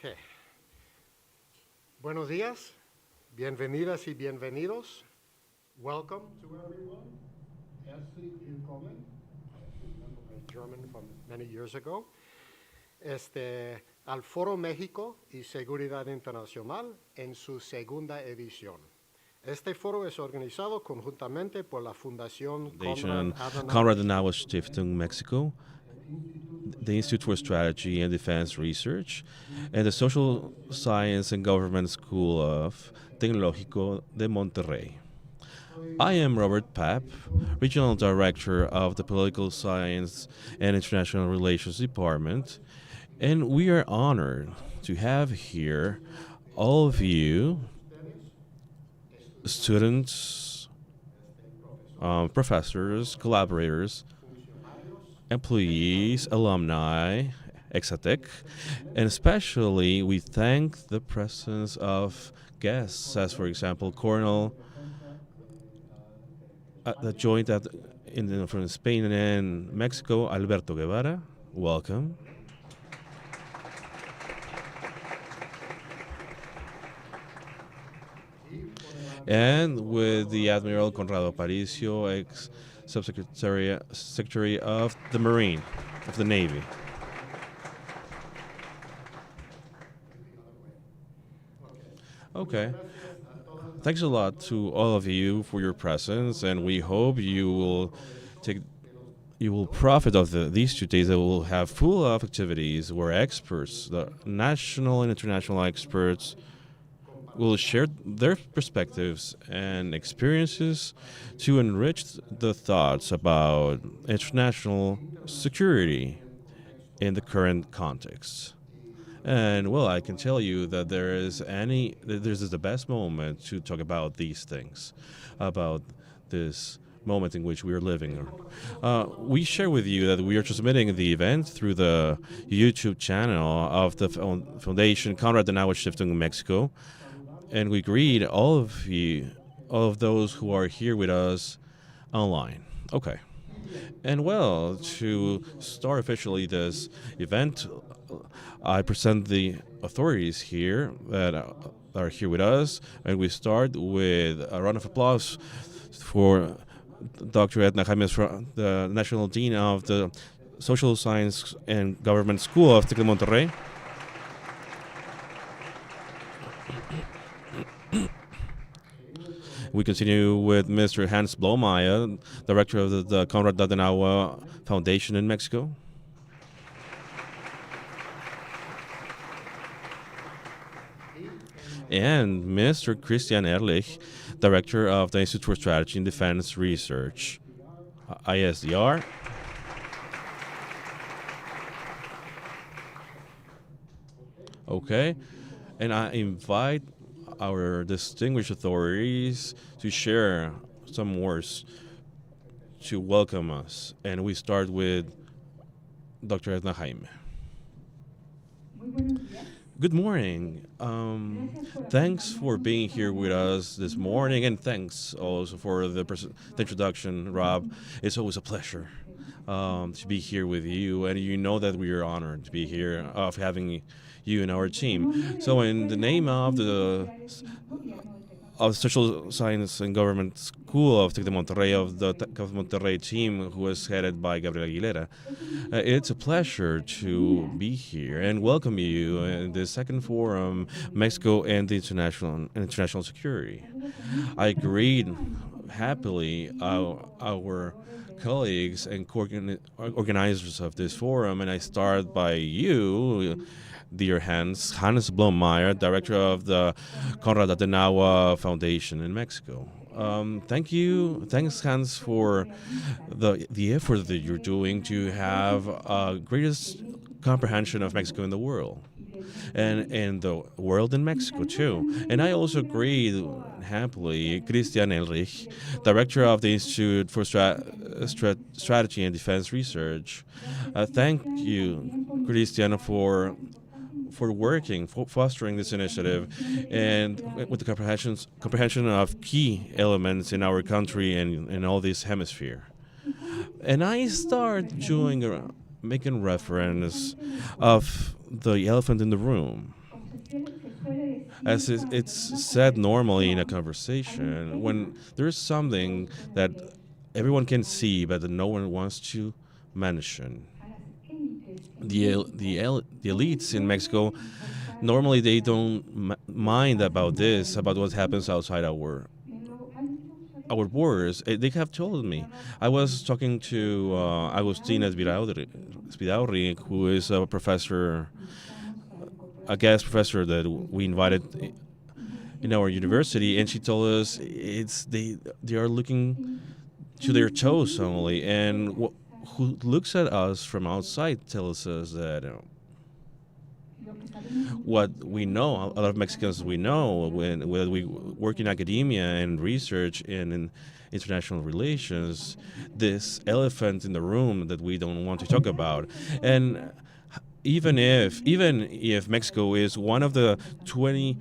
Okay. Buenos días, bienvenidas y bienvenidos. Welcome to everyone. Herzlich willkommen. I remember my German from many years ago. Al Foro México y Seguridad Internacional en su segunda edición. Este foro es organizado conjuntamente por la Fundación Konrad Adenauer Stiftung Mexico, the Institute for Strategy and Defense Research, and the Social Science and Government School of Tecnológico de Monterrey. I am Robert Papp, Regional Director of the Political Science and International Relations Department, and we are honored to have here all of you, students, professors, collaborators, employees, alumni, etc. And especially we thank the presence of guests, as for example, Colonel that joined from Spain and Mexico, Alberto Guevara. Welcome. And with the Admiral Conrado Aparicio, Secretary of the Marine, of the Navy. Okay. Thanks a lot to all of you for your presence, and we hope you will profit of these 2 days that will have full of activities where experts, the national and international experts, will share their perspectives and experiences to enrich the thoughts about international security in the current context. And well, I can tell you that this is the best moment to talk about these things, about this moment in which we are living. We share with you that we are transmitting the event through the YouTube channel of the Foundation Konrad Adenauer Stiftung Mexico. And we greet all of those who are here with us online. Okay. And well, to start officially this event, I present the authorities here that are here with us, and we start with a round of applause for Dr. Edna Jaimes, the National Dean of the Social Science and Government School of Tecnológico de Monterrey. We continue with Mr. Hans Blomeyer, Director of the Konrad Adenauer Foundation in Mexico. And Mr. Christian Ehrlich, Director of the Institute for Strategy and Defense Research, ISDR. Okay, and I invite our distinguished authorities to share some words to welcome us. And we start with Dr. Edna Jaime. Good morning. Thanks for being here with us this morning, and thanks also for the introduction, Rob. It's always a pleasure to be here with you, and you know that we are honored to be here, of having you in our team. So in the name of the Social Science and Government School of Tec de Monterrey, of the KAS Monterrey team, who is headed by Gabriel Aguilera, it's a pleasure to be here and welcome you in the second forum, Mexico and the international security. I greet happily our colleagues and organizers of this forum, and I start by you, dear Hans Blomeyer, Director of the Konrad Adenauer Foundation in Mexico. Thanks, Hans, for the effort that you're doing to have greatest comprehension of Mexico in the world, and in the world in Mexico too. And I also agree happily, Christian Ehrlich, Director of the Institute for Strategy and Defense Research. Thank you, Christian, for working, for fostering this initiative, and with the comprehension of key elements in our country and in all this hemisphere. And I start making reference of the elephant in the room. as it's said normally in a conversation, when there's something that everyone can see but that no one wants to mention, the elites in Mexico normally they don't mind about this, about what happens outside our borders. They have told me. I was talking to Agustina Spidauri, who is a professor, a guest professor that we invited in our university, and she told us they are looking to their toes only, and who looks at us from outside tells us that what we know, a lot of Mexicans we know, when we work in academia and research and in international relations, this elephant in the room that we don't want to talk about. And even if Mexico is one of the 20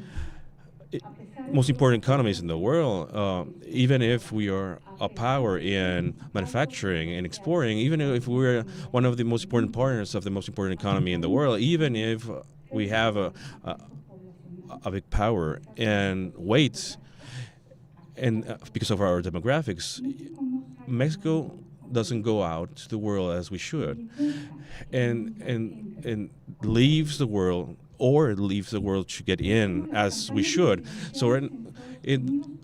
most important economies in the world, even if we are a power in manufacturing and exporting, even if we're one of the most important partners of the most important economy in the world, even if we have a big power and weight, and because of our demographics, Mexico doesn't go out to the world as we should, and leaves the world to get in as we should. So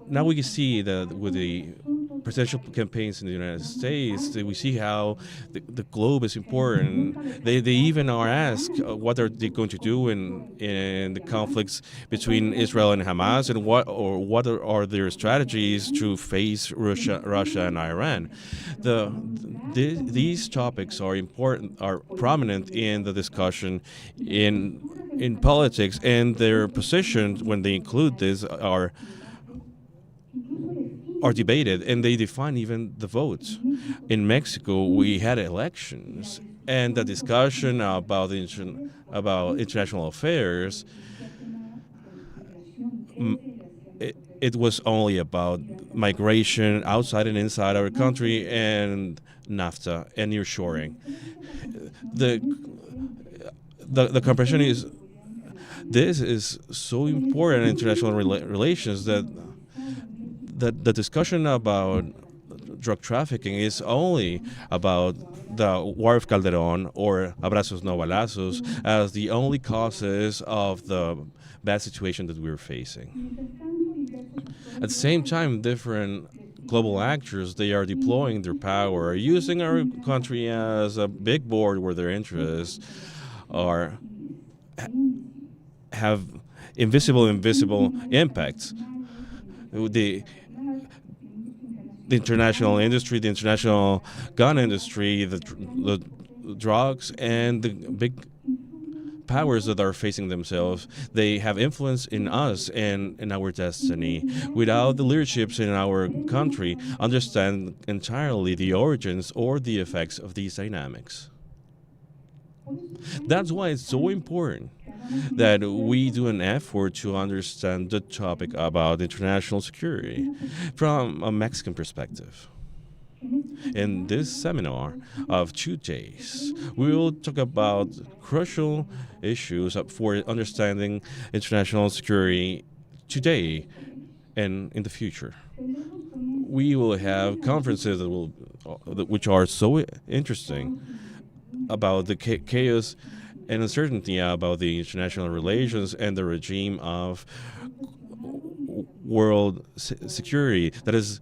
now we can see that with the presidential campaigns in the United States, that we see how the globe is important. They even are asked what are they going to do in the conflicts between Israel and Hamas, and what are their strategies to face Russia and Iran. These topics are important, are prominent in the discussion in politics, and their positions when they include this are debated, and they define even the votes. In Mexico, we had elections, and the discussion about international affairs, it was only about migration outside and inside our country, and NAFTA and nearshoring. The compression is this is so important in international relations that the discussion about drug trafficking is only about the War of Calderon or abrazos no balazos as the only causes of the bad situation that we're facing. At the same time, different global actors, they are deploying their power, using our country as a big board where their interests have invisible impacts. The international industry, the international gun industry, the drugs, and the big powers that are facing themselves, they have influence in us and in our destiny. Without the leaderships in our country understand entirely the origins or the effects of these dynamics. That's why it's so important that we do an effort to understand the topic about international security from a Mexican perspective. In this seminar of 2 days, we will talk about crucial issues for understanding international security today and in the future. We will have conferences which are so interesting about the chaos and uncertainty about the international relations and the regime of world security that is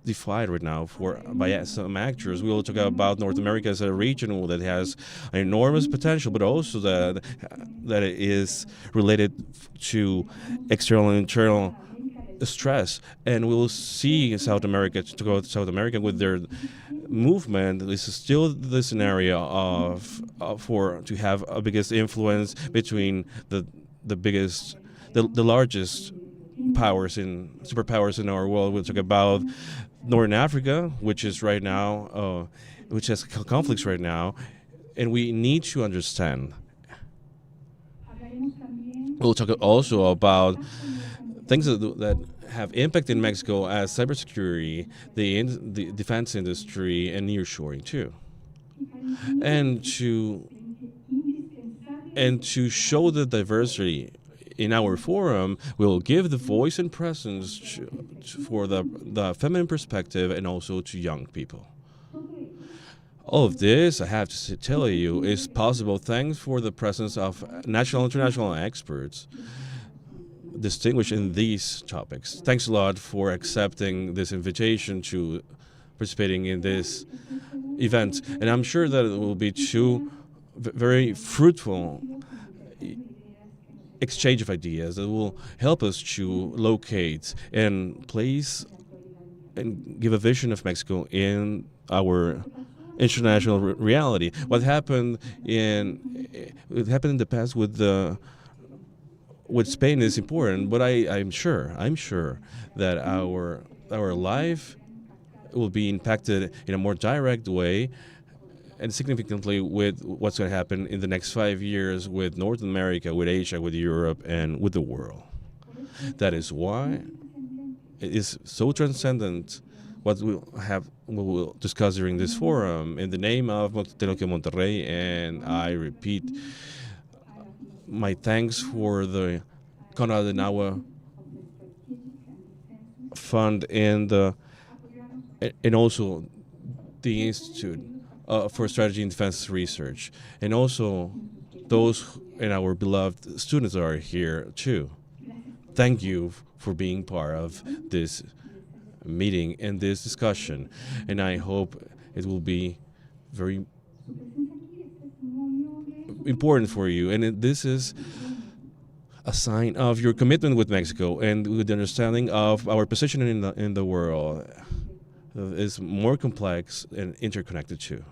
defied right now by some actors. We will talk about North America as a region that has an enormous potential, but also that it is related to external and internal stress. And we will see South America, to go to South America with their movement. This is still the scenario to have a biggest influence between the largest superpowers in our world. We'll talk about Northern Africa, which is right now, which has conflicts right now, and we need to understand. We'll talk also about things that have impact in Mexico as cybersecurity, the defense industry, and nearshoring too, and to show the diversity in our forum, we'll give the voice and presence for the feminine perspective and also to young people. All of this, I have to tell you, is possible thanks for the presence of national and international experts distinguished in these topics. Thanks a lot for accepting this invitation to participating in this event. And I'm sure that it will be two very fruitful exchange of ideas that will help us to locate and place and give a vision of Mexico in our international reality. What happened in the past with Spain is important, but I'm sure that our life will be impacted in a more direct way and significantly with what's going to happen in the next 5 years with North America, with Asia, with Europe, and with the world. That is why it is so transcendent what we'll discuss during this forum in the name of Tecnológico de Monterrey, and I repeat my thanks for the Konrad Adenauer Fund and also the Institute for Strategy and Defense Research, and also those and our beloved students that are here too. Thank you for being part of this meeting and this discussion, and I hope it will be very important for you. And this is a sign of your commitment with Mexico and with the understanding of our position in the world is more complex and interconnected too.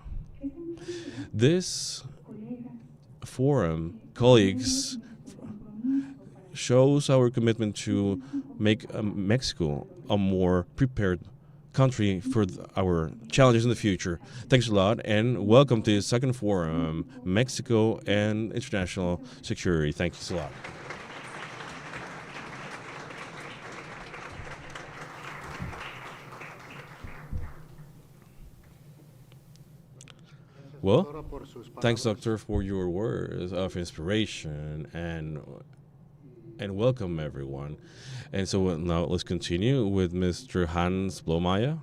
This forum, colleagues, shows our commitment to make Mexico a more prepared country for our challenges in the future. Thanks a lot, and welcome to the second forum, Mexico and International Security. Thank you a lot. Well, thanks, Doctor, for your words of inspiration and welcome, everyone. And so now let's continue with Mr. Hans Blomeyer.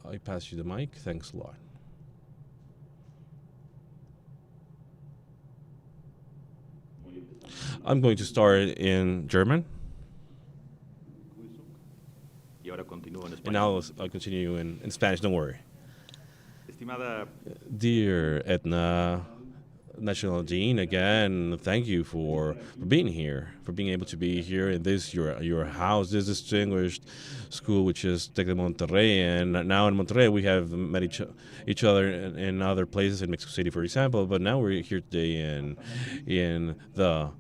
I pass you the mic. Thanks a lot. I'm going to start in German. And now I'll continue in Spanish, don't worry. Dear Edna, National Dean, again, thank you for being here, for being able to be here in this, your house, this distinguished school, which is Tec de Monterrey. And now in Monterrey, we have met each other in other places, in Mexico City, for example, but now we're here today in the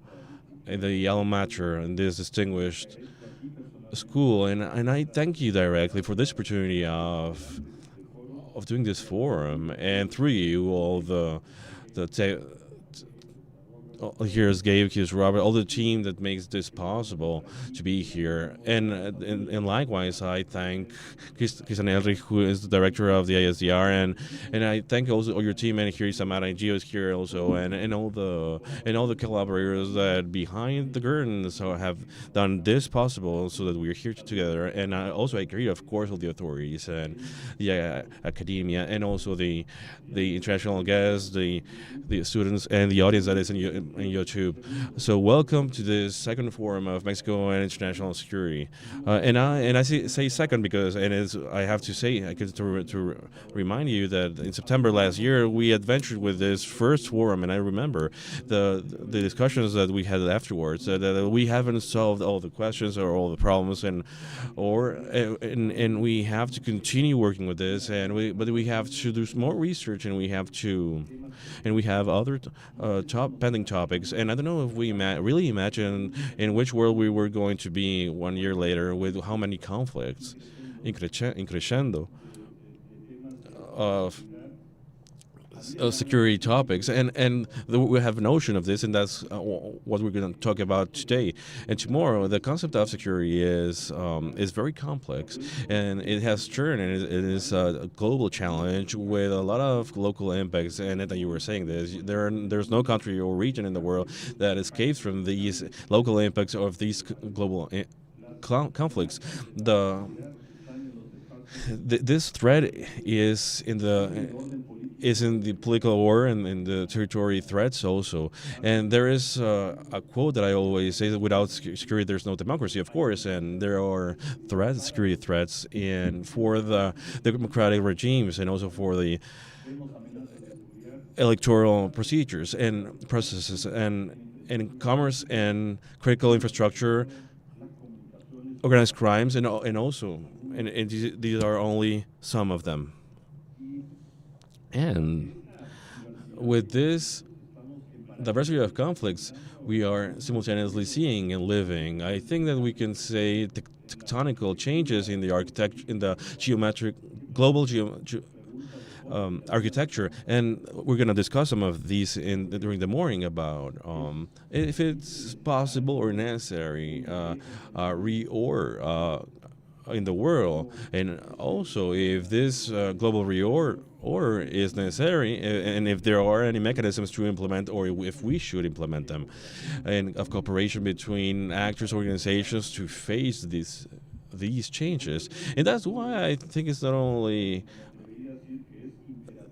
alma mater, in this distinguished school. And I thank you directly for this opportunity of doing this forum, and through you, all here's Gabe, here's Robert, all the team that makes this possible to be here. And likewise, I thank Cristian Elrich, who is the director of the ISDR, and I thank also all your team, and here is Samara and Gio is here also, and all the collaborators that behind the curtains have done this possible so that we're here together. And I also agree, of course, with the authorities and the academia, and also the international guests, the students, and the audience that is in YouTube. So welcome to this second forum of Mexico and International Security. And I say second because I have to say to remind you that in September last year we adventured with this first forum, and I remember the discussions that we had afterwards. That we haven't solved all the questions or all the problems, and we have to continue working with this, but we have to do more research, and we have other pending topics, and I don't know if we really imagine in which world we were going to be 1 year later with how many conflicts in crescendo. security topics, and we have a notion of this, and that's what we're going to talk about today and tomorrow. The concept of security is very complex, and it has turned, and it is a global challenge with a lot of local impacts. And that you were saying this, there's no country or region in the world that escapes from these local impacts of these global conflicts. This threat is in the political war and in the territory threats also. And there is a quote that I always say, that without security there's no democracy, of course, and there are security threats for the democratic regimes, and also for the electoral procedures and processes, and in commerce and critical infrastructure, organized crimes, and also, and these are only some of them. And with this diversity of conflicts, we are simultaneously seeing and living, I think that we can say, tectonical changes in the architecture, in the global architecture, and we're going to discuss some of these during the morning about if it's possible or necessary reorg in the world, and also if this global reorg is necessary, and if there are any mechanisms to implement, or if we should implement them, and of cooperation between actors, organizations to face these changes. And that's why I think it's not only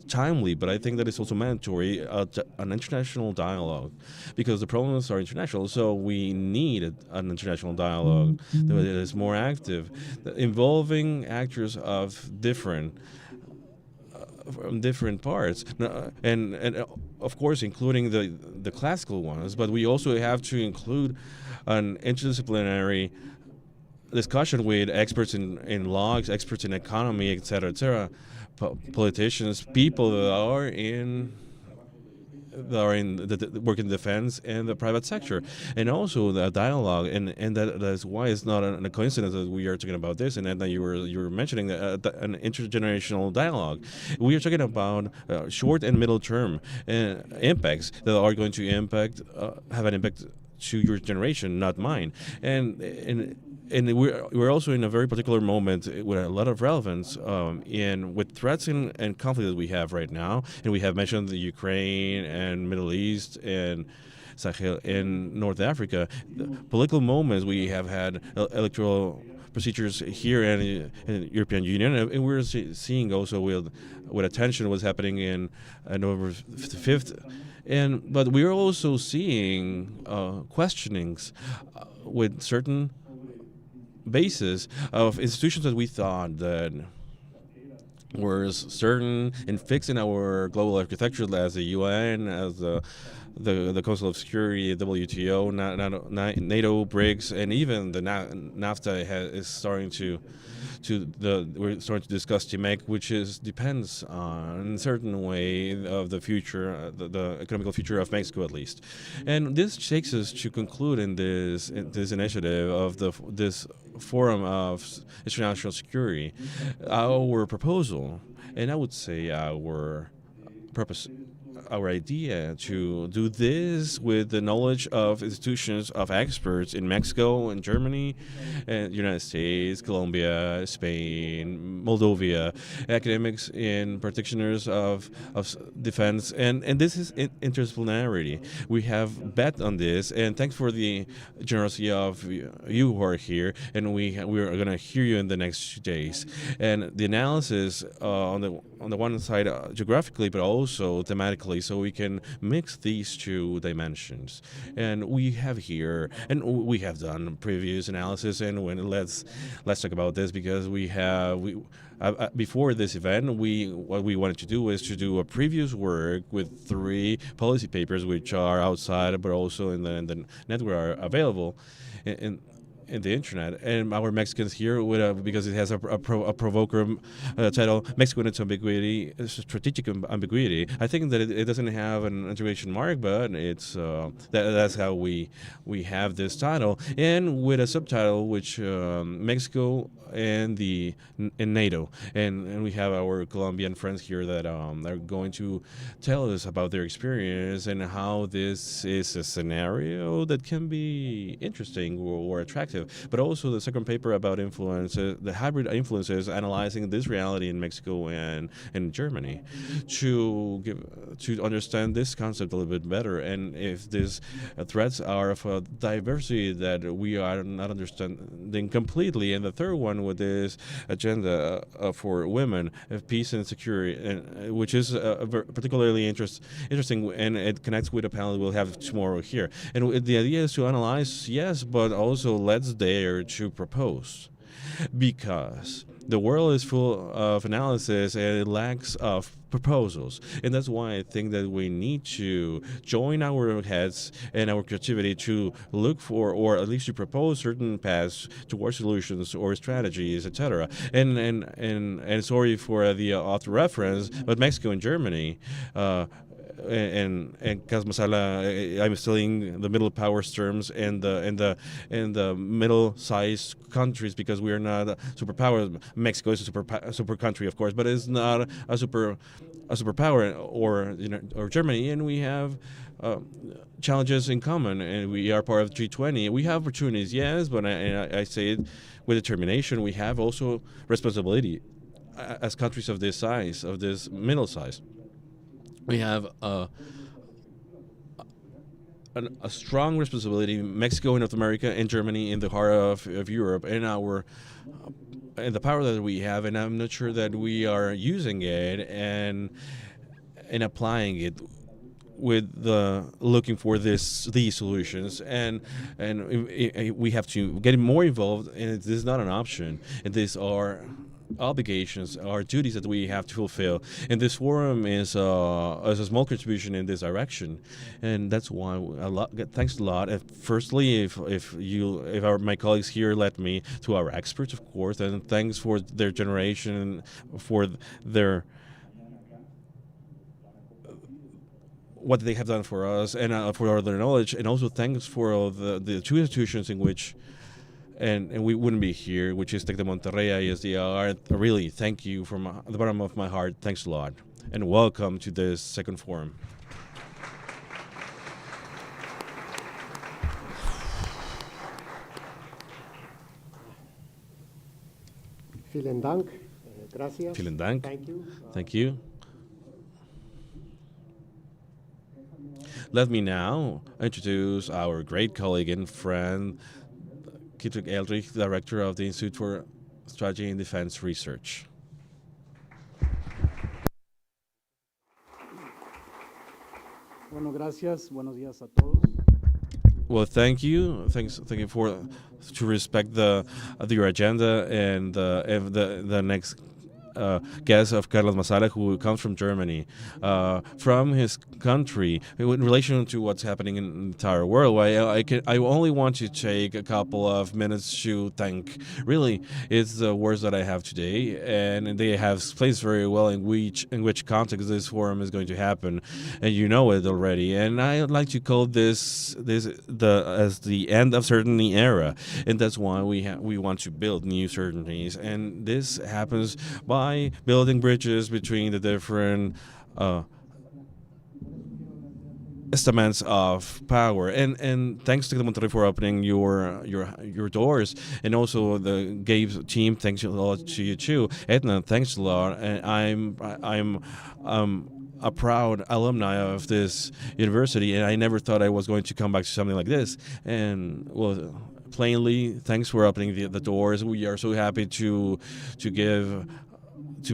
timely, but I think that it's also mandatory, an international dialogue, because the problems are international, so we need an international dialogue that is more active, involving actors of different from different parts, and of course including the classical ones, but we also have to include an interdisciplinary discussion with experts in laws, experts in economy, etc., politicians, people that work in defense and the private sector, and also the dialogue, and that's why it's not a coincidence that we are talking about this, and that you were mentioning an intergenerational dialogue. We are talking about short and middle term impacts that are going to have an impact to your generation, not mine, and we're also in a very particular moment with a lot of relevance with threats and conflict that we have right now. And we have mentioned the Ukraine and Middle East and Sahel and North Africa. The political moments we have had electoral procedures here in the European Union, and we're seeing also with attention what's happening in November 5th. But we're also seeing questionings with certain basis of institutions that we thought that were certain and fixed in our global architecture, as the UN, as the Council of Security, WTO, NATO, BRICS, and even the NAFTA is starting we're starting to discuss TMEC, which depends on a certain way of the future, the economical future of Mexico at least. And this takes us to conclude in this initiative of this Forum of International Security, our proposal, and I would say our purpose, our idea to do this with the knowledge of institutions of experts in Mexico and Germany and United States, Colombia, Spain, Moldova, academics and practitioners of defense, and this is interdisciplinarity. We have bet on this, and thanks for the generosity of you who are here, and we are going to hear you in the next days. And the analysis on the one side geographically, but also thematically, so we can mix these two dimensions. And we have here, and we have done previous analysis, and let's talk about this, because before this event, what we wanted to do is to do a previous work with 3 policy papers, which are outside but also in the network are available. And in the internet, and our Mexicans here with because it has a provoker title, Mexico and its ambiguity, strategic ambiguity. I think that it doesn't have an integration mark, but it's that's how we have this title, and with a subtitle which Mexico and NATO, and we have our Colombian friends here that are going to tell us about their experience and how this is a scenario that can be interesting or attractive. But also the second paper about influences, the hybrid influences, analyzing this reality in Mexico and in Germany, to understand this concept a little bit better, and if these threats are of a diversity that we are not understanding completely. And the third one with this agenda for women, peace and security, and, which is particularly interesting, and it connects with a panel we'll have tomorrow here. And the idea is to analyze, yes, but also let's dare to propose, because the world is full of analysis and it lacks of proposals. And that's why I think that we need to join our heads and our creativity to look for, or at least to propose, certain paths towards solutions or strategies, etc. And sorry for the author reference, but Mexico and Germany, and KAS Masala, I'm studying the middle powers terms and the middle-sized countries, because we are not a superpower. Mexico is a super country, of course, but it's not a superpower, or Germany, and we have challenges in common, and we are part of G20. We have opportunities, yes, but I say it with determination. We have also responsibility as countries of this size, of this middle size. We have a strong responsibility, Mexico in North America and Germany in the heart of Europe, and the power that we have, and I'm not sure that we are using it and applying it with the looking for these solutions, and we have to get more involved, and this is not an option, and these are obligations, our duties that we have to fulfill. And this forum is a small contribution in this direction, and that's why thanks a lot. Firstly, if my colleagues here let me, to our experts, of course, and thanks for their generation, for their what they have done for us, and for their knowledge, and also thanks for the two institutions in which. And we wouldn't be here, which is Tec de Monterrey, ISDR. Really, thank you from the bottom of my heart. Thanks a lot. And welcome to this second forum. Vielen Dank. Gracias. Vielen Dank. Thank you. Thank you. Let me now introduce our great colleague and friend, Kitrik Eldrich, Director of the Institute for Strategy and Defense Research. Bueno, gracias. Buenos días a todos. Well, thank you. Thank you to respect your agenda and the next guest of Carlos Masala, who comes from Germany, from his country. In relation to what's happening in the entire world, I only want to take a couple of minutes to thank. Really, it's the words that I have today, and they have placed very well in which context this forum is going to happen, and you know it already. And I like to call this as the end of certainty era, and that's why we want to build new certainties, and this happens by building bridges between the different estatements of power. And thanks to the Monterrey for opening your doors, and also the Gabe's team. Thanks a lot to you too, Edna. Thanks a lot, and I'm a proud alumni of this university, and I never thought I was going to come back to something like this. And well, plainly, thanks for opening the doors. We are so happy to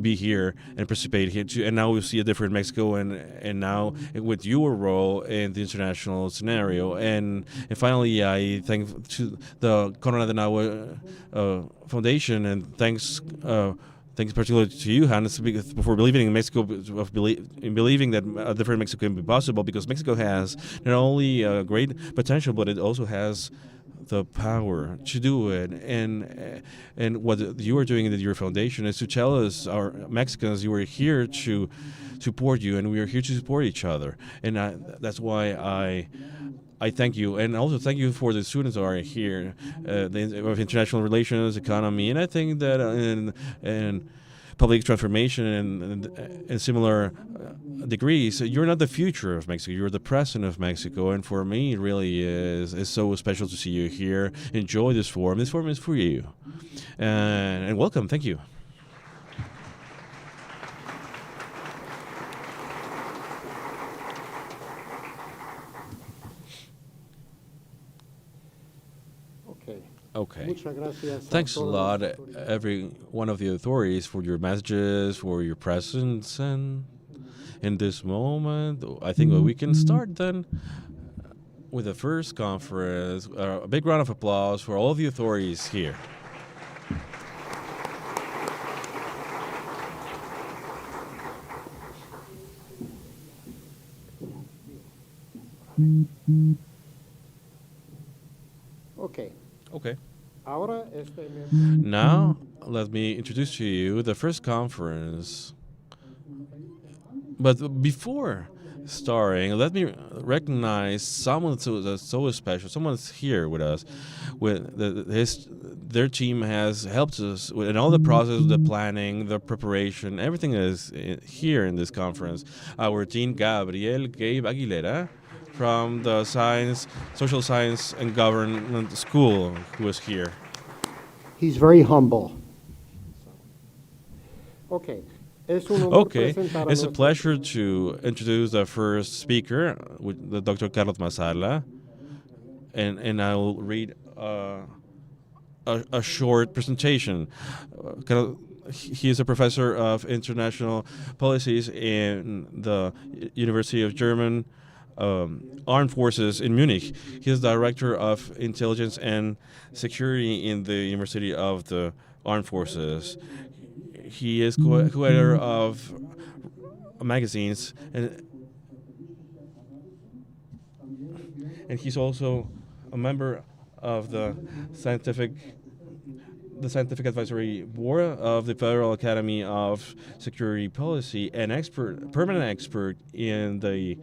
be here and participate here, and now we see a different Mexico, and now with your role in the international scenario, and finally, I thank to the Konrad Adenauer Foundation, and thanks particularly to you, Hans, for believing in Mexico, in believing that a different Mexico can be possible, because Mexico has not only great potential, but it also has the power to do it. And what you are doing in your foundation is to tell us, our Mexicans, you are here to support you, and we are here to support each other. And that's why I thank you, and also thank you for the students who are here, of international relations, economy, and I think that in public transformation and similar degrees, you're not the future of Mexico, you're the present of Mexico, and for me, it really is so special to see you here. Enjoy this forum. This forum is for you, and welcome. Thank you. Okay. Muchas gracias. Thanks a lot, every one of the authorities, for your messages, for your presence, and in this moment, I think we can start then with the first conference. A big round of applause for all the authorities here. Okay. Okay. Ahora Now, let me introduce to you the first conference. But before starting, let me recognize someone that's so special. Someone's here with us. Their team has helped us in all the process, the planning, the preparation. Everything is here in this conference. Our dean, Gabe Aguilera, from the Social Science and Government School, who is here. He's very humble. Okay. Okay, it's a pleasure to introduce the first speaker, with Dr. Carlos Masala, and I will read a short presentation. He is a professor of international policies in the University of German Armed Forces in Munich. He is director of intelligence and security in the University of the Armed Forces. He is co-editor of magazines, and he's also a member of the scientific advisory board of the Federal Academy of Security Policy, and permanent expert in the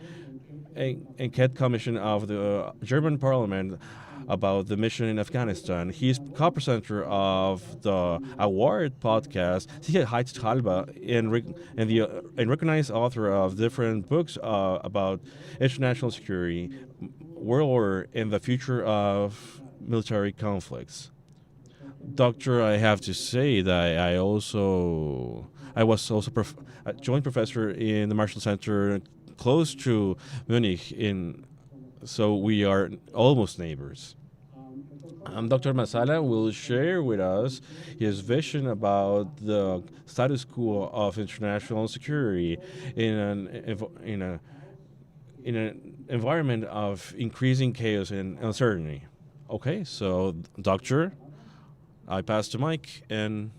Enquete Commission of the German Parliament about the mission in Afghanistan. He's co-presenter of the award podcast Sicherheitshalber and recognized author of different books about international security, world order, and the future of military conflicts. Doctor, I have to say that I was also a joint professor in the Marshall Center close to Munich, so we are almost neighbors. Dr. Masala will share with us his vision about the status quo of international security in an environment of increasing chaos and uncertainty. Okay, so Doctor, I pass the mic and.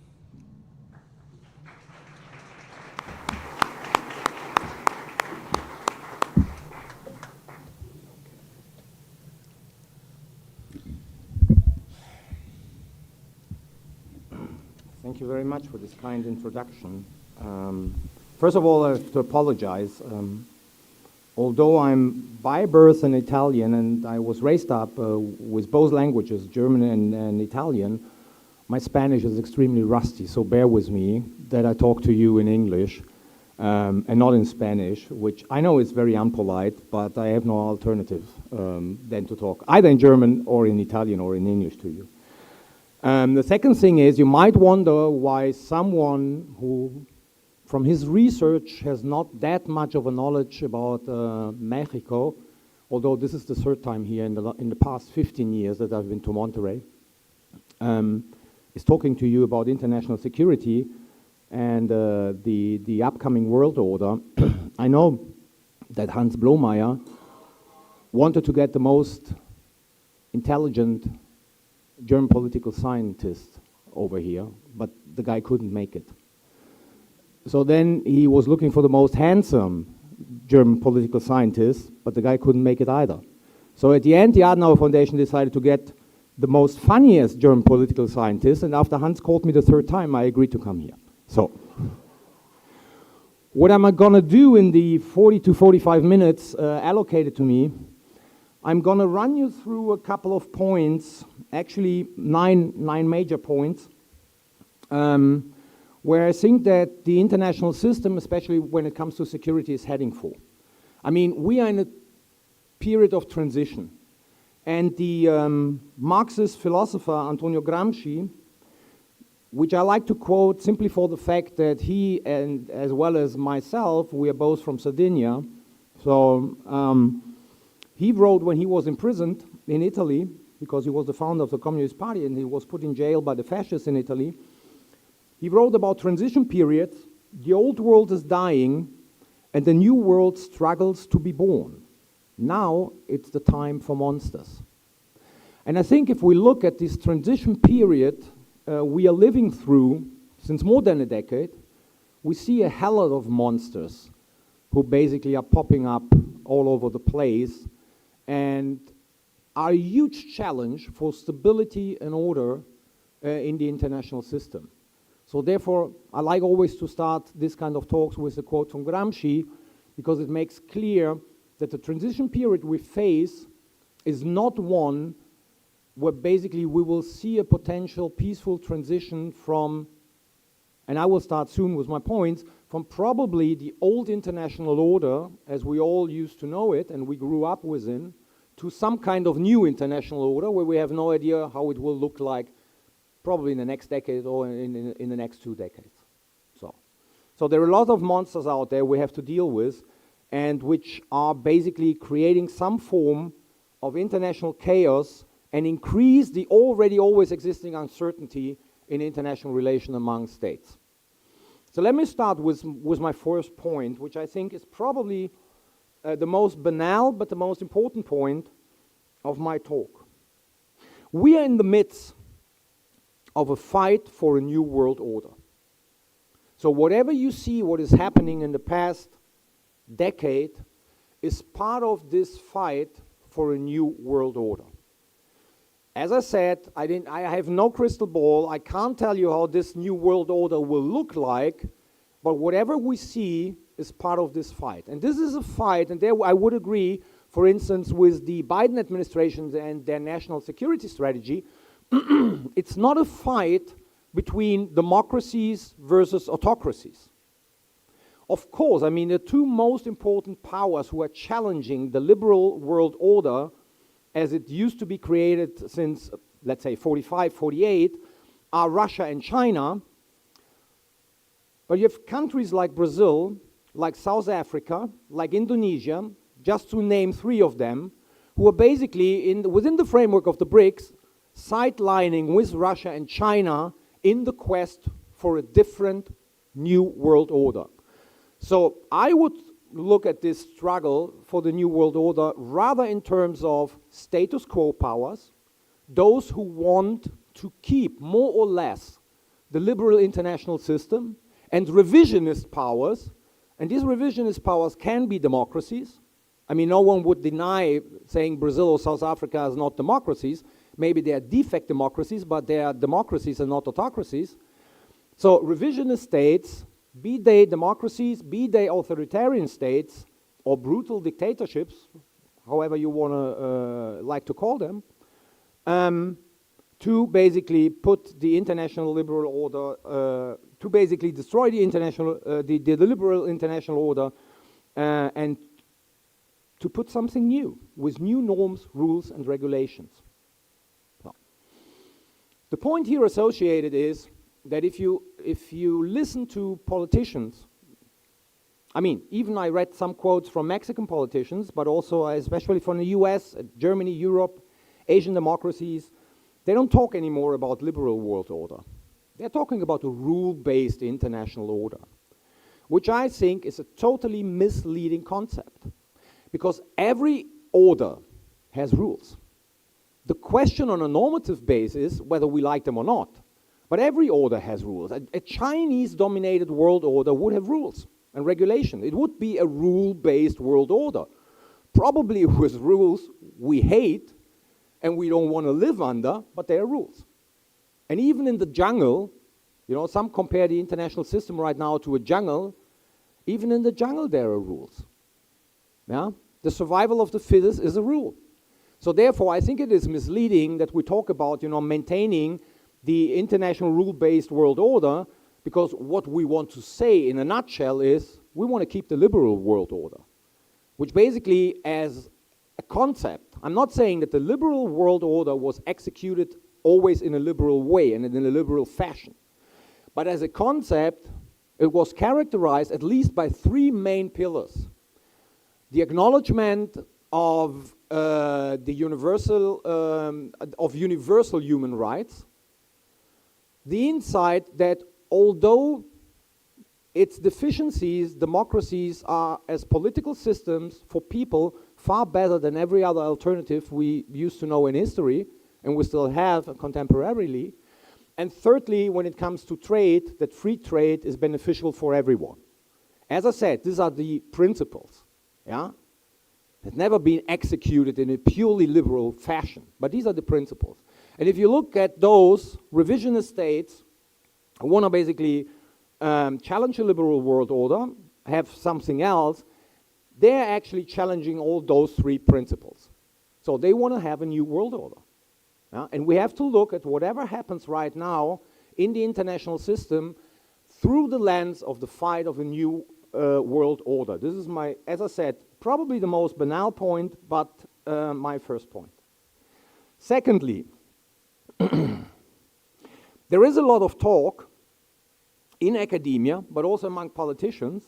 Thank you very much for this kind introduction. First of all, I have to apologize. Although I'm by birth an Italian and I was raised up with both languages, German and Italian, my Spanish is extremely rusty, so bear with me that I talk to you in English and not in Spanish, which I know is very unpolite, but I have no alternative than to talk either in German or in Italian or in English to you. The second thing is, you might wonder why someone who, from his research, has not that much of a knowledge about Mexico, although this is the third time here in the past 15 years that I've been to Monterrey, is talking to you about international security and the upcoming world order. I know that Hans Blomeyer wanted to get the most intelligent German political scientist over here, but the guy couldn't make it. So then he was looking for the most handsome German political scientist, but the guy couldn't make it either. So at the end, the Adenauer Foundation decided to get the most funniest German political scientist, and after Hans called me the third time, I agreed to come here. So, what am I gonna do in the 40 to 45 minutes allocated to me? I'm gonna run you through a couple of points, actually nine major points, where I think that the international system, especially when it comes to security, is heading for. I mean, we are in a period of transition. And the Marxist philosopher Antonio Gramsci, which I like to quote simply for the fact that he, and as well as myself, we are both from Sardinia. So he wrote when he was imprisoned in Italy, because he was the founder of the Communist Party and he was put in jail by the fascists in Italy. He wrote about transition periods. The old world is dying and the new world struggles to be born. Now it's the time for monsters. And I think if we look at this transition period we are living through since more than a decade, we see a hell of monsters who basically are popping up all over the place and are a huge challenge for stability and order in the international system. So therefore, I like always to start this kind of talks with a quote from Gramsci, because it makes clear that the transition period we face is not one where basically we will see a potential peaceful transition from, and I will start soon with my points, from probably the old international order, as we all used to know it and we grew up within, to some kind of new international order where we have no idea how it will look like probably in the next decade or in the next 2 decades. So there are a lot of monsters out there we have to deal with, and which are basically creating some form of international chaos and increase the already always existing uncertainty in international relation among states. So let me start with my first point, which I think is probably the most banal but the most important point of my talk. We are in the midst of a fight for a new world order. So whatever you see, what is happening in the past decade is part of this fight for a new world order. As I said, I have no crystal ball. I can't tell you how this new world order will look like, but whatever we see is part of this fight. And this is a fight, and there I would agree, for instance, with the Biden administration and their national security strategy. It's not a fight between democracies versus autocracies. Of course, I mean, the two most important powers who are challenging the liberal world order as it used to be created since, let's say, 45, 48, are Russia and China. But you have countries like Brazil, like South Africa, like Indonesia, just to name 3 of them, who are basically, within the framework of the BRICS, sidelining with Russia and China in the quest for a different new world order. So I would look at this struggle for the new world order rather in terms of status quo powers, those who want to keep more or less the liberal international system, and revisionist powers, and these revisionist powers can be democracies. I mean, no one would deny saying Brazil or South Africa is not democracies. Maybe they are defect democracies, but they are democracies and not autocracies. So revisionist states, be they democracies, be they authoritarian states, or brutal dictatorships, however you want to like to call them, to basically put the international liberal order, to basically destroy the international, the liberal international order, and to put something new with new norms, rules, and regulations. So, the point here associated is that if you listen to politicians, I mean, even I read some quotes from Mexican politicians, but also especially from the US, Germany, Europe, Asian democracies, they don't talk anymore about liberal world order. They're talking about a rule-based international order, which I think is a totally misleading concept, because every order has rules. The question on a normative basis is whether we like them or not. But every order has rules. A Chinese-dominated world order would have rules and regulation. It would be a rule-based world order, probably with rules we hate, and we don't want to live under, but there are rules. And even in the jungle, you know, some compare the international system right now to a jungle. Even in the jungle, there are rules. Yeah? The survival of the fittest is a rule. So therefore, I think it is misleading that we talk about, you know, maintaining the international rule-based world order, because what we want to say in a nutshell is we want to keep the liberal world order, which basically, as a concept, I'm not saying that the liberal world order was executed always in a liberal way and in a liberal fashion, but as a concept, it was characterized at least by three main pillars: the acknowledgement of universal human rights, the insight that although its deficiencies, democracies are, as political systems for people, far better than every other alternative we used to know in history, and we still have contemporarily. And thirdly, when it comes to trade, that free trade is beneficial for everyone. As I said, these are the principles, yeah? They've never been executed in a purely liberal fashion, but these are the principles. And if you look at those revisionist states who want to basically challenge a liberal world order, have something else, they're actually challenging all those three principles. So they want to have a new world order. And we have to look at whatever happens right now in the international system through the lens of the fight of a new world order. This is my, as I said, probably the most banal point, but my first point. Secondly, there is a lot of talk in academia, but also among politicians,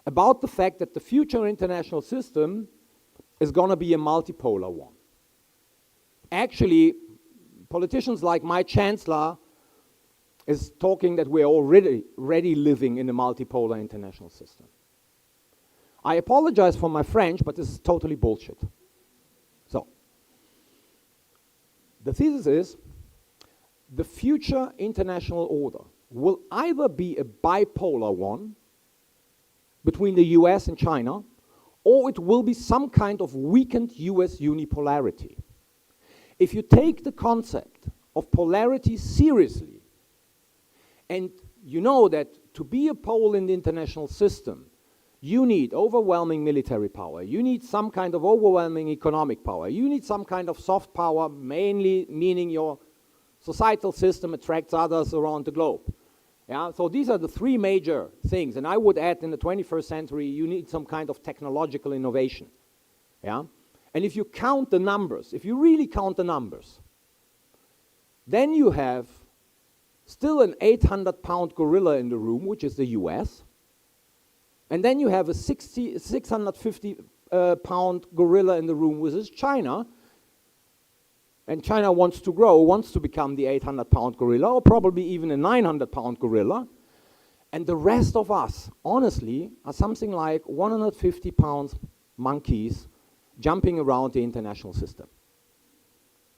about the fact that the future international system is going to be a multipolar one. Actually, politicians like my chancellor is talking that we're already living in a multipolar international system. I apologize for my French, but this is totally bullshit. So, the thesis is, the future international order will either be a bipolar one between the US and China, or it will be some kind of weakened US unipolarity. If you take the concept of polarity seriously, and you know that to be a pole in the international system, you need overwhelming military power, you need some kind of overwhelming economic power, you need some kind of soft power, mainly meaning your societal system attracts others around the globe. Yeah? So these are the three major things, and I would add in the 21st century, you need some kind of technological innovation. Yeah? And if you count the numbers, if you really count the numbers, then you have still an 800-pound gorilla in the room, which is the US, and then you have a 650-pound gorilla in the room, which is China, and China wants to grow, wants to become the 800-pound gorilla, or probably even a 900-pound gorilla, and the rest of us, honestly, are something like 150-pound monkeys jumping around the international system.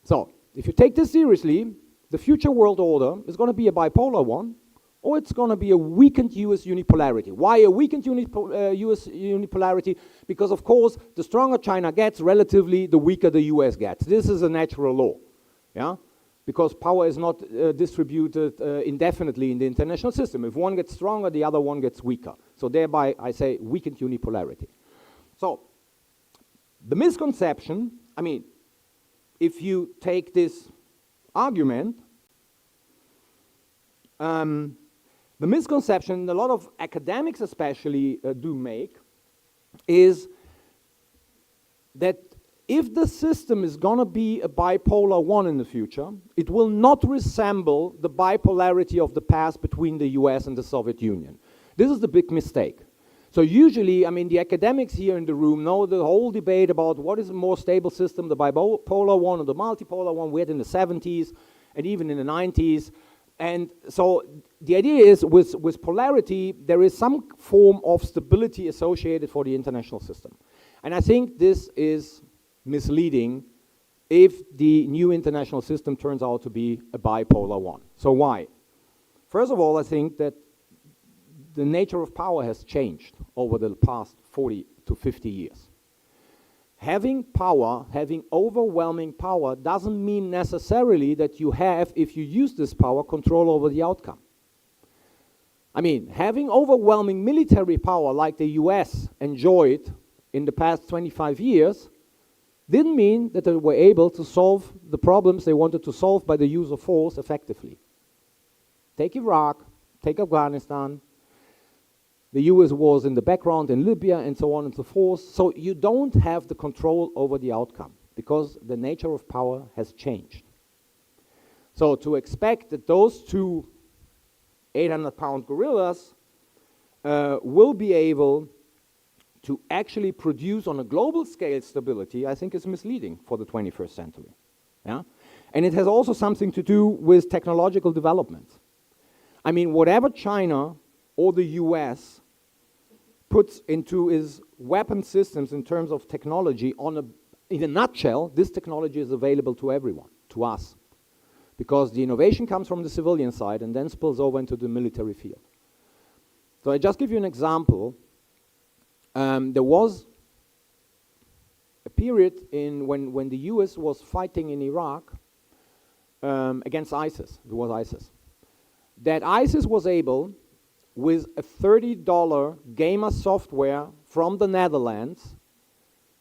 So, if you take this seriously, the future world order is going to be a bipolar one, or it's going to be a weakened US unipolarity. Why a weakened US unipolarity? Because, of course, the stronger China gets, relatively, the weaker the US gets. This is a natural law, yeah? Because power is not distributed indefinitely in the international system. If one gets stronger, the other one gets weaker. So thereby, I say weakened unipolarity. So, the misconception, I mean, if you take this argument, the misconception a lot of academics especially do make is that if the system is going to be a bipolar one in the future, it will not resemble the bipolarity of the past between the US and the Soviet Union. This is the big mistake. So usually, I mean, the academics here in the room know the whole debate about what is a more stable system, the bipolar one or the multipolar one we had in the 70s and even in the 90s. And so the idea is with polarity, there is some form of stability associated for the international system. And I think this is misleading if the new international system turns out to be a bipolar one. So why? First of all, I think that the nature of power has changed over the past 40 to 50 years. having power, having overwhelming power, doesn't mean necessarily that you have, if you use this power, control over the outcome. I mean, having overwhelming military power like the US enjoyed in the past 25 years didn't mean that they were able to solve the problems they wanted to solve by the use of force effectively. Take Iraq, take Afghanistan, the US was in the background in Libya and so on and so forth. So you don't have the control over the outcome because the nature of power has changed. So to expect that those two 800-pound gorillas will be able to actually produce on a global scale stability, I think is misleading for the 21st century. Yeah? And it has also something to do with technological development. I mean, whatever China or the US puts into its weapon systems in terms of technology, in a nutshell, this technology is available to everyone, to us. Because the innovation comes from the civilian side and then spills over into the military field. So I just give you an example. There was a period when the US was fighting in Iraq against ISIS. It was ISIS. That ISIS was able, with a $30 gamer software from the Netherlands,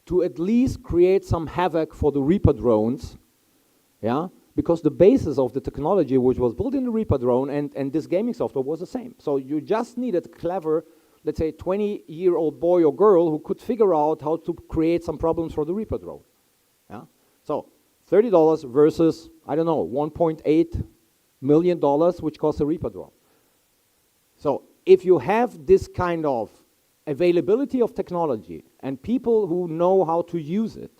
to at least create some havoc for the Reaper drones, yeah? Because the basis of the technology which was built in the Reaper drone and this gaming software was the same. So you just needed a clever, let's say, 20-year-old boy or girl who could figure out how to create some problems for the Reaper drone. Yeah? So $30 versus, I don't know, $1.8 million, which costs a Reaper drone. So if you have this kind of availability of technology and people who know how to use it,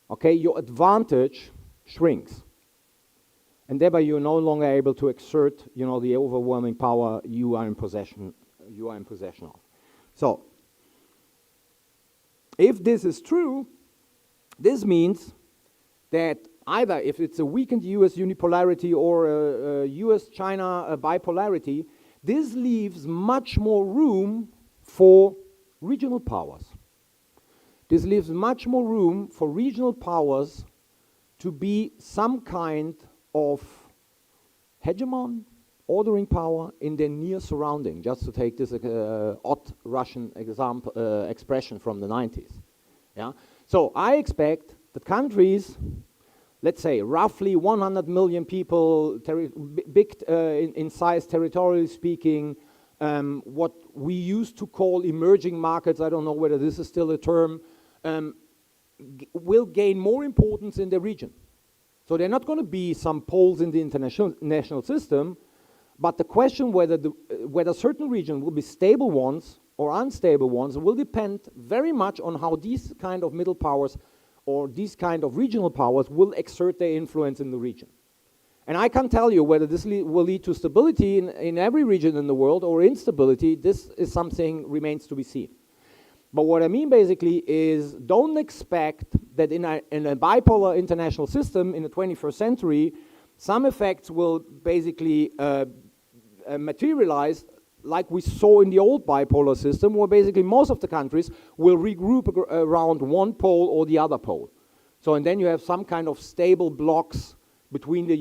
okay, your advantage shrinks. And thereby you're no longer able to exert, you know, the overwhelming power you are in possession of. So, if this is true, this means that either if it's a weakened US unipolarity or a US-China bipolarity, this leaves much more room for regional powers. This leaves much more room for regional powers to be some kind of hegemon, ordering power in their near surrounding, just to take this odd Russian expression from the 90s. Yeah? So I expect that countries, let's say roughly 100 million people, big in size territorially speaking, what we used to call emerging markets, I don't know whether this is still a term, will gain more importance in the region. So they're not going to be some poles in the international system, but the question whether certain regions will be stable ones or unstable ones will depend very much on how these kind of middle powers or these kind of regional powers will exert their influence in the region. And I can't tell you whether this will lead to stability in every region in the world or instability. This is something remains to be seen. But what I mean basically is don't expect that in a bipolar international system in the 21st century, some effects will basically materialize like we saw in the old bipolar system, where basically most of the countries will regroup around one pole or the other pole. So, and then you have some kind of stable blocks between the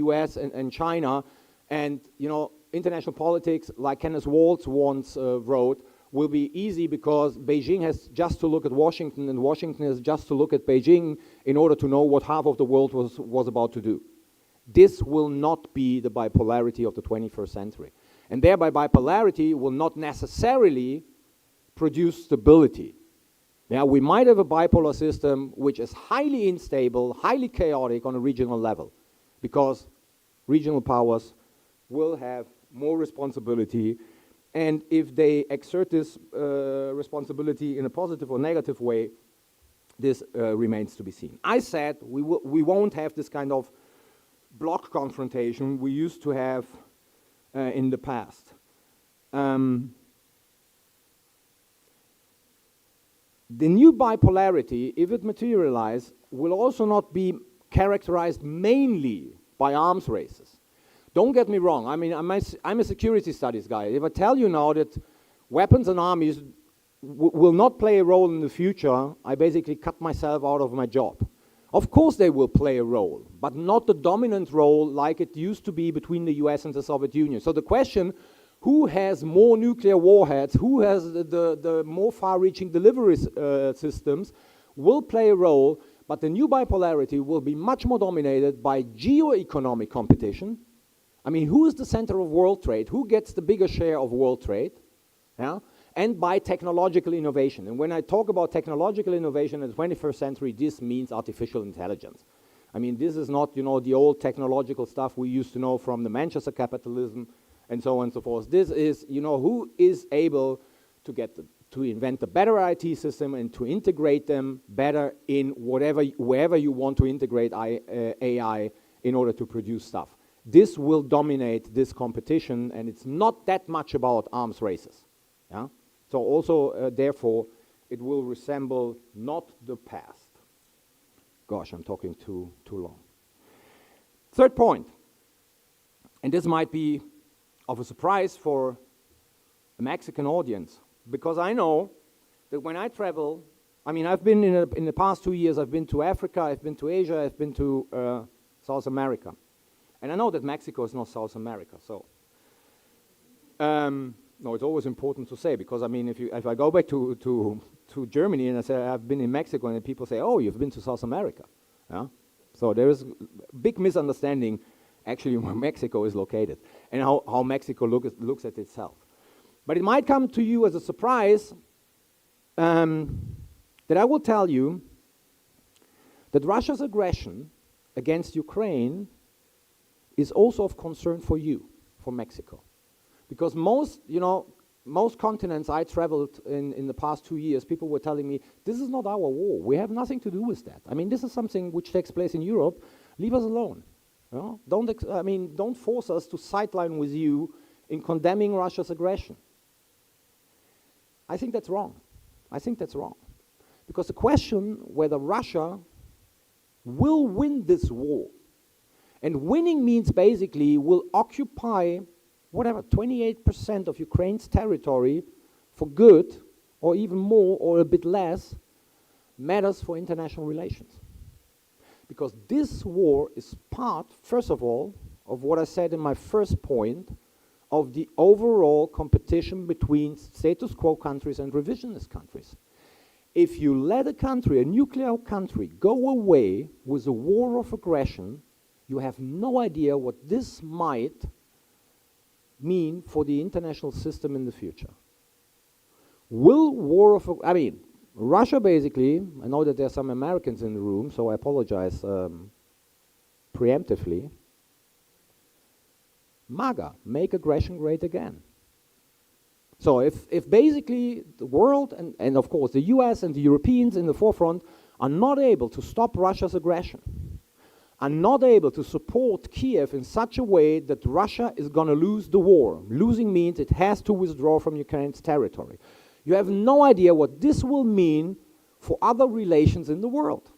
US and China, and, you know, international politics, like Kenneth Waltz once wrote, will be easy because Beijing has just to look at Washington and Washington has just to look at Beijing in order to know what half of the world was about to do. This will not be the bipolarity of the 21st century. And thereby bipolarity will not necessarily produce stability. Now, we might have a bipolar system which is highly unstable, highly chaotic on a regional level, because regional powers will have more responsibility, and if they exert this responsibility in a positive or negative way, this remains to be seen. I said we won't have this kind of block confrontation we used to have in the past. The new bipolarity, if it materializes, will also not be characterized mainly by arms races. Don't get me wrong, I mean, I'm a security studies guy. If I tell you now that weapons and armies will not play a role in the future, I basically cut myself out of my job. Of course they will play a role, but not the dominant role like it used to be between the US and the Soviet Union. So the question, who has more nuclear warheads, who has the more far-reaching delivery systems, will play a role, but the new bipolarity will be much more dominated by geo-economic competition. I mean, who is the center of world trade? Who gets the bigger share of world trade? Yeah? And by technological innovation. And when I talk about technological innovation in the 21st century, this means artificial intelligence. I mean, this is not, you know, the old technological stuff we used to know from the Manchester capitalism and so on and so forth. This is, you know, who is able to to invent a better IT system and to integrate them better in wherever you want to integrate AI in order to produce stuff. This will dominate this competition, and it's not that much about arms races. Yeah? So also, therefore, it will resemble not the past. Gosh, I'm talking too long. Third point, and this might be of a surprise for a Mexican audience, because I know that when I travel, I mean, I've been in the past 2 years, I've been to Africa, I've been to Asia, I've been to South America. And I know that Mexico is not South America, so. No, it's always important to say, because I mean, if I go back to Germany and I say I've been in Mexico, and people say, oh, you've been to South America. Yeah? So there is a big misunderstanding actually where Mexico is located and how Mexico looks at itself. But it might come to you as a surprise that I will tell you that Russia's aggression against Ukraine is also of concern for you, for Mexico. Because most continents I traveled in the past 2 years, people were telling me, this is not our war. We have nothing to do with that. I mean, this is something which takes place in Europe. Leave us alone. You know? Don't force us to sideline with you in condemning Russia's aggression. I think that's wrong. I think that's wrong. Because the question whether Russia will win this war, and winning means basically will occupy whatever, 28% of Ukraine's territory for good, or even more, or a bit less, matters for international relations. Because this war is part, first of all, of what I said in my first point, of the overall competition between status quo countries and revisionist countries. If you let a country, a nuclear country, go away with a war of aggression, you have no idea what this might mean for the international system in the future. Russia basically, I know that there are some Americans in the room, so I apologize preemptively. MAGA, make aggression great again. So if basically the world, and of course the US and the Europeans in the forefront, are not able to stop Russia's aggression, are not able to support Kiev in such a way that Russia is going to lose the war. Losing means it has to withdraw from Ukraine's territory. You have no idea what this will mean for other relations in the world.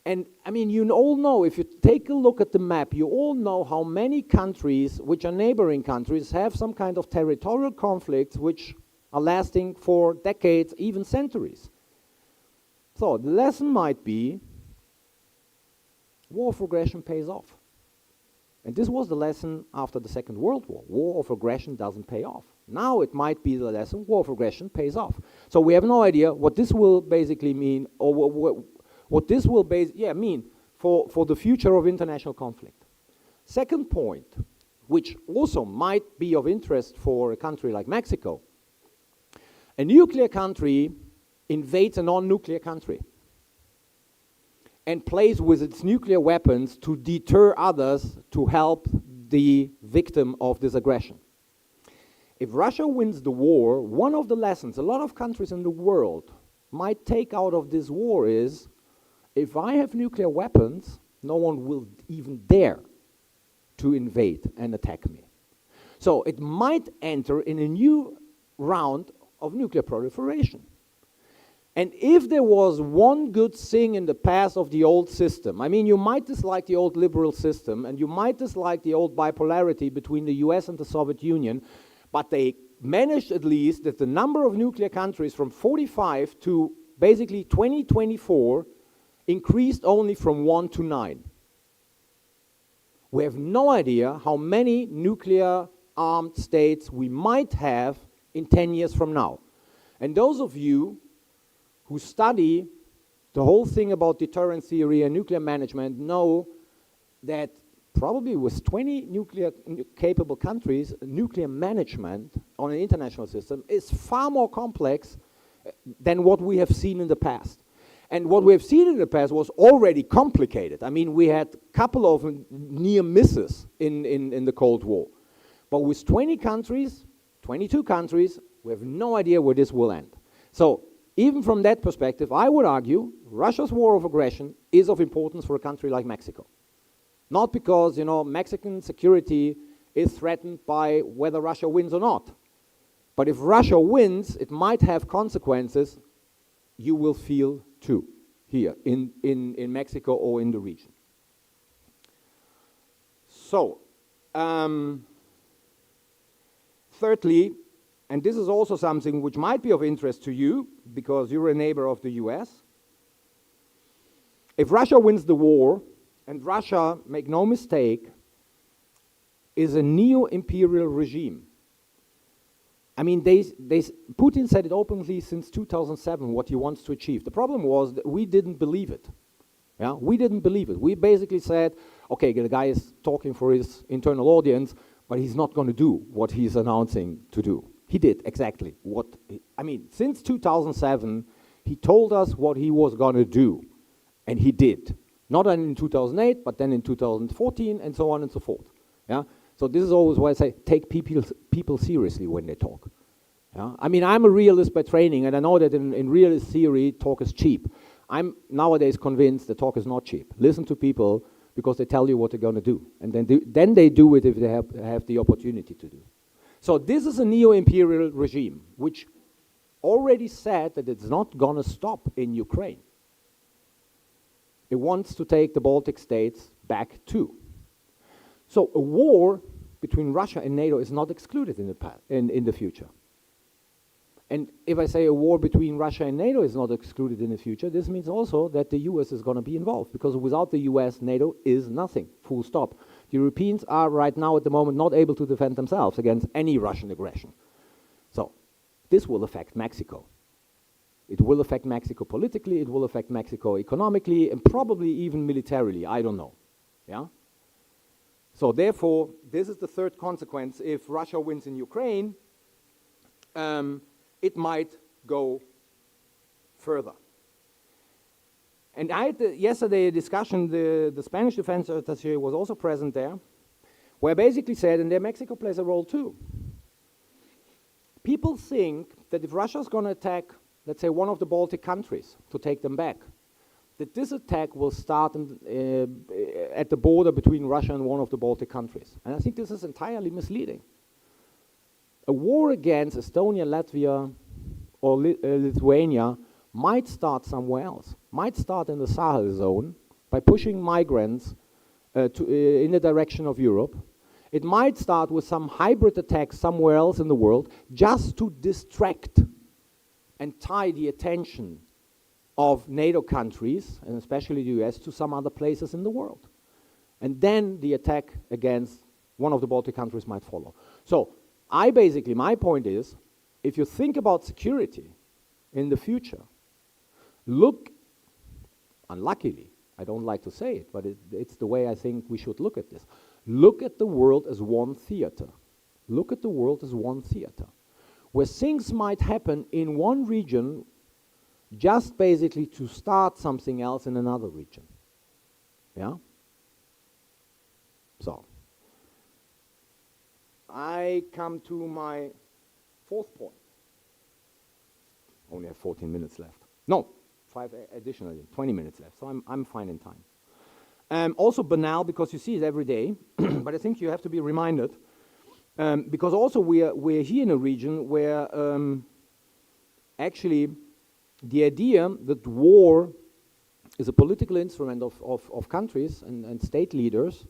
And I mean, you all know, if you take a look at the map, you all know how many countries, which are neighboring countries, have some kind of territorial conflicts which are lasting for decades, even centuries. So the lesson might be, war of aggression pays off. And this was the lesson after the Second World War. War of aggression doesn't pay off. Now it might be the lesson, war of aggression pays off. So we have no idea what this will basically mean, or what this will mean for the future of international conflict. Second point, which also might be of interest for a country like Mexico. A nuclear country invades a non-nuclear country and plays with its nuclear weapons to deter others to help the victim of this aggression. If Russia wins the war, one of the lessons a lot of countries in the world might take out of this war is, if I have nuclear weapons, no one will even dare to invade and attack me. So it might enter in a new round of nuclear proliferation. And if there was one good thing in the past of the old system, I mean, you might dislike the old liberal system, and you might dislike the old bipolarity between the US and the Soviet Union, but they managed at least that the number of nuclear countries from 45 to basically 2024 increased only from 1 to 9. We have no idea how many nuclear armed states we might have in 10 years from now. And those of you who study the whole thing about deterrence theory and nuclear management know that probably with 20 nuclear capable countries, nuclear management on an international system is far more complex than what we have seen in the past. And what we have seen in the past was already complicated. I mean, we had a couple of near misses in the Cold War. But with 20 countries, 22 countries, we have no idea where this will end. So even from that perspective, I would argue Russia's war of aggression is of importance for a country like Mexico. Not because, you know, Mexican security is threatened by whether Russia wins or not. But if Russia wins, it might have consequences you will feel too here in Mexico or in the region. So, thirdly, and this is also something which might be of interest to you because you're a neighbor of the US. If Russia wins the war, and Russia, make no mistake, is a neo-imperial regime. I mean, Putin said it openly since 2007 what he wants to achieve. The problem was that we didn't believe it. Yeah, we didn't believe it. We basically said, okay, the guy is talking for his internal audience, but he's not going to do what he's announcing to do. He did exactly what, since 2007, he told us what he was going to do, and he did. Not only in 2008, but then in 2014, and so on and so forth. Yeah? So this is always why I say, take people seriously when they talk. Yeah? I mean, I'm a realist by training, and I know that in realist theory, talk is cheap. I'm nowadays convinced that talk is not cheap. Listen to people because they tell you what they're going to do, and then they do it if they have the opportunity to do. So this is a neo-imperial regime, which already said that it's not going to stop in Ukraine. It wants to take the Baltic states back too. So a war between Russia and NATO is not excluded in the future. And if I say a war between Russia and NATO is not excluded in the future, this means also that the US is going to be involved, because without the US, NATO is nothing, full stop. The Europeans are right now at the moment not able to defend themselves against any Russian aggression. So this will affect Mexico. It will affect Mexico politically, it will affect Mexico economically, and probably even militarily, I don't know. Yeah? So therefore, this is the third consequence. If Russia wins in Ukraine, it might go further. And I had yesterday a discussion, the Spanish defense attaché was also present there, where I basically said, and there Mexico plays a role too. People think that if Russia's going to attack, let's say, one of the Baltic countries to take them back, that this attack will start at the border between Russia and one of the Baltic countries. And I think this is entirely misleading. A war against Estonia, Latvia, or Lithuania might start somewhere else, might start in the Sahel zone by pushing migrants in the direction of Europe. It might start with some hybrid attack somewhere else in the world just to distract and tie the attention of NATO countries, and especially the US, to some other places in the world. And then the attack against one of the Baltic countries might follow. So my point is, if you think about security in the future, look, unluckily, I don't like to say it, but it's the way I think we should look at this. Look at the world as one theater. Look at the world as one theater, where things might happen in one region just basically to start something else in another region. Yeah? So, I come to my fourth point. Only have 14 minutes left. No, 5 additionally, 20 minutes left, so I'm fine in time. Also banal, because you see it every day, but I think you have to be reminded, because also we're here in a region where actually the idea that war is a political instrument of countries and state leaders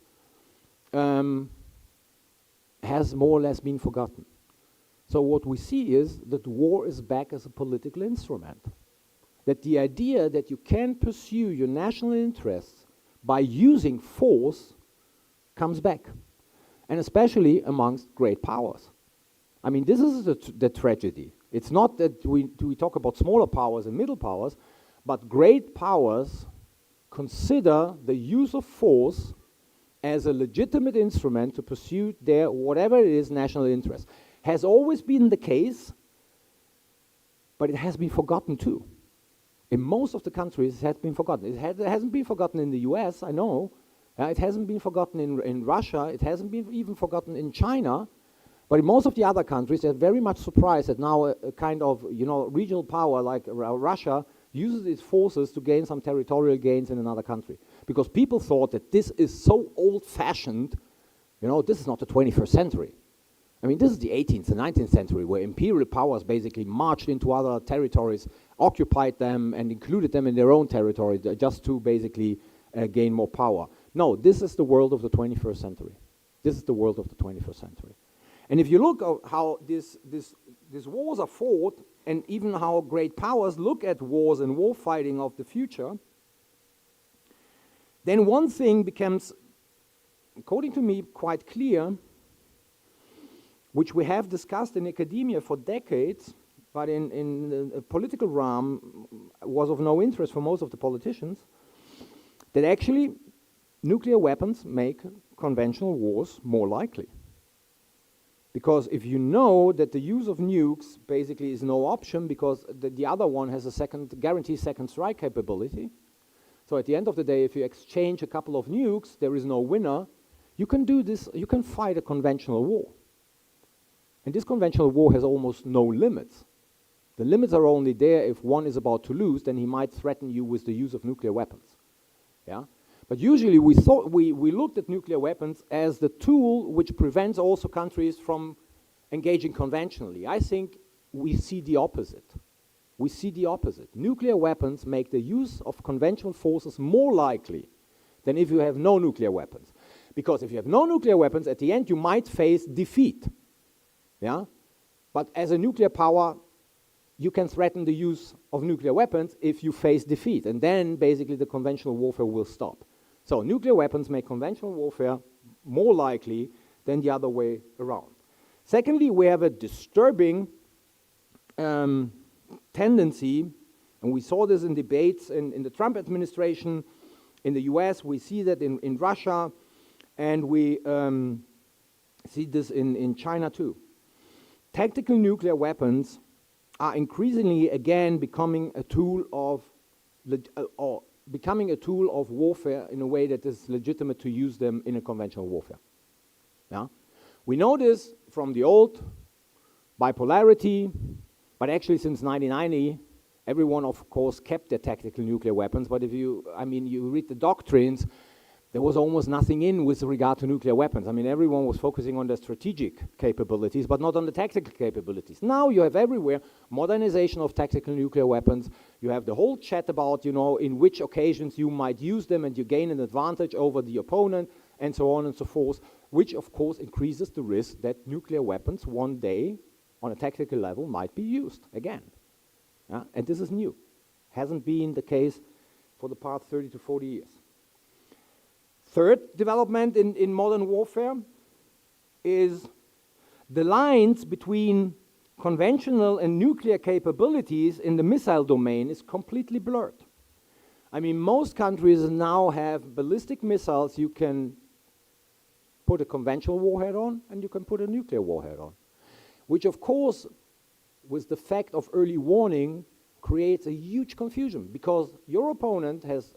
has more or less been forgotten. So what we see is that war is back as a political instrument. That the idea that you can pursue your national interests by using force comes back, and especially amongst great powers. I mean, this is the tragedy. It's not that we talk about smaller powers and middle powers, but great powers consider the use of force as a legitimate instrument to pursue their, whatever it is, national interest. Has always been the case, but it has been forgotten too. In most of the countries, it has been forgotten. It hasn't been forgotten in the US, I know. It hasn't been forgotten in Russia. It hasn't been even forgotten in China. But in most of the other countries, they're very much surprised that now a kind of, regional power like Russia uses its forces to gain some territorial gains in another country. Because people thought that this is so old-fashioned, this is not the 21st century. I mean, this is the 18th and 19th century, where imperial powers basically marched into other territories, occupied them, and included them in their own territory just to basically gain more power. No, this is the world of the 21st century. This is the world of the 21st century. And if you look at how these wars are fought, and even how great powers look at wars and war fighting of the future, then one thing becomes, according to me, quite clear, which we have discussed in academia for decades, but in the political realm was of no interest for most of the politicians, that actually nuclear weapons make conventional wars more likely. Because if you know that the use of nukes basically is no option because the other one has a guaranteed second strike capability, so at the end of the day, if you exchange a couple of nukes, there is no winner, you can do this, you can fight a conventional war. And this conventional war has almost no limits. The limits are only there if one is about to lose, then he might threaten you with the use of nuclear weapons. Yeah? But usually we looked at nuclear weapons as the tool which prevents also countries from engaging conventionally. I think we see the opposite. We see the opposite. Nuclear weapons make the use of conventional forces more likely than if you have no nuclear weapons. Because if you have no nuclear weapons, at the end you might face defeat. Yeah? But as a nuclear power, you can threaten the use of nuclear weapons if you face defeat. And then basically the conventional warfare will stop. So nuclear weapons make conventional warfare more likely than the other way around. Secondly, we have a disturbing tendency, and we saw this in debates in the Trump administration, in the US, we see that in Russia, and we see this in China too. Tactical nuclear weapons are increasingly again becoming a tool of warfare in a way that is legitimate to use them in a conventional warfare. Yeah? We know this from the old bipolarity, but actually since 1990, everyone of course kept their tactical nuclear weapons, but if you read the doctrines, there was almost nothing in with regard to nuclear weapons. I mean, everyone was focusing on their strategic capabilities, but not on the tactical capabilities. Now you have everywhere modernization of tactical nuclear weapons. You have the whole chat about, in which occasions you might use them and you gain an advantage over the opponent and so on and so forth, which of course increases the risk that nuclear weapons one day on a tactical level might be used again. And this is new. Hasn't been the case for the past 30 to 40 years. Third development in modern warfare is the lines between conventional and nuclear capabilities in the missile domain is completely blurred. I mean, most countries now have ballistic missiles you can put a conventional warhead on and you can put a nuclear warhead on, which of course, with the fact of early warning, creates a huge confusion because your opponent has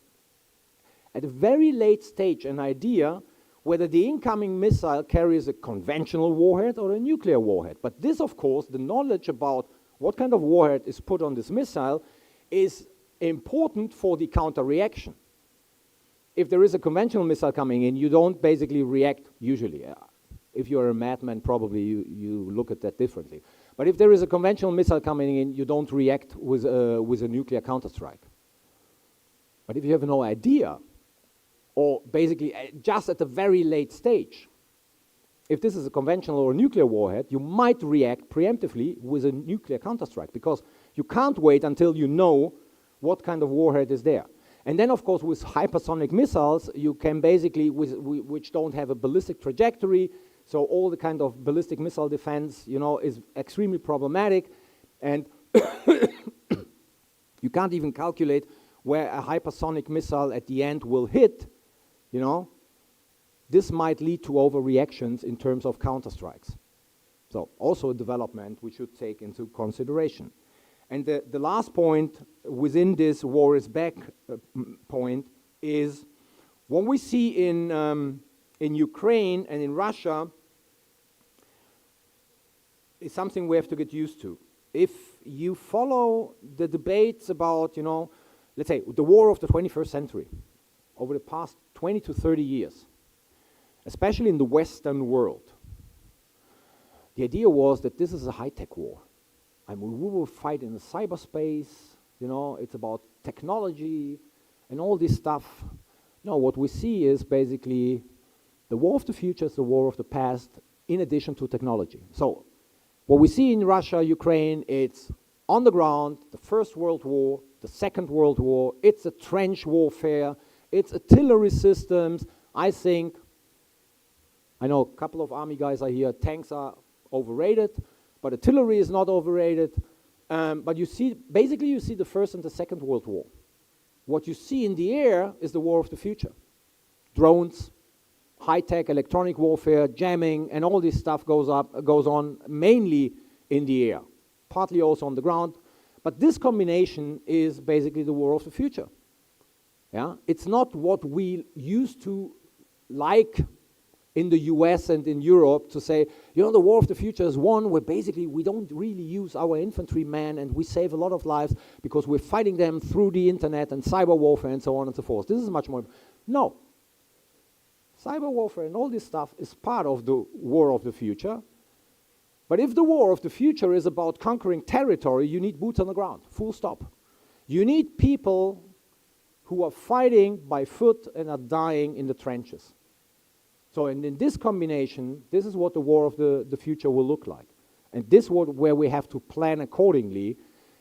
at a very late stage an idea whether the incoming missile carries a conventional warhead or a nuclear warhead. But this, of course, the knowledge about what kind of warhead is put on this missile is important for the counter-reaction. If there is a conventional missile coming in, you don't basically react usually. If you're a madman, probably you look at that differently. But if there is a conventional missile coming in, you don't react with a nuclear counterstrike. But if you have no idea, or basically just at a very late stage, if this is a conventional or a nuclear warhead, you might react preemptively with a nuclear counterstrike, because you can't wait until you know what kind of warhead is there. And then, of course, with hypersonic missiles, you can basically, which don't have a ballistic trajectory, so all the kind of ballistic missile defense, is extremely problematic, and you can't even calculate where a hypersonic missile at the end will hit, This might lead to overreactions in terms of counterstrikes. So also a development we should take into consideration. And the last point within this war is back point is what we see in Ukraine and in Russia is something we have to get used to. If you follow the debates about, let's say, the war of the 21st century, over the past 20 to 30 years, especially in the Western world, the idea was that this is a high-tech war. I mean, we will fight in the cyberspace, it's about technology and all this stuff. No, what we see is basically the war of the future is the war of the past in addition to technology. So what we see in Russia, Ukraine, it's on the ground, the First World War, the Second World War, it's a trench warfare, it's artillery systems. I know a couple of army guys are here, tanks are overrated, but artillery is not overrated. But you see the First and the Second World War. What you see in the air is the war of the future. Drones, high-tech electronic warfare, jamming, and all this stuff goes on mainly in the air, partly also on the ground. But this combination is basically the war of the future. Yeah? It's not what we used to like in the US and in Europe to say, the war of the future is one where basically we don't really use our infantrymen and we save a lot of lives because we're fighting them through the internet and cyber warfare and so on and so forth. This is much more. No. Cyber warfare and all this stuff is part of the war of the future. But if the war of the future is about conquering territory, you need boots on the ground, full stop. You need people who are fighting by foot and are dying in the trenches. So in this combination, this is what the war of the future will look like. And this is where we have to plan accordingly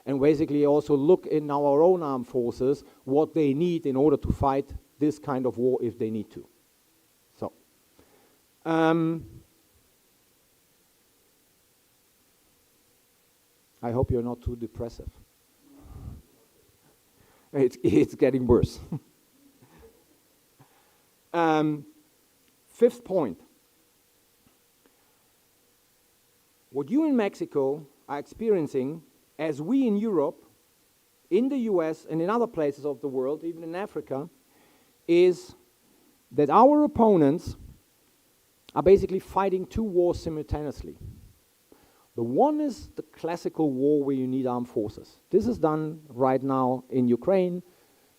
and basically also look in our own armed forces what they need in order to fight this kind of war if they need to. So, I hope you're not too depressive. It's getting worse. Fifth point. What you in Mexico are experiencing, as we in Europe, in the US, and in other places of the world, even in Africa, is that our opponents are basically fighting two wars simultaneously. The one is the classical war where you need armed forces. This is done right now in Ukraine.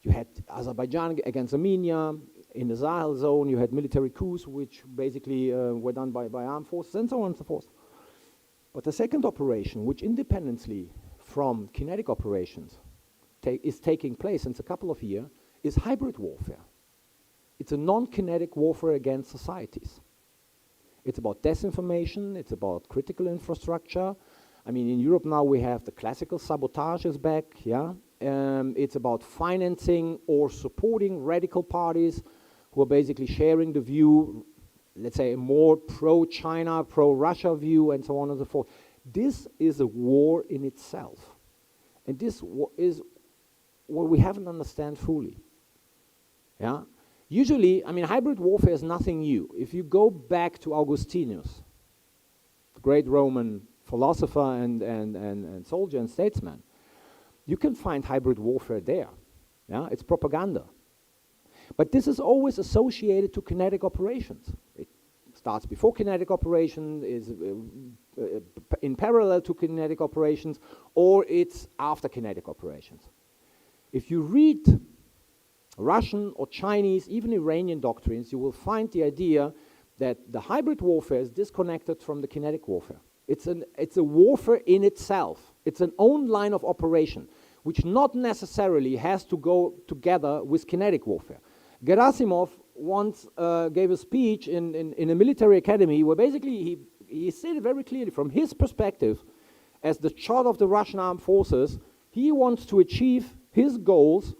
You had Azerbaijan against Armenia. In the Sahel zone, you had military coups, which basically were done by armed forces, and so on and so forth. But the second operation, which independently from kinetic operations is taking place since a couple of years, is hybrid warfare. It's a non-kinetic warfare against societies. It's about disinformation, it's about critical infrastructure. I mean, in Europe now we have the classical sabotage is back, yeah? It's about financing or supporting radical parties who are basically sharing the view, let's say a more pro-China, pro-Russia view, and so on and so forth. This is a war in itself. And this is what we haven't understand fully. Yeah? Usually, I mean, hybrid warfare is nothing new. If you go back to Augustinus, the great Roman philosopher and soldier and statesman, you can find hybrid warfare there. Yeah? It's propaganda. But this is always associated to kinetic operations. It starts before kinetic operation, is in parallel to kinetic operations, or it's after kinetic operations. If you read Russian or Chinese, even Iranian doctrines, you will find the idea that the hybrid warfare is disconnected from the kinetic warfare. It's a warfare in itself. It's an own line of operation, which not necessarily has to go together with kinetic warfare. Gerasimov once gave a speech in a military academy where basically he stated very clearly from his perspective, as the chart of the Russian armed forces, he wants to achieve his goals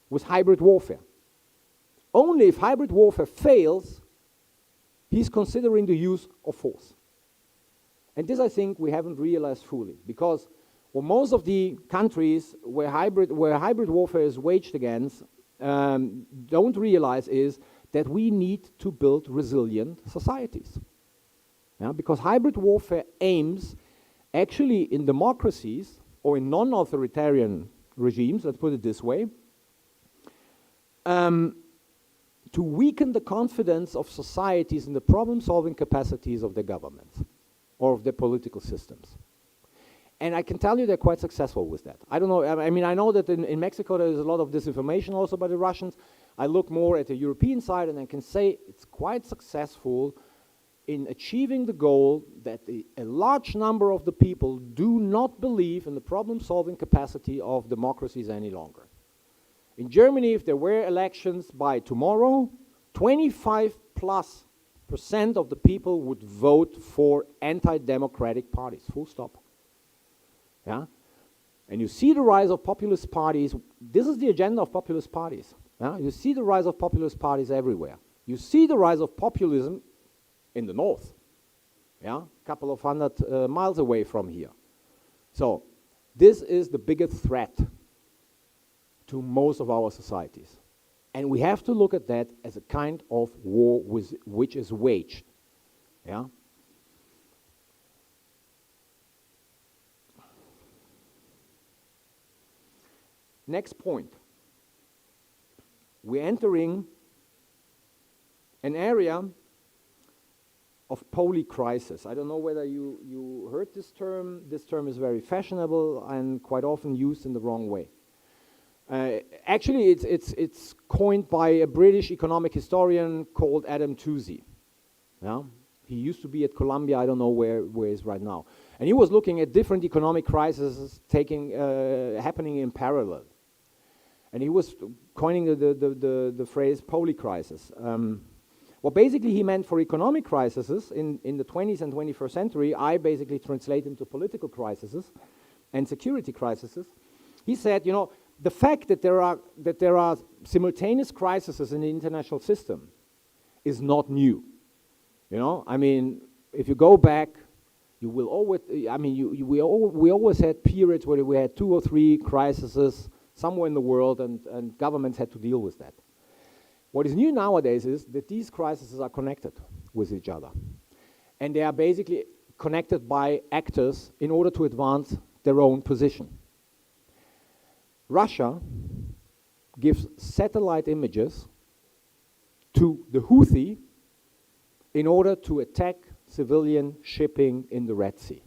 with hybrid warfare. Only if hybrid warfare fails, he's considering the use of force. And this, I think, we haven't realized fully, because what most of the countries where hybrid warfare is waged against don't realize is that we need to build resilient societies. Yeah? Because hybrid warfare aims, actually in democracies or in non-authoritarian regimes, let's put it this way, to weaken the confidence of societies in the problem-solving capacities of their governments or of their political systems. And I can tell you they're quite successful with that. I don't know, I mean, I know that in Mexico there is a lot of disinformation also by the Russians. I look more at the European side and I can say it's quite successful in achieving the goal that a large number of the people do not believe in the problem-solving capacity of democracies any longer. In Germany, if there were elections by tomorrow, 25+% of the people would vote for anti-democratic parties, full stop. Yeah? And you see the rise of populist parties. This is the agenda of populist parties. Yeah? You see the rise of populist parties everywhere. You see the rise of populism in the north, yeah, a couple of hundred miles away from here. So this is the biggest threat to most of our societies. And we have to look at that as a kind of war which is waged. Yeah? Next point. We're entering an area of polycrisis. I don't know whether you heard this term. This term is very fashionable and quite often used in the wrong way. Actually, it's coined by a British economic historian called Adam Toozy. Yeah? He used to be at Columbia. I don't know where he is right now. And he was looking at different economic crises happening in parallel. And he was coining the phrase polycrisis. What basically he meant for economic crises in the 20th and 21st century, I basically translate into political crises and security crises. He said, you know, the fact that there are simultaneous crises in the international system is not new. You know, I mean, if you go back, you will always, I mean, we always had periods where we had 2 or 3 crises somewhere in the world and governments had to deal with that. What is new nowadays is that these crises are connected with each other. And they are basically connected by actors in order to advance their own position. Russia gives satellite images to the Houthi in order to attack civilian shipping in the Red Sea.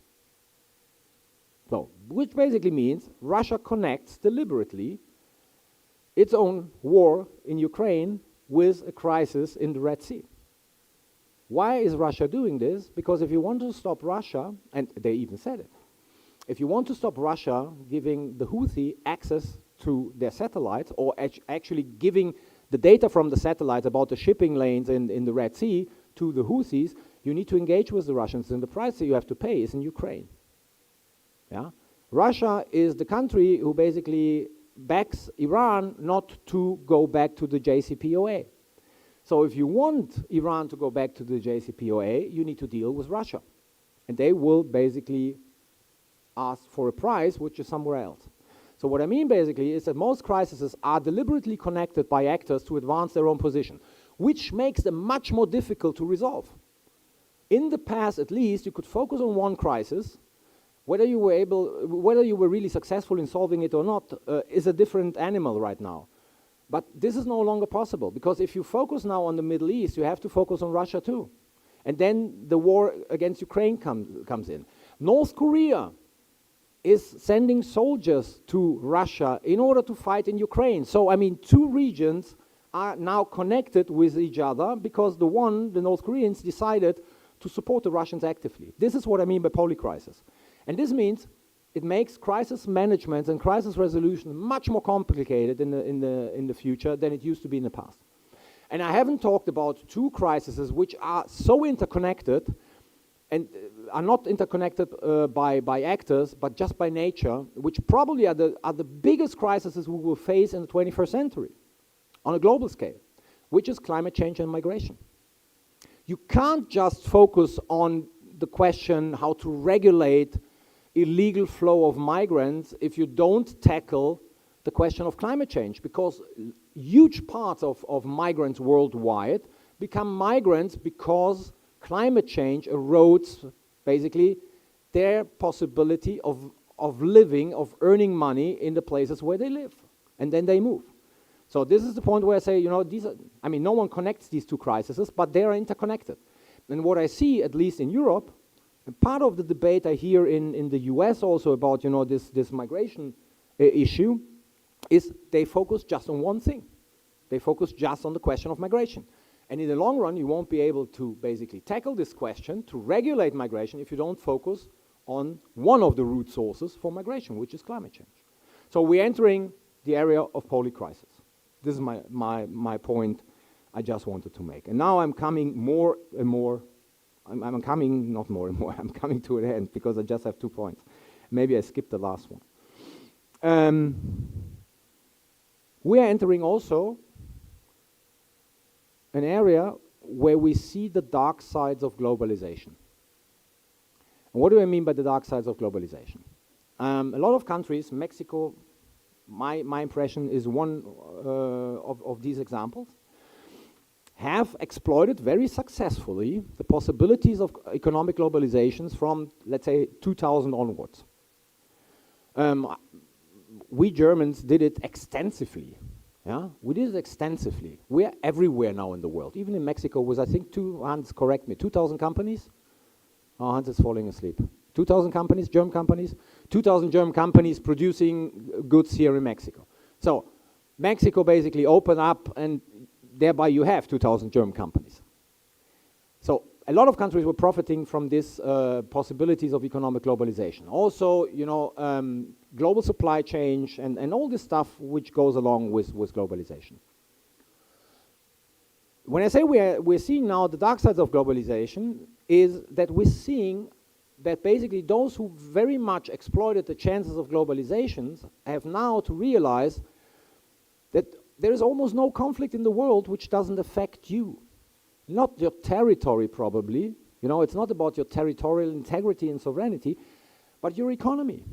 So, which basically means Russia connects deliberately its own war in Ukraine with a crisis in the Red Sea. Why is Russia doing this? Because if you want to stop Russia, and they even said it, if you want to stop Russia giving the Houthi access to their satellites, or actually giving the data from the satellites about the shipping lanes in the Red Sea to the Houthis, you need to engage with the Russians, and the price that you have to pay is in Ukraine. Yeah? Russia is the country who basically backs Iran not to go back to the JCPOA. So if you want Iran to go back to the JCPOA, you need to deal with Russia. And they will basically ask for a price which is somewhere else. So what I mean basically is that most crises are deliberately connected by actors to advance their own position, which makes them much more difficult to resolve. In the past, at least, you could focus on one crisis. Whether you were really successful in solving it or not is a different animal right now. But this is no longer possible, because if you focus now on the Middle East, you have to focus on Russia too. And then the war against Ukraine comes in. North Korea is sending soldiers to Russia in order to fight in Ukraine. So, I mean, 2 regions are now connected with each other because the North Koreans decided to support the Russians actively. This is what I mean by polycrisis. And this means it makes crisis management and crisis resolution much more complicated in the future than it used to be in the past. And I haven't talked about two crises which are so interconnected and are not interconnected by actors, but just by nature, which probably are the biggest crises we will face in the 21st century on a global scale, which is climate change and migration. You can't just focus on the question how to regulate illegal flow of migrants if you don't tackle the question of climate change, because huge parts of migrants worldwide become migrants because climate change erodes basically their possibility of living, of earning money in the places where they live, and then they move. So this is the point where I say, you know, no one connects these two crises, but they are interconnected. And what I see, at least in Europe, and part of the debate I hear in the US also about, you know, this migration issue, is they focus just on one thing. They focus just on the question of migration. And in the long run, you won't be able to basically tackle this question, to regulate migration, if you don't focus on one of the root sources for migration, which is climate change. So we're entering the area of polycrisis. This is my point I just wanted to make. And now I'm coming more and more, I'm coming, not more and more, I'm coming to an end because I just have 2 points. Maybe I skipped the last one. We are entering also an area where we see the dark sides of globalization. And what do I mean by the dark sides of globalization? A lot of countries, Mexico, my impression is one of these examples, have exploited very successfully the possibilities of economic globalizations from, let's say, 2000 onwards. We Germans did it extensively. Yeah, we did it extensively. We're everywhere now in the world. Even in Mexico was, I think, Hans, correct me, 2,000 companies? Oh, Hans is falling asleep. 2,000 companies, German companies, 2,000 German companies producing goods here in Mexico. So Mexico basically opened up, and thereby you have 2,000 German companies. So a lot of countries were profiting from these possibilities of economic globalization. Also, you know, global supply chain and all this stuff which goes along with globalization. When I say we're seeing now the dark sides of globalization, is that we're seeing that basically those who very much exploited the chances of globalizations have now to realize that there is almost no conflict in the world which doesn't affect you. Not your territory, probably. You know, it's not about your territorial integrity and sovereignty, but your economy.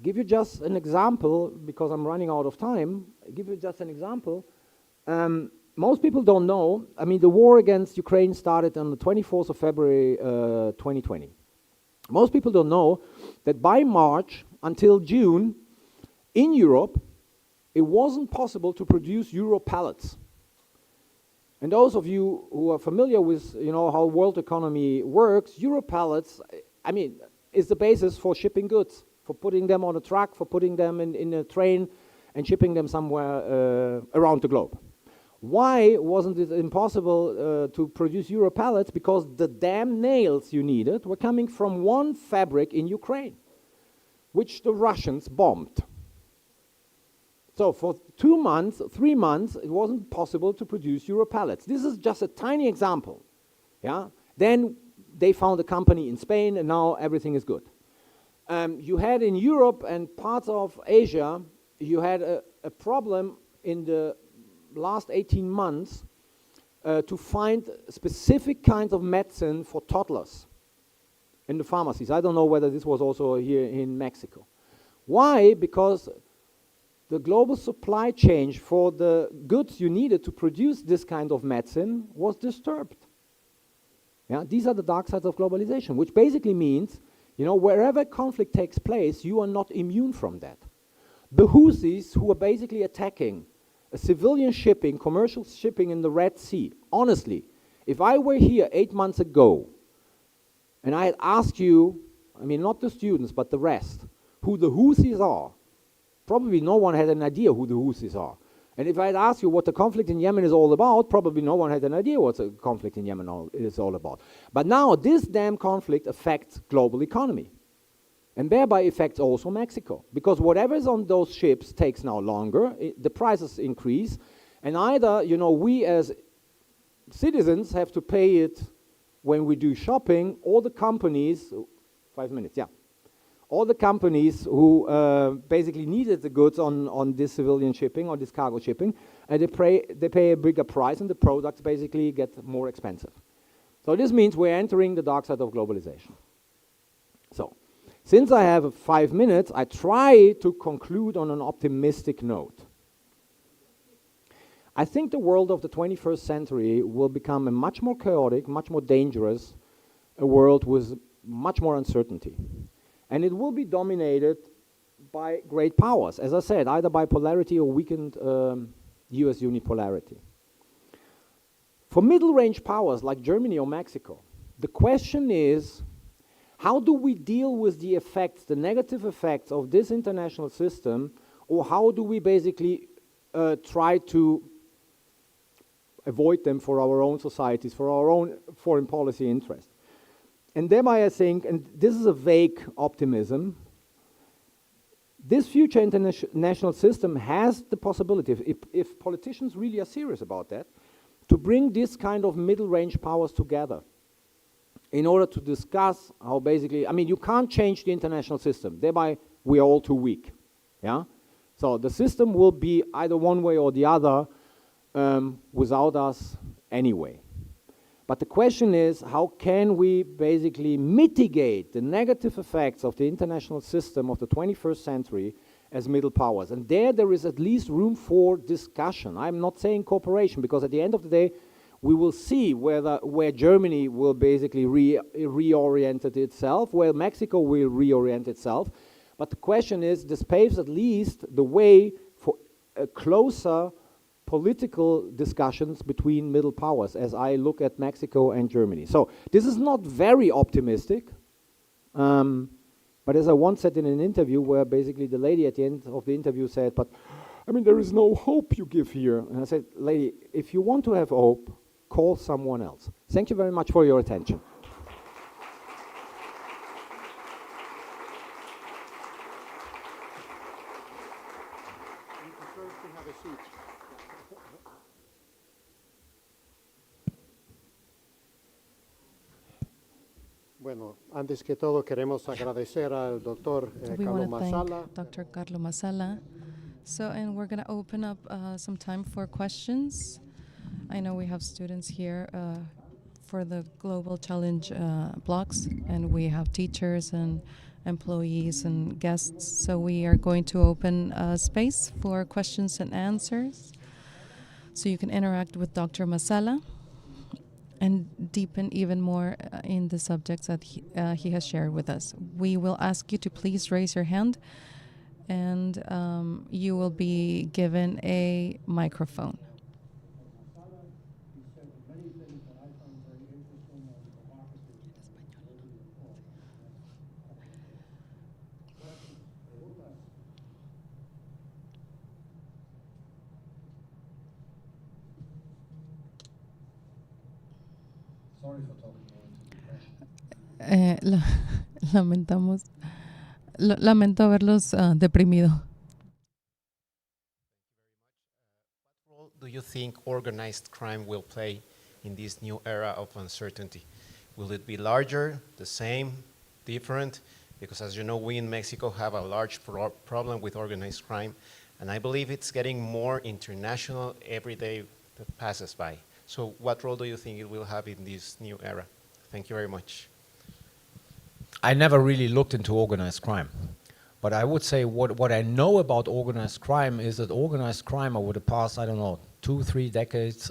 Give you just an example, because I'm running out of time. Give you just an example. Most people don't know, I mean, the war against Ukraine started on the 24th of February 2020. Most people don't know that by March until June, in Europe, it wasn't possible to produce Euro pallets. And those of you who are familiar with, you know, how world economy works, Euro pallets, I mean, is the basis for shipping goods, for putting them on a truck, for putting them in a train and shipping them somewhere around the globe. Why wasn't it impossible to produce Euro pallets? Because the damn nails you needed were coming from one fabric in Ukraine, which the Russians bombed. So for 2 months, 3 months, it wasn't possible to produce Euro pallets. This is just a tiny example. Yeah. Then they found a company in Spain, and now everything is good. You had in Europe and parts of Asia, you had a problem in the last 18 months to find specific kinds of medicine for toddlers in the pharmacies. I don't know whether this was also here in Mexico. Why? Because the global supply chain for the goods you needed to produce this kind of medicine was disturbed. Yeah, these are the dark sides of globalization, which basically means, you know, wherever conflict takes place, you are not immune from that. The Houthis, who are basically attacking civilian shipping, commercial shipping in the Red Sea, honestly, if I were here 8 months ago, and I had asked you, I mean, not the students, but the rest, who the Houthis are, probably no one had an idea who the Houthis are. And if I had asked you what the conflict in Yemen is all about, probably no one had an idea what the conflict in Yemen is all about. But now this damn conflict affects global economy. And thereby affects also Mexico. Because whatever is on those ships takes now longer, the prices increase, And either, you know, we as citizens have to pay it when we do shopping, or the companies, 5 minutes, yeah. All the companies who basically needed the goods on this civilian shipping or this cargo shipping, and they pay a bigger price and the products basically get more expensive. So this means we're entering the dark side of globalization. So, since I have 5 minutes, I try to conclude on an optimistic note. I think the world of the 21st century will become a much more chaotic, much more dangerous, a world with much more uncertainty. And it will be dominated by great powers, as I said, either by polarity or weakened US unipolarity. For middle-range powers like Germany or Mexico, the question is, how do we deal with the effects, the negative effects of this international system, or how do we basically try to avoid them for our own societies, for our own foreign policy interest? And thereby I think, and this is a vague optimism, this future international system has the possibility, if politicians really are serious about that, to bring this kind of middle-range powers together in order to discuss how basically, I mean, you can't change the international system, thereby we are all too weak, yeah? So the system will be either one way or the other without us anyway. But the question is, how can we basically mitigate the negative effects of the international system of the 21st century as middle powers? And there is at least room for discussion. I'm not saying cooperation, because at the end of the day, we will see where Germany will basically reorient itself, where Mexico will reorient itself. But the question is, this paves at least the way for a closer political discussions between middle powers as I look at Mexico and Germany. So this is not very optimistic, but as I once said in an interview where basically the lady at the end of the interview said, but I mean, there is no hope you give here. And I said, lady, if you want to have hope, call someone else. Thank you very much for your attention. Bueno, antes que todo queremos agradecer al doctor We Carlo want to Masala. thank Dr. Carlo Masala. So, and we're going to open up some time for questions. I know we have students here for the Global Challenge blocks, and we have teachers and employees and guests. So we are going to open space for questions and answers. So you can interact with Dr. Masala and deepen even more in the subjects that he has shared with us. We will ask you to please raise your hand, and you will be given a microphone. Lamento haberlos deprimido. What role do you think organized crime will play in this new era of uncertainty? Will it be larger, the same, different? Because as you know, we in Mexico have a large problem with organized crime, and I believe it's getting more international every day that passes by. So what role do you think it will have in this new era? Thank you very much. I never really looked into organized crime. But I would say what I know about organized crime is that organized crime over the past, I don't know, 2-3 decades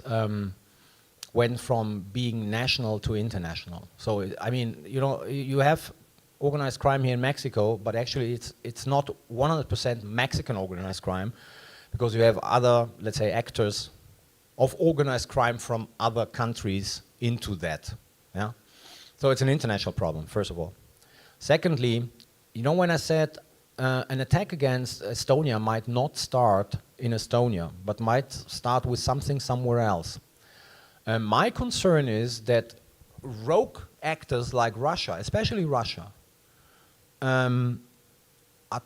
went from being national to international. So, I mean, you know, you have organized crime here in Mexico, but actually it's not 100% Mexican organized crime, because you have other, let's say, actors of organized crime from other countries into that. Yeah? So it's an international problem, first of all. Secondly, you know, when I said an attack against Estonia might not start in Estonia, but might start with something somewhere else. My concern is that rogue actors like Russia, especially Russia, are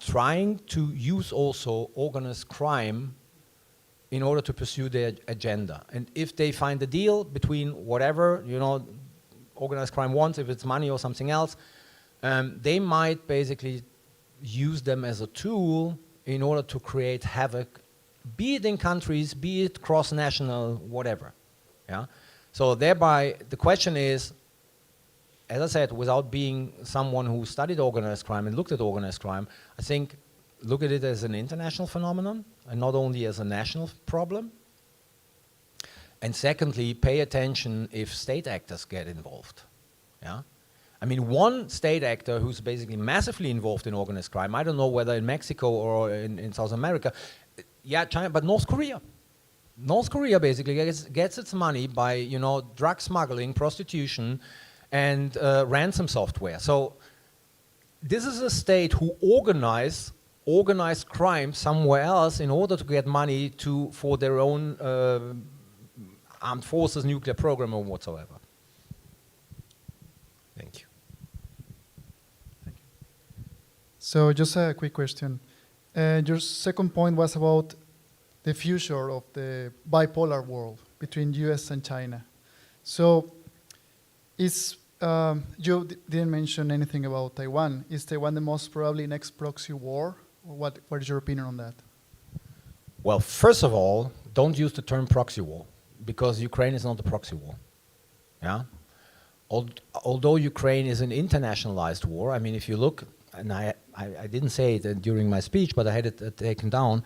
trying to use also organized crime in order to pursue their agenda. And if they find a deal between whatever, you know, organized crime wants, if it's money or something else, they might basically use them as a tool in order to create havoc, be it in countries, be it cross-national, whatever. Yeah. So thereby, the question is, as I said, without being someone who studied organized crime and looked at organized crime, I think look at it as an international phenomenon and not only as a national problem. And secondly, pay attention if state actors get involved. Yeah? I mean, one state actor who's basically massively involved in organized crime, I don't know whether in Mexico or in South America, yeah, China, but North Korea. North Korea basically gets its money by, you know, drug smuggling, prostitution, and ransom software. So this is a state who organized crime somewhere else in order to get money for their own armed forces, nuclear program, or whatsoever. Thank you. So just a quick question. Your second point was about the future of the bipolar world between US and China. So you didn't mention anything about Taiwan. Is Taiwan the most probably next proxy war? Or what is your opinion on that? Well, first of all, don't use the term proxy war, because Ukraine is not a proxy war. Yeah? Although Ukraine is an internationalized war, I mean, if you look, and I didn't say it during my speech, but I had it taken down.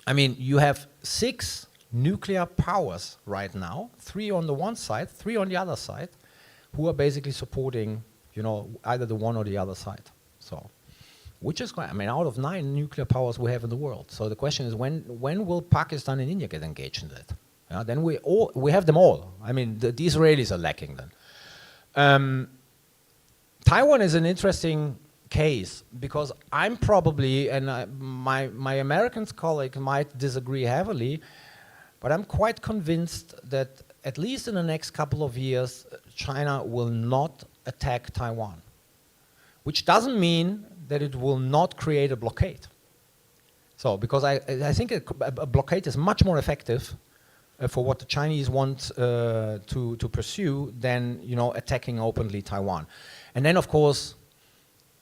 I mean, you have 6 nuclear powers right now, 3 on the one side, 3 on the other side, who are basically supporting, you know, either the one or the other side. So, which is, I mean, out of 9 nuclear powers we have in the world. So the question is, when will Pakistan and India get engaged in that? Then we have them all. I mean, the Israelis are lacking then. Taiwan is an interesting case because I'm probably, and my American colleague might disagree heavily, but I'm quite convinced that at least in the next couple of years, China will not attack Taiwan, which doesn't mean that it will not create a blockade. So, because I think a blockade is much more effective for what the Chinese want to pursue than, you know, attacking openly Taiwan. And then, of course,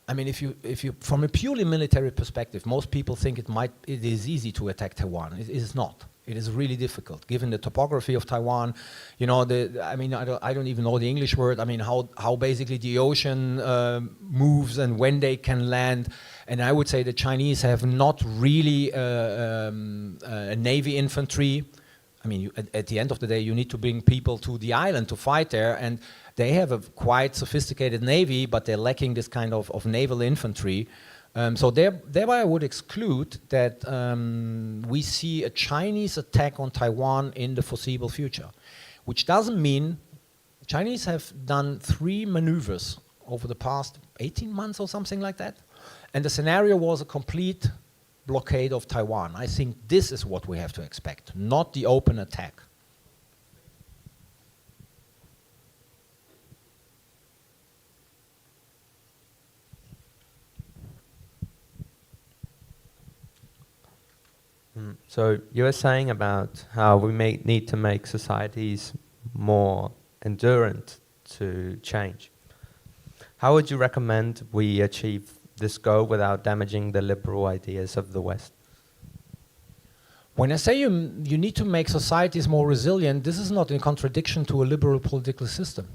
I mean, if you from a purely military perspective, most people think it is easy to attack Taiwan. It is not. It is really difficult, given the topography of Taiwan. You know, I mean, I don't even know the English word. I mean, how basically the ocean moves and when they can land. And I would say the Chinese have not really a navy infantry. I mean, at the end of the day, you need to bring people to the island to fight there, and they have a quite sophisticated navy, but they're lacking this kind of naval infantry. So thereby I would exclude that we see a Chinese attack on Taiwan in the foreseeable future, which doesn't mean Chinese have done 3 maneuvers over the past 18 months or something like that, and the scenario was a complete blockade of Taiwan. I think this is what we have to expect, not the open attack. So you were saying about how we may need to make societies more endurant to change. How would you recommend we achieve this goal without damaging the liberal ideas of the West? When I say you need to make societies more resilient, this is not in contradiction to a liberal political system.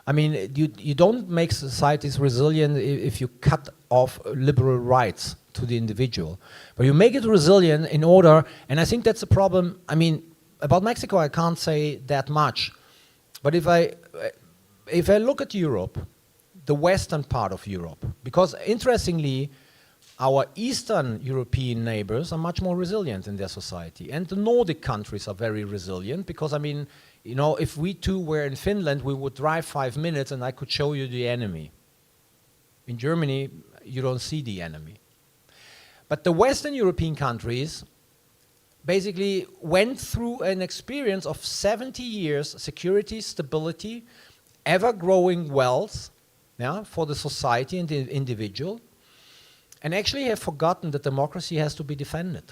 I mean, you don't make societies resilient if you cut off liberal rights to the individual. But you make it resilient in order, and I think that's a problem. I mean, about Mexico I can't say that much. But if I look at Europe, the western part of Europe, because interestingly, our Eastern European neighbors are much more resilient in their society. And the Nordic countries are very resilient because, I mean, you know, if we two were in Finland, we would drive 5 minutes and I could show you the enemy. In Germany, you don't see the enemy. But the Western European countries basically went through an experience of 70 years security, stability, ever-growing wealth, yeah, for the society and the individual, and actually have forgotten that democracy has to be defended.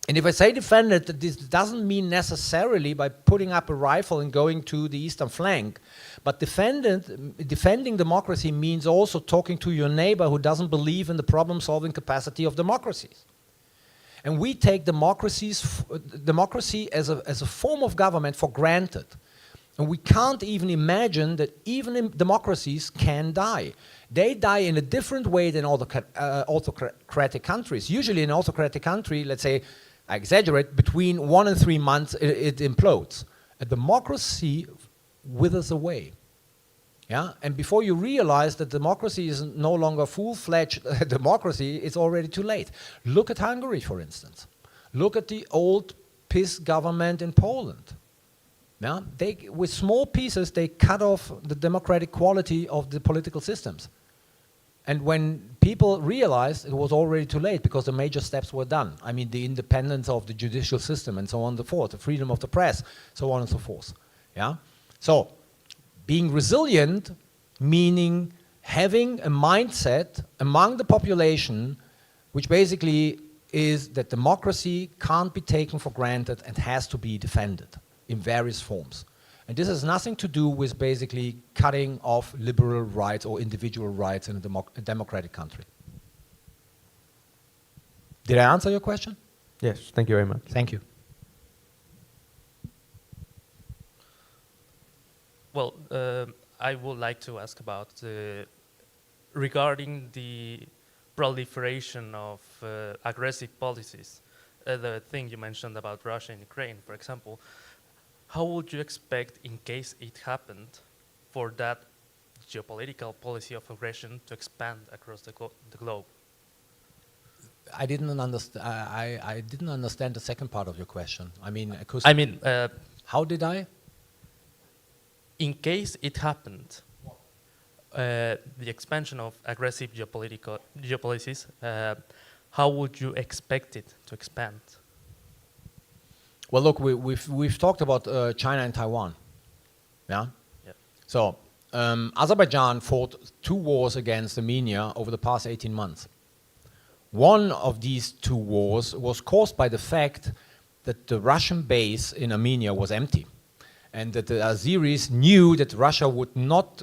And if I say defend it, this doesn't mean necessarily by putting up a rifle and going to the eastern flank. But defending democracy means also talking to your neighbor who doesn't believe in the problem-solving capacity of democracies. And we take democracy as a form of government for granted. And we can't even imagine that even democracies can die. They die in a different way than autocratic countries. Usually in an autocratic country, let's say, I exaggerate, between 1 and 3 months it implodes. A democracy withers away. Yeah? And before you realize that democracy is no longer full-fledged democracy, it's already too late. Look at Hungary, for instance. Look at the old PiS government in Poland. Yeah? With small pieces, they cut off the democratic quality of the political systems. And when people realized, it was already too late because the major steps were done. I mean, the independence of the judicial system and so on and so forth, the freedom of the press, so on and so forth. Yeah? So, being resilient, meaning having a mindset among the population, which basically is that democracy can't be taken for granted and has to be defended in various forms. And this has nothing to do with basically cutting off liberal rights or individual rights in a democratic country. Did I answer your question? Yes, thank you very much. Thank you. Well, I would like to ask about regarding the proliferation of aggressive policies. The thing you mentioned about Russia and Ukraine, for example. How would you expect, in case it happened, for that geopolitical policy of aggression to expand across the globe? I didn't understand the second part of your question. I mean, how did I? In case it happened, the expansion of aggressive geopolicies, how would you expect it to expand? Well, look, we've talked about China and Taiwan. Yeah. Yeah. So Azerbaijan fought 2 wars against Armenia over the past 18 months. One of these 2 wars was caused by the fact that the Russian base in Armenia was empty, and that the Azeris knew that Russia would not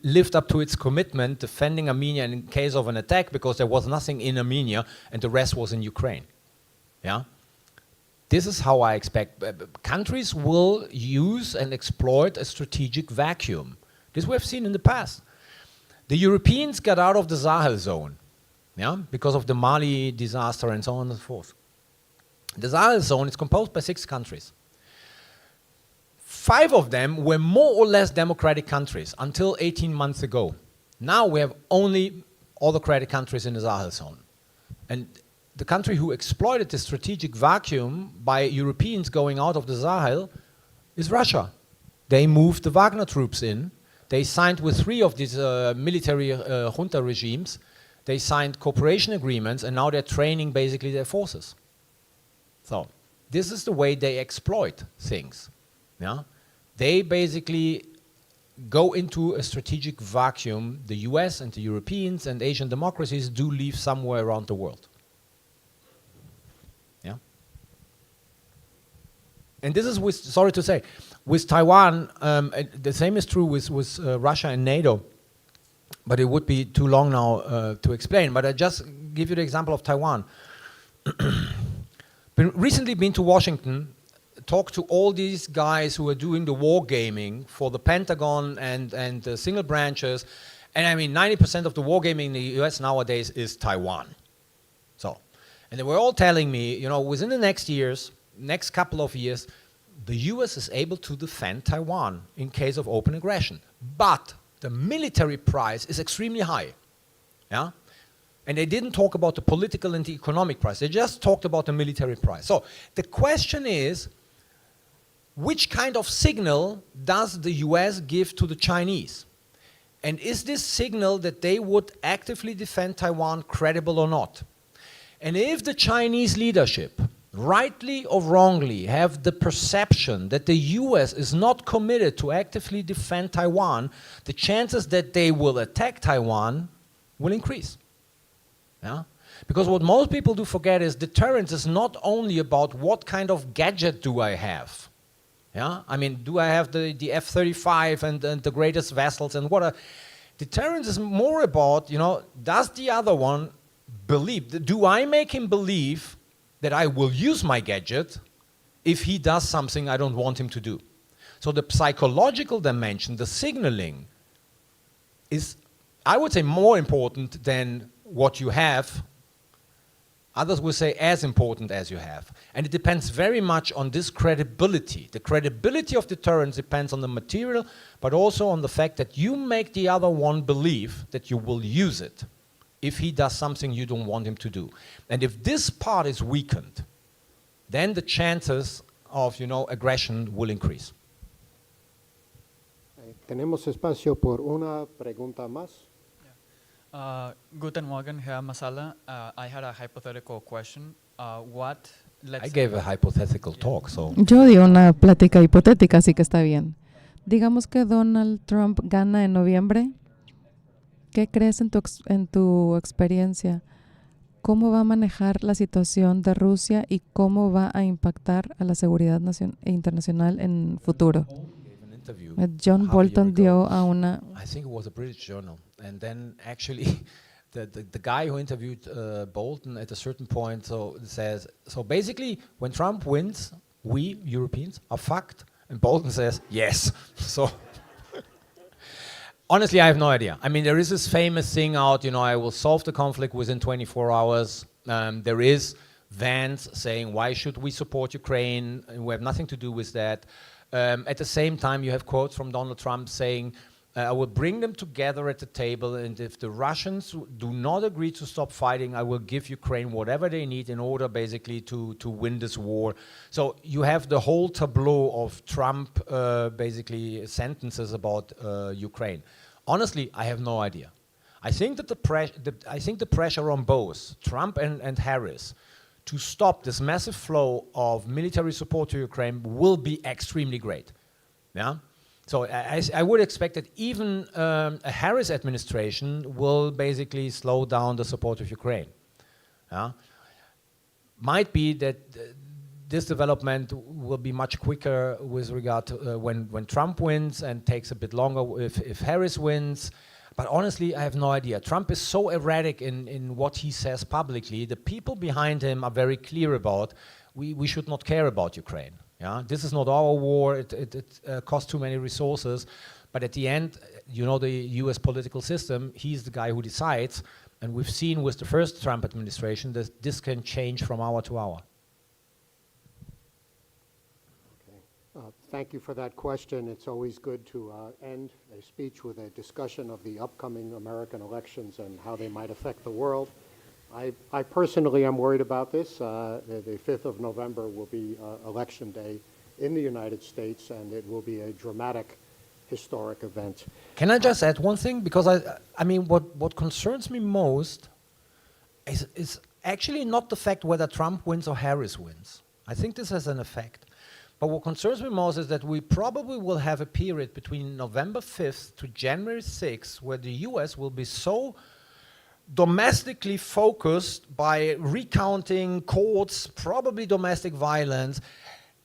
live up to its commitment defending Armenia in case of an attack because there was nothing in Armenia and the rest was in Ukraine. Yeah. This is how I expect countries will use and exploit a strategic vacuum. This we have seen in the past. The Europeans got out of the Sahel zone, yeah, because of the Mali disaster and so on and so forth. The Sahel zone is composed by 6 countries. 5 of them were more or less democratic countries until 18 months ago. Now we have only autocratic countries in the Sahel zone. And the country who exploited the strategic vacuum by Europeans going out of the Sahel is Russia. They moved the Wagner troops in. They signed with 3 of these military junta regimes. They signed cooperation agreements, and now they're training basically their forces. So this is the way they exploit things. Yeah? They basically go into a strategic vacuum. The US and the Europeans and Asian democracies do live somewhere around the world. Yeah? And this is with, sorry to say, with Taiwan, the same is true with Russia and NATO, but it would be too long now to explain. But I just give you the example of Taiwan. Recently been to Washington, talked to all these guys who are doing the war gaming for the Pentagon and the single branches, and I mean 90% of the war gaming in the US nowadays is Taiwan. So, and they were all telling me, you know, within the next couple of years, the US is able to defend Taiwan in case of open aggression. But the military price is extremely high. Yeah? And they didn't talk about the political and the economic price. They just talked about the military price. So the question is, which kind of signal does the US give to the Chinese? And is this signal that they would actively defend Taiwan credible or not? And if the Chinese leadership, rightly or wrongly, have the perception that the US is not committed to actively defend Taiwan, the chances that they will attack Taiwan will increase. Yeah? Because what most people do forget is deterrence is not only about what kind of gadget do I have. Yeah, I mean, do I have the F-35 and the greatest vessels and what are... Deterrence is more about, you know, does the other one believe, do I make him believe that I will use my gadget if he does something I don't want him to do? So the psychological dimension, the signaling, is, I would say, more important than what you have. Others will say as important as you have. And it depends very much on this credibility. The credibility of deterrence depends on the material, but also on the fact that you make the other one believe that you will use it if he does something you don't want him to do. And if this part is weakened, then the chances of, you know, aggression will increase. Tenemos espacio por una pregunta más. Guten Morgen, Herr Masala. I had a hypothetical question. I gave a hypothetical talk, so... Yo di una plática hipotética, así que está bien. Digamos que Donald Trump gana en noviembre. ¿Qué crees en tu experiencia? ¿Cómo va a manejar la situación de Rusia y cómo va a impactar a la seguridad internacional en futuro? John Bolton dio a una... I think it was a British journal. And then actually the guy who interviewed Bolton at a certain point says, so basically when Trump wins, we Europeans are fucked. And Bolton says, yes. So honestly, I have no idea. I mean, there is this famous thing out, you know, I will solve the conflict within 24 hours. There is Vance saying, why should we support Ukraine? And we have nothing to do with that. At the same time, you have quotes from Donald Trump saying, I will bring them together at the table, and if the Russians do not agree to stop fighting, I will give Ukraine whatever they need in order basically to win this war. So you have the whole tableau of Trump basically sentences about Ukraine. Honestly, I have no idea. I think that the pressure on both Trump and Harris to stop this massive flow of military support to Ukraine will be extremely great. Yeah? So I would expect that even a Harris administration will basically slow down the support of Ukraine. Yeah? Might be that this development will be much quicker with regard to when Trump wins and takes a bit longer if Harris wins. But honestly, I have no idea. Trump is so erratic in what he says publicly. The people behind him are very clear about, we should not care about Ukraine. Yeah? This is not our war. It costs too many resources. But at the end, you know, the US political system, he's the guy who decides. And we've seen with the first Trump administration that this can change from hour to hour. Thank you for that question. It's always good to end a speech with a discussion of the upcoming American elections and how they might affect the world. I personally am worried about this. The 5th of November will be election day in the United States, and it will be a dramatic, historic event. Can I just add one thing? Because I mean, what concerns me most is actually not the fact whether Trump wins or Harris wins. I think this has an effect. But what concerns me most is that we probably will have a period between November 5th to January 6th where the US will be so domestically focused by recounting courts, probably domestic violence,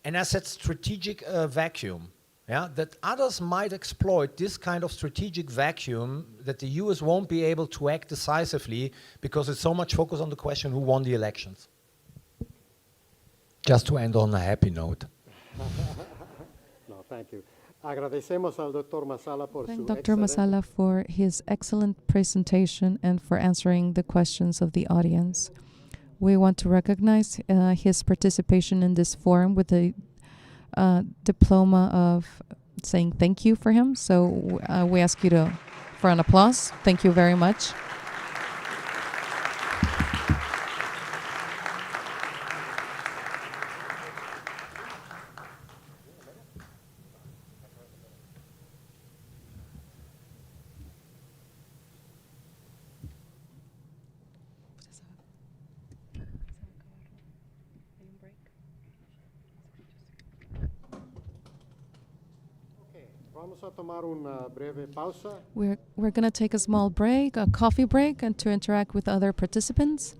and as a strategic vacuum, yeah, that others might exploit this kind of strategic vacuum that the US won't be able to act decisively because it's so much focus on the question who won the elections. Just to end on a happy note. No, thank you. Agradecemos al Dr. Masala por Thank su Dr. Masala for his excellent presentation and for answering the questions of the audience. We want to recognize his participation in this forum with a diploma of saying thank you for him. So we ask you for an applause. Thank you very much. Vamos a tomar una breve pausa. We're going to take a small break, a coffee break, and to interact with other participants.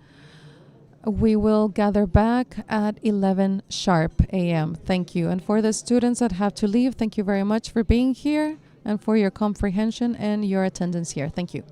We will gather back at 11 sharp a.m. Thank you. And for the students that have to leave, thank you very much for being here and for your comprehension and your attendance here. Thank you.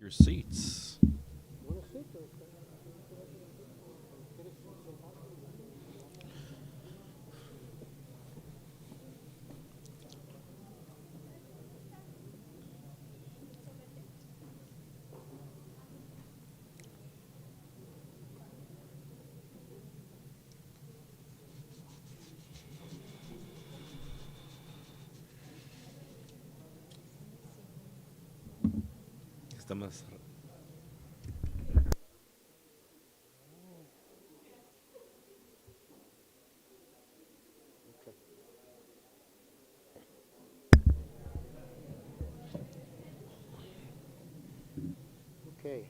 Your seats. Está más. Okay.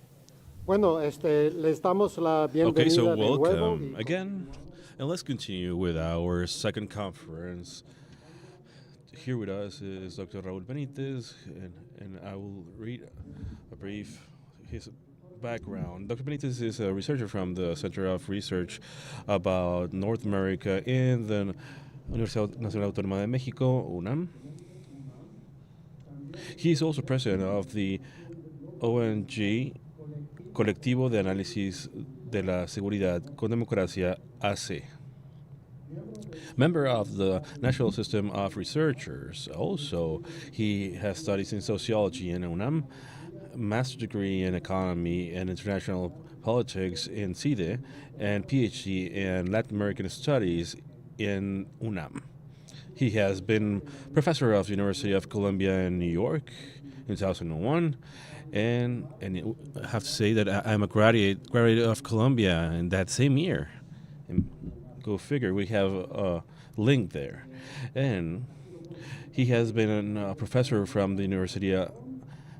Bueno, les damos la bienvenida Okay, so de nuevo. welcome again, and let's continue with our second conference. Here with us is Dr. Raúl Benítez, and I will read a brief his background. Dr. Benítez is a researcher from the Center of Research about North America in the Universidad Nacional Autónoma de México, UNAM. He is also president of the ONG Colectivo de Análisis de la Seguridad con Democracia AC. Member of the National System of Researchers. Also, he has studies in sociology in UNAM, master's degree in economy and international politics in CIDE, and PhD in Latin American studies in UNAM. He has been professor of the University of Columbia in New York in 2001, and I have to say that I'm a graduate of Columbia in that same year. And go figure, we have a link there. And he has been a professor from the University, the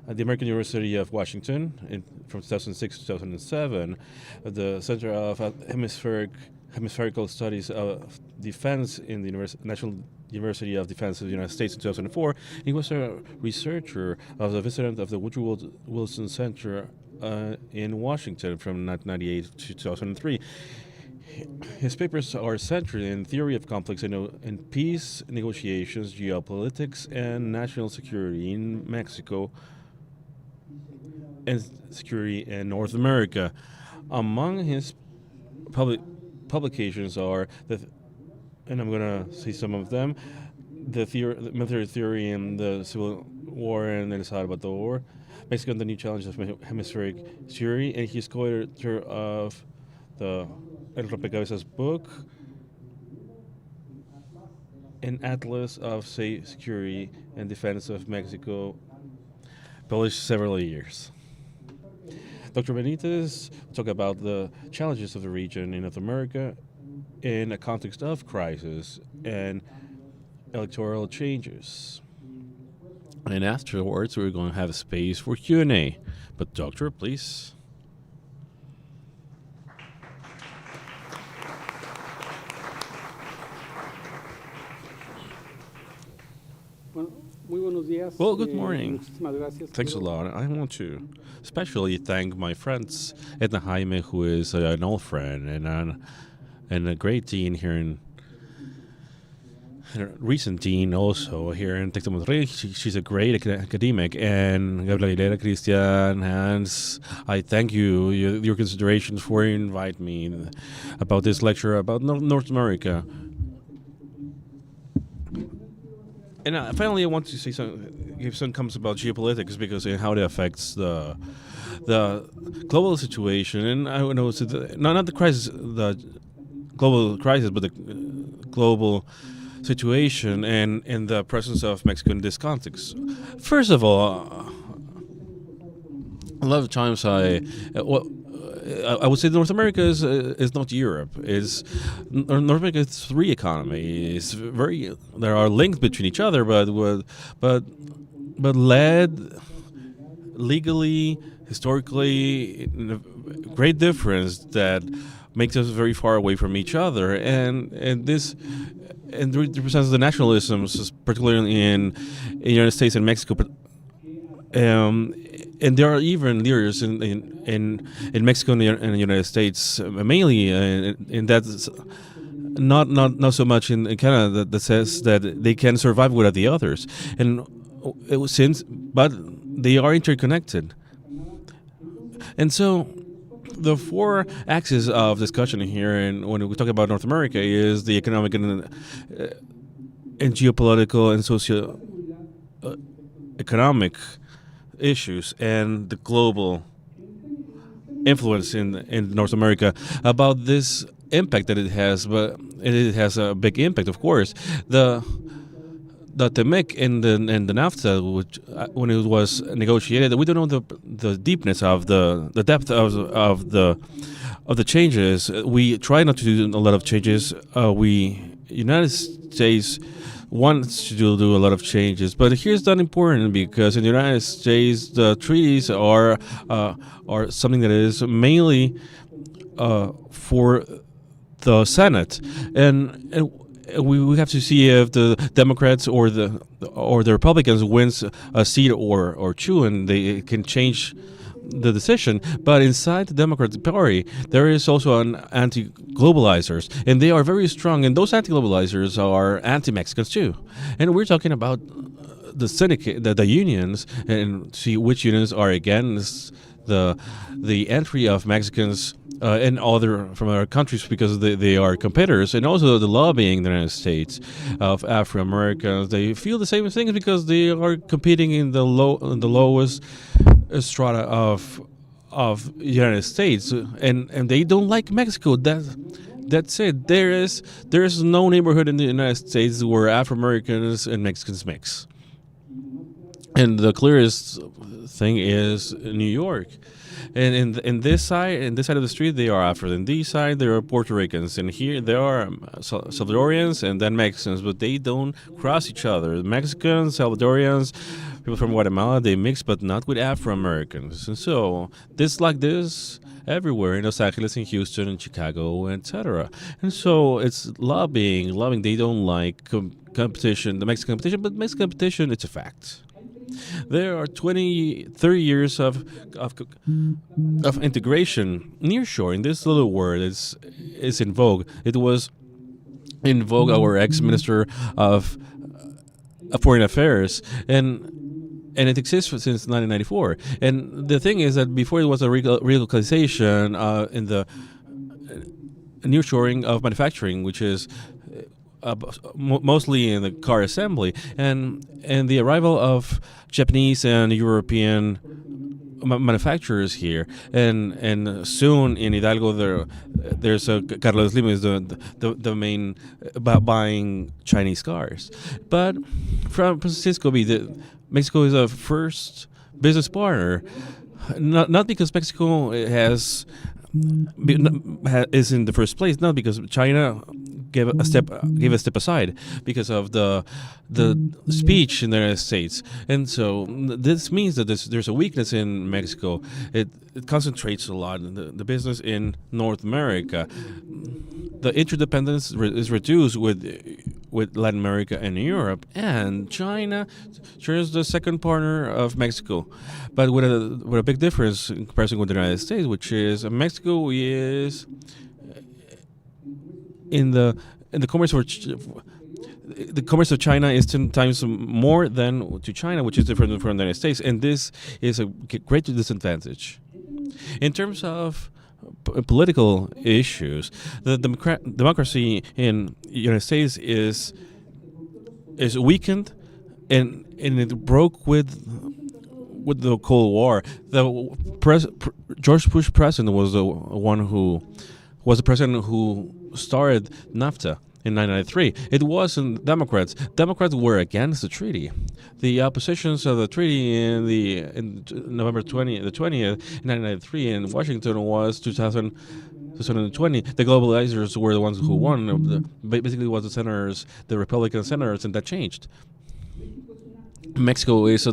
American University of Washington from 2006 to 2007, the Center of Hemispherical Studies of Defense in the National University of Defense of the United States in 2004. He was a researcher of the visitant of the Woodrow Wilson Center in Washington from 1998 to 2003. His papers are centered in theory of conflicts in peace negotiations, geopolitics, and national security in Mexico and security in North America. Among his publications are and I'm going to say some of them, the military theory in the Civil War and El Salvador, Mexico and the New Challenges of Hemispheric Theory, and he's co-editor of the El Rompecabezas book, an Atlas of Security and Defense of Mexico, published several years. Dr. Benítez will talk about the challenges of the region in North America in a context of crisis and electoral changes. And afterwards, we're going to have a space for Q&A. But doctor, please. Muy buenos días. Well, good morning. Muchísimas gracias. Thanks a lot. I want to especially thank my friends, Edna Jaime, who is an old friend and a great dean here and a recent dean also here in Tec de Monterrey. She's a great academic, and Gabriela Aguilera, Christian, Hans. I thank you, your consideration for inviting me about this lecture about North America. And finally, I want to say give some comments about geopolitics because how it affects the global situation, and I know it's not the crisis, the global crisis, but the global situation and in the presence of Mexico in this context. First of all, a lot of times I would say North America is not Europe. North America is three economies. There are links between each other, but led legally, historically, in a great difference that makes us very far away from each other, and this represents the nationalisms, particularly in the United States and Mexico. And there are even leaders in Mexico and the United States, mainly in that, not so much in Canada, that says that they can survive without the others, but they are interconnected. And so the four axes of discussion here, and when we talk about North America, is the economic and geopolitical and socio-economic issues and the global influence in North America. About this impact that it has, but it has a big impact, of course. The TEMEC and the NAFTA, which when it was negotiated, we don't know the deepness of the depth of the changes. We try not to do a lot of changes. United States wants to do a lot of changes, but here's not important, because in the United States the treaties are something that is mainly for the Senate, and we have to see if the Democrats or the Republicans wins a seat or two, and they can change the decision. But inside the Democratic Party, there is also an anti-globalizers, and they are very strong. And those anti-globalizers are anti-Mexicans too. And we're talking about the syndicate, the unions, and see which unions are against the entry of Mexicans and from other countries, because they are competitors, and also the lobbying in the United States of Afro Americans. They feel the same things because they are competing in the lowest strata of the United States, and they don't like Mexico. That's it. There is no neighborhood in the United States where Afro Americans and Mexicans mix. And the clearest thing is New York. And in this side of the street, they are Afro. In this side, there are Puerto Ricans. And here, there are Salvadorians and then Mexicans, but they don't cross each other. Mexicans, Salvadorians, people from Guatemala, they mix, but not with Afro Americans. And so, this everywhere in Los Angeles, in Houston, in Chicago, etc. And so, it's lobbying. They don't like competition, the Mexican competition, but Mexican competition, it's a fact. There are 30 years of integration. Nearshoring, this little word is in vogue. It was in vogue, our ex-minister of Foreign Affairs, and it exists since 1994. And the thing is that before it was a relocalization in the nearshoring of manufacturing, which is mostly in the car assembly, and the arrival of Japanese and European manufacturers here, and soon in Hidalgo there's Carlos Slim is the main buying Chinese cars. But from Francisco Mexico is a first business partner, not because Mexico is in the first place, not because China gave a step aside because of the speech in the United States. And so this means that there's a weakness in Mexico. It concentrates a lot in the business in North America. The interdependence is reduced with Latin America and Europe, and China is the second partner of Mexico, but with a big difference in comparison with the United States, which is Mexico is in the commerce the commerce of China is 10 times more than to China, which is different from the United States, and this is a great disadvantage. In terms of political issues, the democracy in the United States is weakened, and it broke with the Cold War. George Bush president was the president who started NAFTA in 1993. It wasn't Democrats. Democrats were against the treaty. The oppositions of the treaty in November 20th, 1993 in Washington was 2020. The globalizers were the ones who won. Basically, it was the Republican senators, and that changed. Mexico is a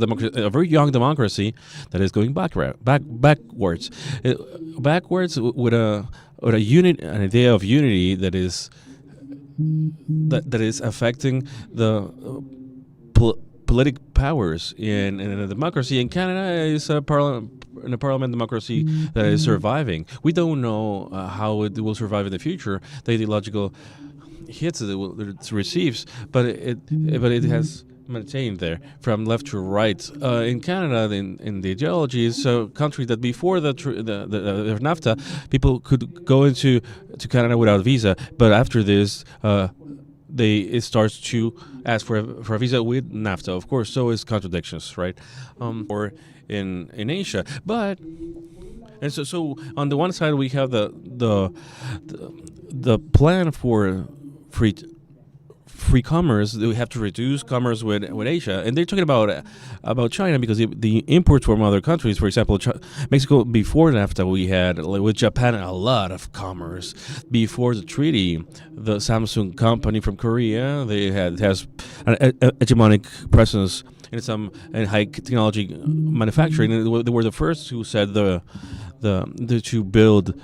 very young democracy that is going backwards with an idea of unity that is affecting the political powers in a democracy. In Canada is a parliament democracy that is surviving. We don't know how it will survive in the future. The ideological hits that it receives, but it has maintained there from left to right. In Canada, in the ideology, is a country that before the NAFTA, people could go into Canada without visa, but after this, it starts to ask for a visa with NAFTA. Of course, so is contradictions, right? Or in Asia, but. And so on the one side we have the plan for free commerce. We have to reduce commerce with Asia, and they're talking about China because the imports from other countries, for example, Mexico before NAFTA, we had with Japan a lot of commerce. Before the treaty, the Samsung company from Korea, has an hegemonic presence in some high technology manufacturing. And they were the first who said to build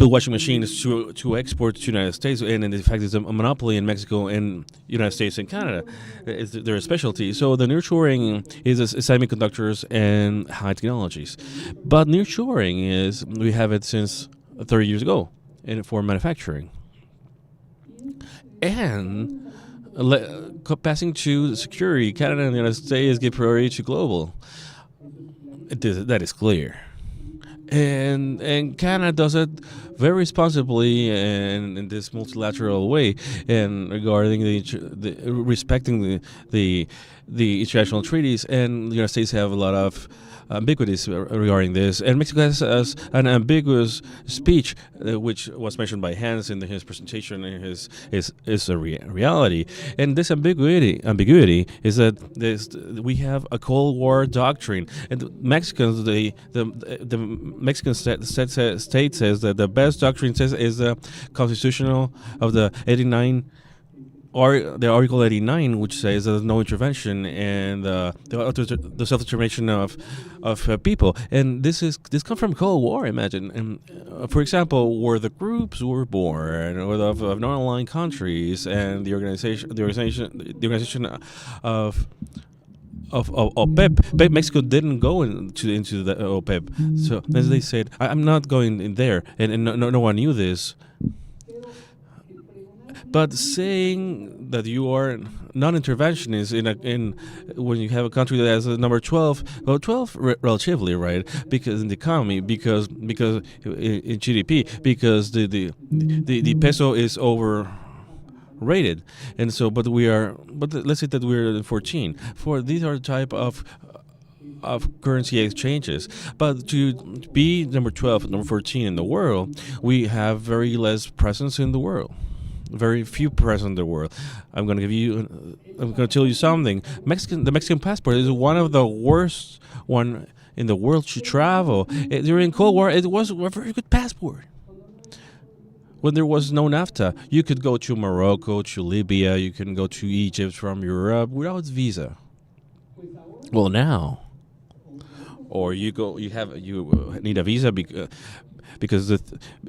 washing machines to export to the United States, and in fact it's a monopoly in Mexico and United States and Canada. It's their specialty. So the nearshoring is semiconductors and high technologies. But nearshoring we have it since 30 years ago for manufacturing. And passing to security, Canada and the United States give priority to global. That is clear. And Canada does it very responsibly and in this multilateral way, and regarding respecting the international treaties. And the United States have a lot of ambiguities regarding this, and Mexico has an ambiguous speech, which was mentioned by Hans in his presentation. Is a reality, and this ambiguity is that we have a Cold War doctrine, and Mexicans, the Mexican state says that the best doctrine is the constitutional of the 89. Or the Article 89, which says there's no intervention and the self-determination of people, and this comes from Cold War. Imagine, and for example, where the groups were born, or of non-aligned countries, and the organization of OPEP. Mexico didn't go into the OPEP, so as they said, I'm not going in there, and no one knew this. But saying that you are non-interventionist in when you have a country that has a number 12, well, 12 relatively, right? Because in the economy, because in GDP, because the peso is overrated, and so but let's say that we're in 14. These are the type of currency exchanges, but to be number 12, number 14 in the world, we have very less presence in the world. Very few present in the world. I'm going to tell you something. The Mexican passport is one of the worst one in the world to travel. During Cold War, it was a very good passport. When there was no NAFTA, you could go to Morocco, to Libya, you can go to Egypt from Europe without visa. Well, now, or you need a visa because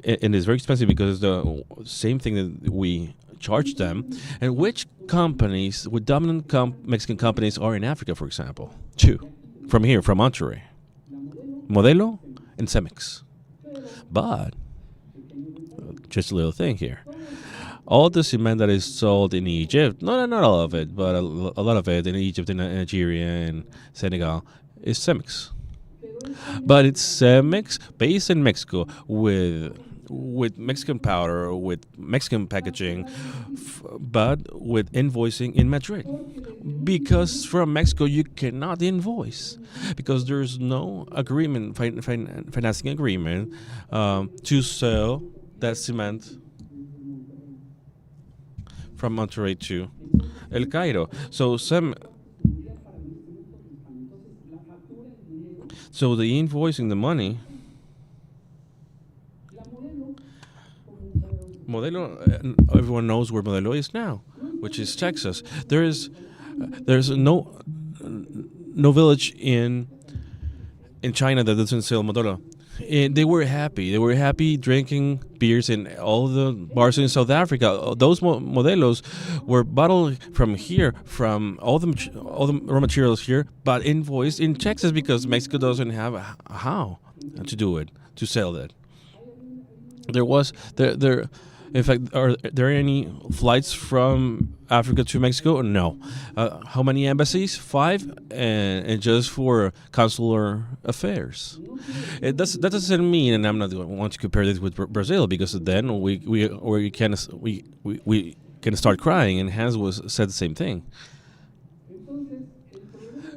and it's very expensive because the same thing that we charge them. And which companies, with dominant Mexican companies, are in Africa, for example? Two, from Monterrey, Modelo and Cemex. But just a little thing here. All the cement that is sold in Egypt, not all of it, but a lot of it in Egypt and Nigeria and Senegal is Cemex. But it's Cemex based in Mexico with Mexican powder, with Mexican packaging, but with invoicing in Madrid. Because from Mexico you cannot invoice because there's no agreement, financing agreement, to sell that cement from Monterrey to El Cairo. So the invoicing, the money, Modelo, everyone knows where Modelo is now, which is Texas. There's no village in China that doesn't sell Modelo. And they were happy. They were happy drinking beers in all the bars in South Africa. Those Modelos were bottled from here, from all the raw materials here, but invoiced in Texas because Mexico doesn't have how to do it, to sell that. In fact, are there any flights from Africa to Mexico? No. How many embassies? 5, and just for consular affairs. That doesn't mean, and I'm not want to compare this with Brazil, because then we can start crying, and Hans said the same thing.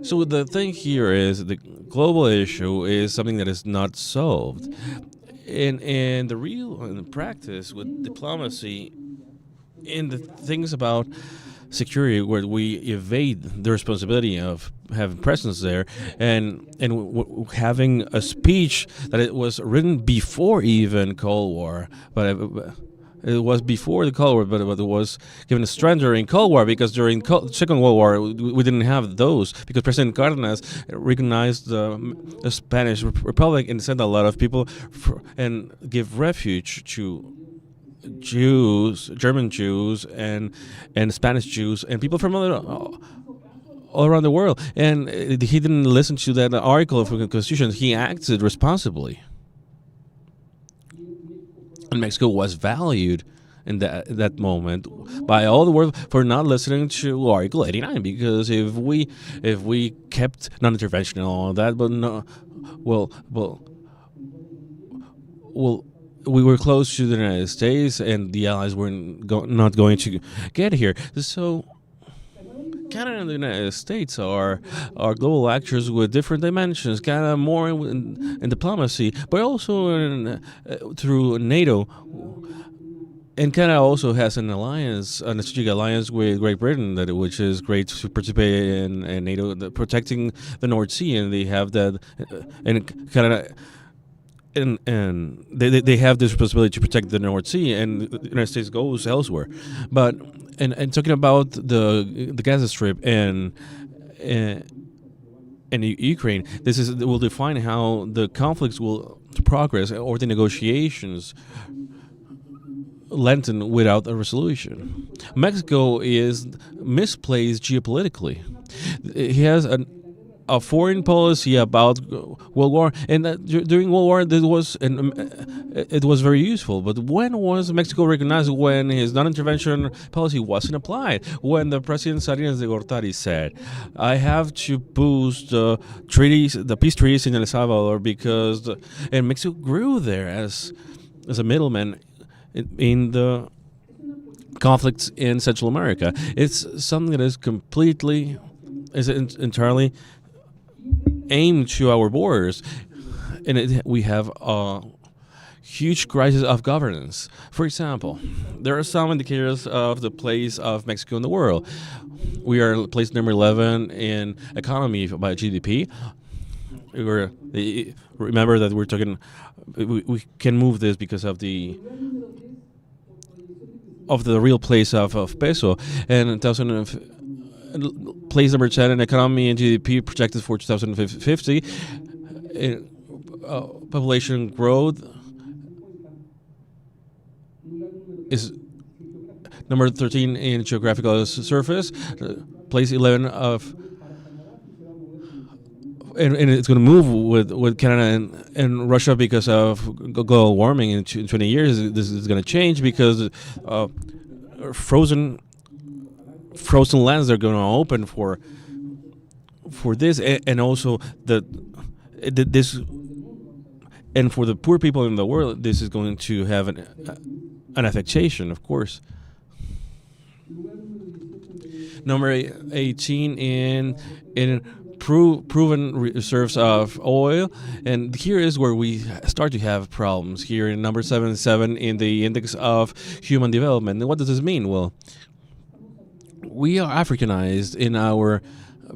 So the thing here is the global issue is something that is not solved. In the practice with diplomacy, in the things about security, where we evade the responsibility of having presence there, and having a speech that it was written before even Cold War, but it was before the Cold War, but it was given a strength during Cold War, because during Second World War we didn't have those, because President Cárdenas recognized the Spanish Republic and sent a lot of people and give refuge to Jews, German Jews, and Spanish Jews, and people from all around the world. And he didn't listen to that article of the Constitution. He acted responsibly. And Mexico was valued in that moment by all the world for not listening to Article 89, because if we kept non-intervention and all that, but no, well, we were close to the United States, and the Allies were not going to get here. So Canada and the United States are global actors with different dimensions. Canada more in diplomacy, but also through NATO. And Canada also has an alliance, a strategic alliance with Great Britain, which is great to participate in NATO, protecting the North Sea, and they have that. And Canada. And they have this responsibility to protect the North Sea, and the United States goes elsewhere. But and talking about the Gaza Strip and Ukraine, this will define how the conflicts will progress, or the negotiations lengthen without a resolution. Mexico is misplaced geopolitically. He has a foreign policy about World War, and during World War it was very useful. But when was Mexico recognized? When his non-intervention policy wasn't applied. When the President Salinas de Gortari said, "I have to boost the peace treaties in El Salvador," and Mexico grew there as a middleman in the conflicts in Central America. It's something that is entirely aimed to our borders, and we have a huge crisis of governance. For example, there are some indicators of the place of Mexico in the world. We are placed number 11 in economy by GDP. Remember that we're talking. We can move this because of the real place of peso, and place number 10 in economy and GDP projected for 2050. Population growth is number 13 in geographical surface, place 11 of, and it's going to move with Canada and Russia because of global warming in 20 years. This is going to change because frozen lands are going to open for this, and also this, and for the poor people in the world, this is going to have an affectation, of course. Number 18 in proven reserves of oil, and here is where we start to have problems. Here in number 77 in the index of human development. And what does this mean? Well, we are Africanized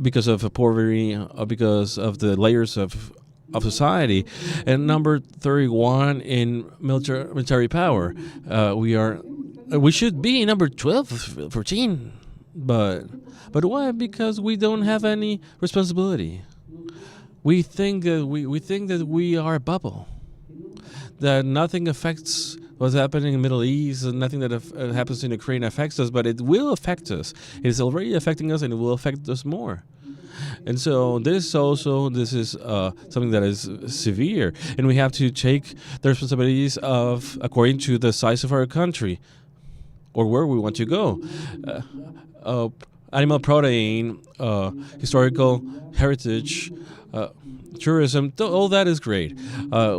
because of poverty, because of the layers of society, and number 31 in military power. We should be number 12, 14, but why? Because we don't have any responsibility. We think that we are a bubble, that nothing affects what's happening in the Middle East, and nothing that happens in Ukraine affects us, but it will affect us. It is already affecting us, and it will affect us more. And so this is something that is severe, and we have to take the responsibilities of according to the size of our country or where we want to go. Animal protein, historical heritage, tourism, all that is great.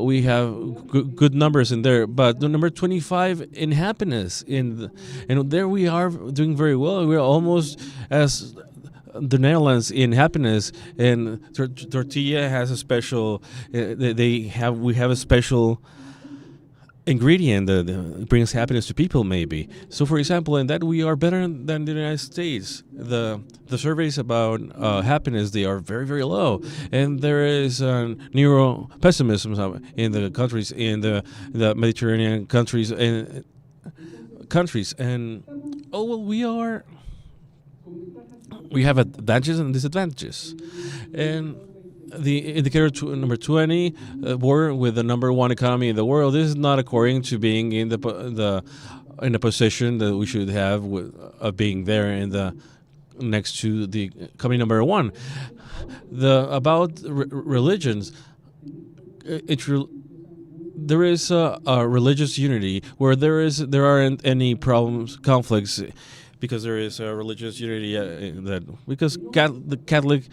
We have good numbers in there, but the number 25 in happiness, and there we are doing very well. We're almost as the Netherlands in happiness, and tortilla has a special. We have a special ingredient that brings happiness to people, maybe. So, for example, in that we are better than the United States. The surveys about happiness, they are very, very low, and there is neuro pessimism in the countries, in the Mediterranean countries, and oh well, we have advantages and disadvantages, and the indicator number 20, we're with the number one economy in the world. This is not according to being in the position that we should have of being there in the next to the company number one. About religions, there is a religious unity where there aren't any problems, conflicts, because there is a religious unity because the Catholic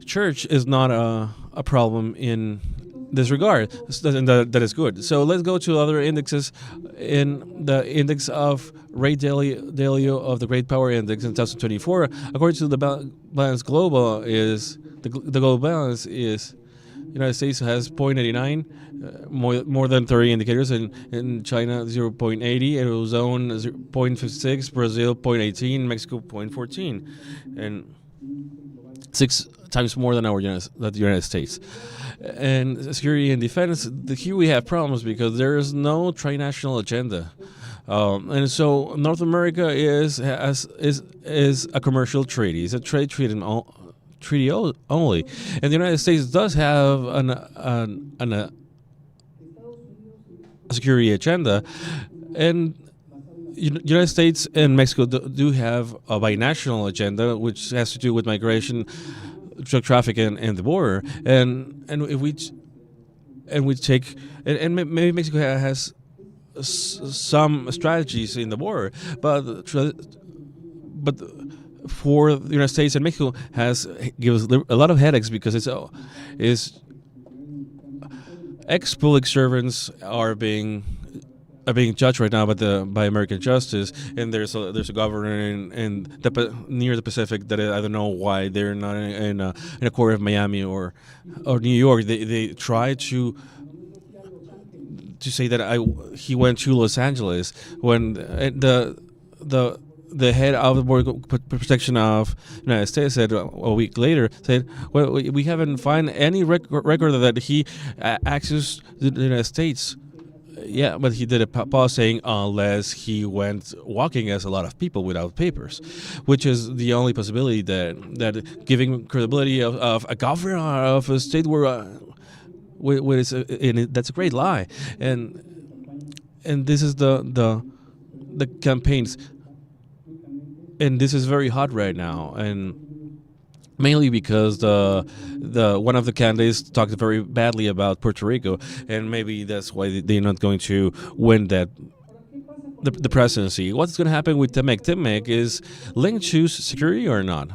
Church is not a problem in this regard, and that is good. So let's go to other indexes. In the index of Ray Dalio of the Great Power Index in 2024, according to the balance global, is the global balance is United States has 0.89, more than 30 indicators, and in China 0.80, Eurozone 0.56, Brazil 0.18, Mexico 0.14, and 6 times more than the United States. And security and defense, here we have problems because there is no trinational agenda. And so North America is a commercial treaty. It's a trade treaty only. And the United States does have a security agenda. And United States and Mexico do have a binational agenda, which has to do with migration, drug trafficking, and the border. And maybe Mexico has some strategies in the border, but for the United States and Mexico gives a lot of headaches because it's ex-public servants are being judged right now by American justice, and there's a governor near the Pacific that I don't know why they're not in a court of Miami or New York. They try to say that he went to Los Angeles when the head of the Border Protection of the United States said a week later, well, we haven't found any record that he accessed the United States. Yeah, but he did a pause saying unless he went walking as a lot of people without papers, which is the only possibility that giving credibility of a governor of a state that's a great lie, and this is the campaigns, and this is very hot right now, and mainly because the one of the candidates talked very badly about Puerto Rico, and maybe that's why they're not going to win the presidency. What's going to happen with TEMEC? TEMEC is linked to security or not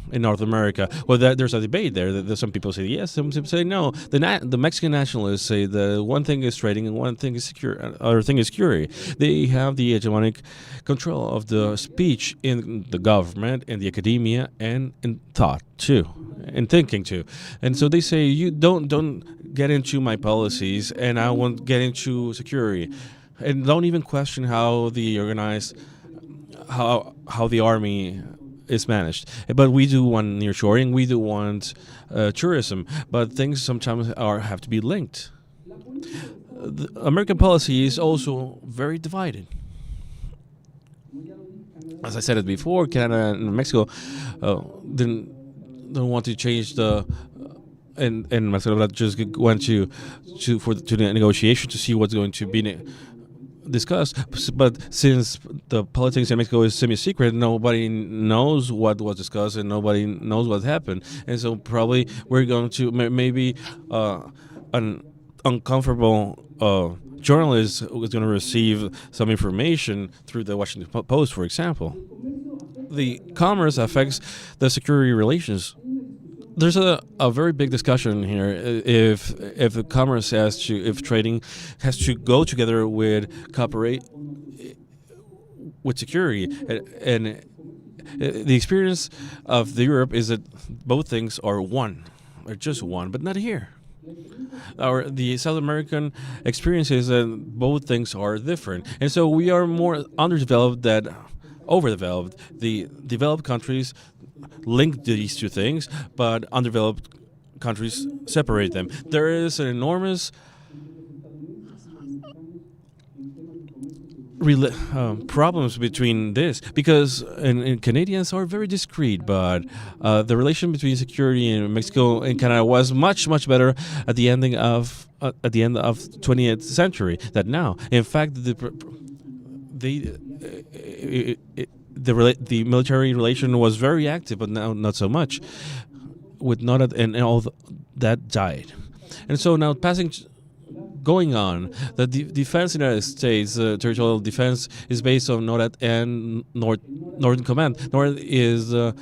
in North America? Well, there's a debate there. Some people say yes, some people say no. The Mexican nationalists say that one thing is trading and one thing is other thing is security. They have the hegemonic control of the speech in the government, in the academia, and in thought too, in thinking too. And so they say, you don't get into my policies, and I won't get into security, and don't even question how the army is managed. But we do want nearshoring, we do want tourism, but things sometimes have to be linked. The American policy is also very divided. As I said it before, Canada and Mexico don't want to change and Mexico just went to the negotiation to see what's going to be discussed. But since the politics in Mexico is semi-secret, nobody knows what was discussed and nobody knows what happened. And so probably we're going to maybe an uncomfortable journalist who's going to receive some information through the Washington Post, for example. The commerce affects the security relations. There's a very big discussion here if the commerce if trading has to go together with cooperate with security, and the experience of the Europe is that both things are one, or just one, but not here. The South American experience is that both things are different, and so we are more underdeveloped than overdeveloped. The developed countries link these two things, but undeveloped countries separate them. There is an enormous problems between this, because and Canadians are very discreet, but the relation between security in Mexico and Canada was much better at the end of 20th century than now. In fact, the military relation was very active, but now not so much. With NORAD and all that died, and so now going on, the defense in the United States, territorial defense, is based on NORAD and Northern Command. NORAD is the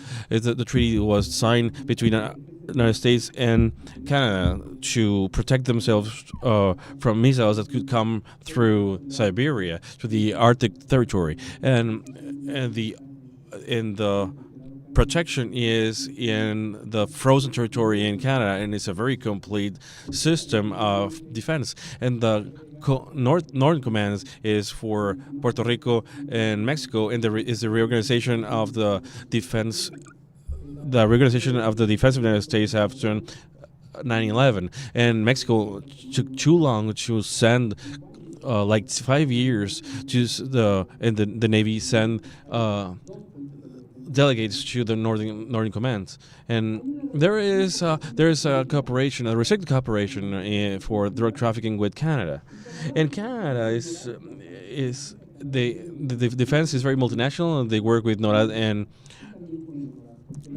treaty was signed between the United States and Canada to protect themselves from missiles that could come through Siberia to the Arctic territory, and the protection is in the frozen territory in Canada, and it's a very complete system of defense. And the Northern Command is for Puerto Rico and Mexico, and is the reorganization of the defense. The reorganization of the defense of the United States after 9/11, and Mexico took too long to send. Like 5 years to the Navy send delegates to the Northern Command, and there is a cooperation, a restricted cooperation for drug trafficking with Canada, and Canada is the defense is very multinational, and they work with NORAD and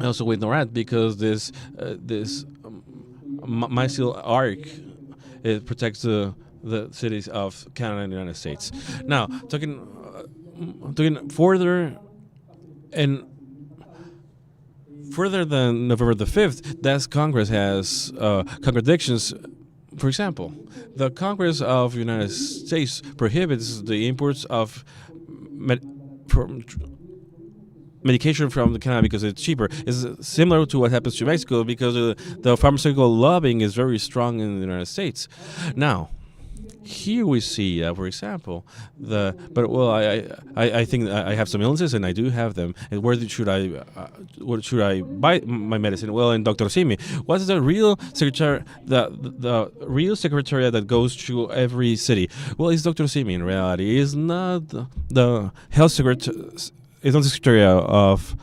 also with NORAD because this missile arc it protects the cities of Canada and the United States. Now, talking further than November the 5th, that Congress has contradictions. For example, the Congress of the United States prohibits the imports of medication from Canada because it's cheaper. It's similar to what happens to Mexico because the pharmaceutical lobbying is very strong in the United States. Now, here we see, for example, I think I have some illnesses and I do have them. And where should I buy my medicine? Well, in Dr. Simi. What's the real secretary? The real secretariat that goes to every city? Well, it's Dr. Simi. In reality, it's not the health secretary. It's not the secretary of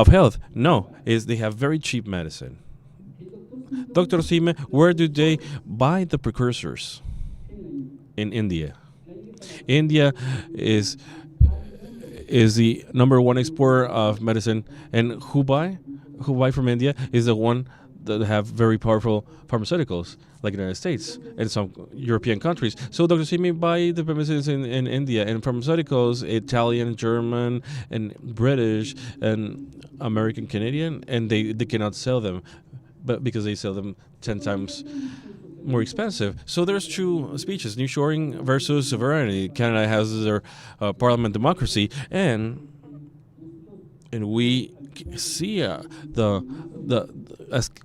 health. No, they have very cheap medicine. Dr. Sime, where do they buy the precursors? In India. India is the number one exporter of medicine, and who buy from India is the one that have very powerful pharmaceuticals, like the United States and some European countries. So Dr. Simi buy the medicines in India, and pharmaceuticals, Italian, German, and British, and American, Canadian, and they cannot sell them, but because they sell them 10 times more expensive. So there's two speeches: nearshoring versus sovereignty. Canada has their parliament democracy, and we see as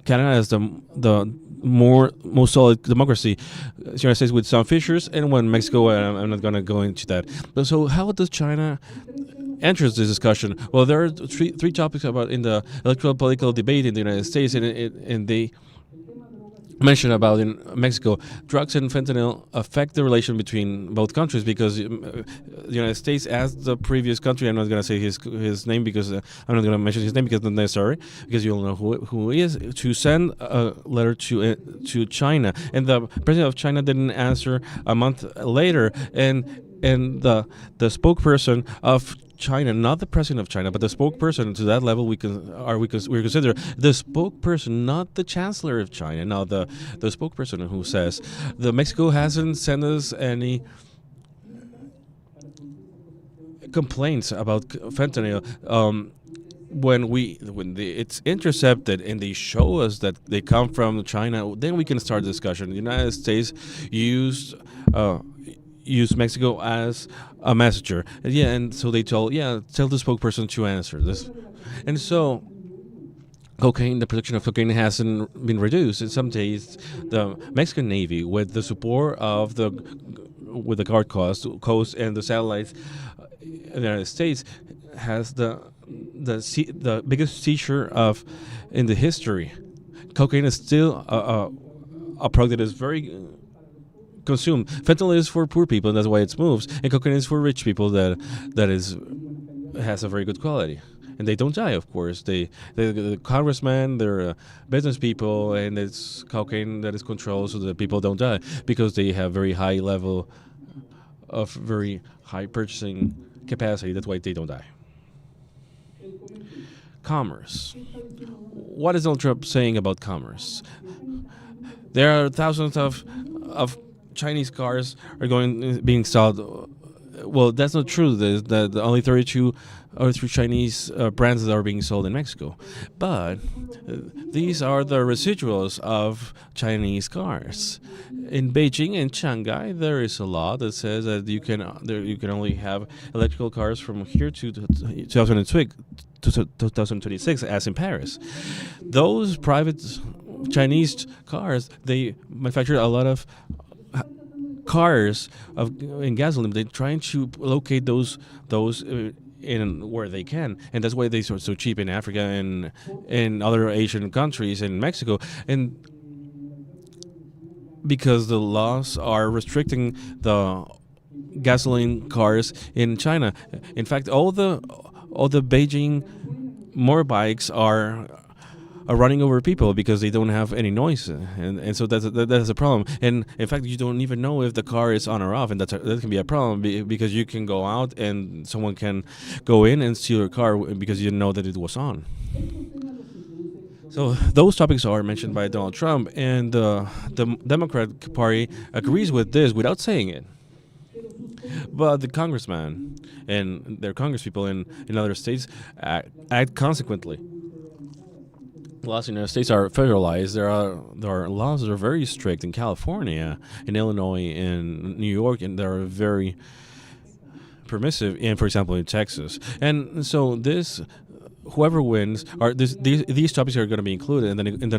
Canada as the most solid democracy. The United States with some fissures, and when Mexico, I'm not going to go into that. But so how does China enters this discussion? Well, there are three topics about in the electoral political debate in the United States, and mentioned about in Mexico, drugs and fentanyl affect the relation between both countries because the United States, as the previous country, I'm not going to say his name because I'm not going to mention his name because it's not necessary, because you'll know who he is, to send a letter to China, and the president of China didn't answer a month later, and the spokesperson of China, not the president of China, but the spokesperson to that level, we consider the spokesperson, not the chancellor of China. Now, the spokesperson who says the Mexico hasn't sent us any complaints about fentanyl. When it's intercepted and they show us that they come from China, then we can start discussion. The United States used Mexico as a messenger. And so they tell the spokesperson to answer this. And so the production of cocaine hasn't been reduced. In some days, the Mexican Navy, with the support of the Guard Coast and the satellites in the United States, has the biggest seizure in the history. Cocaine is still a product that is very consumed. Fentanyl is for poor people, and that's why it moves. And cocaine is for rich people that has a very good quality, and they don't die. Of course, the congressmen, they're business people, and it's cocaine that is controlled so that people don't die because they have very high level of very high purchasing capacity. That's why they don't die. Commerce. What is Donald Trump saying about commerce? There are thousands of Chinese cars are being sold. Well, that's not true. The only 32 Chinese brands that are being sold in Mexico. But these are the residuals of Chinese cars. In Beijing and Shanghai, there is a law that says that you can only have electrical cars from here to 2026, as in Paris. Those private Chinese cars, they manufacture a lot of cars in gasoline. They're trying to locate those in where they can, and that's why they are so cheap in Africa and in other Asian countries, in Mexico, and because the laws are restricting the gasoline cars in China. In fact, all the Beijing motorbikes are running over people because they don't have any noise, and so that's a problem. And in fact, you don't even know if the car is on or off, and that can be a problem because you can go out and someone can go in and steal your car because you didn't know that it was on. So those topics are mentioned by Donald Trump, and the Democrat Party agrees with this without saying it. But the congressman and their congresspeople in other states act consequently. Laws in the United States are federalized. There are laws that are very strict in California, in Illinois, in New York, and they are very permissive. And for example, in Texas, and so whoever wins these topics are going to be included in the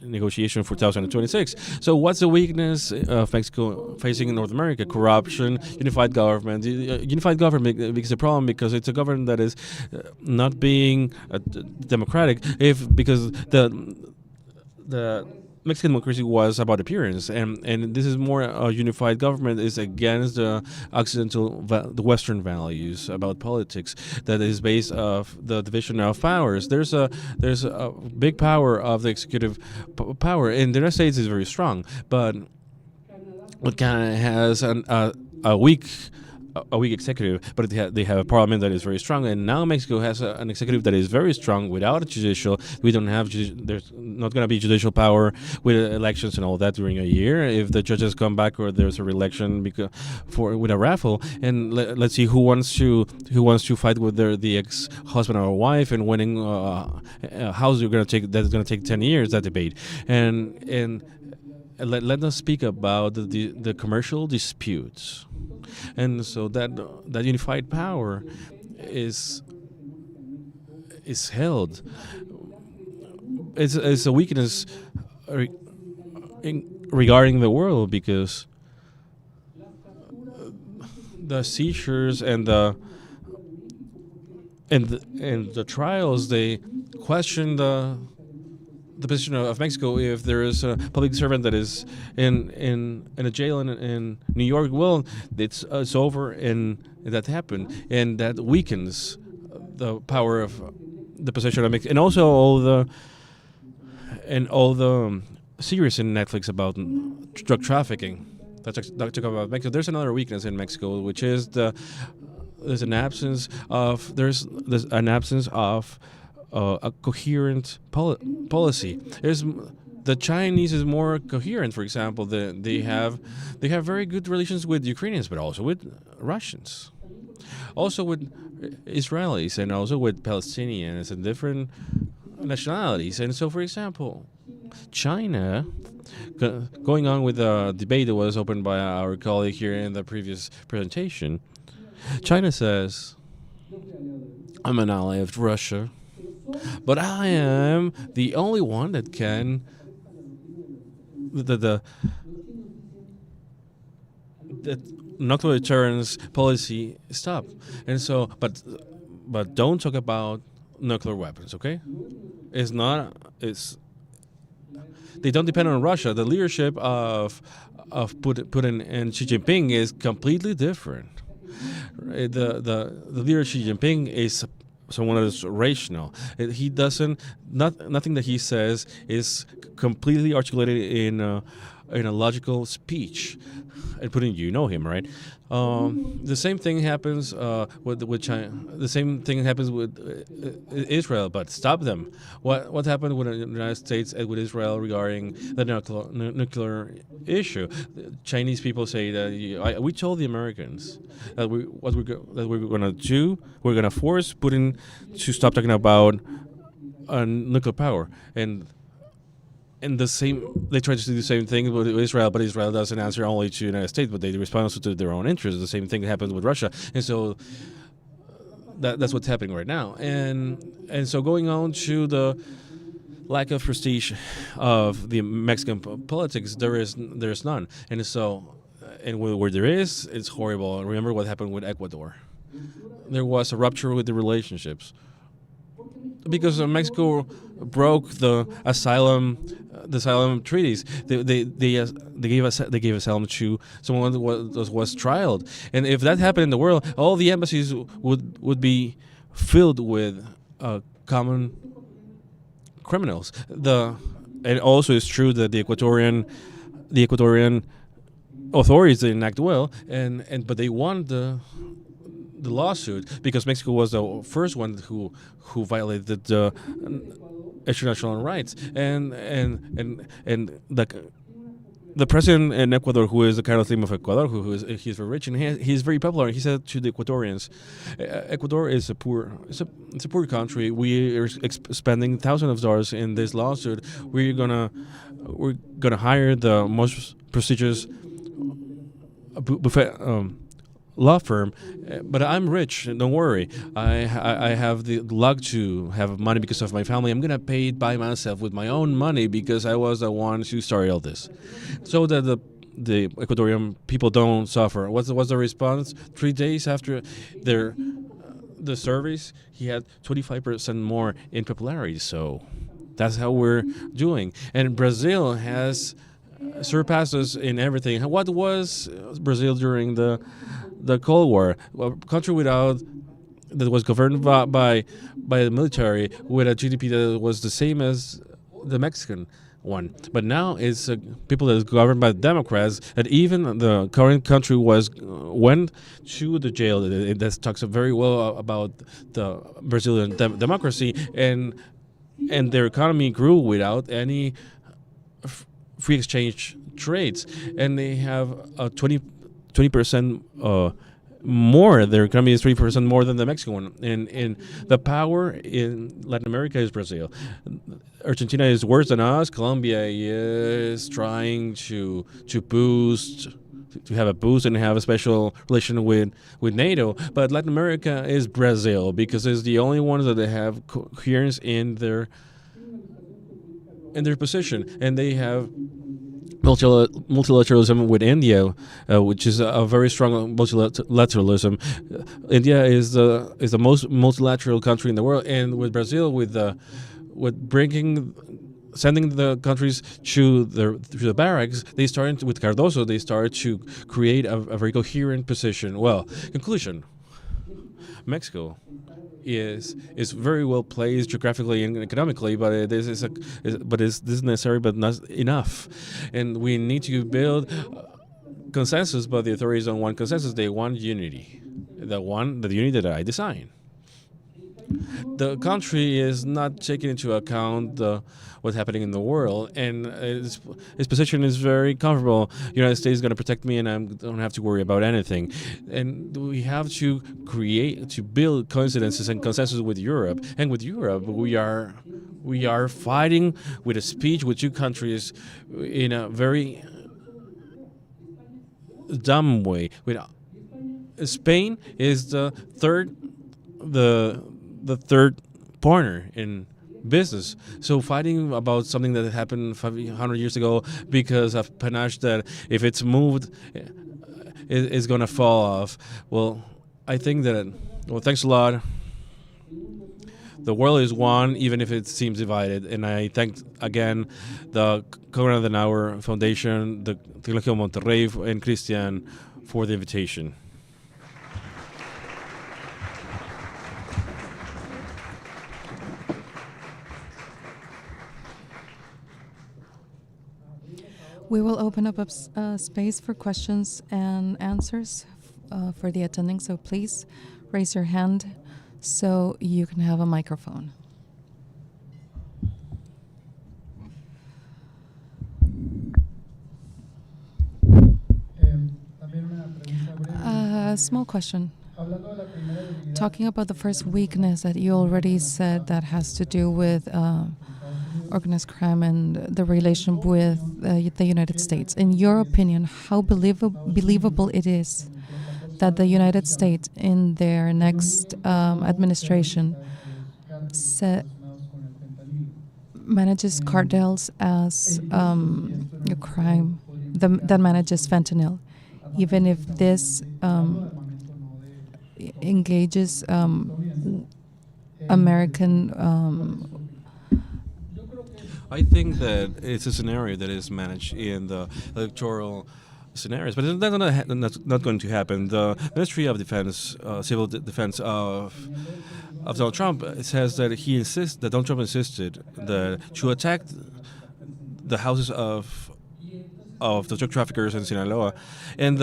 negotiation for 2026. So what's the weakness of Mexico facing in North America? Corruption, unified government. Unified government becomes a problem because it's a government that is not being democratic. Because the Mexican democracy was about appearance, and this is more a unified government is against the the Western values about politics that is based of the division of powers. There's a big power of the executive power, and the United States is very strong, but it kind of has a weak executive, but they have a parliament that is very strong, and now Mexico has an executive that is very strong without a judicial. We don't have there's not going to be judicial power with elections and all that during a year. If the judges come back or there's a re-election with a raffle, and let's see who wants to fight with the ex-husband or wife and winning house. That's going to take 10 years, that debate, and let us speak about the commercial disputes. And so that unified power is held. It's a weakness regarding the world because the seizures and the trials, they question the position of Mexico if there is a public servant that is in a jail in New York. Well, it's over, and that happened, and that weakens the power of the position of Mexico, and also all the series in Netflix about drug trafficking. That talk about Mexico. There's another weakness in Mexico, which is there's an absence of a coherent policy. The Chinese is more coherent. For example, they have very good relations with Ukrainians, but also with Russians, also with Israelis, and also with Palestinians and different nationalities. And so, for example, China, going on with the debate that was opened by our colleague here in the previous presentation, China says, I'm an ally of Russia, but I am the only one that can the nuclear deterrence policy stop. And so, but don't talk about nuclear weapons, okay? They don't depend on Russia. The leadership of Putin and Xi Jinping is completely different. The leader Xi Jinping is someone that is rational. He doesn't. Nothing that he says is completely articulated in a logical speech. And Putin, you know him, right? The same thing happens with China. The same thing happens with Israel. But stop them. What happened with the United States and with Israel regarding the nuclear issue? Chinese people say that we told the Americans that what we're going to do. We're going to force Putin to stop talking about nuclear power. And they try to do the same thing with Israel, but Israel doesn't answer only to the United States, but they respond also to their own interests. The same thing happens with Russia, and so that's what's happening right now. And so going on to the lack of prestige of the Mexican politics, there's none, and so where there is, it's horrible. Remember what happened with Ecuador? There was a rupture with the relationships because Mexico broke the asylum treaties. They gave asylum to someone that was trialed, and if that happened in the world, all the embassies would be filled with common criminals. And also it's true that the Ecuadorian authorities didn't act well, but they won the lawsuit because Mexico was the first one who violated the international rights, and the president in Ecuador, who is the Carlos Slim of Ecuador, he's very rich and he's very popular. He said to the Ecuadorians, Ecuador is a poor country. We are spending thousands of dollars in this lawsuit. We're gonna hire the most prestigious law firm, but I'm rich. Don't worry. I have the luck to have money because of my family. I'm gonna pay it by myself with my own money because I was the one who started all this, so that the Ecuadorian people don't suffer. What's the response? 3 days after the surveys, he had 25% more in popularity. So that's how we're doing. And Brazil has surpassed us in everything. What was Brazil during the Cold War? A country that was governed by the military with a GDP that was the same as the Mexican one. But now it's people that is governed by Democrats, and even the current country went to the jail. That talks very well about the Brazilian democracy, and their economy grew without any free exchange trades, and they have a 20% more. Their economy is 3% more than the Mexican one. And the power in Latin America is Brazil. Argentina is worse than us. Colombia is trying to have a boost and have a special relation with NATO. But Latin America is Brazil because it's the only ones that they have coherence in their position, and they have multilateralism with India, which is a very strong multilateralism. India is the most multilateral country in the world, and with Brazil, with bringing sending the countries to the barracks, they started with Cardoso. They started to create a very coherent position. Well, conclusion: Mexico is very well placed geographically and economically, but this is necessary, but not enough, and we need to build consensus. But the authorities don't want consensus; they want unity, the unity that I design. The country is not taking into account what's happening in the world, and its position is very comfortable. The United States is going to protect me, and I don't have to worry about anything. And we have to build coincidences and consensus with Europe. And with Europe, we are fighting with a speech with two countries in a very dumb way. Spain is the third partner in business. So fighting about something that happened 500 years ago because of panache that if it's moved, is going to fall off. Well, I think that, thanks a lot. The world is one, even if it seems divided. And I thank again the Konrad Adenauer Foundation, the Tecnológico de Monterrey, and Christian for the invitation. We will open up a space for questions and answers for the attending, so please raise your hand so you can have a microphone. A small question. Talking about the first weakness that you already said that has to do with organized crime and the relation with the United States. In your opinion, how believable it is that the United States in their next administration manages cartels as a crime that manages fentanyl, even if this engages American I think that it's a scenario that is managed in the electoral scenarios, but that's not going to happen. The Ministry of Defense, Civil Defense of Donald Trump says that Donald Trump insisted that to attack the houses of the drug traffickers in Sinaloa, and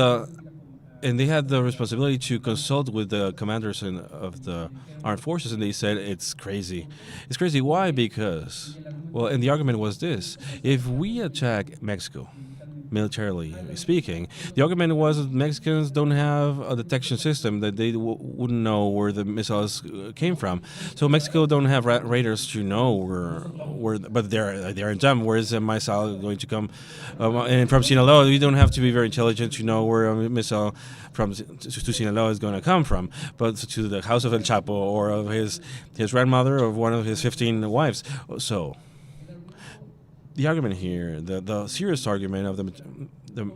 they had the responsibility to consult with the commanders of the armed forces, and they said it's crazy. It's crazy. Why? Because, and the argument was this: if we attack Mexico, militarily speaking, the argument was that Mexicans don't have a detection system, that they wouldn't know where the missiles came from. So Mexico don't have radars to know where, but they're in them. Where is a missile going to come? And from Sinaloa, we don't have to be very intelligent to know where a missile to Sinaloa is going to come from, but to the house of El Chapo or of his grandmother or one of his 15 wives. So the argument here, the serious argument of the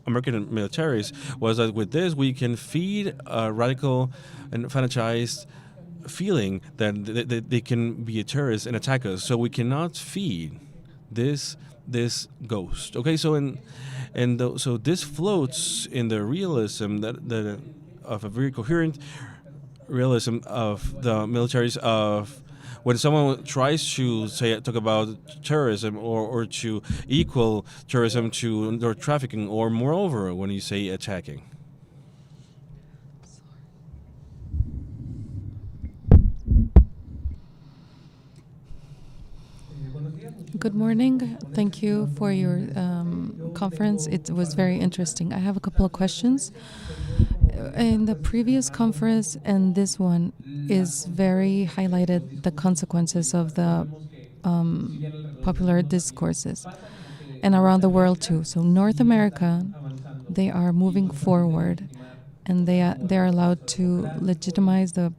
American militaries was that with this we can feed a radical and fanatized feeling that they can be a terrorist and attack us. So we cannot feed this ghost. Okay, so so this floats in the realism that of a very coherent realism of the militaries of. When someone tries to talk about terrorism or to equal terrorism to drug trafficking, or moreover, when you say attacking. Good morning. Thank you for your conference. It was very interesting. I have a couple of questions. In the previous conference and this one is very highlighted the consequences of the popular discourses and around the world too. So North America, they are moving forward and they are allowed to legitimize the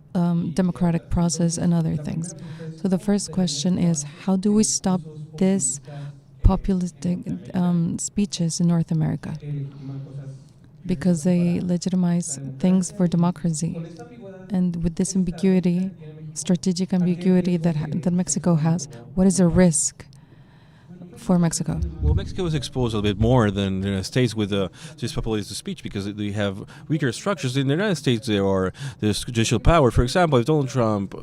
democratic process and other things. So the first question is, how do we stop this populistic speeches in North America? Because they legitimize things for democracy. And with this ambiguity, strategic ambiguity that Mexico has, what is the risk for Mexico? Well, Mexico is exposed a little bit more than the United States with this populist speech because they have weaker structures. In the United States, there's judicial power. For example, if Donald Trump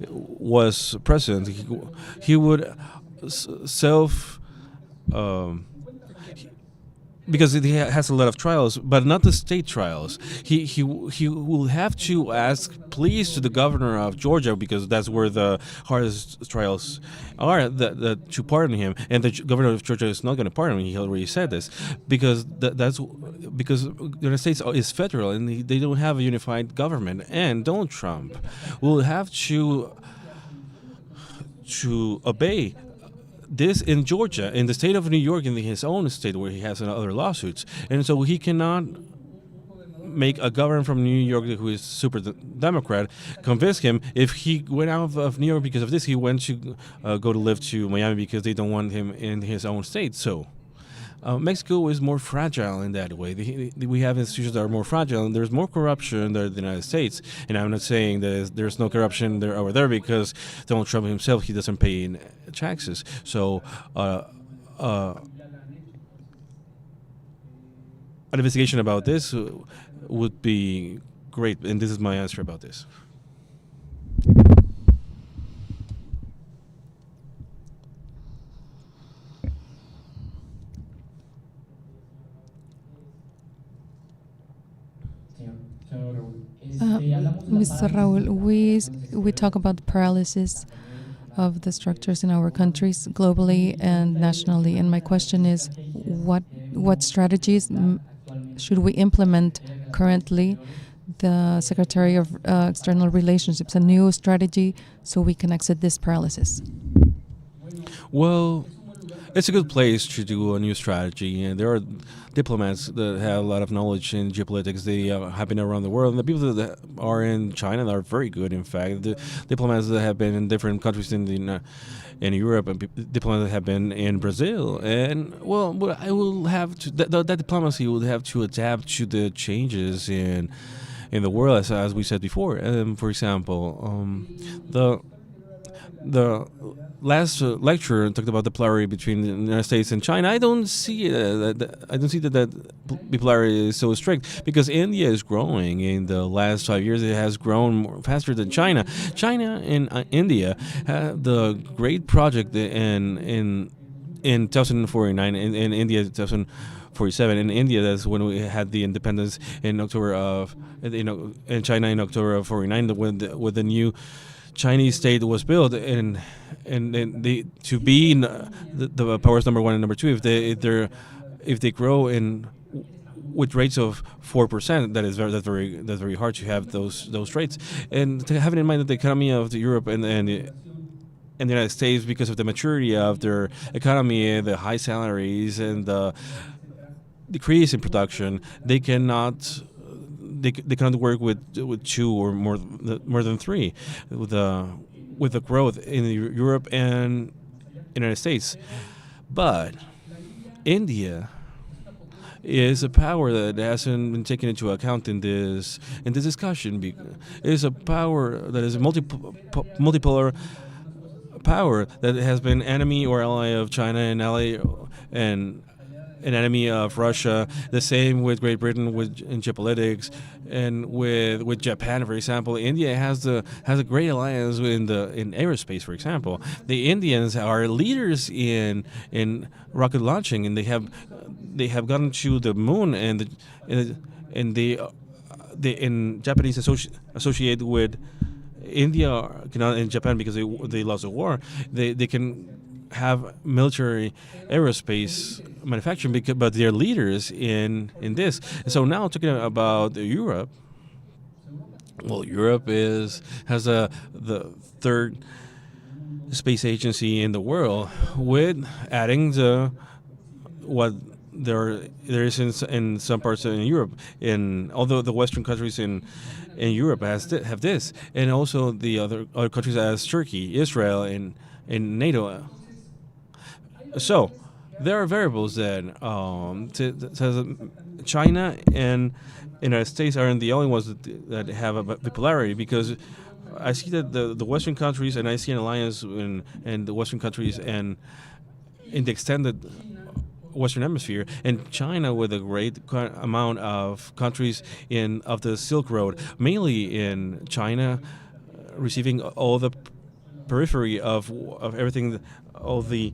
was president, he would because he has a lot of trials, but not the state trials. He will have to ask pleas to the governor of Georgia because that's where the hardest trials are to pardon him. And the governor of Georgia is not going to pardon him. He already said this because that's because the United States is federal and they don't have a unified government. And Donald Trump will have to obey this in Georgia, in the state of New York, in his own state where he has other lawsuits. And so he cannot make a governor from New York who is super Democrat convince him. If he went out of New York because of this, he went to go to live to Miami because they don't want him in his own state. So Mexico is more fragile in that way. We have institutions that are more fragile, and there's more corruption than the United States. And I'm not saying that there's no corruption over there because Donald Trump himself, he doesn't pay in taxes. So an investigation about this would be great, and this is my answer about this. Mr. Raul, we talk about the paralysis of the structures in our countries globally and nationally, and my question is, what strategies should we implement currently? The Secretary of External Relationships, a new strategy so we can exit this paralysis. Well, it's a good place to do a new strategy, and there are diplomats that have a lot of knowledge in geopolitics. They have been around the world, and the people that are in China are very good. In fact, the diplomats that have been in different countries in Europe, and diplomats that have been in Brazil, and I will have to that diplomacy will have to adapt to the changes in the world, as we said before. For example, the last lecture talked about the polarity between the United States and China. I don't see that bipolarity is so strict because India is growing. In the last 5 years, it has grown more faster than China. China and India had the great project in 2049, in India 2047. In India, that's when we had the independence in October of, in China in October of 49, when the new Chinese state was built, and they to be in the powers number one and number two, if they grow with rates of 4%, that's very hard to have those rates, and to have in mind that the economy of Europe and the United States, because of the maturity of their economy, the high salaries, and the decrease in production, they cannot work with two or more than three with the growth in Europe and United States. But India is a power that hasn't been taken into account in this discussion. It is a power that is a multipolar power that has been enemy or ally of China and ally and an enemy of Russia. The same with Great Britain in geopolitics, and with Japan, for example. India has a great alliance in aerospace, for example. The Indians are leaders in rocket launching, and they have gone to the moon, and Japanese associate with India cannot in Japan because they lost the war. They can have military aerospace manufacturing, but they're leaders in this. So now talking about Europe, well, Europe has the third space agency in the world, with adding what there is in some parts in Europe. Although the Western countries in Europe have this, and also the other countries as Turkey, Israel, and NATO. So there are variables that China and United States aren't the only ones that have a bipolarity, because I see that the Western countries, and I see an alliance in the Western countries and in the extended Western Hemisphere, and China with a great amount of countries of the Silk Road, mainly in China, receiving all the periphery of everything, all the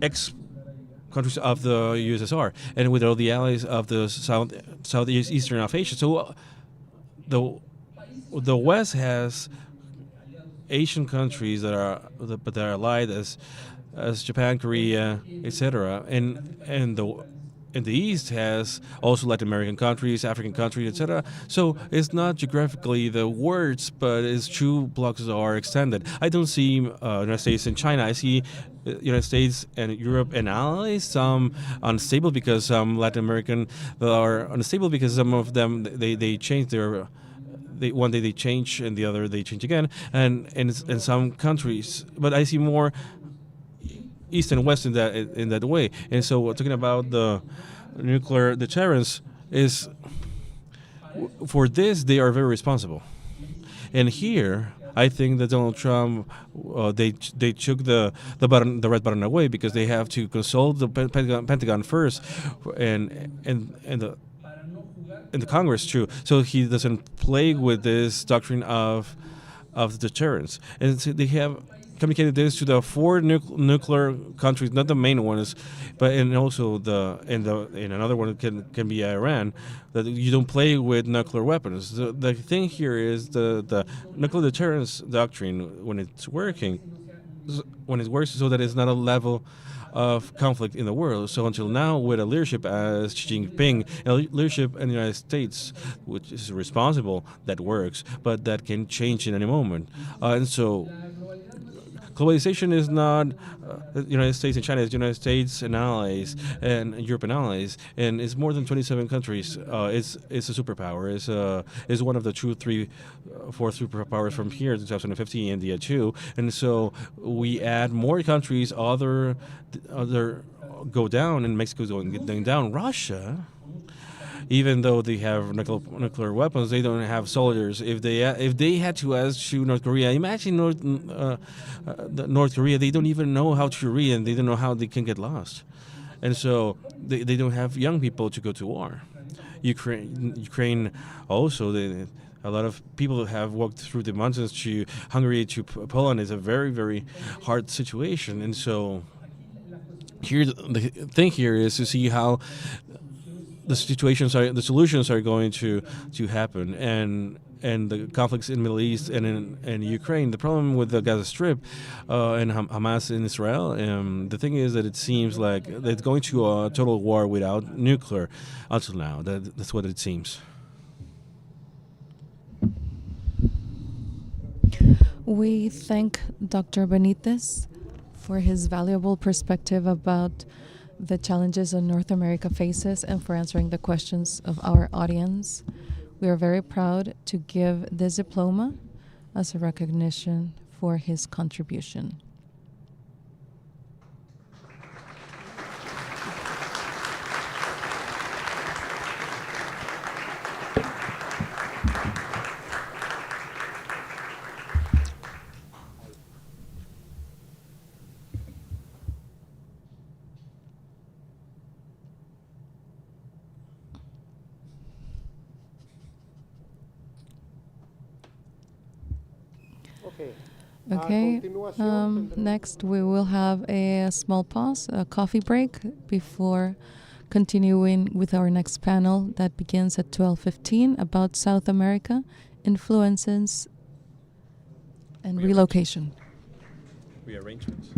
ex countries of the USSR, and with all the allies of the southeastern of Asia. So the West has Asian countries that are allied as Japan, Korea, etc. And the East has also Latin American countries, African countries, etc. So it's not geographically the words, but its true blocks are extended. I don't see United States and China. I see United States and Europe and allies. Some unstable because some Latin American are unstable because some of them they change their. One day they change and the other they change again, and in some countries. But I see more East and West in that way. And so we're talking about the nuclear deterrence is for this they are very responsible. And here I think that Donald Trump they took the red button away because they have to consult the Pentagon first and the Congress too, so he doesn't play with this doctrine of deterrence. And so they have communicated this to the four nuclear countries, not the main ones, but and also in another one can be Iran, that you don't play with nuclear weapons. The thing here is the nuclear deterrence doctrine when it works so that it's not a level of conflict in the world. So until now, with a leadership as Xi Jinping, and a leadership in the United States, which is responsible, that works, but that can change in any moment. And so globalization is not the United States and China. It's the United States and allies and Europe and allies, and it's more than 27 countries. It's a superpower. It's one of the four superpowers from here to 2050, India too. And so we add more countries. Other go down, and Mexico's going down. Russia, even though they have nuclear weapons, they don't have soldiers. If they had to ask to North Korea, imagine North Korea, they don't even know how to read, and they don't know how they can get lost. And so they don't have young people to go to war. Ukraine also, a lot of people have walked through the mountains to Hungary, to Poland. Is a very, very hard situation. And so here, the thing here is to see how the solutions are going to happen, and the conflicts in Middle East and in Ukraine. The problem with the Gaza Strip and Hamas in Israel, the thing is that it seems like it's going to a total war without nuclear until now. That's what it seems. We thank Dr. Benitez for his valuable perspective about the challenges that North America faces and for answering the questions of our audience. We are very proud to give this diploma as a recognition for his contribution. Okay, next we will have a small pause, a coffee break, before continuing with our next panel that begins at 12:15 about South America, influences and relocation. Rearrangements.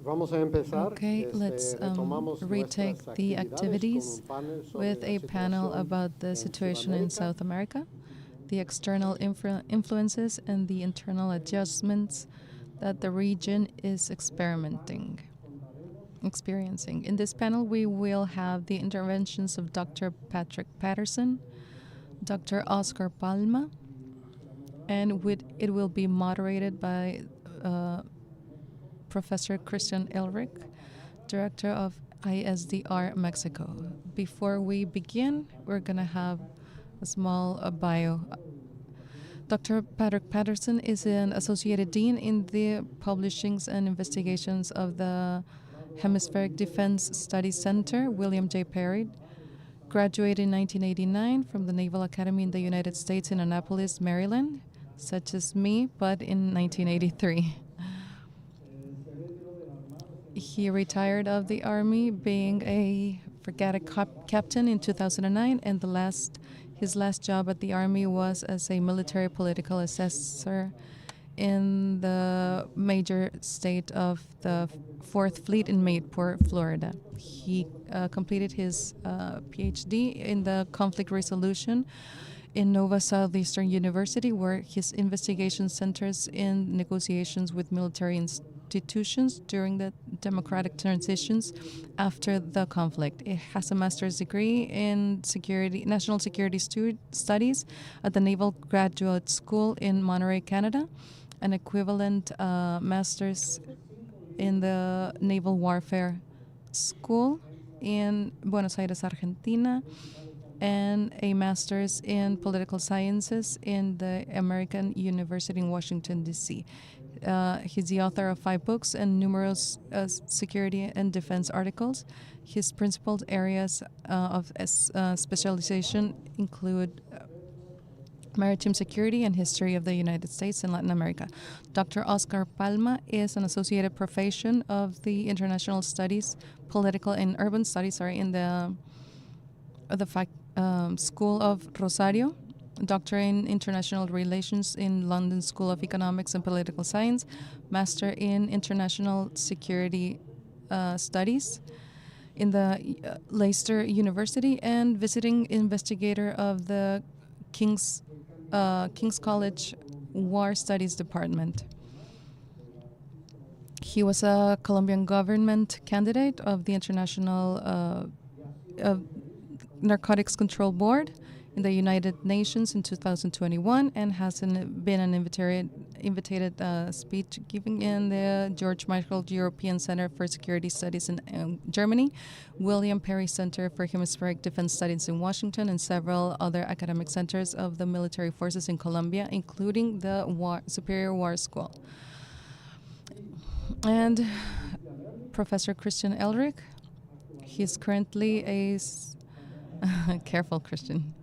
Vamos a empezar. Okay, let's retomamos retake nuestras the actividades activities con un panel sobre with la a panel situación about the en situation in Sudamérica. South America, the external influences and the internal adjustments that the region is experiencing. In this panel, we will have the interventions of Dr. Patrick Patterson, Dr. Oscar Palma, and it will be moderated by Professor Christian Elric, Director of ISDR Mexico. Before we begin, we're going to have a small bio. Dr. Patrick Patterson is an Associated Dean in the Publishings and Investigations of the Hemispheric Defense Studies Center, William J. Perry. Graduated in 1989 from the Naval Academy in the United States in Annapolis, Maryland, such as me, but in 1983. He retired of the Army, being a frigate captain in 2009, and his last job at the Army was as a military political assessor in the major state of the 4th Fleet in Mayport, Florida. He completed his PhD in the conflict resolution in Nova Southeastern University, where his investigation centers in negotiations with military institutions during the democratic transitions after the conflict. It has a master's degree in national security studies at the Naval Graduate School in Monterrey, Canada, an equivalent master's in the Naval Warfare School in Buenos Aires, Argentina, and a master's in political sciences in the American University in Washington, D.C. He's the author of 5 books and numerous security and defense articles. His principal areas of specialization include maritime security and history of the United States and Latin America. Dr. Oscar Palma is an associated professor of the International Studies, Political and Urban Studies, in the School of Rosario, Doctor in International Relations in London School of Economics and Political Science, Master in International Security Studies in the Leicester University, and visiting investigator of the King's College War Studies Department. He was a Colombian government candidate of the International Narcotics Control Board in the United Nations in 2021, and has been an invited speech giving in the George Michael European Center for Security Studies in Germany, William Perry Center for Hemispheric Defense Studies in Washington, and several other academic centers of the military forces in Colombia, including the Superior War School. And Professor Christian Elric, he's currently careful, Christian.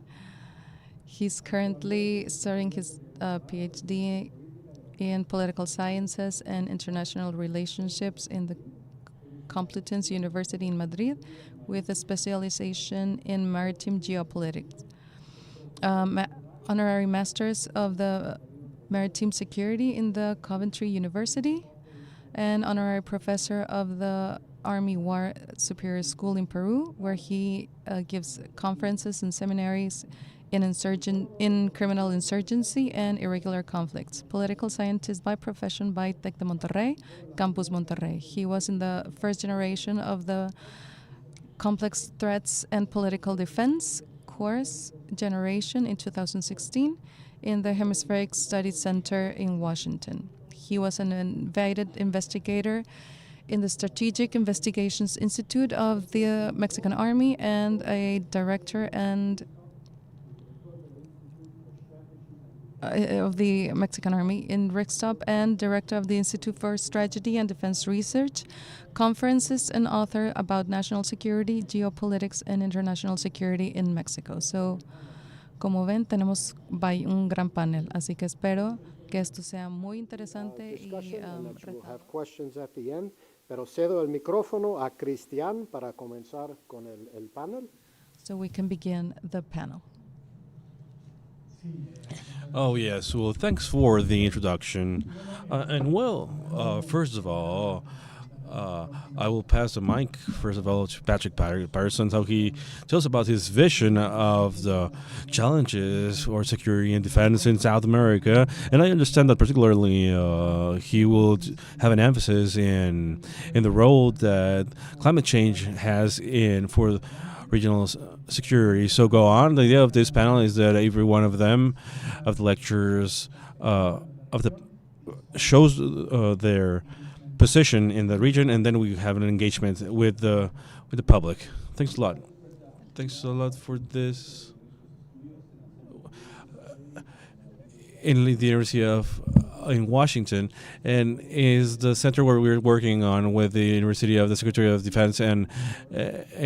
He's currently starting his PhD in political sciences and international relationships in the Complutense University in Madrid, with a specialization in maritime geopolitics. Honorary Masters of the Maritime Security in the Coventry University, and Honorary Professor of the Army War Superior School in Peru, where he gives conferences and seminaries in criminal insurgency and irregular conflicts. Political scientist by profession by Tec de Monterrey, Campus Monterrey. He was in the first generation of the Complex Threats and Political Defense course generation in 2016 in the Hemispheric Studies Center in Washington. He was an invited investigator in the Strategic Investigations Institute of the Mexican Army, and a director of the Mexican Army in Rickstop, and director of the Institute for Strategy and Defense Research, conferences, and author about national security, geopolitics, and international security in Mexico. So, como ven, tenemos un gran panel, así que espero que esto sea muy interesante y we'll have questions at the end, pero cedo el micrófono a Cristian para comenzar con el panel. So we can begin the panel. Oh, yes. Well, thanks for the introduction. First of all, I will pass the mic, first of all, to Patrick Patterson, how he tells about his vision of the challenges for security and defense in South America. And I understand that particularly he will have an emphasis in the role that climate change has for regional security. So go on. The idea of this panel is that every one of them, of the lectures, shows their position in the region, and then we have an engagement with the public. Thanks a lot. Thanks a lot for this. In the University of in Washington, and is the center where we're working on with the University of the Secretary of Defense and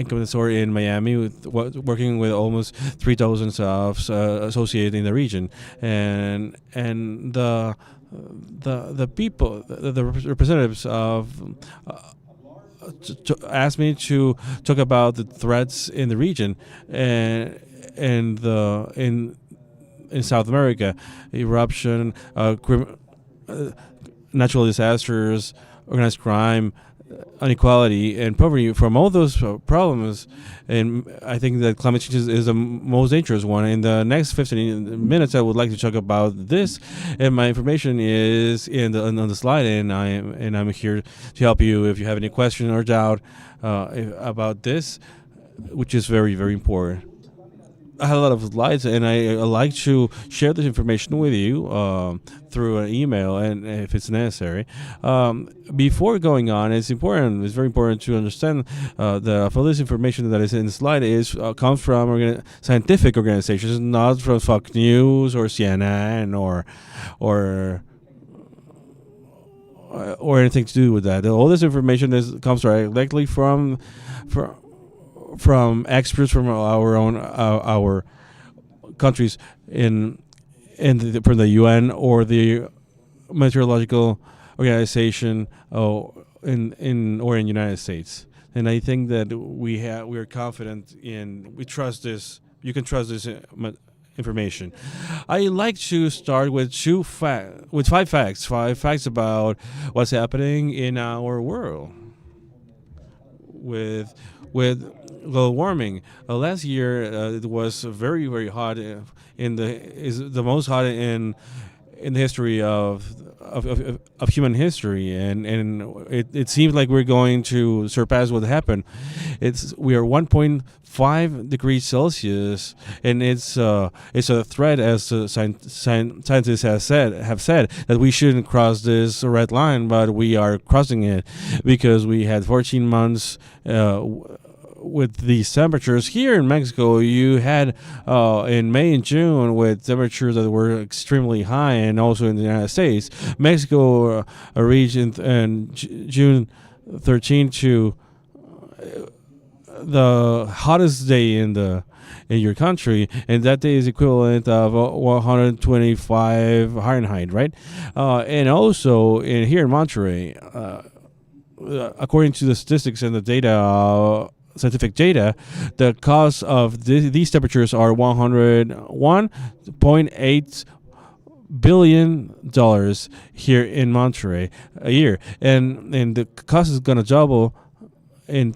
Commissar in Miami, working with almost 3,000 staffs associated in the region, and the people, the representatives of asked me to talk about the threats in the region and in South America, eruption, natural disasters, organized crime, inequality, and poverty. From all those problems, and I think that climate change is the most dangerous one. In the next 15 minutes, I would like to talk about this, and my information is on the slide, and I'm here to help you if you have any question or doubt about this, which is very, very important. I have a lot of slides, and I like to share this information with you through an email, and if it's necessary. Before going on, it's very important to understand that for this information that is in the slide comes from scientific organizations, not from Fox News or CNN or anything to do with that. All this information comes directly from experts from our countries from the UN or the Meteorological Organization in the United States. And I think that we are confident we trust this. You can trust this information. I like to start with five facts about what's happening in our world with global warming. Last year it was very, very hot. Is the most hot in the history of human history, and it seems like we're going to surpass what happened. We are 1.5 degrees Celsius, and it's a threat, as scientists have said that we shouldn't cross this red line, but we are crossing it because we had 14 months with these temperatures. Here in Mexico, you had in May and June with temperatures that were extremely high, and also in the United States. Mexico reached in June 13 to the hottest day in your country, and that day is equivalent of 125 Fahrenheit, right? And also here in Monterrey, according to the statistics and the data, scientific data, the cause of these temperatures are $101.8 billion here in Monterrey a year, and the cost is going to double at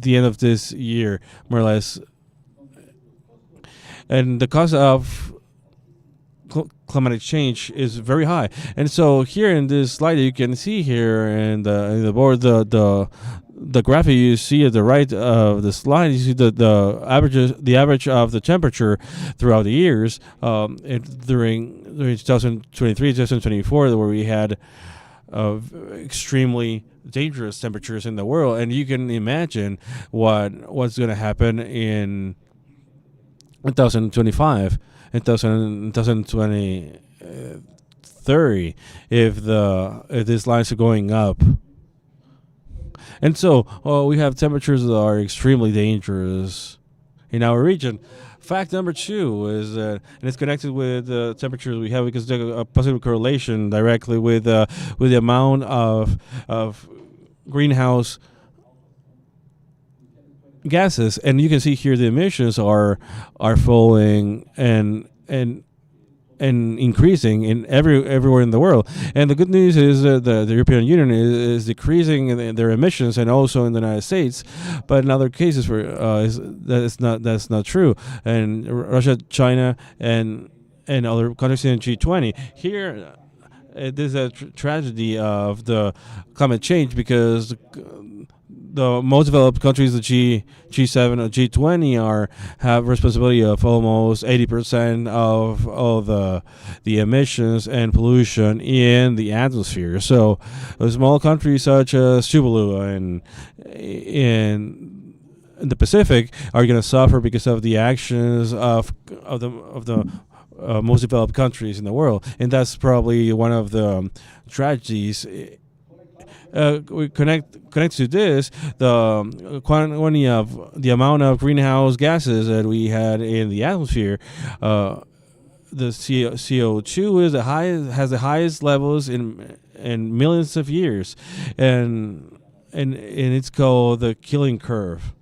the end of this year, more or less. And the cost of climatic change is very high. And so here in this slide, you can see here in the board, the graphic you see at the right of the slide, you see the average of the temperature throughout the years. During 2023, 2024, where we had extremely dangerous temperatures in the world, and you can imagine what's going to happen in 2025, in 2030, if these lines are going up. And so we have temperatures that are extremely dangerous in our region. Fact number 2 is and it's connected with the temperatures we have, because there's a positive correlation directly with the amount of greenhouse gases, and you can see here the emissions are falling, and and increasing in everywhere in the world. And the good news is that the European Union is decreasing their emissions, and also in the United States. But in other cases, that's not true. And Russia, China, and other countries in the G20 here. There's a tragedy of the climate change, because the most developed countries, the G7 or G20, have responsibility of almost 80% of all the emissions and pollution in the atmosphere. So, small countries such as Tuvalu and in the Pacific are going to suffer because of the actions of the most developed countries in the world, and that's probably one of the tragedies. We connect to this the quantity of the amount of greenhouse gases that we had in the atmosphere. The CO2 has the highest levels in millions of years, and it's called the killing curve.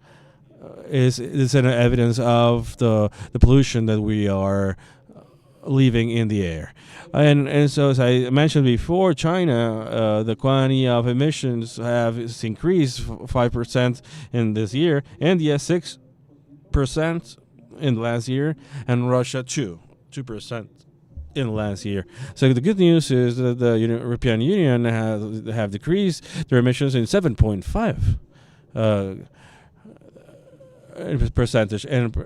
Is an evidence of the pollution that we are leaving in the air. And so, as I mentioned before, China, the quantity of emissions has increased 5% in this year, India 6% in the last year, and Russia 2% in the last year. So the good news is that the European Union have decreased their emissions in 7.5 percentage, and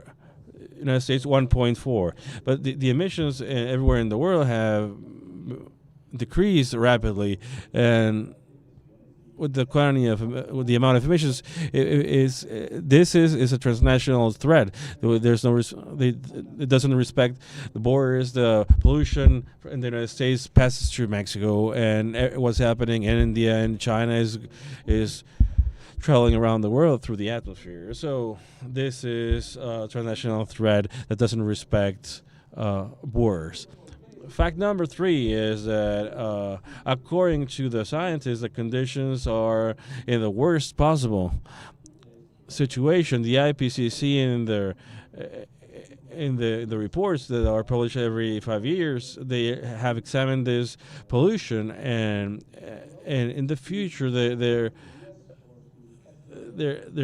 United States 1.4, but the emissions everywhere in the world have decreased rapidly, and with the quantity of with the amount of emissions, this is a transnational threat. There's no it doesn't respect the borders. The pollution in the United States passes through Mexico, and what's happening in India and China is traveling around the world through the atmosphere. So this is a transnational threat that doesn't respect borders. Fact number 3 is that according to the scientists, the conditions are in the worst possible situation. The IPCC in the reports that are published every 5 years, they have examined this pollution, and in the future their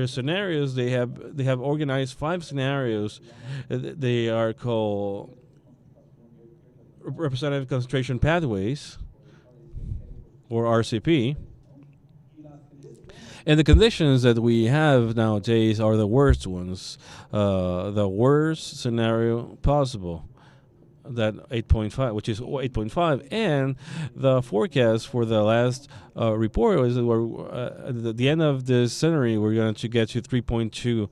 scenarios, they have organized 5 scenarios. They are called representative concentration pathways, or RCP. And the conditions that we have nowadays are the worst ones, the worst scenario possible. That 8.5, which is 8.5, and the forecast for the last report was that at the end of this century we're going to get to 3.2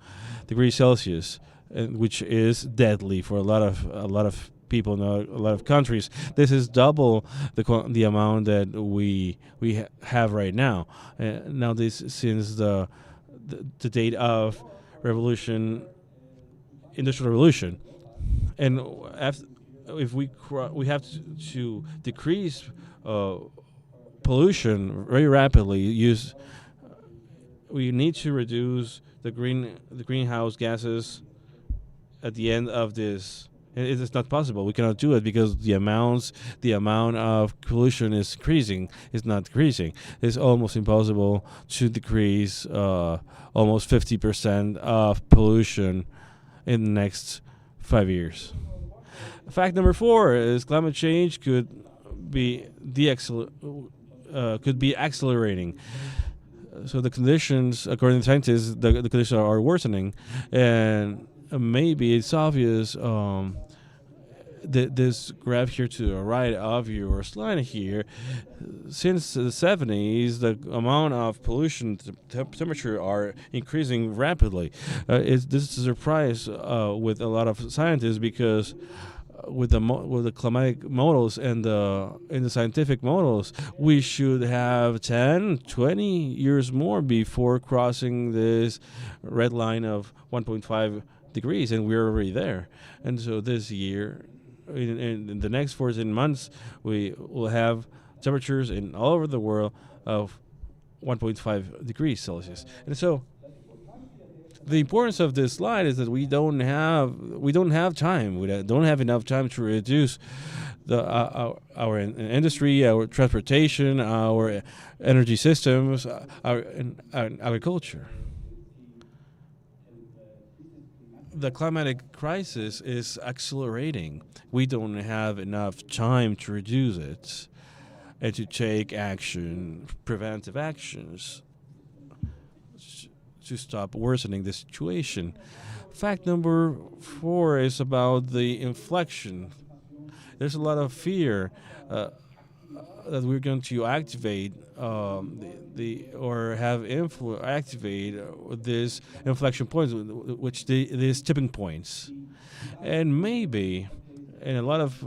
degrees Celsius, which is deadly for a lot of people in a lot of countries. This is double the amount that we have right now. Now this since the date of industrial revolution, and after. If we have to decrease pollution very rapidly, we need to reduce the greenhouse gases at the end of this. It is not possible. We cannot do it because the amount of pollution is increasing. It's not decreasing. It's almost impossible to decrease almost 50% of pollution in the next 5 years. Fact number 4 is climate change could be accelerating. So the conditions, according to scientists, the conditions are worsening, and maybe it's obvious. This graph here to the right of your slide here, since the 70s, the amount of pollution temperature are increasing rapidly. This is a surprise with a lot of scientists, because with the climatic models and in the scientific models, we should have 10, 20 years more before crossing this red line of 1.5 degrees, and we're already there. And so this year, in the next 14 months, we will have temperatures all over the world of 1.5 degrees Celsius. And so the importance of this slide is that we don't have time. We don't have enough time to reduce our industry, our transportation, our energy systems, our agriculture. The climatic crisis is accelerating. We don't have enough time to reduce it and to take action, preventive actions, to stop worsening the situation. Fact number 4 is about the inflection. There's a lot of fear that we're going to activate activate this inflection points, which these tipping points, and maybe in a lot of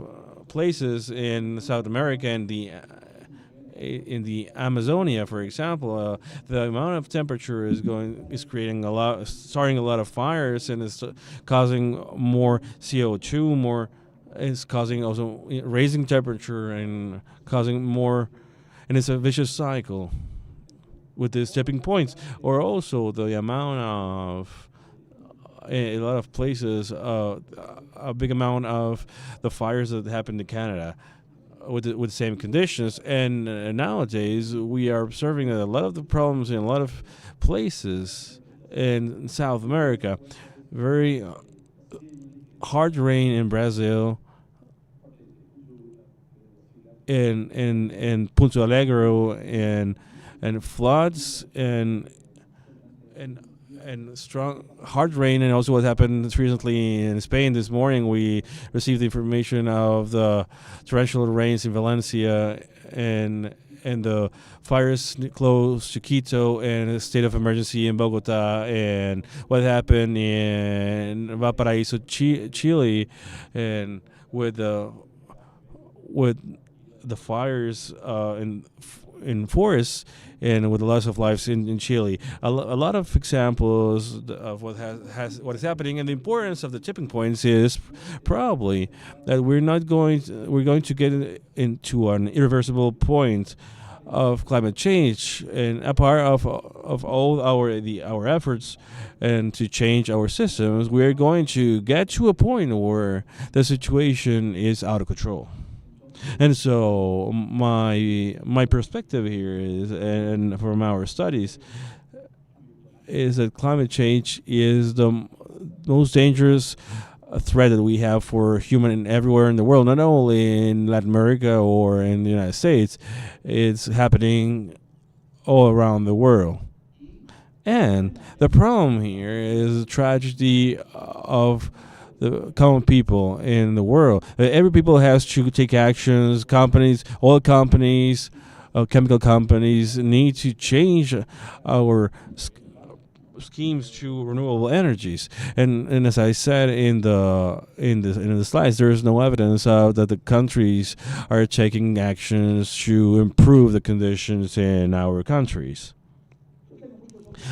places in South America and in the Amazonia, for example, the amount of temperature is starting a lot of fires, and is causing more CO2, it's causing also raising temperature and causing more, and it's a vicious cycle with these tipping points. Or also the amount of, in a lot of places, a big amount of the fires that happened in Canada with the same conditions. And nowadays we are observing that a lot of the problems in a lot of places in South America, very hard rain in Brazil, in Punta Alegre, and floods and strong hard rain, and also what happened recently in Spain. This morning we received the information of the torrential rains in Valencia and the fires close to Quito, and a state of emergency in Bogota, and what happened in Valparaiso, Chile, and with the fires in forests, and with the loss of lives in Chile. A lot of examples of what is happening, and the importance of the tipping points is probably that we're going to get into an irreversible point of climate change, and a part of all our efforts and to change our systems, we are going to get to a point where the situation is out of control. And so my perspective here is, and from our studies, is that climate change is the most dangerous threat that we have for human everywhere in the world, not only in Latin America or in the United States. It's happening all around the world. And the problem here is the tragedy of the common people in the world. Every people has to take actions. Companies, oil companies, chemical companies need to change our schemes to renewable energies. And as I said in the slides, there is no evidence that the countries are taking actions to improve the conditions in our countries.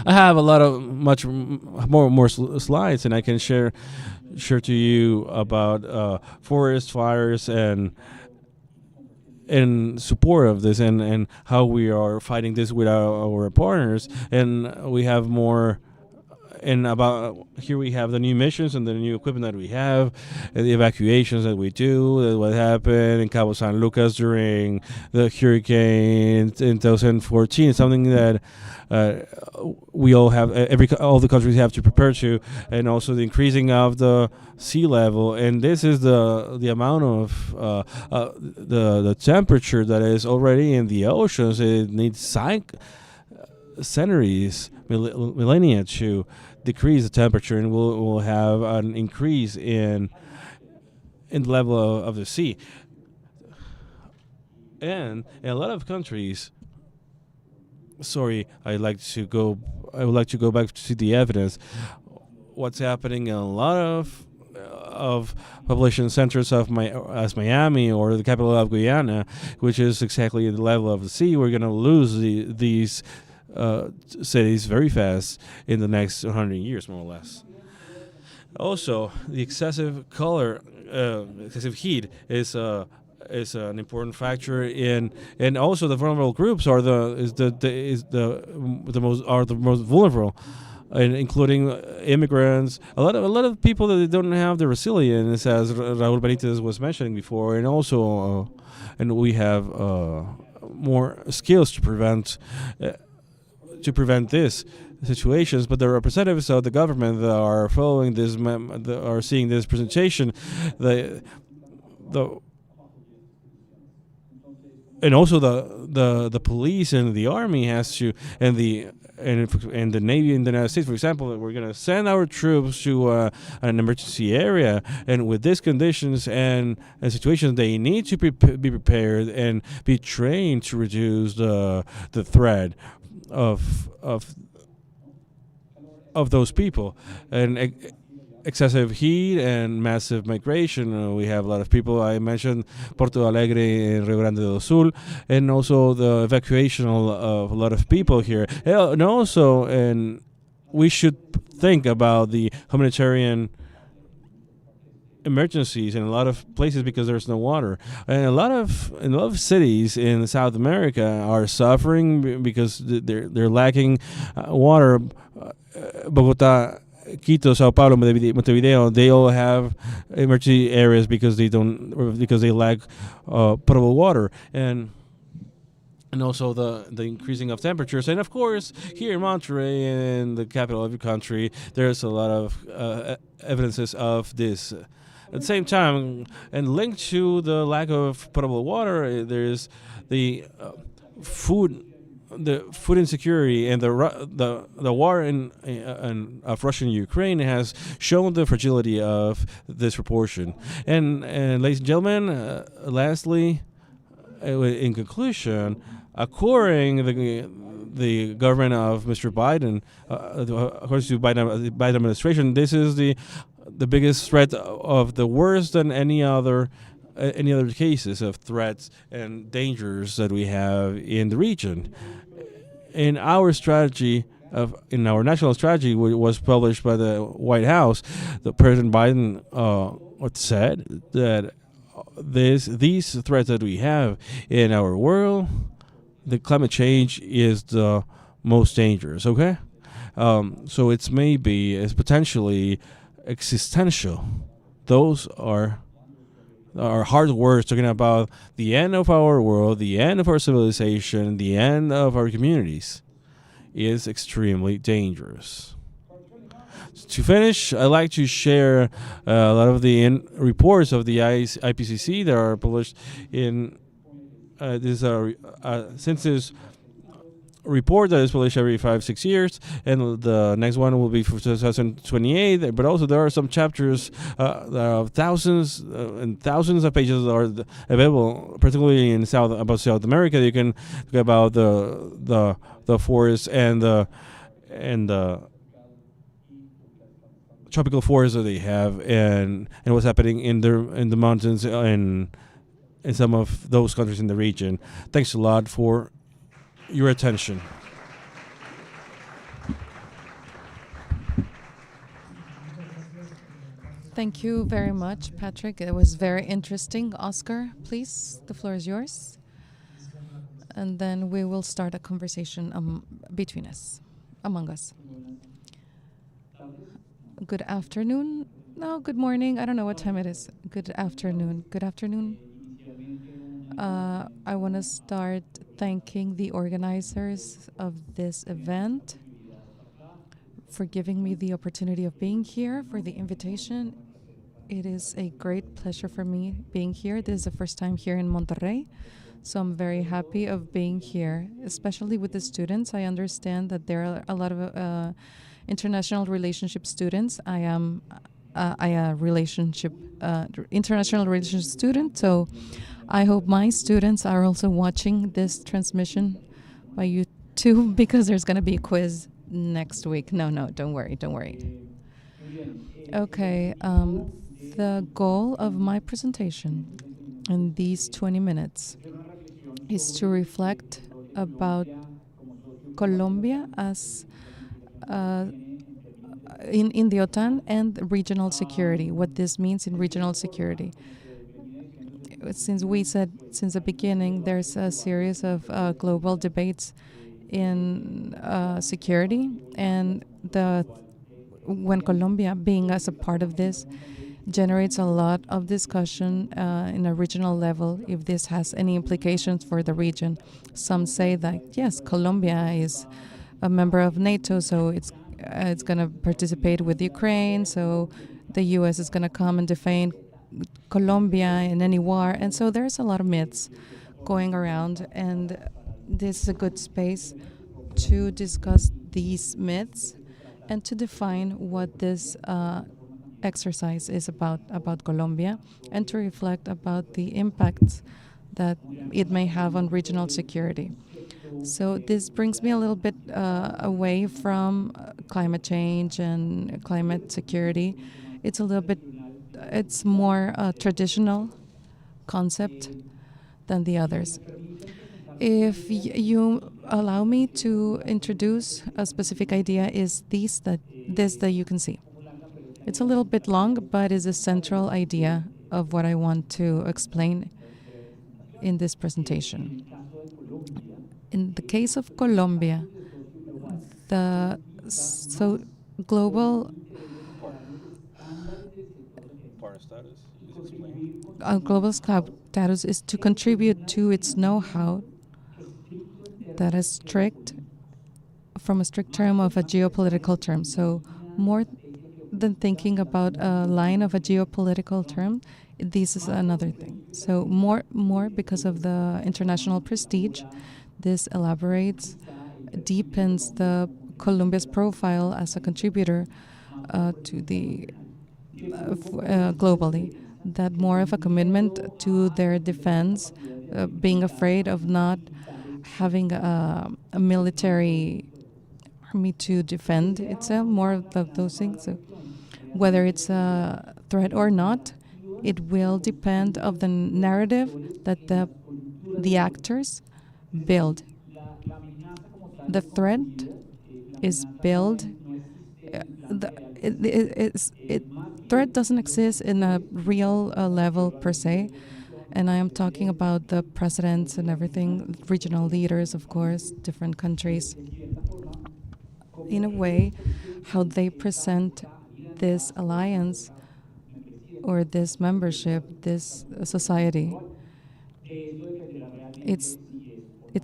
I have much more slides, and I can share to you about forest fires and in support of this, and how we are fighting this with our partners. And we have more, and about here we have the new missions and the new equipment that we have, and the evacuations that we do, what happened in Cabo San Lucas during the hurricane in 2014, something that we all have, all the countries have to prepare to, and also the increasing of the sea level. And this is the amount of the temperature that is already in the oceans. It needs centuries, millennia to decrease the temperature, and we'll have an increase in the level of the sea. And in a lot of countries, I would like to go back to the evidence. What's happening in a lot of population centers as Miami or the capital of Guyana, which is exactly the level of the sea. We're going to lose these cities very fast in the next 100 years, more or less. Also, the excessive heat is an important factor and also the vulnerable groups are the most vulnerable and including immigrants, a lot of people that don't have the resilience, as Raúl Benitez was mentioning before, and also and we have more skills to prevent these situations. But the representatives of the government that are following this, that are seeing this presentation, and also the police and the army has to, and the Navy in the United States, for example, we're going to send our troops to an emergency area, and with these conditions and situations, they need to be prepared and be trained to reduce the threat of those people. And excessive heat and massive migration. We have a lot of people. I mentioned Porto Alegre and Rio Grande do Sul, and also the evacuation of a lot of people here. And also, and we should think about the humanitarian emergencies in a lot of places because there's no water. And a lot of cities in South America are suffering because they're lacking water. Bogota, Quito, Sao Paulo, Montevideo, they all have emergency areas because they lack potable water, and also the increasing of temperatures. And of course, here in Monterrey, in the capital of the country, there's a lot of evidences of this. At the same time, and linked to the lack of potable water, there's the food insecurity, and the war of Russia and Ukraine has shown the fragility of this proportion. And ladies and gentlemen, lastly, in conclusion, according the government of Mr. Biden, according to Biden administration, this is the biggest threat of the worst than any other cases of threats and dangers that we have in the region. In our strategy, in our national strategy, which was published by the White House, the President Biden said that these threats that we have in our world, the climate change is the most dangerous. Okay, so it's potentially existential. Those are hard words talking about the end of our world, the end of our civilization, the end of our communities is extremely dangerous. To finish, I'd like to share a lot of the reports of the IPCC that are published in this census report that is published every 5-6 years, and the next one will be for 2028. But also there are some chapters, thousands and thousands of pages that are available, particularly in South America. You can talk about the forests and the tropical forests that they have, and what's happening in the mountains in some of those countries in the region. Thanks a lot for your attention. Thank you very much, Patrick. It was very interesting. Oscar, please, the floor is yours. And then we will start a conversation between us, among us. Good afternoon. No, good morning. I don't know what time it is. Good afternoon. Good afternoon. I want to start thanking the organizers of this event for giving me the opportunity of being here, for the invitation. It is a great pleasure for me being here. This is the first time here in Monterrey, so I'm very happy of being here, especially with the students. I understand that there are a lot of international relationship students. I am a international relationship student, so I hope my students are also watching this transmission by you too, because there's going to be a quiz next week. No, don't worry. Okay, the goal of my presentation in these 20 minutes is to reflect about Colombia as in the OTAN and regional security, what this means in regional security. Since we said since the beginning, there's a series of global debates in security, and when Colombia, being as a part of this, generates a lot of discussion in a regional level if this has any implications for the region. Some say that, yes, Colombia is a member of NATO, so it's going to participate with Ukraine, so the U.S. is going to come and defend Colombia in any war. And so there's a lot of myths going around, and this is a good space to discuss these myths and to define what this exercise is about Colombia, and to reflect about the impacts that it may have on regional security. So this brings me a little bit away from climate change and climate security. It's more a traditional concept than the others. If you allow me to introduce a specific idea, is this that you can see. It's a little bit long, but is a central idea of what I want to explain in this presentation. In the case of Colombia, global status is to contribute to its know-how that is strict, from a strict term of a geopolitical term. So more than thinking about a line of a geopolitical term, this is another thing. So more because of the international prestige, this elaborates, deepens the Colombia's profile as a contributor to the globally. That more of a commitment to their defense, being afraid of not having a military army to defend itself, more of those things. So whether it's a threat or not, it will depend of the narrative that the actors build. The threat is built. Threat doesn't exist in a real level per se, and I am talking about the presidents and everything, regional leaders, of course, different countries. In a way, how they present this alliance or this membership, this society, it's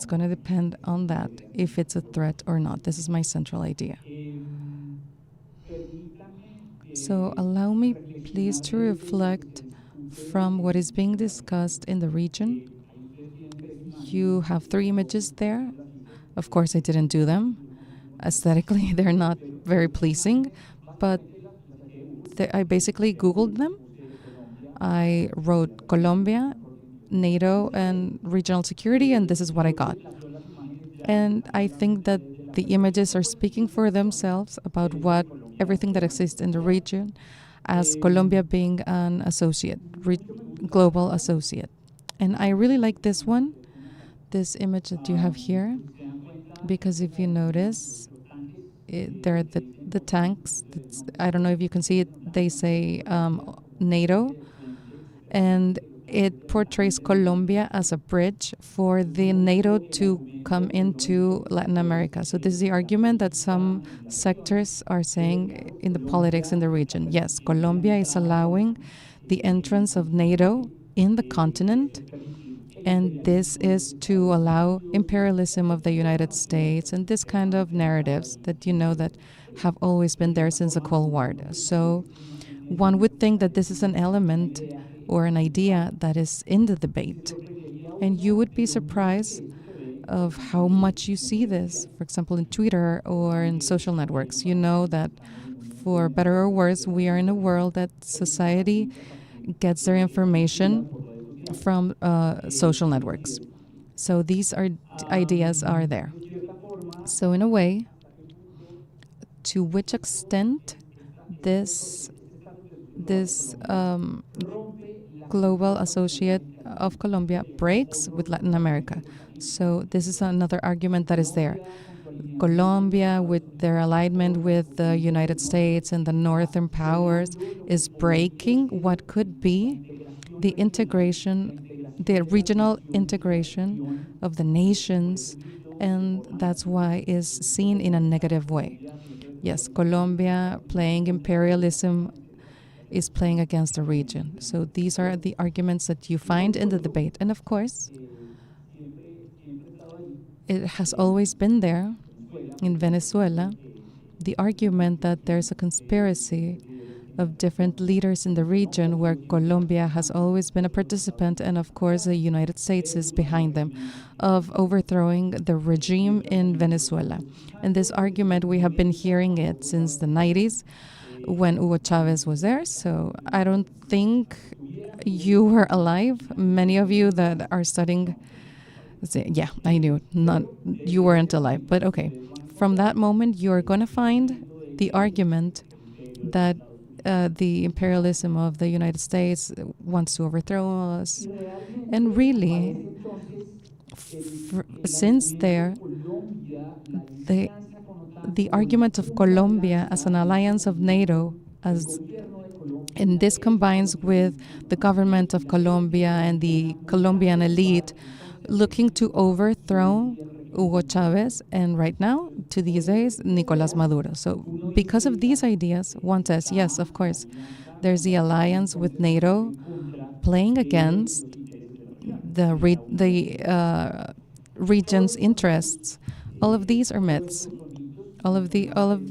going to depend on that, if it's a threat or not. This is my central idea. So allow me, please, to reflect from what is being discussed in the region. You have 3 images there. Of course, I didn't do them. Aesthetically, they're not very pleasing, but I basically Googled them. I wrote Colombia, NATO, and regional security, and this is what I got. And I think that the images are speaking for themselves about everything that exists in the region, as Colombia being an associate, global associate. And I really like this one, this image that you have here, because if you notice, there are the tanks. I don't know if you can see it. They say NATO, and it portrays Colombia as a bridge for the NATO to come into Latin America. So this is the argument that some sectors are saying in the politics in the region. Yes, Colombia is allowing the entrance of NATO in the continent, and this is to allow imperialism of the United States and this kind of narratives that that have always been there since the Cold War. So one would think that this is an element or an idea that is in the debate. And you would be surprised of how much you see this, for example, in Twitter or in social networks. You know that for better or worse, we are in a world that society gets their information from social networks. So these ideas are there. So in a way, to which extent this global associate of Colombia breaks with Latin America. So this is another argument that is there. Colombia, with their alignment with the United States and the northern powers, is breaking what could be the integration, the regional integration of the nations and that's why it's seen in a negative way. Yes, Colombia playing imperialism is playing against the region. So these are the arguments that you find in the debate. And of course, it has always been there in Venezuela, the argument that there's a conspiracy of different leaders in the region where Colombia has always been a participant, and of course the United States is behind them, of overthrowing the regime in Venezuela. And this argument, we have been hearing it since the 90s when Hugo Chavez was there, so I don't think you were alive. Many of you that are studying, yeah, I knew, not you weren't alive, but okay. From that moment, you're going to find the argument that the imperialism of the United States wants to overthrow us. And really, since there, the argument of Colombia as an alliance of NATO, and this combines with the government of Colombia and the Colombian elite looking to overthrow Hugo Chavez, and right now, to these days, Nicolás Maduro. So because of these ideas, one says, yes, of course, there's the alliance with NATO playing against the region's interests. All of these are myths. All of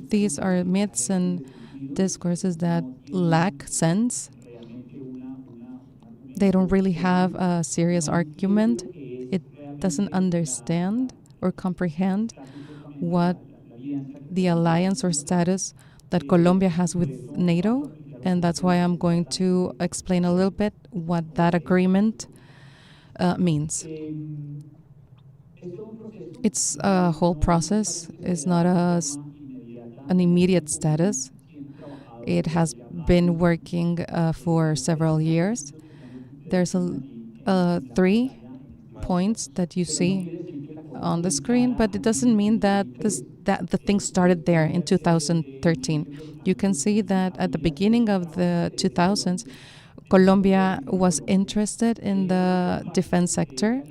these are myths and discourses that lack sense. They don't really have a serious argument. It doesn't understand or comprehend what the alliance or status that Colombia has with NATO, and that's why I'm going to explain a little bit what that agreement means. It's a whole process. It's not an immediate status. It has been working for several years. There's 3 points that you see on the screen, but it doesn't mean that the thing started there in 2013. You can see that at the beginning of the 2000s, Colombia was interested in the defense sector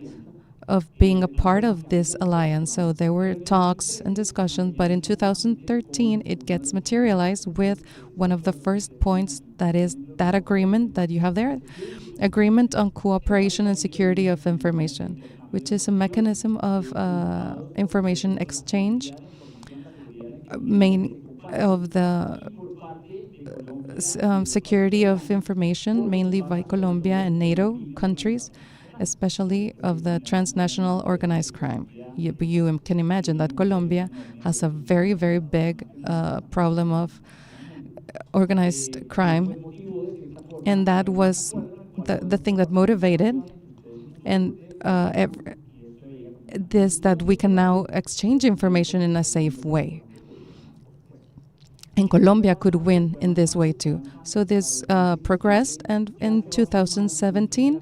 of being a part of this alliance. So there were talks and discussions, but in 2013 it gets materialized with one of the first points, that is that agreement that you have there, Agreement on Cooperation and Security of Information, which is a mechanism of information exchange, of the security of information, mainly by Colombia and NATO countries, especially of the transnational organized crime. You can imagine that Colombia has a very, very big problem of organized crime, and that was the thing that motivated and this, that we can now exchange information in a safe way. And Colombia could win in this way too. So this progressed, and in 2017,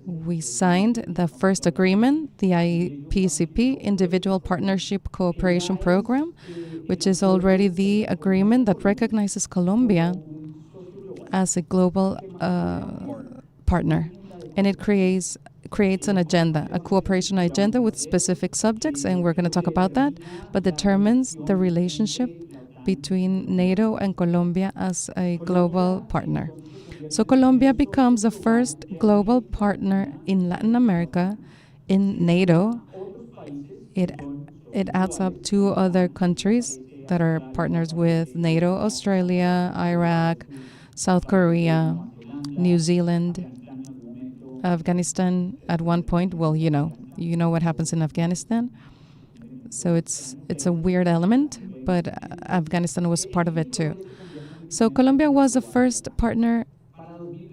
we signed the first agreement, the IPCP, Individual Partnership Cooperation Program, which is already the agreement that recognizes Colombia as a global partner. And it creates an agenda, a cooperation agenda with specific subjects, and we're going to talk about that, but determines the relationship between NATO and Colombia as a global partner. So Colombia becomes the first global partner in Latin America in NATO. It adds up 2 other countries that are partners with NATO: Australia, Iraq, South Korea, New Zealand, Afghanistan at one point. Well, you know what happens in Afghanistan. So it's a weird element, but Afghanistan was part of it too. So Colombia was the first partner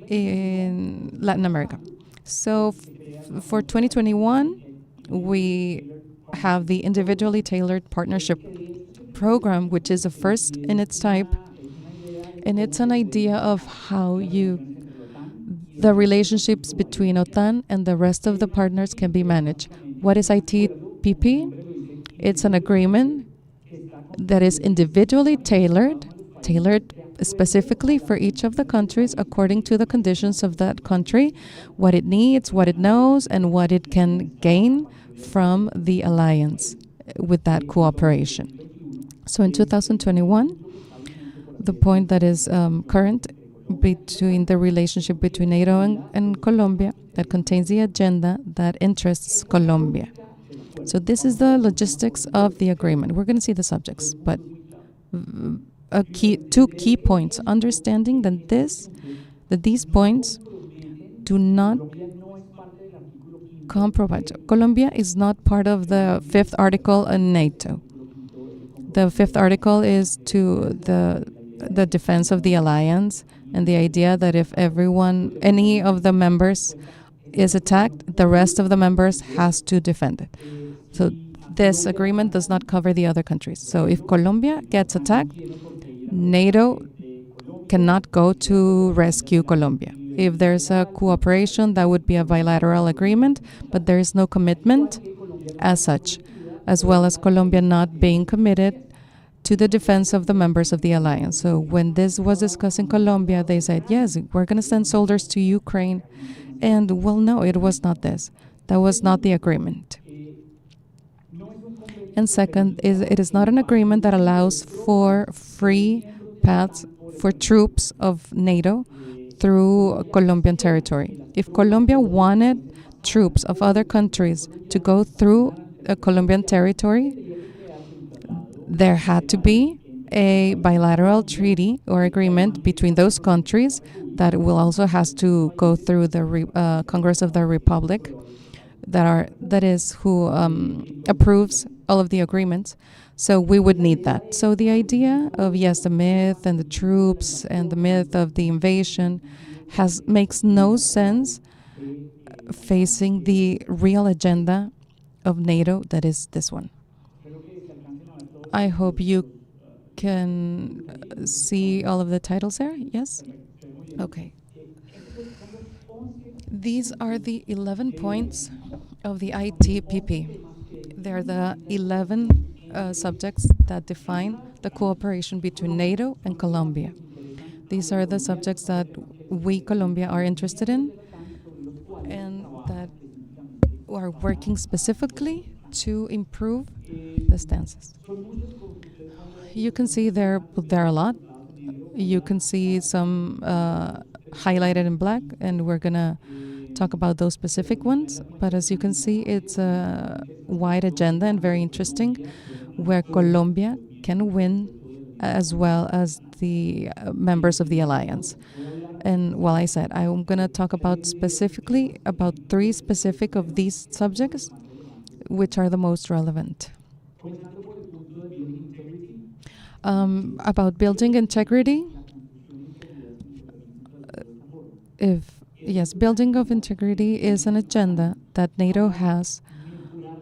in Latin America. So for 2021, we have the individually tailored partnership program, which is the first in its type. And it's an idea of how the relationships between OTAN and the rest of the partners can be managed. What is ITPP? It's an agreement that is individually tailored specifically for each of the countries according to the conditions of that country, what it needs, what it knows, and what it can gain from the alliance with that cooperation. So in 2021, the point that is current between the relationship between NATO and Colombia that contains the agenda that interests Colombia. So this is the logistics of the agreement. We're going to see the subjects, but two key points: understanding that these points do not compromise. Colombia is not part of the 5th article in NATO. The 5th article is to the defense of the alliance and the idea that if any of the members is attacked, the rest of the members has to defend it. So this agreement does not cover the other countries. So if Colombia gets attacked, NATO cannot go to rescue Colombia. If there's a cooperation, that would be a bilateral agreement, but there is no commitment as such, as well as Colombia not being committed to the defense of the members of the alliance. So when this was discussed in Colombia, they said, yes, we're going to send soldiers to Ukraine. And well, no, it was not this. That was not the agreement. And second, it is not an agreement that allows for free paths for troops of NATO through Colombian territory. If Colombia wanted troops of other countries to go through a Colombian territory, there had to be a bilateral treaty or agreement between those countries that will also has to go through the Congress of the Republic, that is who approves all of the agreements. So we would need that. So the idea of, yes, the myth and the troops and the myth of the invasion makes no sense facing the real agenda of NATO, that is this one. I hope you can see all of the titles there. Yes? Okay. These are the 11 points of the ITPP. They're the 11 subjects that define the cooperation between NATO and Colombia. These are the subjects that we, Colombia, are interested in and that are working specifically to improve the stances. You can see there are a lot. You can see some highlighted in black, and we're going to talk about those specific ones. But as you can see, it's a wide agenda and very interesting, where Colombia can win as well as the members of the alliance. And while I said I'm going to talk about specifically about 3 specific of these subjects, which are the most relevant. About building integrity. Building of integrity is an agenda that NATO has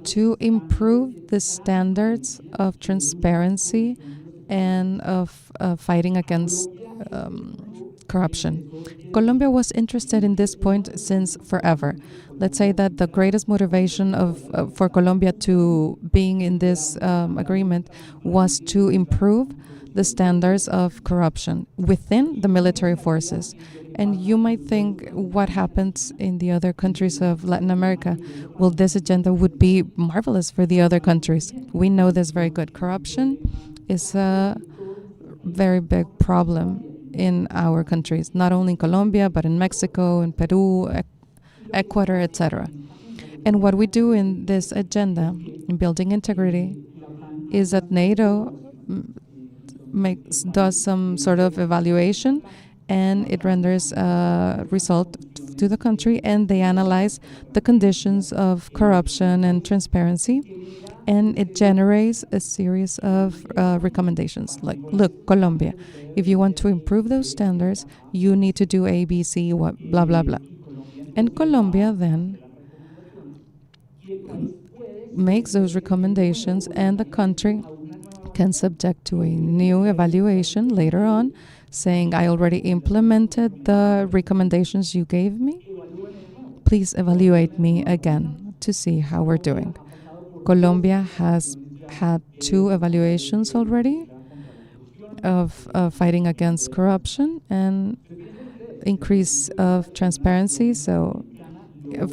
to improve the standards of transparency and of fighting against corruption. Colombia was interested in this point since forever. Let's say that the greatest motivation for Colombia to being in this agreement was to improve the standards of corruption within the military forces. And you might think, what happens in the other countries of Latin America? Well, this agenda would be marvelous for the other countries. We know this very good. Corruption is a very big problem in our countries, not only in Colombia, but in Mexico, in Peru, Ecuador, etc. And what we do in this agenda, in building integrity, is that NATO does some sort of evaluation, and it renders a result to the country, and they analyze the conditions of corruption and transparency, and it generates a series of recommendations. Like, look, Colombia, if you want to improve those standards, you need to do A, B, C, blah, blah, blah. And Colombia then makes those recommendations, and the country can subject to a new evaluation later on, saying, I already implemented the recommendations you gave me. Please evaluate me again to see how we're doing. Colombia has had 2 evaluations already, of fighting against corruption and increase of transparency. So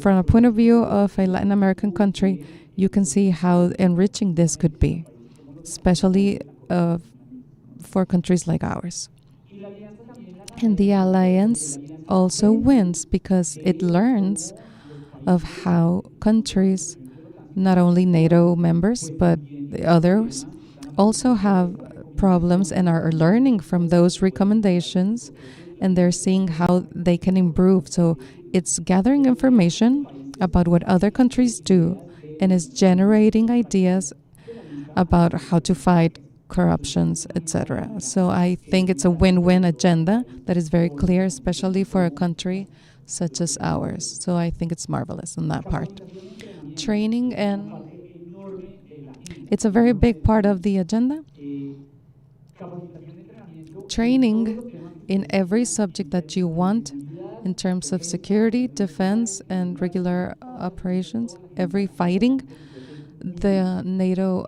from a point of view of a Latin American country, you can see how enriching this could be, especially for countries like ours. And the alliance also wins because it learns of how countries, not only NATO members, but the others, also have problems and are learning from those recommendations, and they're seeing how they can improve. So it's gathering information about what other countries do and is generating ideas about how to fight corruptions, etc. So I think it's a win-win agenda that is very clear, especially for a country such as ours. So I think it's marvelous on that part. Training, and it's a very big part of the agenda. Training in every subject that you want in terms of security, defense, and regular operations, every fighting. The NATO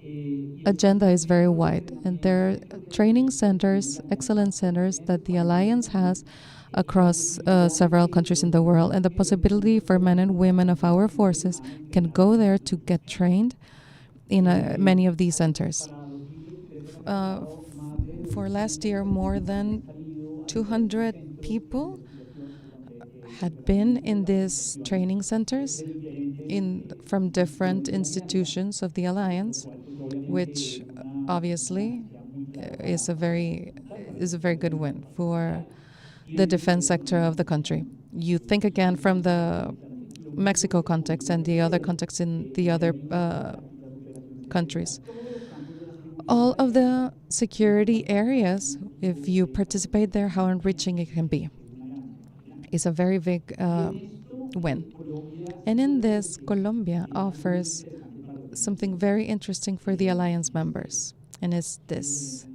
agenda is very wide, and there are training centers, excellent centers that the Alliance has across several countries in the world, and the possibility for men and women of our forces can go there to get trained in many of these centers. For last year, more than 200 people had been in these training centers from different institutions of the Alliance, which obviously is a very good win for the defense sector of the country. You think again from the Mexico context and the other contexts in the other countries. All of the security areas, if you participate there, how enriching it can be. It's a very big win. And in this, Colombia offers something very interesting for the Alliance members, and it's this.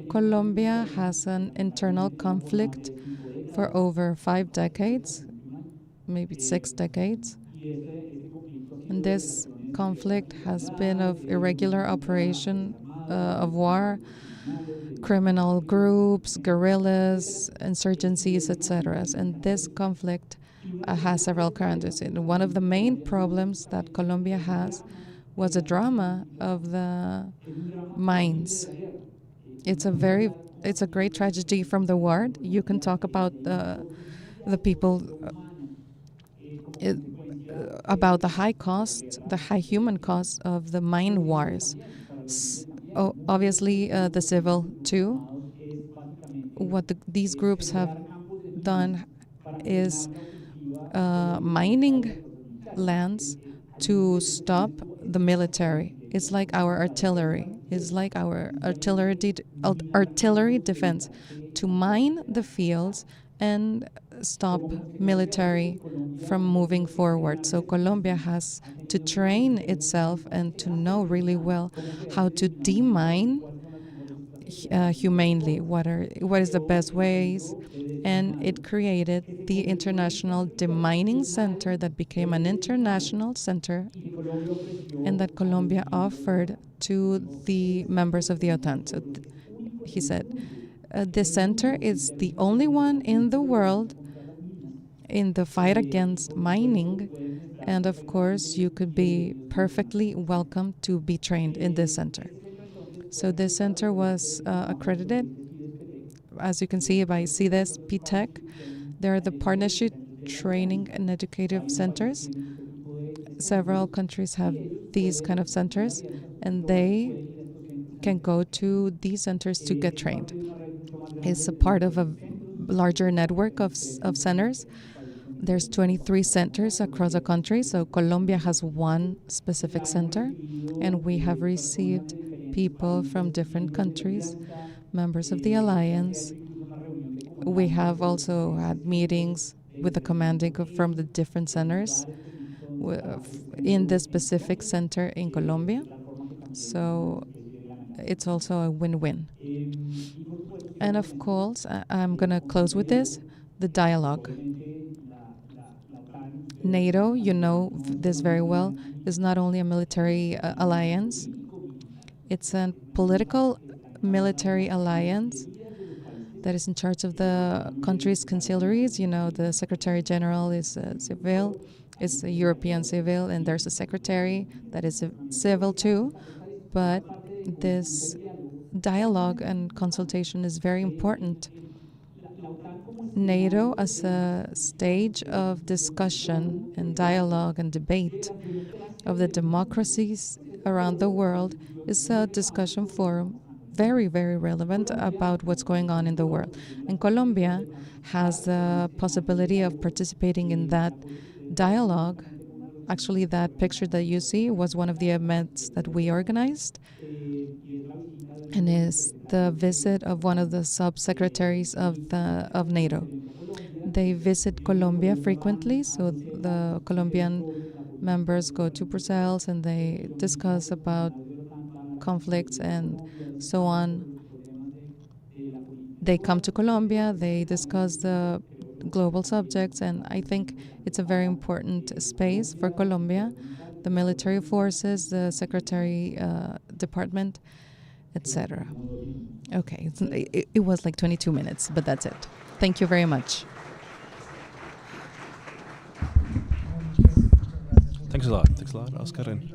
Colombia has an internal conflict for over 5 decades, maybe 6 decades. And this conflict has been of irregular operation of war, criminal groups, guerrillas, insurgencies, etc. And this conflict has several characters. And one of the main problems that Colombia has was a drama of the mines. It's a great tragedy from the war. You can talk about the people, about the high cost, the high human cost of the mine wars. Obviously, the civil too. What these groups have done is mining lands to stop the military. It's like our artillery. It's like our artillery defense to mine the fields and stop military from moving forward. So Colombia has to train itself and to know really well how to demine humanely. What is the best ways? And it created the International Demining Center that became an international center, and that Colombia offered to the members of the OTAN. So he said, this center is the only one in the world in the fight against mining, and of course you could be perfectly welcome to be trained in this center. So this center was accredited, as you can see by CDES, PTEC. There are the partnership training and educative centers. Several countries have these kind of centers, and they can go to these centers to get trained. It's a part of a larger network of centers. There's 23 centers across the country, so Colombia has one specific center, and we have received people from different countries, members of the Alliance. We have also had meetings with the commanding from the different centers in the specific center in Colombia. So it's also a win-win. And of course, I'm going to close with this, the dialogue. NATO, you know this very well, is not only a military alliance. It's a political military alliance that is in charge of the country's conciliaries. You know, the Secretary General is civil, is a European civil, and there's a secretary that is civil too. But this dialogue and consultation is very important. NATO as a stage of discussion and dialogue and debate of the democracies around the world is a discussion forum very, very relevant about what's going on in the world. And Colombia has the possibility of participating in that dialogue. Actually, that picture that you see was one of the events that we organized, and is the visit of one of the sub-secretaries of NATO. They visit Colombia frequently, so the Colombian members go to Brussels and they discuss about conflicts and so on. They come to Colombia, they discuss the global subjects, and I think it's a very important space for Colombia, the military forces, the secretary department, etc. Okay, it was like 22 minutes, but that's it. Thank you very much. Thanks a lot, Oscar. And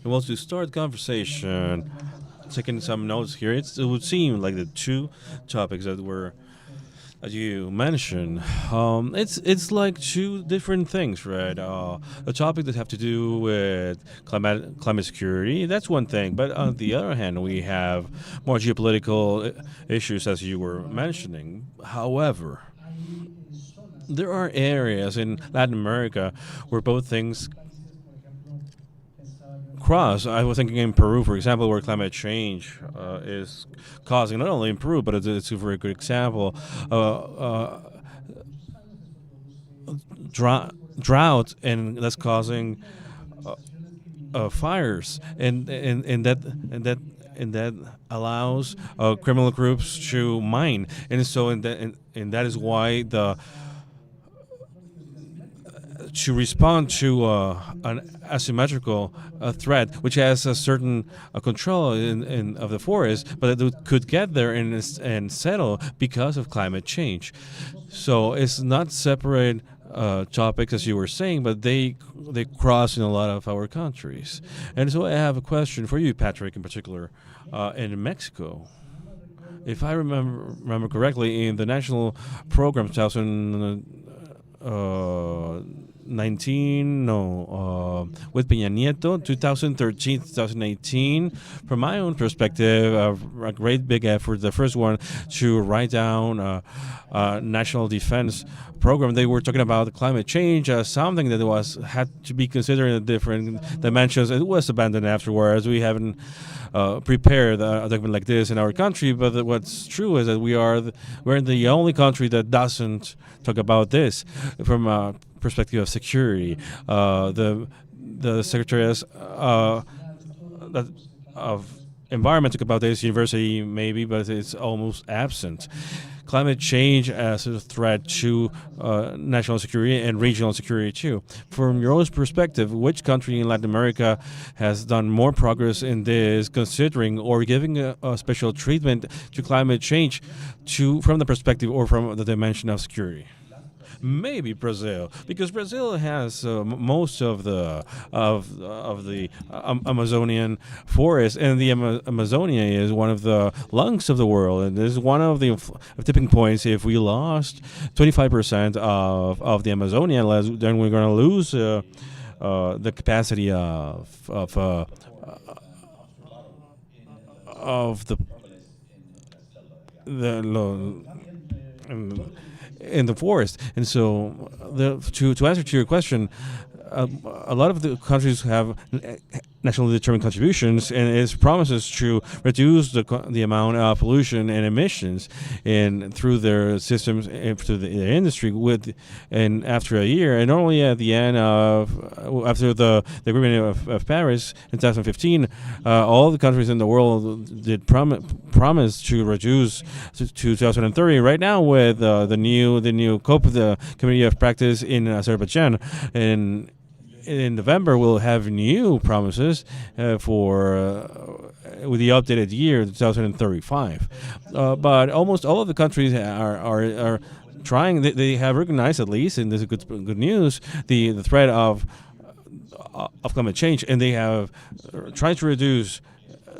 well, to start the conversation, taking some notes here, it would seem like the two topics that you mentioned, it's like two different things, right? A topic that have to do with climate security, that's one thing. But on the other hand, we have more geopolitical issues, as you were mentioning. However, there are areas in Latin America where both things cross. I was thinking in Peru, for example, where climate change is causing, not only in Peru, but it's a very good example, drought, and that's causing fires, and that allows criminal groups to mine, and so and that is why to respond to an asymmetrical threat, which has a certain control of the forest, but it could get there and settle because of climate change. So it's not separate topics, as you were saying, but they cross in a lot of our countries. And so I have a question for you, Patrick, in particular, in Mexico. If I remember correctly, in the national program 2019, with Peña Nieto, 2013, 2018. From my own perspective, a great big effort. The first one to write down a national defense program. They were talking about climate change as something that had to be considered in different dimensions. It was abandoned afterwards. We haven't prepared a document like this in our country, but what's true is that we're the only country that doesn't talk about this from a perspective of security. The Secretary of Environment talk about this, university maybe, but it's almost absent. Climate change as a threat to national security and regional security too. From your own perspective, which country in Latin America has done more progress in this, considering or giving a special treatment to climate change from the perspective or from the dimension of security? Maybe Brazil, because Brazil has most of the Amazonian forest, and the Amazonia is one of the lungs of the world, and is one of the tipping points. If we lost 25% of the Amazonia, then we're going to lose the capacity of in the forest. And so to answer to your question, a lot of the countries have nationally determined contributions, and it promises to reduce the amount of pollution and emissions through their systems and through the industry and after a year, and normally at the end after the agreement of Paris in 2015, all the countries in the world did promise to reduce to 2030. Right now, with the new COP, the Committee of Practice in Azerbaijan, and in November, we'll have new promises for with the updated year, 2035. But almost all of the countries are trying. They have recognized, at least, and this is good news, the threat of climate change, and they have tried to reduce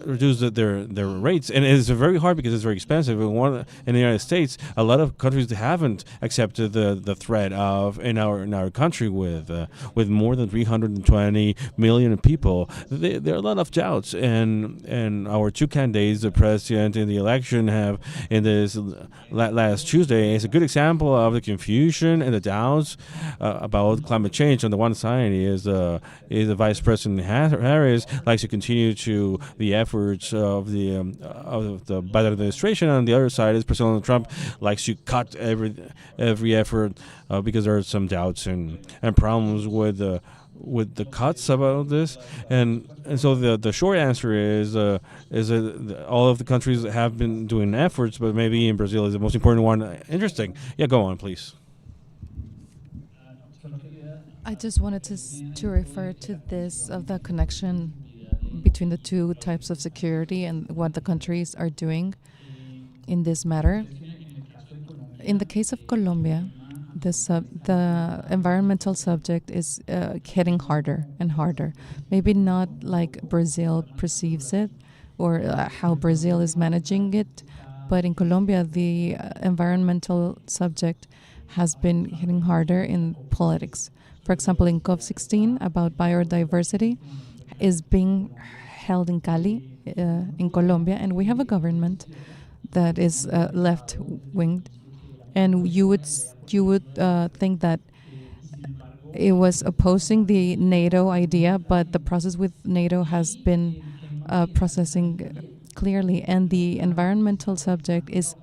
their rates, and it's very hard because it's very expensive. In the United States, a lot of countries haven't accepted the threat of in our country with more than 320 million people. There are a lot of doubts, and our two candidates, the president and the election, have in this last Tuesday is a good example of the confusion and the doubts about climate change. On the one side is the Vice President Harris likes to continue to the efforts of the Biden administration. On the other side is President Trump likes to cut every effort because there are some doubts and problems with the cuts about this, and so the short answer is all of the countries have been doing efforts, but maybe in Brazil is the most important one. Interesting. Yeah, go on, please. I just wanted to refer to this of the connection between the two types of security and what the countries are doing in this matter. In the case of Colombia, the environmental subject is hitting harder and harder. Maybe not like Brazil perceives it or how Brazil is managing it, but in Colombia, the environmental subject has been hitting harder in politics. For example, in COP16 about biodiversity is being held in Cali, in Colombia, and we have a government that is left-winged, and you would think that it was opposing the NATO idea, but the process with NATO has been processing clearly, and the environmental subject is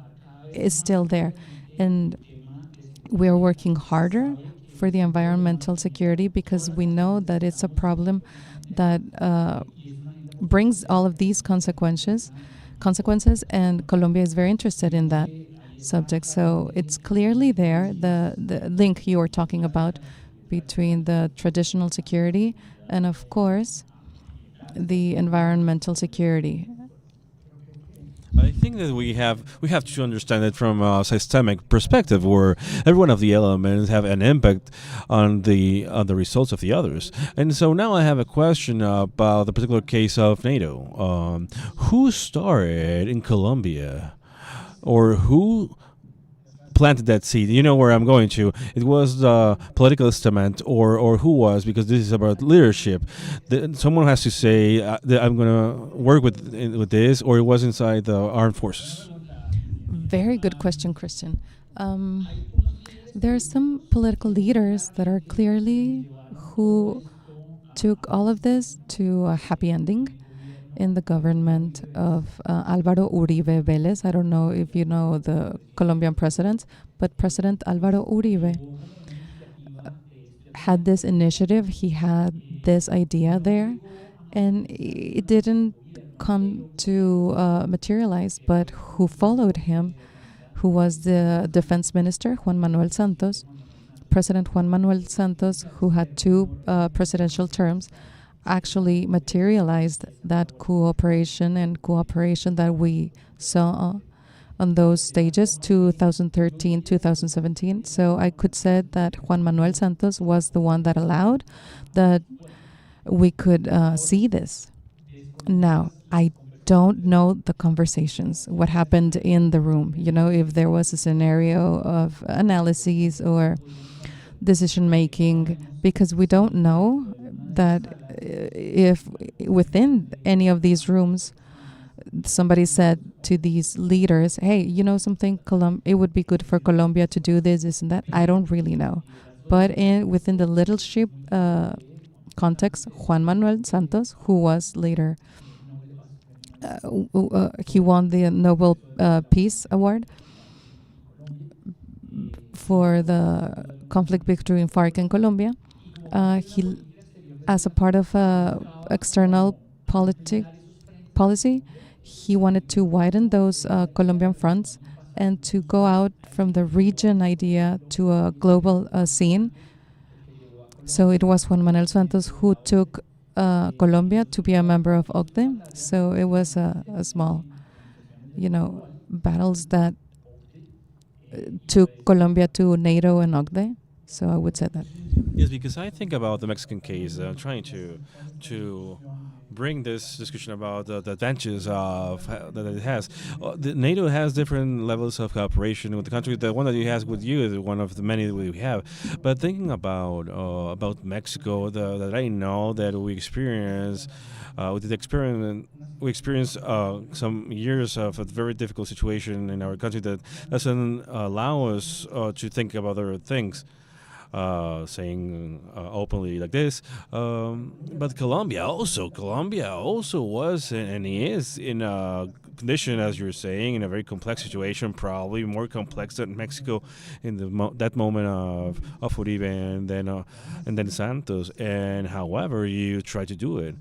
still there, and we are working harder for the environmental security because we know that it's a problem that brings all of these consequences, and Colombia is very interested in that subject. So it's clearly there, the link you were talking about between the traditional security and, of course, the environmental security. I think that we have to understand it from a systemic perspective, where every one of the elements have an impact on the results of the others. And so now I have a question about the particular case of NATO. Who started in Colombia, or who planted that seed? You know where I'm going to. It was the political establishment, or who was, because this is about leadership. Someone has to say that I'm going to work with this, or it was inside the armed forces. Very good question, Christian. There are some political leaders that are clearly who took all of this to a happy ending in the government of Álvaro Uribe Vélez. I don't know if you know the Colombian president, but President Álvaro Uribe had this initiative. He had this idea there, and it didn't come to materialize, but who followed him, who was the defense minister, Juan Manuel Santos, President Juan Manuel Santos, who had two presidential terms, actually materialized that cooperation that we saw on those stages, 2013, 2017. So I could say that Juan Manuel Santos was the one that allowed that we could see this. Now, I don't know the conversations, what happened in the room, if there was a scenario of analyses or decision making, because we don't know that if within any of these rooms somebody said to these leaders, hey, something, it would be good for Colombia to do this and that. I don't really know. But within the leadership context, Juan Manuel Santos, who was later, he won the Nobel Peace Award for the conflict between FARC and Colombia. He, as a part of external policy, he wanted to widen those Colombian fronts and to go out from the region idea to a global scene. So it was Juan Manuel Santos who took Colombia to be a member of OCDE. So it was a small, battles that took Colombia to NATO and OCDE. So I would say that. Yes, because I think about the Mexican case, trying to bring this discussion about the advantages of that it has. The NATO has different levels of cooperation with the country. The one that it has with you is one of the many that we have. But thinking about Mexico, that I know that we experience. We experienced some years of a very difficult situation in our country that doesn't allow us to think about other things. Saying openly like this, but Colombia also was and is in a condition, as you're saying, in a very complex situation, probably more complex than Mexico in that moment of Uribe and then Santos. And however you try to do it,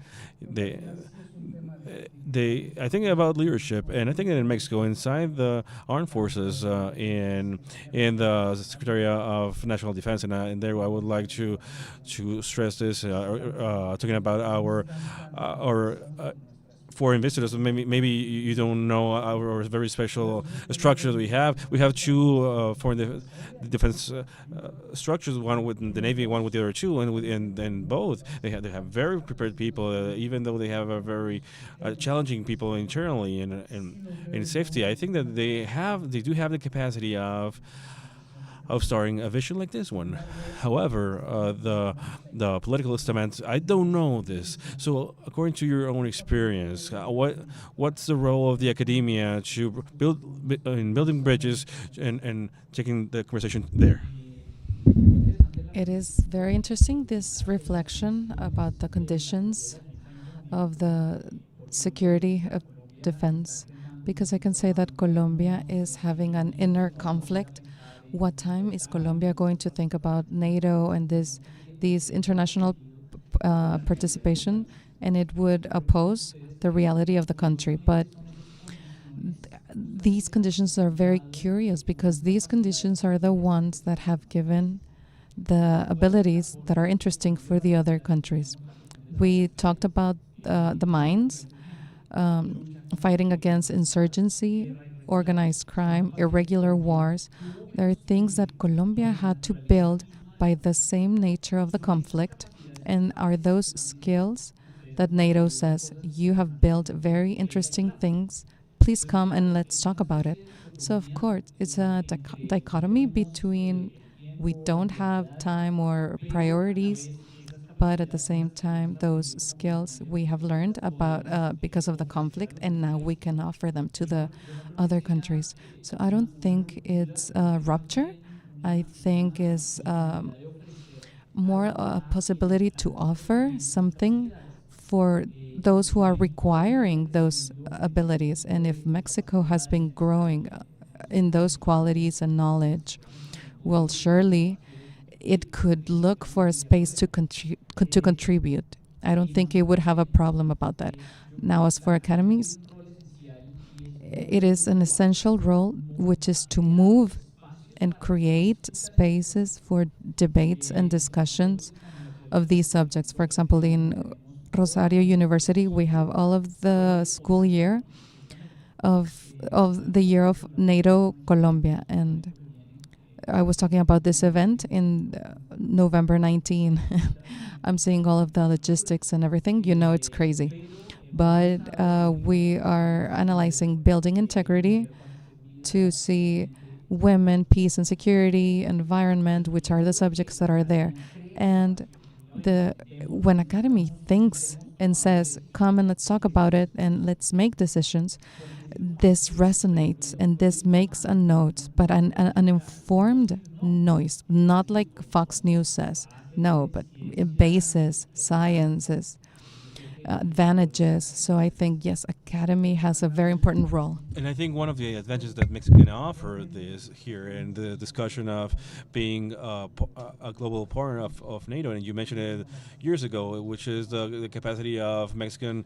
I think about leadership, and I think that in Mexico, inside the armed forces, in the Secretariat of National Defense, and there I would like to stress this, talking about our foreign visitors. Maybe you don't know our very special structures we have. We have two foreign defense structures, one with the Navy, one with the other two, and both they have very prepared people, even though they have a very challenging people internally in safety. I think that they do have the capacity of starting a vision like this one. However, the political establishment, I don't know this. So, according to your own experience, what's the role of the academia to building bridges and taking the conversation there? It is very interesting, this reflection about the conditions of the security of defense, because I can say that Colombia is having an inner conflict. What time is Colombia going to think about NATO and these international participation? And it would oppose the reality of the country. But these conditions are very curious, because these conditions are the ones that have given the abilities that are interesting for the other countries. We talked about the mines, fighting against insurgency, organized crime, irregular wars. There are things that Colombia had to build by the same nature of the conflict, and are those skills that NATO says, you have built very interesting things, please come and let's talk about it. So of course, it's a dichotomy between we don't have time or priorities, but at the same time, those skills we have learned about because of the conflict, and now we can offer them to the other countries. So I don't think it's a rupture. I think it's more a possibility to offer something for those who are requiring those abilities. And if Mexico has been growing in those qualities and knowledge, well, surely it could look for a space to contribute. I don't think it would have a problem about that. Now, as for academies, it is an essential role, which is to move and create spaces for debates and discussions of these subjects. For example, in Rosario University, we have all of the school year of the year of NATO Colombia, and I was talking about this event in November 19. I'm seeing all of the logistics and everything. It's crazy. But we are analyzing building integrity to see women, peace and security, environment, which are the subjects that are there. And when Academy thinks and says, come and let's talk about it and let's make decisions, this resonates and this makes a note, but an informed noise, not like Fox News says. No, but basis, sciences, advantages. So I think, yes, Academy has a very important role. And I think one of the advantages that Mexico can offer this here in the discussion of being a global partner of NATO, and you mentioned it years ago, which is the capacity of Mexican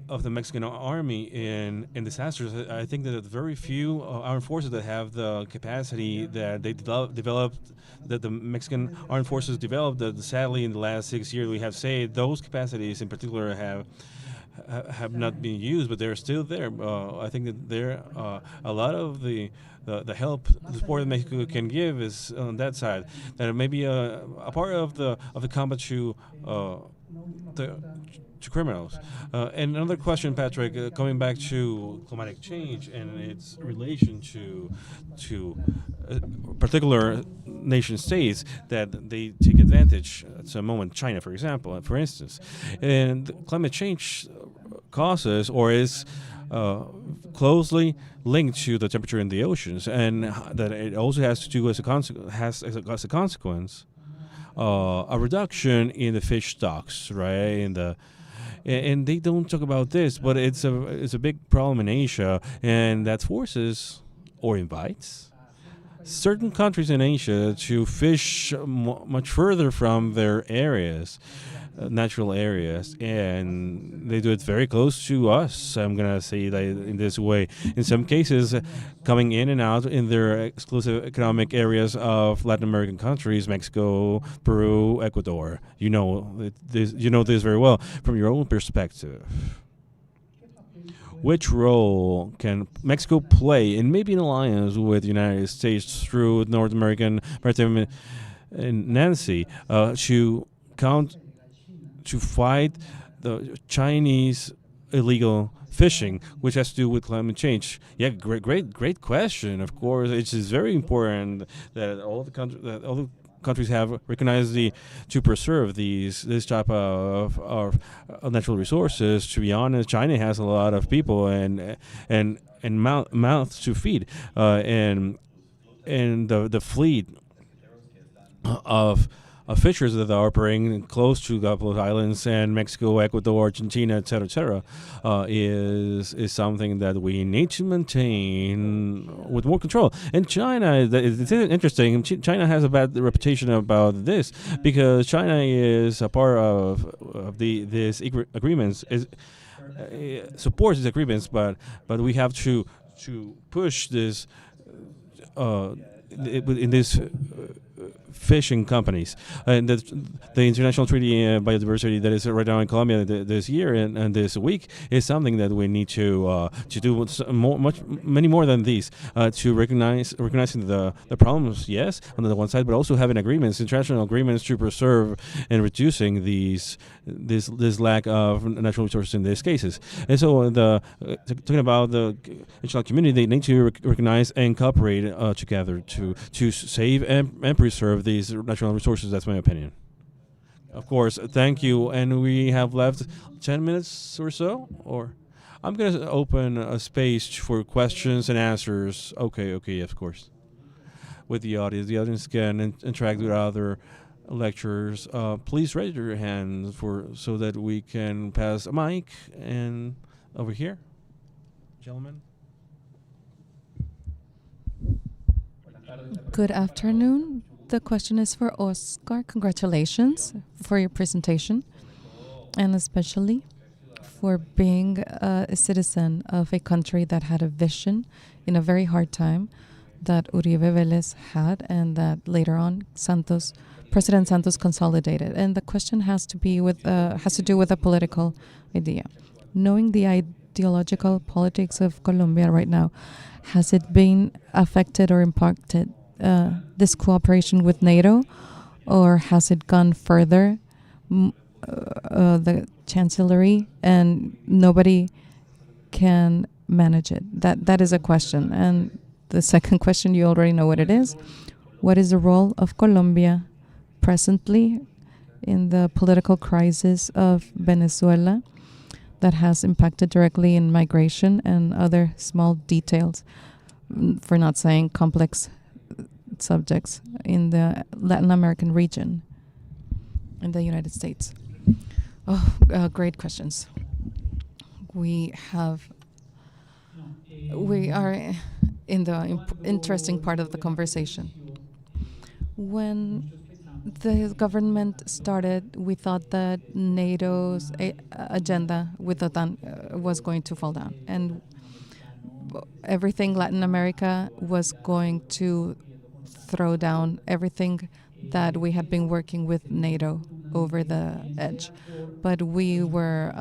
the Mexican army in disasters. I think that very few armed forces that have the capacity that they developed, that the Mexican armed forces developed. That sadly, in the last 6 years, we have said those capacities in particular have not been used, but they're still there. I think that there a lot of the help, the support that Mexico can give is on that side. That maybe a part of the combat to criminals. And another question, Patrick, coming back to climatic change and its relation to particular nation states that they take advantage at some moment. China, for example, for instance, and climate change causes or is closely linked to the temperature in the oceans, and that it also has to do as a consequence a reduction in the fish stocks, right? And they don't talk about this, but it's a big problem in Asia, and that forces or invites certain countries in Asia to fish much further from their areas, natural areas, and they do it very close to us. I'm gonna say that in this way. In some cases, coming in and out in their exclusive economic areas of Latin American countries, Mexico, Peru, Ecuador. You know this very well from your own perspective. Which role can Mexico play in maybe an alliance with the United States through North American Maritime and Nancy to fight the Chinese illegal fishing, which has to do with climate change? Yeah, great question. Of course, it is very important that all the countries have recognized to preserve this type of natural resources. To be honest, China has a lot of people and mouths to feed, and the fleet of fishers that are operating close to Galapagos Islands and Mexico, Ecuador, Argentina, etc., is something that we need to maintain with more control. And China, it's interesting. China has a bad reputation about this because China is a part of these agreements. Supports these agreements, but we have to push this in this. Fishing companies, and the International Treaty Biodiversity that is right now in Colombia this year and this week is something that we need to do many more than these to recognizing the problems, yes, on the one side, but also having agreements, international agreements to preserve and reducing this lack of natural resources in these cases. And so talking about the international community, they need to recognize and cooperate together to save and preserve these natural resources. That's my opinion. Of course, thank you. And we have left 10 minutes or so, or I'm going to open a space for questions and answers. Okay, of course. With the audience. The audience can interact with other lecturers. Please raise your hand so that we can pass a mic. And over here, gentlemen. Good afternoon. The question is for Oscar. Congratulations for your presentation, and especially for being a citizen of a country that had a vision in a very hard time that Uribe Vélez had, and that later on President Santos consolidated. And the question has to do with a political idea. Knowing the ideological politics of Colombia right now, has it been affected or impacted this cooperation with NATO, or has it gone further? The Chancellery and nobody can manage it. That is a question. And the second question, you already know what it is. What is the role of Colombia presently in the political crisis of Venezuela that has impacted directly in migration and other small details, for not saying complex subjects, in the Latin American region, in the United States? Great questions. We are in the interesting part of the conversation. When the government started, we thought that NATO's agenda with OTAN was going to fall down, and everything Latin America was going to throw down everything that we had been working with NATO over the edge. But we were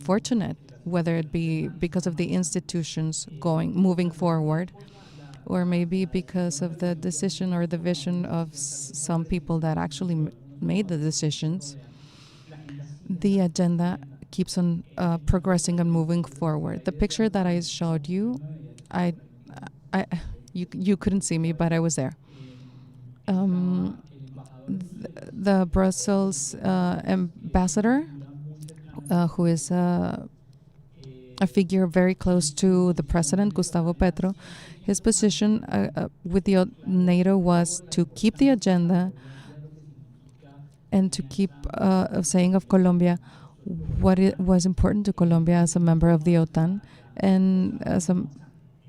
fortunate, whether it be because of the institutions moving forward, or maybe because of the decision or the vision of some people that actually made the decisions. The agenda keeps on progressing and moving forward. The picture that I showed you, you couldn't see me, but I was there. The Brussels ambassador, who is a figure very close to the president, Gustavo Petro, his position with the NATO was to keep the agenda and to keep saying of Colombia what it was important to Colombia as a member of the OTAN. And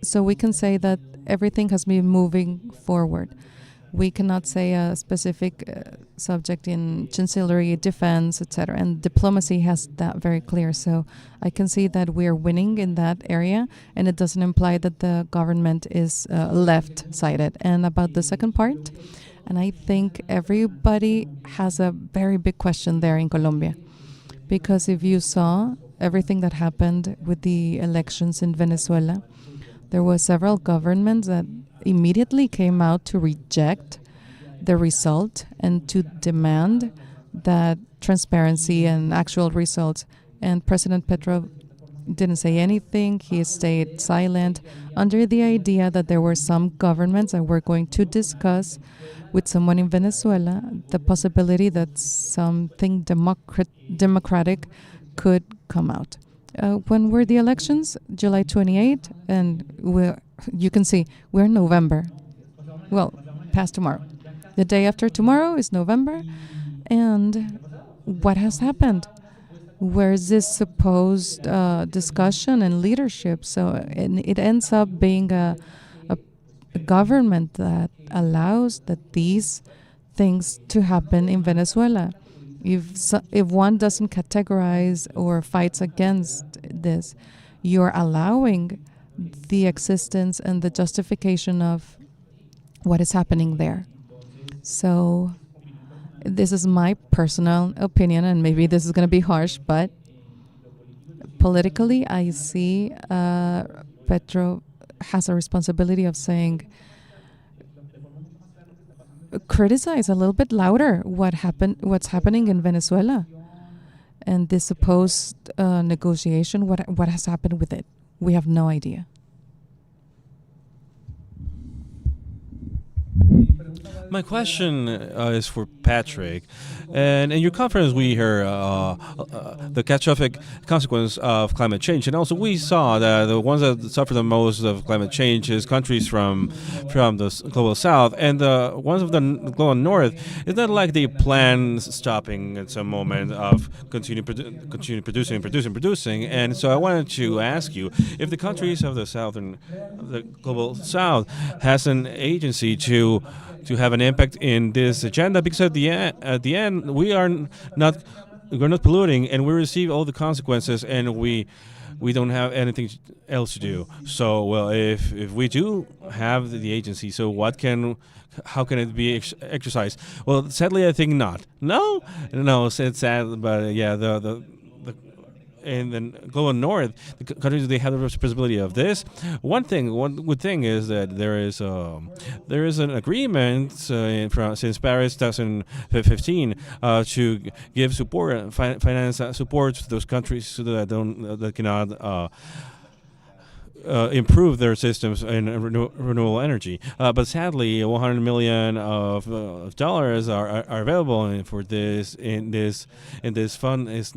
so we can say that everything has been moving forward. We cannot say a specific subject in chancellery, defense, etc. And diplomacy has that very clear. So I can see that we are winning in that area, and it doesn't imply that the government is left-sided. And about the second part, and I think everybody has a very big question there in Colombia. Because if you saw everything that happened with the elections in Venezuela, there were several governments that immediately came out to reject the result and to demand that transparency and actual results. And President Petro didn't say anything. He stayed silent under the idea that there were some governments that were going to discuss with someone in Venezuela the possibility that something democratic could come out. When were the elections? July 28, and you can see we're in November. Well, past tomorrow. The day after tomorrow is November. And what has happened? Where is this supposed discussion and leadership? So it ends up being a government that allows that these things to happen in Venezuela. If one doesn't categorize or fights against this, you're allowing the existence and the justification of what is happening there. So this is my personal opinion, and maybe this is going to be harsh, but politically I see Petro has a responsibility of saying, criticize a little bit louder what's happening in Venezuela, and this supposed negotiation. What has happened with it? We have no idea. My question is for Patrick. And in your conference, we heard the catastrophic consequence of climate change. And also we saw that the ones that suffer the most of climate change is countries from the global south. And the ones of the global north, is that like they plan stopping at some moment of continue producing. And so I wanted to ask you, if the countries of the global south has an agency to have an impact in this agenda, because at the end we're not polluting, and we receive all the consequences, and we don't have anything else to do. So, well, if we do have the agency, so how can it be exercised? Well, sadly, I think not. No, it's sad, but yeah, in the global north, the countries, they have the responsibility of this. One good thing is that there is an agreement since Paris 2015 to give support, finance support to those countries so that cannot improve their systems in renewable energy. But sadly, $100 million of dollars are available for this. In this fund is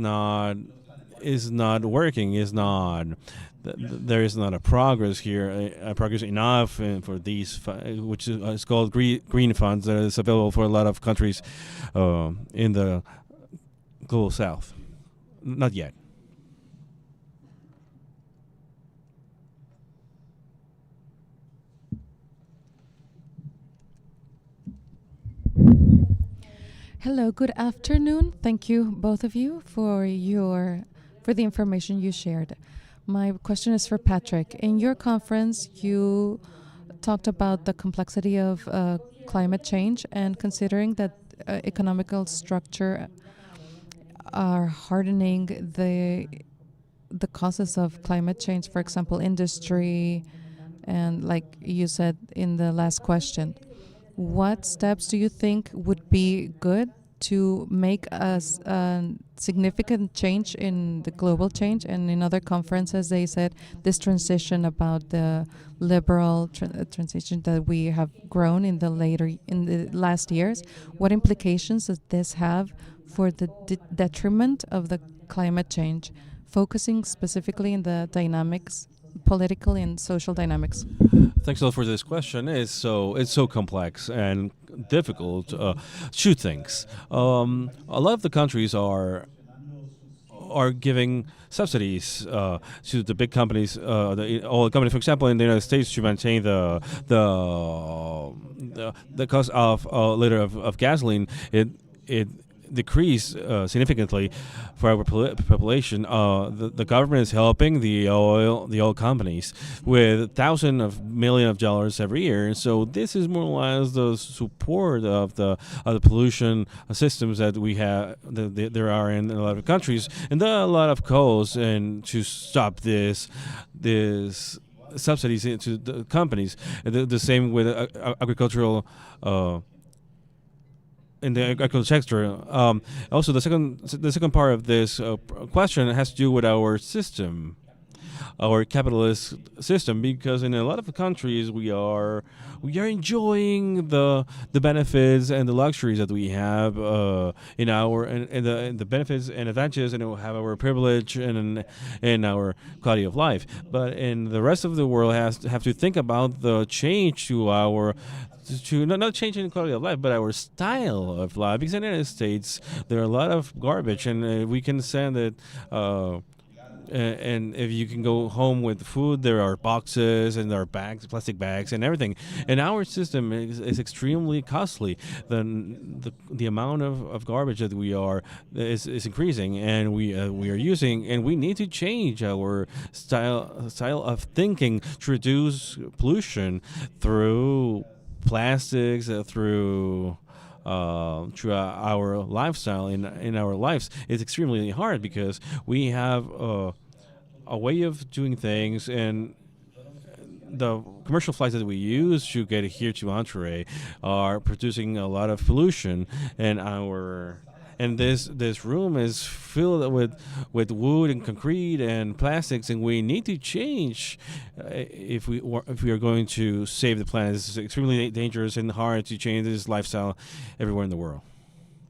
not working, there is not a progress here, progress enough for these, which is called green funds, that is available for a lot of countries in the global south. Not yet. Hello, good afternoon. Thank you, both of you, for the information you shared. My question is for Patrick. In your conference, you talked about the complexity of climate change, and considering that economical structure are hardening the causes of climate change, for example, industry, and like you said in the last question, what steps do you think would be good to make a significant change in the global change? And in other conferences, they said this transition about the liberal transition that we have grown in the last years. What implications does this have for the detriment of the climate change, focusing specifically in the dynamics, political and social dynamics? Thanks a lot for this question. It's so complex and difficult. Two things. A lot of the countries are giving subsidies to the big companies, all the companies. For example, in the United States, to maintain the cost of a liter of gasoline, it decreased significantly for our population. The government is helping the oil companies with thousands of millions of dollars every year. And so this is more or less the support of the pollution systems that we have. There are in a lot of countries, and there are a lot of calls and to stop this subsidies into the companies. The same with agricultural. In the agricultural sector. Also, the second part of this question has to do with our system, our capitalist system, because in a lot of countries we are enjoying the benefits and the luxuries that we have in the benefits and advantages, and we have our privilege and our quality of life. But in the rest of the world have to think about the change to not changing the quality of life, but our style of life. Because in the United States, there are a lot of garbage, and we can send it. And if you can go home with food, there are boxes and there are bags, plastic bags, and everything. And our system is extremely costly. The amount of garbage that is increasing, and we are using, and we need to change our style of thinking to reduce pollution through plastics, through our lifestyle in our lives. It's extremely hard because we have a way of doing things, and the commercial flights that we use to get here to Monterrey are producing a lot of pollution, and this room is filled with wood and concrete and plastics, and we need to change if we are going to save the planet. It's extremely dangerous and hard to change this lifestyle everywhere in the world.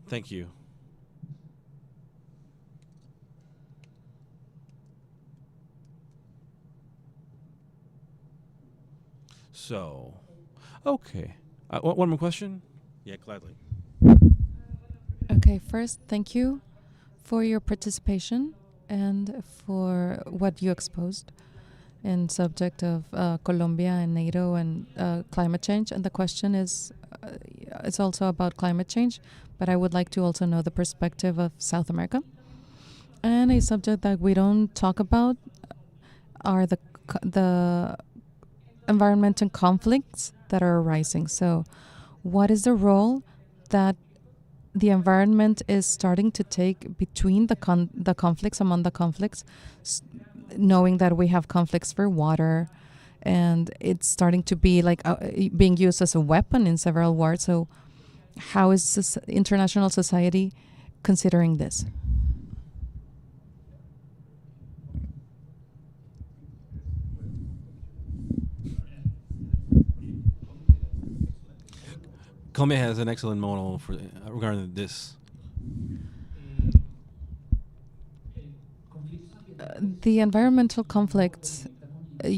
Thank you. So, okay. One more question? Yeah, gladly. Okay, first, thank you for your participation and for what you exposed in subject of Colombia and NATO and climate change. And the question is, it's also about climate change, but I would like to also know the perspective of South America. And a subject that we don't talk about are the environmental conflicts that are arising. So what is the role that the environment is starting to take between the conflicts, among the conflicts, knowing that we have conflicts for water, and it's starting to be like being used as a weapon in several wars. So how is this international society considering this? Colombia has an excellent model regarding this. The environmental conflicts,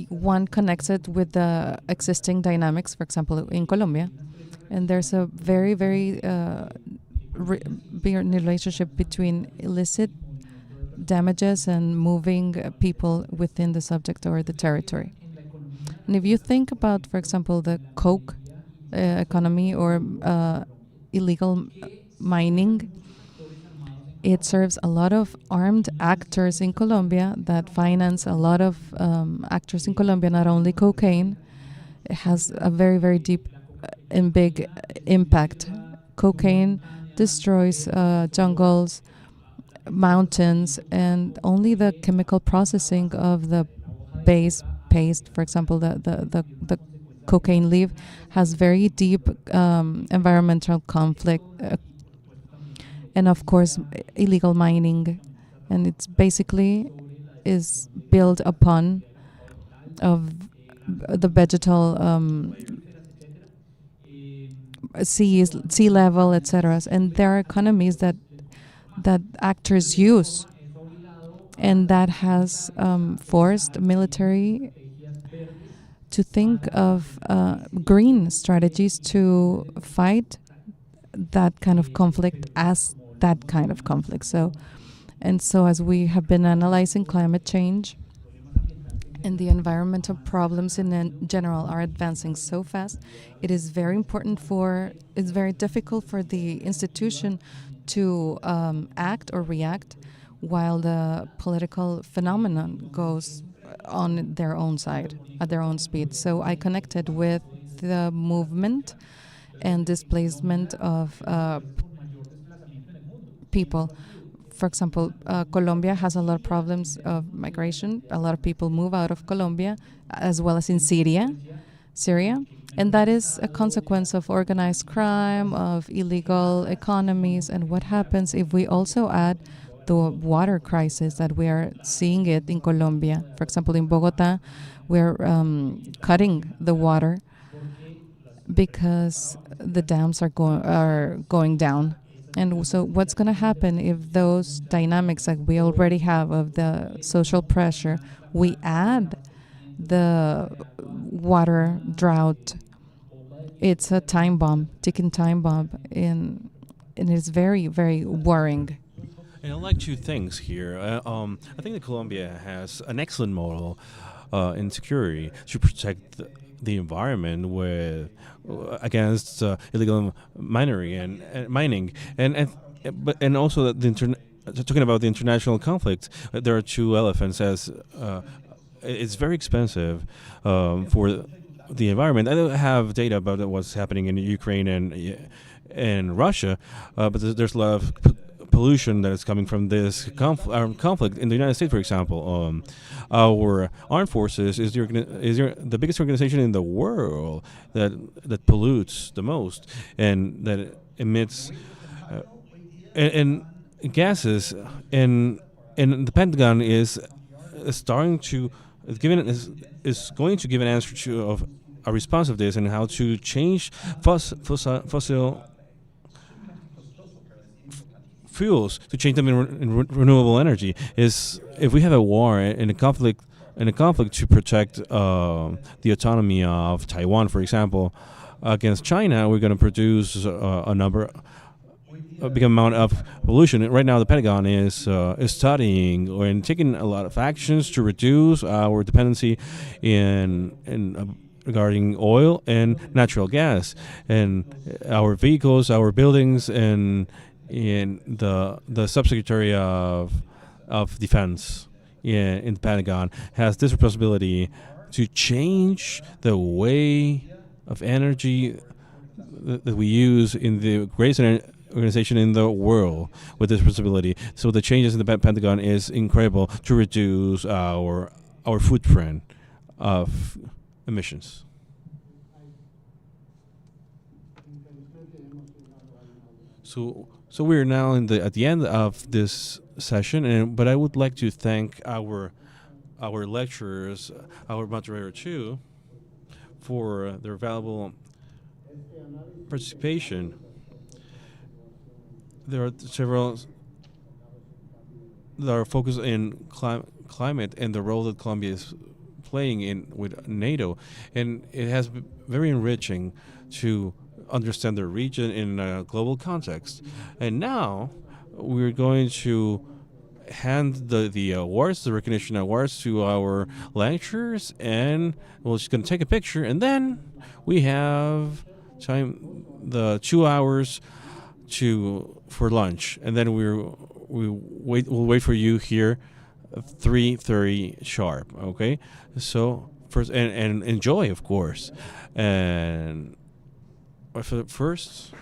one connects it with the existing dynamics, for example, in Colombia. And there's a very, very big relationship between illicit damages and moving people within the subject or the territory. And if you think about, for example, the coke economy or illegal mining. It serves a lot of armed actors in Colombia that finance a lot of actors in Colombia, not only cocaine. It has a very, very deep and big impact. Cocaine destroys jungles, mountains, and only the chemical processing of the base paste, for example, the cocaine leaf, has very deep environmental conflict, and of course illegal mining, and it's basically is built upon of the vegetal sea level, etc. And there are economies that actors use, and that has forced military to think of green strategies to fight that kind of conflict as that kind of conflict. So as we have been analyzing climate change and the environmental problems in general are advancing so fast, it is very important it's very difficult for the institution to act or react while the political phenomenon goes on their own side, at their own speed. So I connected with the movement and displacement of people. For example, Colombia has a lot of problems of migration. A lot of people move out of Colombia, as well as in Syria. And that is a consequence of organized crime, of illegal economies. And what happens if we also add the water crisis that we are seeing it in Colombia? For example, in Bogota, we're cutting the water because the dams are going down. And so what's going to happen if those dynamics that we already have of the social pressure, we add the water drought? It's a time bomb, ticking time bomb, and it's very, very worrying. And I'd like two things here. I think that Colombia has an excellent model in security to protect the environment against illegal mining and also talking about the international conflict. There are two elephants. It's very expensive for the environment. I don't have data about what's happening in Ukraine and Russia, but there's a lot of pollution that is coming from this conflict in the United States. For example, our armed forces is the biggest organization in the world that pollutes the most and that emits and gases, and the Pentagon is starting to is going to give an answer to a response of this and how to change fossil fuels to change them in renewable energy. Is if we have a war and a conflict to protect the autonomy of Taiwan, for example, against China, we're going to produce a big amount of pollution. Right now, the Pentagon is studying and taking a lot of actions to reduce our dependency regarding oil and natural gas, and our vehicles, our buildings, and in the Subsecretary of Defense in the Pentagon has this responsibility to change the way of energy that we use in the greatest organization in the world with this responsibility. So the changes in the Pentagon is incredible to reduce our footprint of emissions. So we're now at the end of this session, but I would like to thank our lecturers, our moderator too, for their valuable participation. There are several that are focused in climate and the role that Colombia is playing with NATO, and it has been very enriching to understand the region in a global context. And now we're going to hand the awards, the recognition awards, to our lecturers, and we're just going to take a picture, and then we have time, the 2 hours for lunch, and then we'll wait for you here at 3:30 sharp. Okay, so first and enjoy, of course, and first.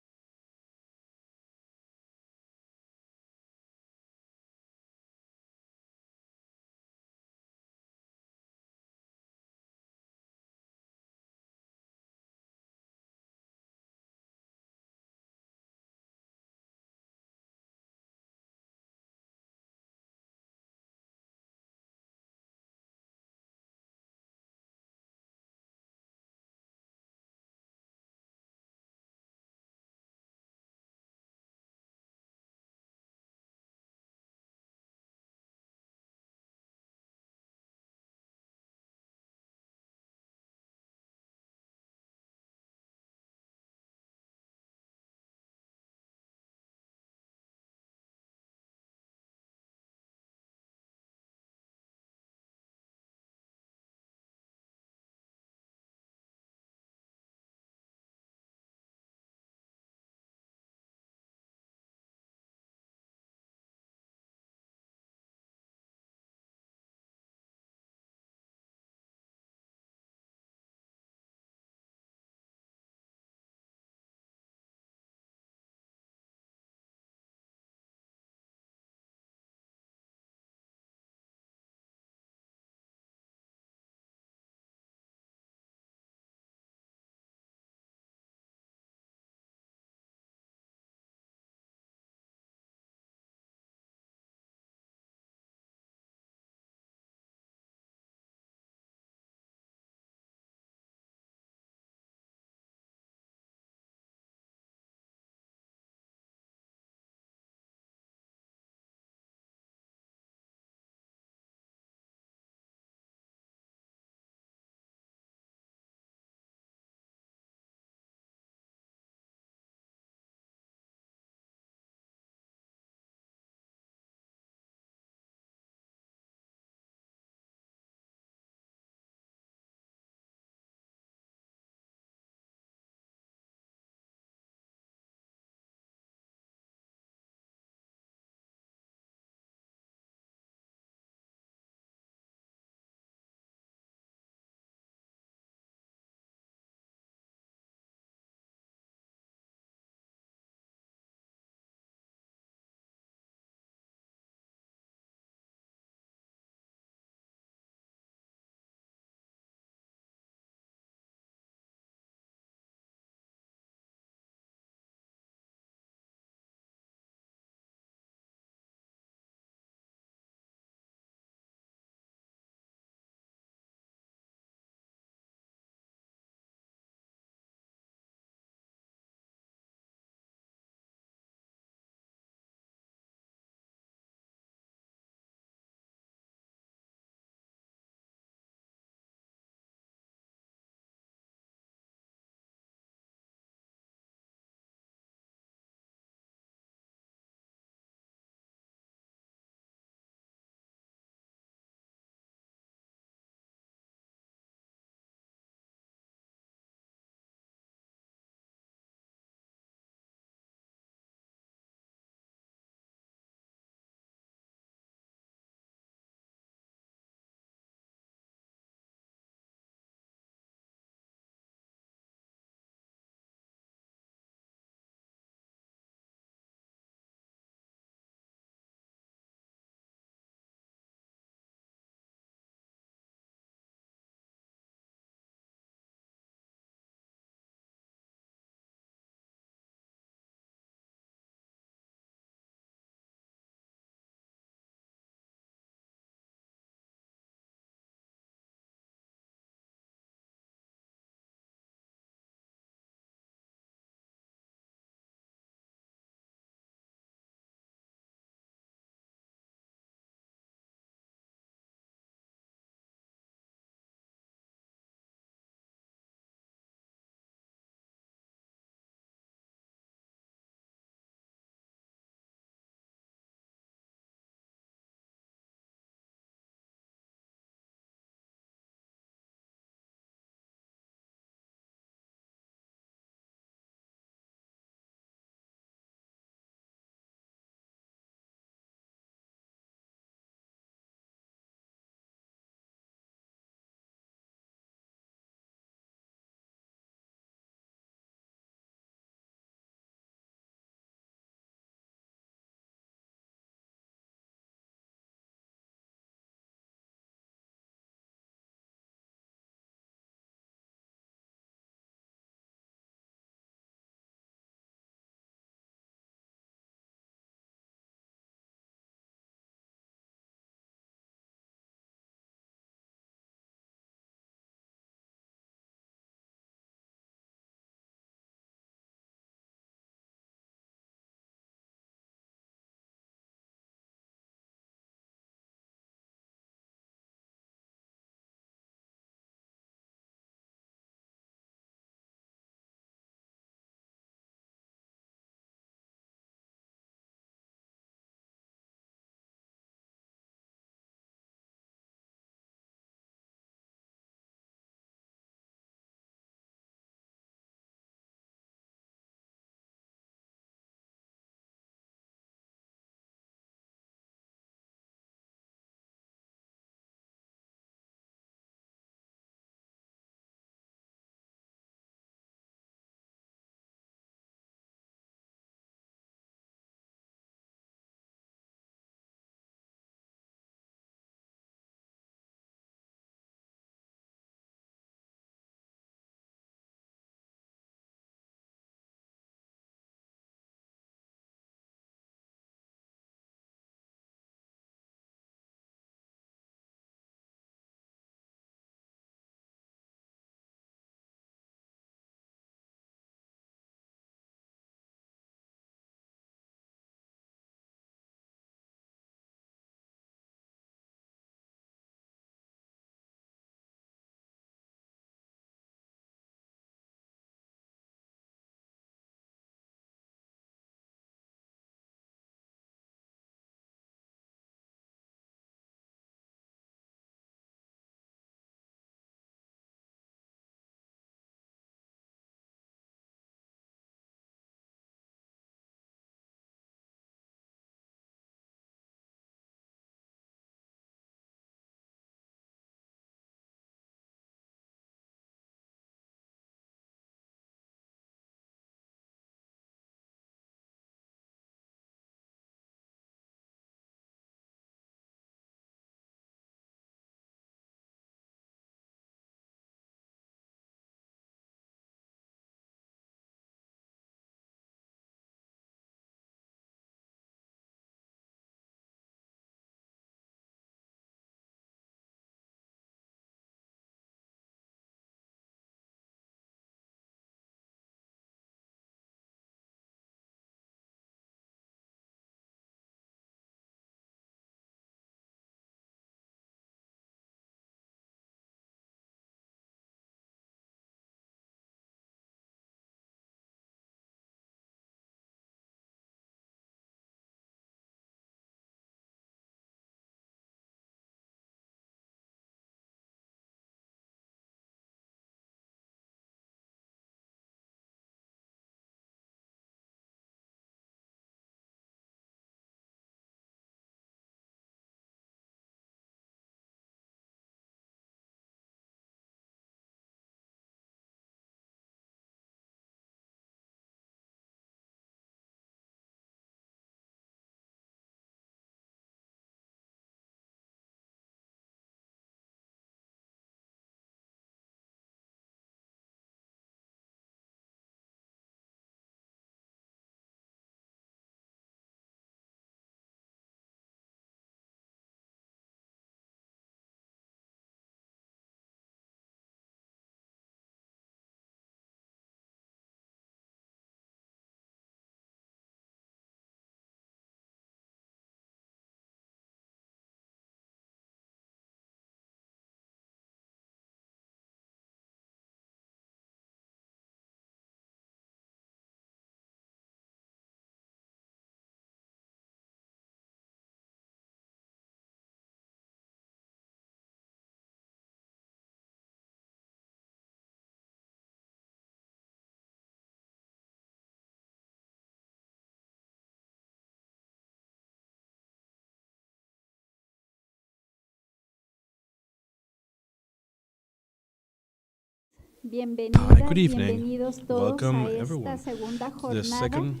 Bienvenidas, good evening. bienvenidos todos Welcome a esta everyone segunda to the jornada, second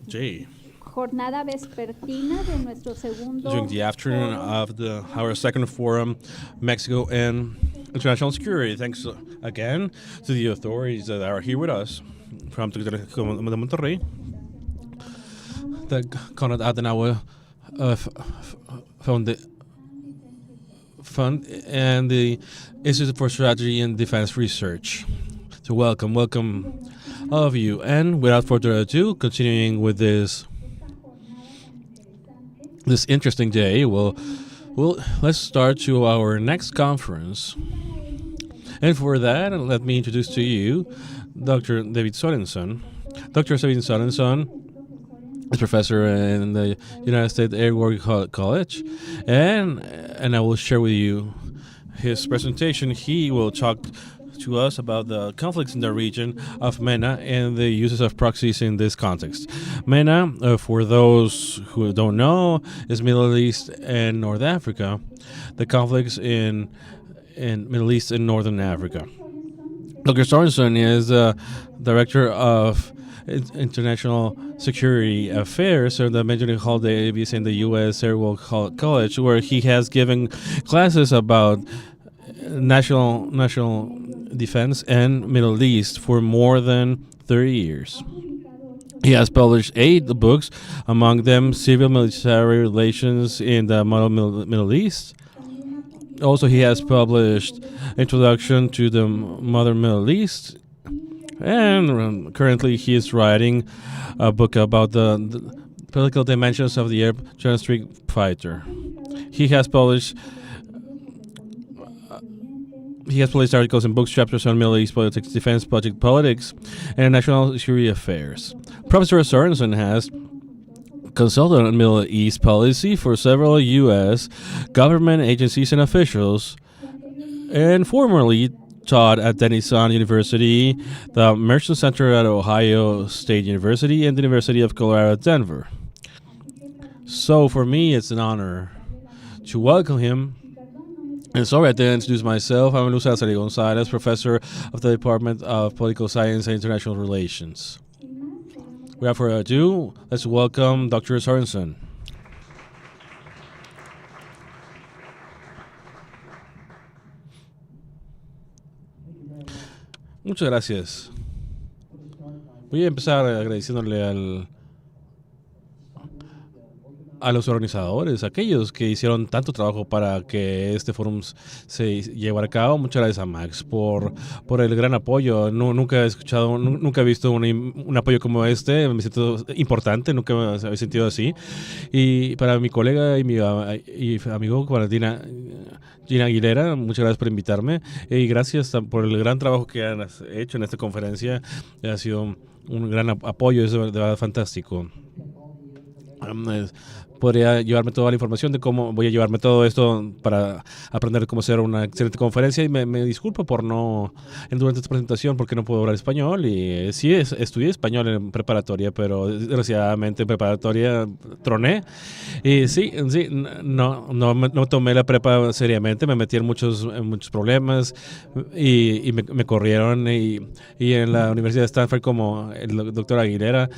day jornada vespertina de nuestro segundo during the afternoon foro. of our second forum, Mexico and International Security. Thanks again to the authorities that are here with us from Tecnológico de Monterrey, the Konrad Adenauer Fund, and the Institute for Strategy and Defense Research. So welcome all of you. And without further ado, continuing with this interesting day, let's start to our next conference. And for that, let me introduce to you Dr. David Sorensen. Dr. David Sorensen is professor in the United States Air War College, and I will share with you his presentation. He will talk to us about the conflicts in the region of MENA and the uses of proxies in this context. MENA, for those who don't know, is Middle East and North Africa. The conflicts in Middle East and Northern Africa. Dr. Sorensen is director of International Security Affairs at the Benjamin Hall Davis in the U.S. Air War College, where he has given classes about national defense and Middle East for more than 30 years. He has published 8 books, among them Civil-Military Relations in the Modern Middle East. Also, he has published Introduction to the Modern Middle East, and currently he is writing a book about the political dimensions of the air transport fighter. He has published articles and books, chapters on Middle East politics, defense, budget politics, and national security affairs. Professor Sorensen has consulted on Middle East policy for several U.S. government agencies and officials, and formerly taught at Denison University, the Merchant Center at Ohio State University, and the University of Colorado at Denver. So for me, it's an honor to welcome him. And so right there, introduce myself. I'm Luis Azari Gonzalez, professor of the Department of Political Science and International Relations. Without further ado, let's welcome Dr. Sorensen. Muchas gracias. Voy a empezar agradeciéndole a los organizadores, aquellos que hicieron tanto trabajo para que este foro se llevara a cabo. Muchas gracias a Max por el gran apoyo. Nunca he visto un apoyo como este. Me siento importante, nunca me había sentido así. Y para mi colega y mi amigo Gina Aguilera, muchas gracias por invitarme y gracias por el gran trabajo que han hecho en esta conferencia. Ha sido un gran apoyo, es de verdad fantástico. Podría llevarme toda la información de cómo voy a llevarme todo esto para aprender cómo hacer una excelente conferencia, y me disculpo por durante esta presentación porque no puedo hablar español, y sí estudié español en preparatoria, pero desgraciadamente en preparatoria troné, y sí no tomé la prepa seriamente, me metí en muchos problemas y me corrieron, y en la Universidad de Stanford, como el doctor Aguilera,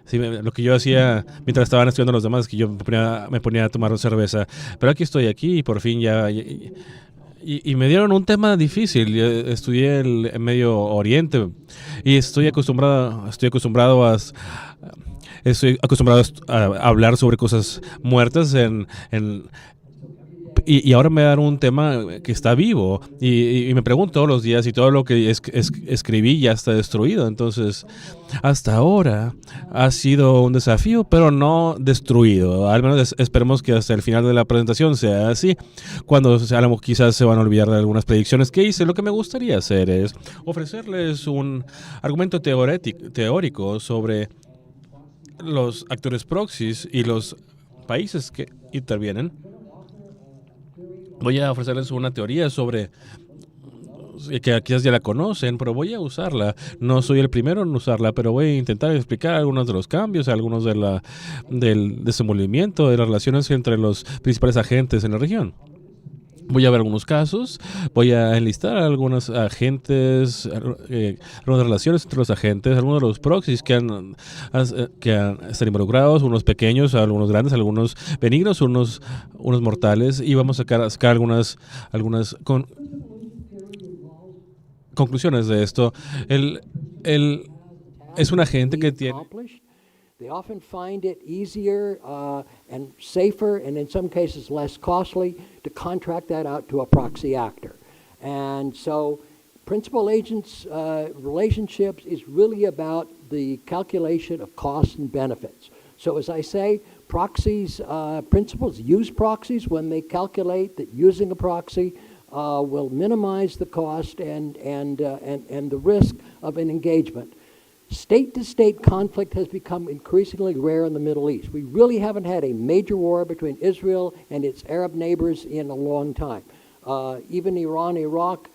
sí, lo que yo hacía mientras estaban estudiando los demás es que yo me ponía a tomar cerveza. Pero aquí y por fin y me dieron un tema difícil. Yo estudié el Medio Oriente y estoy acostumbrado a hablar sobre cosas muertas y ahora me dan un tema que está vivo y me pregunto todos los días, y todo lo que escribí ya está destruido. Entonces, hasta ahora ha sido un desafío, pero no destruido. Al menos esperemos que hasta el final de la presentación sea así. Cuando quizás se van a olvidar de algunas predicciones que hice. Lo que me gustaría hacer es ofrecerles un argumento teórico sobre los actores proxies y los países que intervienen. Voy a ofrecerles una teoría sobre que quizás ya la conocen, pero voy a usarla. No soy el primero en usarla, pero voy a intentar explicar algunos de los cambios, algunos del desenvolvimiento, de las relaciones entre los principales agentes en la región. Voy a ver algunos casos, voy a enlistar algunos agentes, algunas relaciones entre los agentes, algunos de los proxies que están involucrados, unos pequeños, algunos grandes, algunos benignos, unos mortales, y vamos a sacar algunas conclusiones de esto. Es un agente que tiene... They often find it easier and safer, and in some cases less costly, to contract that out to a proxy actor. And so principal agents relationships is really about the calculation of costs and benefits. So as I say, proxies, principals use proxies when they calculate that using a proxy will minimize the cost and the risk of an engagement. State-to-state conflict has become increasingly rare in the Middle East. We really haven't had a major war between Israel and its Arab neighbors in a long time. Even Iran, Iraq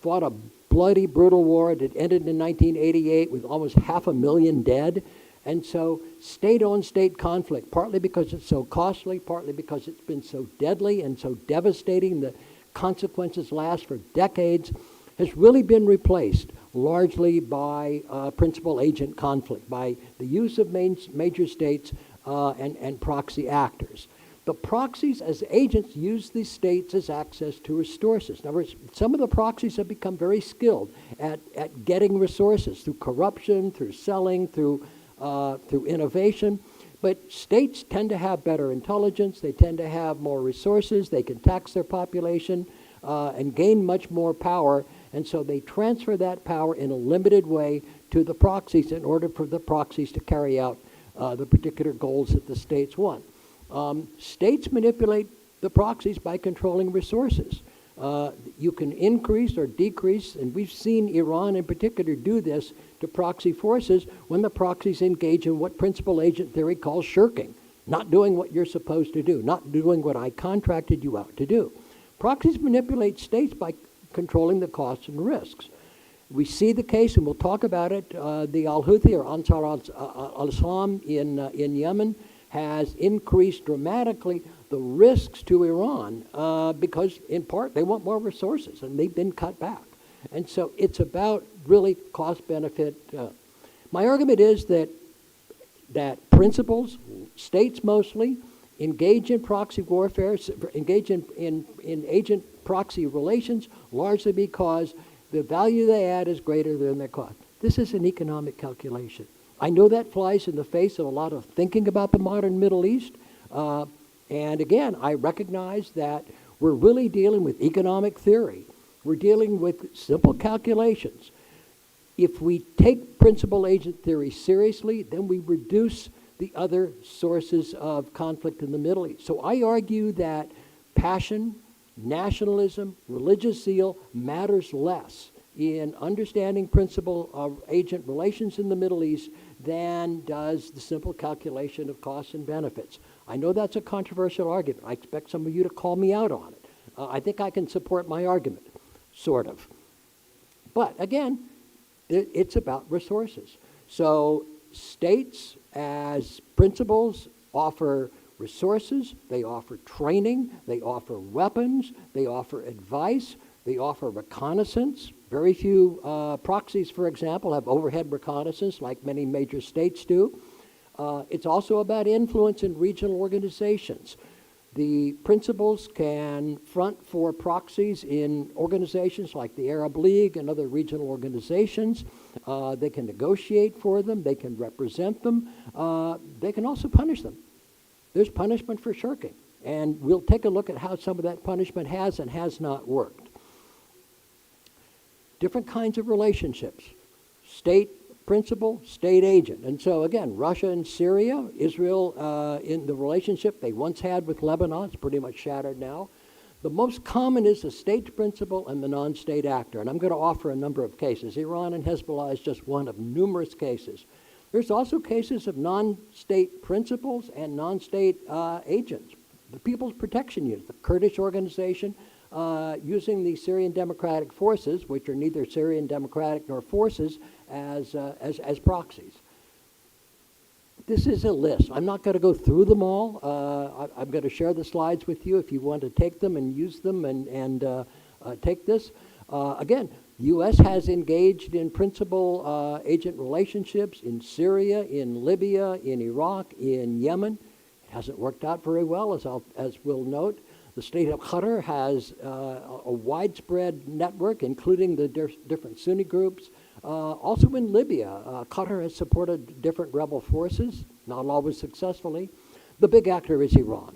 fought a bloody, brutal war that ended in 1988 with almost 500,000 dead. And so state-on state conflict, partly because it's so costly, partly because it's been so deadly and so devastating, the consequences last for decades, has really been replaced largely by principal agent conflict, by the use of major states and proxy actors. The proxies as agents use these states as access to resources. In other words, some of the proxies have become very skilled at getting resources through corruption, through selling, through innovation. But states tend to have better intelligence, they tend to have more resources, they can tax their population and gain much more power. And so they transfer that power in a limited way to the proxies in order for the proxies to carry out the particular goals that the states want. States manipulate the proxies by controlling resources. You can increase or decrease, and we've seen Iran in particular do this to proxy forces when the proxies engage in what principal agent theory calls shirking, not doing what you're supposed to do, not doing what I contracted you out to do. Proxies manipulate states by controlling the costs and risks. We see the case, and we'll talk about it, the Al-Houthi or Ansar al-Islam in Yemen has increased dramatically the risks to Iran because, in part, they want more resources, and they've been cut back. And so it's about really cost-benefit. My argument is that principals, states mostly, engage in proxy warfare, engage in agent proxy relations, largely because the value they add is greater than their cost. This is an economic calculation. I know that flies in the face of a lot of thinking about the modern Middle East. And again, I recognize that we're really dealing with economic theory. We're dealing with simple calculations. If we take principal agent theory seriously, then we reduce the other sources of conflict in the Middle East. So I argue that passion, nationalism, religious zeal matters less in understanding principal agent relations in the Middle East than does the simple calculation of costs and benefits. I know that's a controversial argument. I expect some of you to call me out on it. I think I can support my argument, sort of. But again, it's about resources. So states as principals offer resources, they offer training, they offer weapons, they offer advice, they offer reconnaissance. Very few proxies, for example, have overhead reconnaissance like many major states do. It's also about influence in regional organizations. The principals can front for proxies in organizations like the Arab League and other regional organizations. They can negotiate for them. They can represent them. They can also punish them. There's punishment for shirking. And we'll take a look at how some of that punishment has and has not worked. Different kinds of relationships. State principal, state agent. And so again, Russia and Syria, Israel in the relationship they once had with Lebanon, it's pretty much shattered now. The most common is the state principal and the non-state actor. And I'm going to offer a number of cases. Iran and Hezbollah is just one of numerous cases. There's also cases of non-state principals and non-state agents. The People's Protection Unit, the Kurdish organization, using the Syrian Democratic Forces, which are neither Syrian Democratic nor forces, as proxies. This is a list. I'm not going to go through them all. I'm going to share the slides with you if you want to take them and use them and take this. Again, the U.S. has engaged in principal agent relationships in Syria, in Libya, in Iraq, in Yemen. It hasn't worked out very well, as we'll note. The state of Qatar has a widespread network, including the different Sunni groups. Also in Libya, Qatar has supported different rebel forces, not always successfully. The big actor is Iran.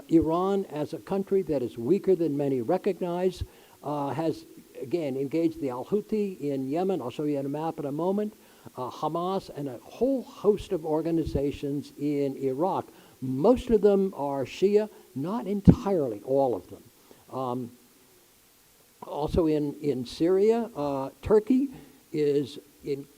Iran, as a country that is weaker than many recognize, has, again, engaged the al-Houthi in Yemen. I'll show you on a map in a moment. Hamas and a whole host of organizations in Iraq. Most of them are Shia, not entirely all of them. Also in Syria, Turkey is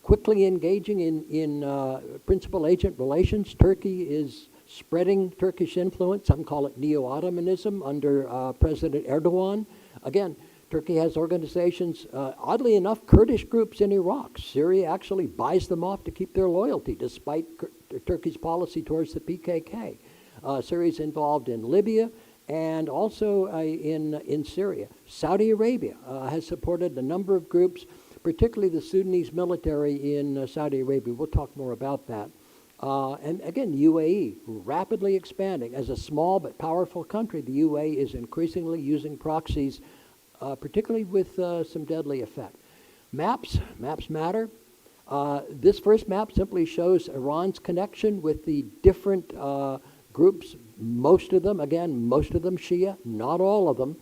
quickly engaging in principal agent relations. Turkey is spreading Turkish influence. Some call it neo-Ottomanism under President Erdogan. Again, Turkey has organizations, oddly enough, Kurdish groups in Iraq. Syria actually buys them off to keep their loyalty, despite Turkey's policy towards the PKK. Syria is involved in Libya and also in Syria. Saudi Arabia has supported a number of groups, particularly the Sudanese military in Saudi Arabia. We'll talk more about that. And again, UAE, rapidly expanding. As a small but powerful country, the UAE is increasingly using proxies, particularly with some deadly effect. Maps matter. This first map simply shows Iran's connection with the different groups, most of them Shia, not all of them.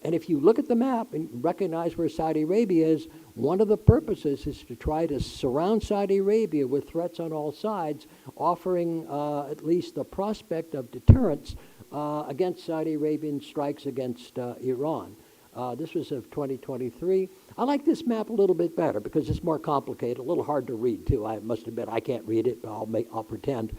And if you look at the map and recognize where Saudi Arabia is, one of the purposes is to try to surround Saudi Arabia with threats on all sides, offering at least the prospect of deterrence against Saudi Arabian strikes against Iran. This was of 2023. I like this map a little bit better because it's more complicated, a little hard to read too. I must admit I can't read it, but I'll pretend.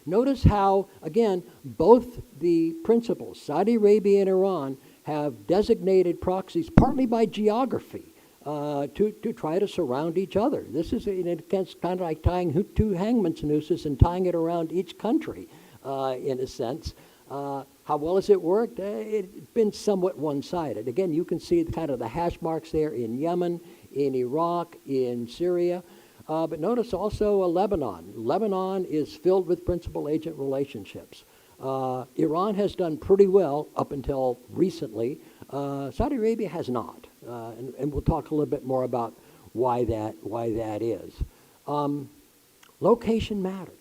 Notice how, again, both the principals, Saudi Arabia and Iran, have designated proxies partly by geography to try to surround each other. This is kind of like tying two hangman's nooses and tying it around each country, in a sense. How well has it worked? It's been somewhat one-sided. Again, you can see kind of the hash marks there in Yemen, in Iraq, in Syria. But notice also Lebanon. Lebanon is filled with principal agent relationships. Iran has done pretty well up until recently. Saudi Arabia has not. And we'll talk a little bit more about why that is. Location matters.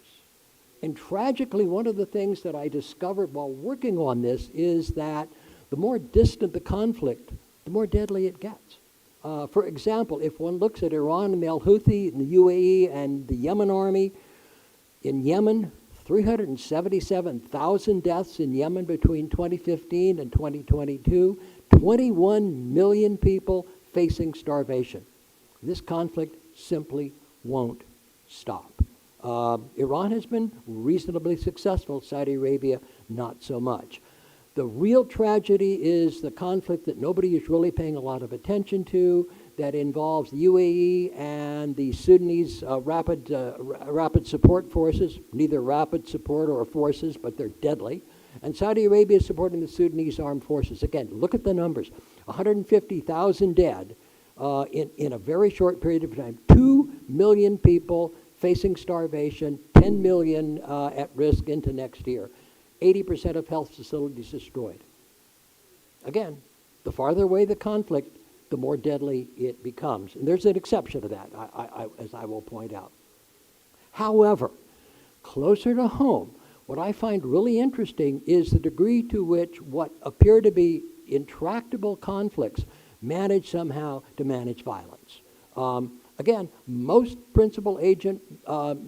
And tragically, one of the things that I discovered while working on this is that the more distant the conflict, the more deadly it gets. For example, if one looks at Iran and the al-Houthi and the UAE and the Yemen army, in Yemen, 377,000 deaths in Yemen between 2015 and 2022, 21 million people facing starvation. This conflict simply won't stop. Iran has been reasonably successful, Saudi Arabia not so much. The real tragedy is the conflict that nobody is really paying a lot of attention to, that involves the UAE and the Sudanese rapid support forces, neither rapid support or forces, but they're deadly. And Saudi Arabia is supporting the Sudanese armed forces. Again, look at the numbers. 150,000 dead in a very short period of time. 2 million people facing starvation, 10 million at risk into next year. 80% of health facilities destroyed. Again, the farther away the conflict, the more deadly it becomes. And there's an exception to that, as I will point out. However, closer to home, what I find really interesting is the degree to which what appear to be intractable conflicts manage somehow to manage violence. Again, most principal agent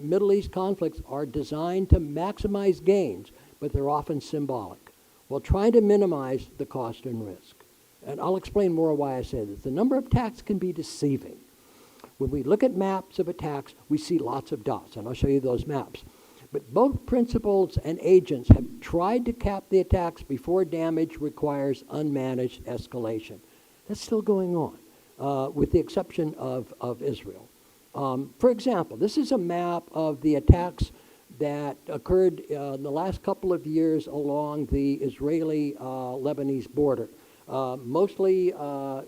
Middle East conflicts are designed to maximize gains, but they're often symbolic, while trying to minimize the cost and risk. And I'll explain more why I say this. The number of attacks can be deceiving. When we look at maps of attacks, we see lots of dots, and I'll show you those maps. But both principals and agents have tried to cap the attacks before damage requires unmanaged escalation. That's still going on, with the exception of Israel. For example, this is a map of the attacks that occurred in the last couple of years along the Israeli-Lebanese border. Mostly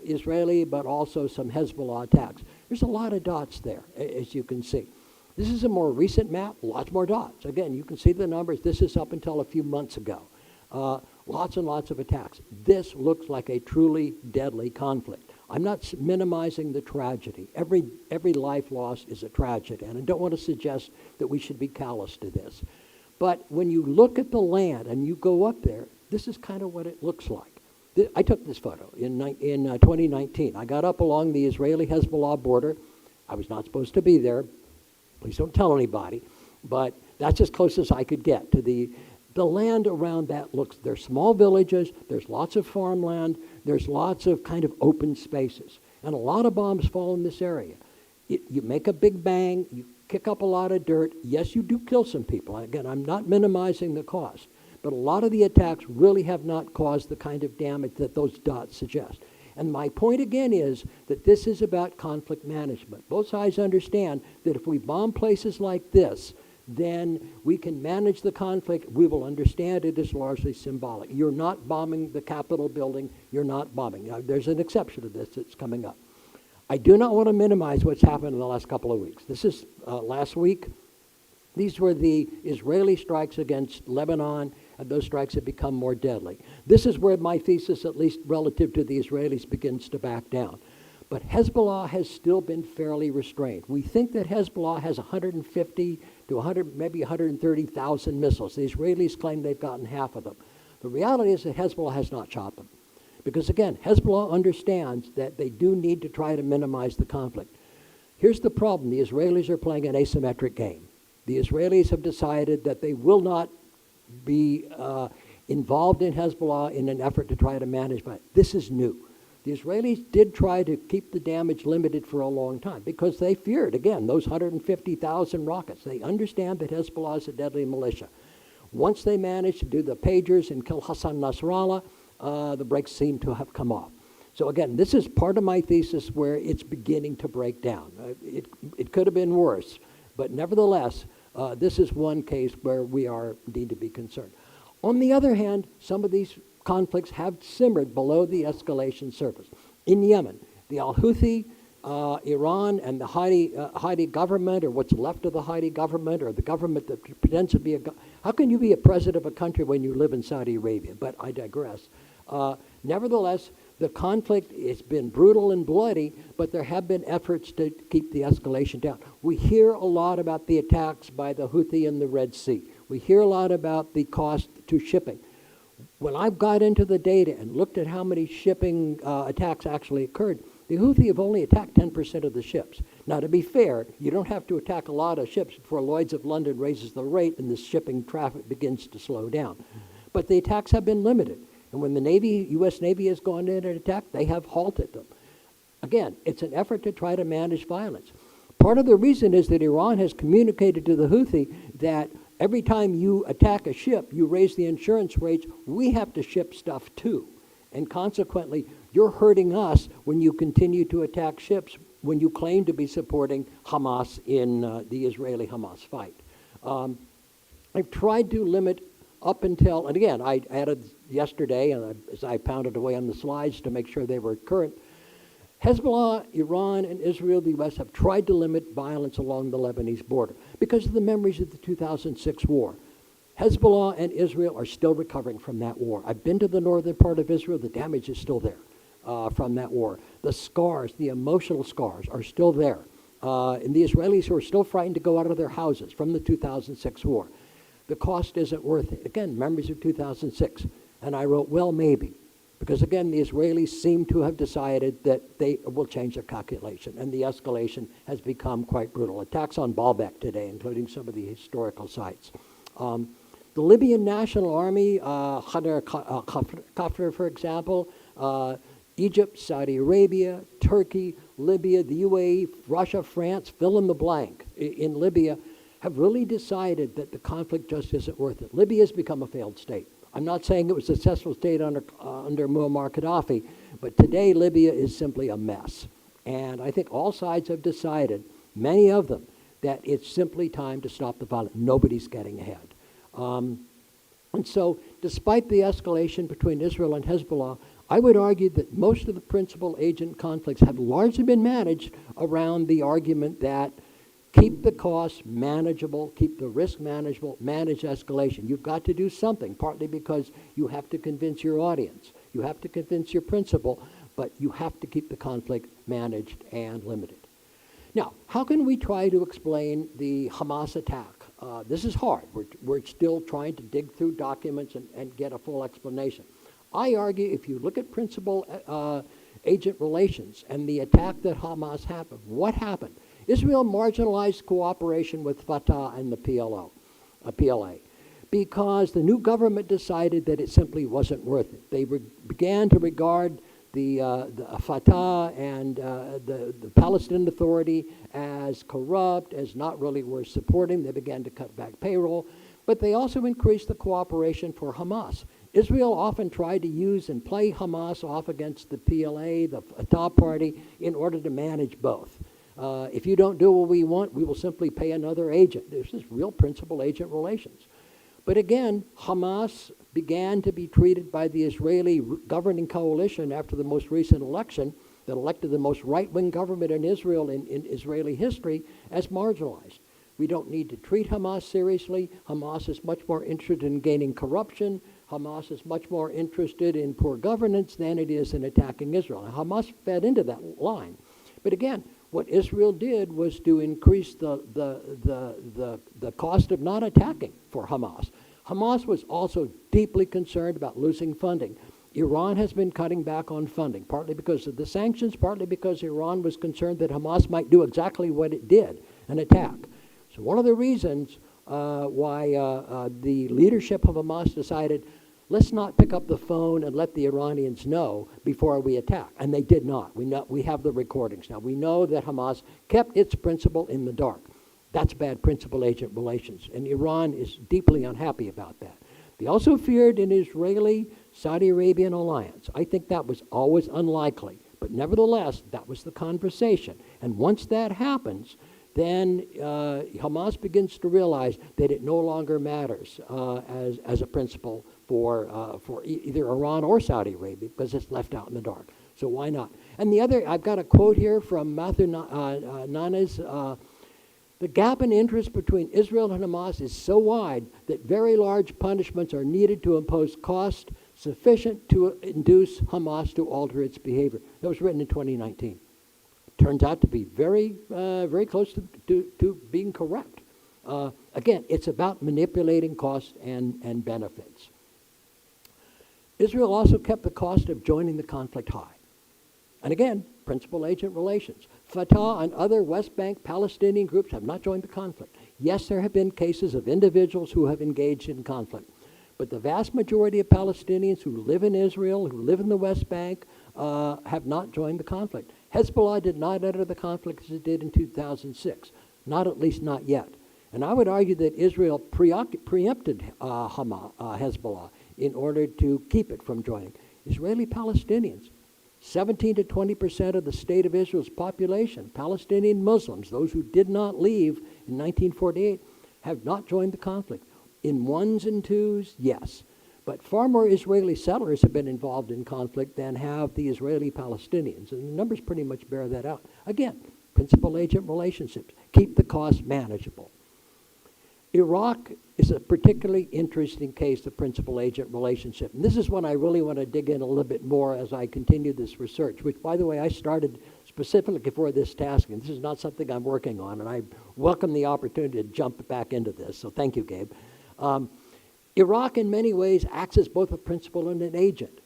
Israeli, but also some Hezbollah attacks. There's a lot of dots there, as you can see. This is a more recent map, lots more dots. Again, you can see the numbers. This is up until a few months ago. Lots and lots of attacks. This looks like a truly deadly conflict. I'm not minimizing the tragedy. Every life lost is a tragedy, and I don't want to suggest that we should be callous to this. But when you look at the land and you go up there, this is kind of what it looks like. I took this photo in 2019. I got up along the Israeli-Hezbollah border. I was not supposed to be there. Please don't tell anybody. But that's as close as I could get to the land around that. There's small villages. There's lots of farmland. There's lots of kind of open spaces. And a lot of bombs fall in this area. You make a big bang. You kick up a lot of dirt. Yes, you do kill some people. Again, I'm not minimizing the cost. But a lot of the attacks really have not caused the kind of damage that those dots suggest. And my point again is that this is about conflict management. Both sides understand that if we bomb places like this, then we can manage the conflict. We will understand it is largely symbolic. You're not bombing the Capitol building. You're not bombing. Now, there's an exception to this that's coming up. I do not want to minimize what's happened in the last couple of weeks. This is last week. These were the Israeli strikes against Lebanon, and those strikes have become more deadly. This is where my thesis, at least relative to the Israelis, begins to back down. But Hezbollah has still been fairly restrained. We think that Hezbollah has 150 to 100, maybe 130,000 missiles. The Israelis claim they've gotten half of them. The reality is that Hezbollah has not shot them. Because again, Hezbollah understands that they do need to try to minimize the conflict. Here's the problem. The Israelis are playing an asymmetric game. The Israelis have decided that they will not be involved in Hezbollah in an effort to try to manage, but this is new. The Israelis did try to keep the damage limited for a long time because they feared, again, those 150,000 rockets. They understand that Hezbollah is a deadly militia. Once they managed to do the pagers and kill Hassan Nasrallah, the brakes seem to have come off. So again, this is part of my thesis where it's beginning to break down. It could have been worse, but nevertheless, this is one case where we need to be concerned. On the other hand, some of these conflicts have simmered below the escalation surface. In Yemen, the al-Houthi, Iran, and the Hadi government, or what's left of the Hadi government, or the government that pretends to be how can you be a president of a country when you live in Saudi Arabia? But I digress. Nevertheless, the conflict has been brutal and bloody, but there have been efforts to keep the escalation down. We hear a lot about the attacks by the Houthi in the Red Sea. We hear a lot about the cost to shipping. When I've got into the data and looked at how many shipping attacks actually occurred, the Houthi have only attacked 10% of the ships. Now, to be fair, you don't have to attack a lot of ships before Lloyd's of London raises the rate and the shipping traffic begins to slow down. But the attacks have been limited. And when the U.S. Navy has gone in and attacked, they have halted them. Again, it's an effort to try to manage violence. Part of the reason is that Iran has communicated to the Houthi that every time you attack a ship, you raise the insurance rates, we have to ship stuff too. And consequently, you're hurting us when you continue to attack ships when you claim to be supporting Hamas in the Israeli-Hamas fight. I've tried to limit up until, and again, I added yesterday, and as I pounded away on the slides to make sure they were current, Hezbollah, Iran, and Israel, the U.S., have tried to limit violence along the Lebanese border because of the memories of the 2006 war. Hezbollah and Israel are still recovering from that war. I've been to the northern part of Israel. The damage is still there from that war. The scars, the emotional scars, are still there. And the Israelis who are still frightened to go out of their houses from the 2006 war. The cost isn't worth it. Again, memories of 2006. And I wrote, well, maybe. Because again, the Israelis seem to have decided that they will change their calculation. And the escalation has become quite brutal. Attacks on Baalbek today, including some of the historical sites. The Libyan National Army, Qafr, for example, Egypt, Saudi Arabia, Turkey, Libya, the UAE, Russia, France, fill in the blank in Libya, have really decided that the conflict just isn't worth it. Libya has become a failed state. I'm not saying it was a successful state under Muammar Gaddafi, but today Libya is simply a mess. And I think all sides have decided many of them, that it's simply time to stop the violence. Nobody's getting ahead. And so, despite the escalation between Israel and Hezbollah, I would argue that most of the principal agent conflicts have largely been managed around the argument that keep the costs manageable, keep the risk manageable, manage escalation. You've got to do something, partly because you have to convince your audience, you have to convince your principal, but you have to keep the conflict managed and limited. Now, how can we try to explain the Hamas attack? This is hard. We're still trying to dig through documents and get a full explanation. I argue if you look at principal agent relations and the attack that Hamas happened, what happened? Israel marginalized cooperation with Fatah and the PLA, because the new government decided that it simply wasn't worth it. They began to regard the Fatah and the Palestinian Authority as corrupt, as not really worth supporting. They began to cut back payroll, but they also increased the cooperation for Hamas. Israel often tried to use and play Hamas off against the PLA, the Fatah party, in order to manage both. If you don't do what we want, we will simply pay another agent. This is real principal agent relations. But again, Hamas began to be treated by the Israeli governing coalition after the most recent election that elected the most right-wing government in Israel in Israeli history as marginalized. We don't need to treat Hamas seriously. Hamas is much more interested in gaining corruption. Hamas is much more interested in poor governance than it is in attacking Israel. Now, Hamas fed into that line. But again, what Israel did was to increase the cost of not attacking for Hamas. Hamas was also deeply concerned about losing funding. Iran has been cutting back on funding, partly because of the sanctions, partly because Iran was concerned that Hamas might do exactly what it did, an attack. So one of the reasons why the leadership of Hamas decided, let's not pick up the phone and let the Iranians know before we attack. And they did not. We have the recordings now. We know that Hamas kept its principle in the dark. That's bad principal agent relations. And Iran is deeply unhappy about that. They also feared an Israeli-Saudi Arabian alliance. I think that was always unlikely. But nevertheless, that was the conversation. And once that happens, then Hamas begins to realize that it no longer matters as a principle for either Iran or Saudi Arabia, because it's left out in the dark. So why not? And the other, I've got a quote here from Matthew Nanes. The gap in interest between Israel and Hamas is so wide that very large punishments are needed to impose cost sufficient to induce Hamas to alter its behavior. That was written in 2019. Turns out to be very, very close to being correct. Again, it's about manipulating costs and benefits. Israel also kept the cost of joining the conflict high. And again, principal agent relations. Fatah and other West Bank Palestinian groups have not joined the conflict. Yes, there have been cases of individuals who have engaged in conflict. But the vast majority of Palestinians who live in Israel, who live in the West Bank, have not joined the conflict. Hezbollah did not enter the conflict as it did in 2006. Not at least not yet. And I would argue that Israel preempted Hezbollah in order to keep it from joining. Israeli Palestinians, 17 to 20% of the state of Israel's population, Palestinian Muslims, those who did not leave in 1948, have not joined the conflict. In ones and twos, yes. But far more Israeli settlers have been involved in conflict than have the Israeli Palestinians. And the numbers pretty much bear that out. Again, principal agent relationships. Keep the costs manageable. Iraq is a particularly interesting case of principal agent relationship. And this is one I really want to dig in a little bit more as I continue this research, which, by the way, I started specifically for this task. And this is not something I'm working on. And I welcome the opportunity to jump back into this. So thank you, Gabe. Iraq, in many ways, acts as both a principal and an agent.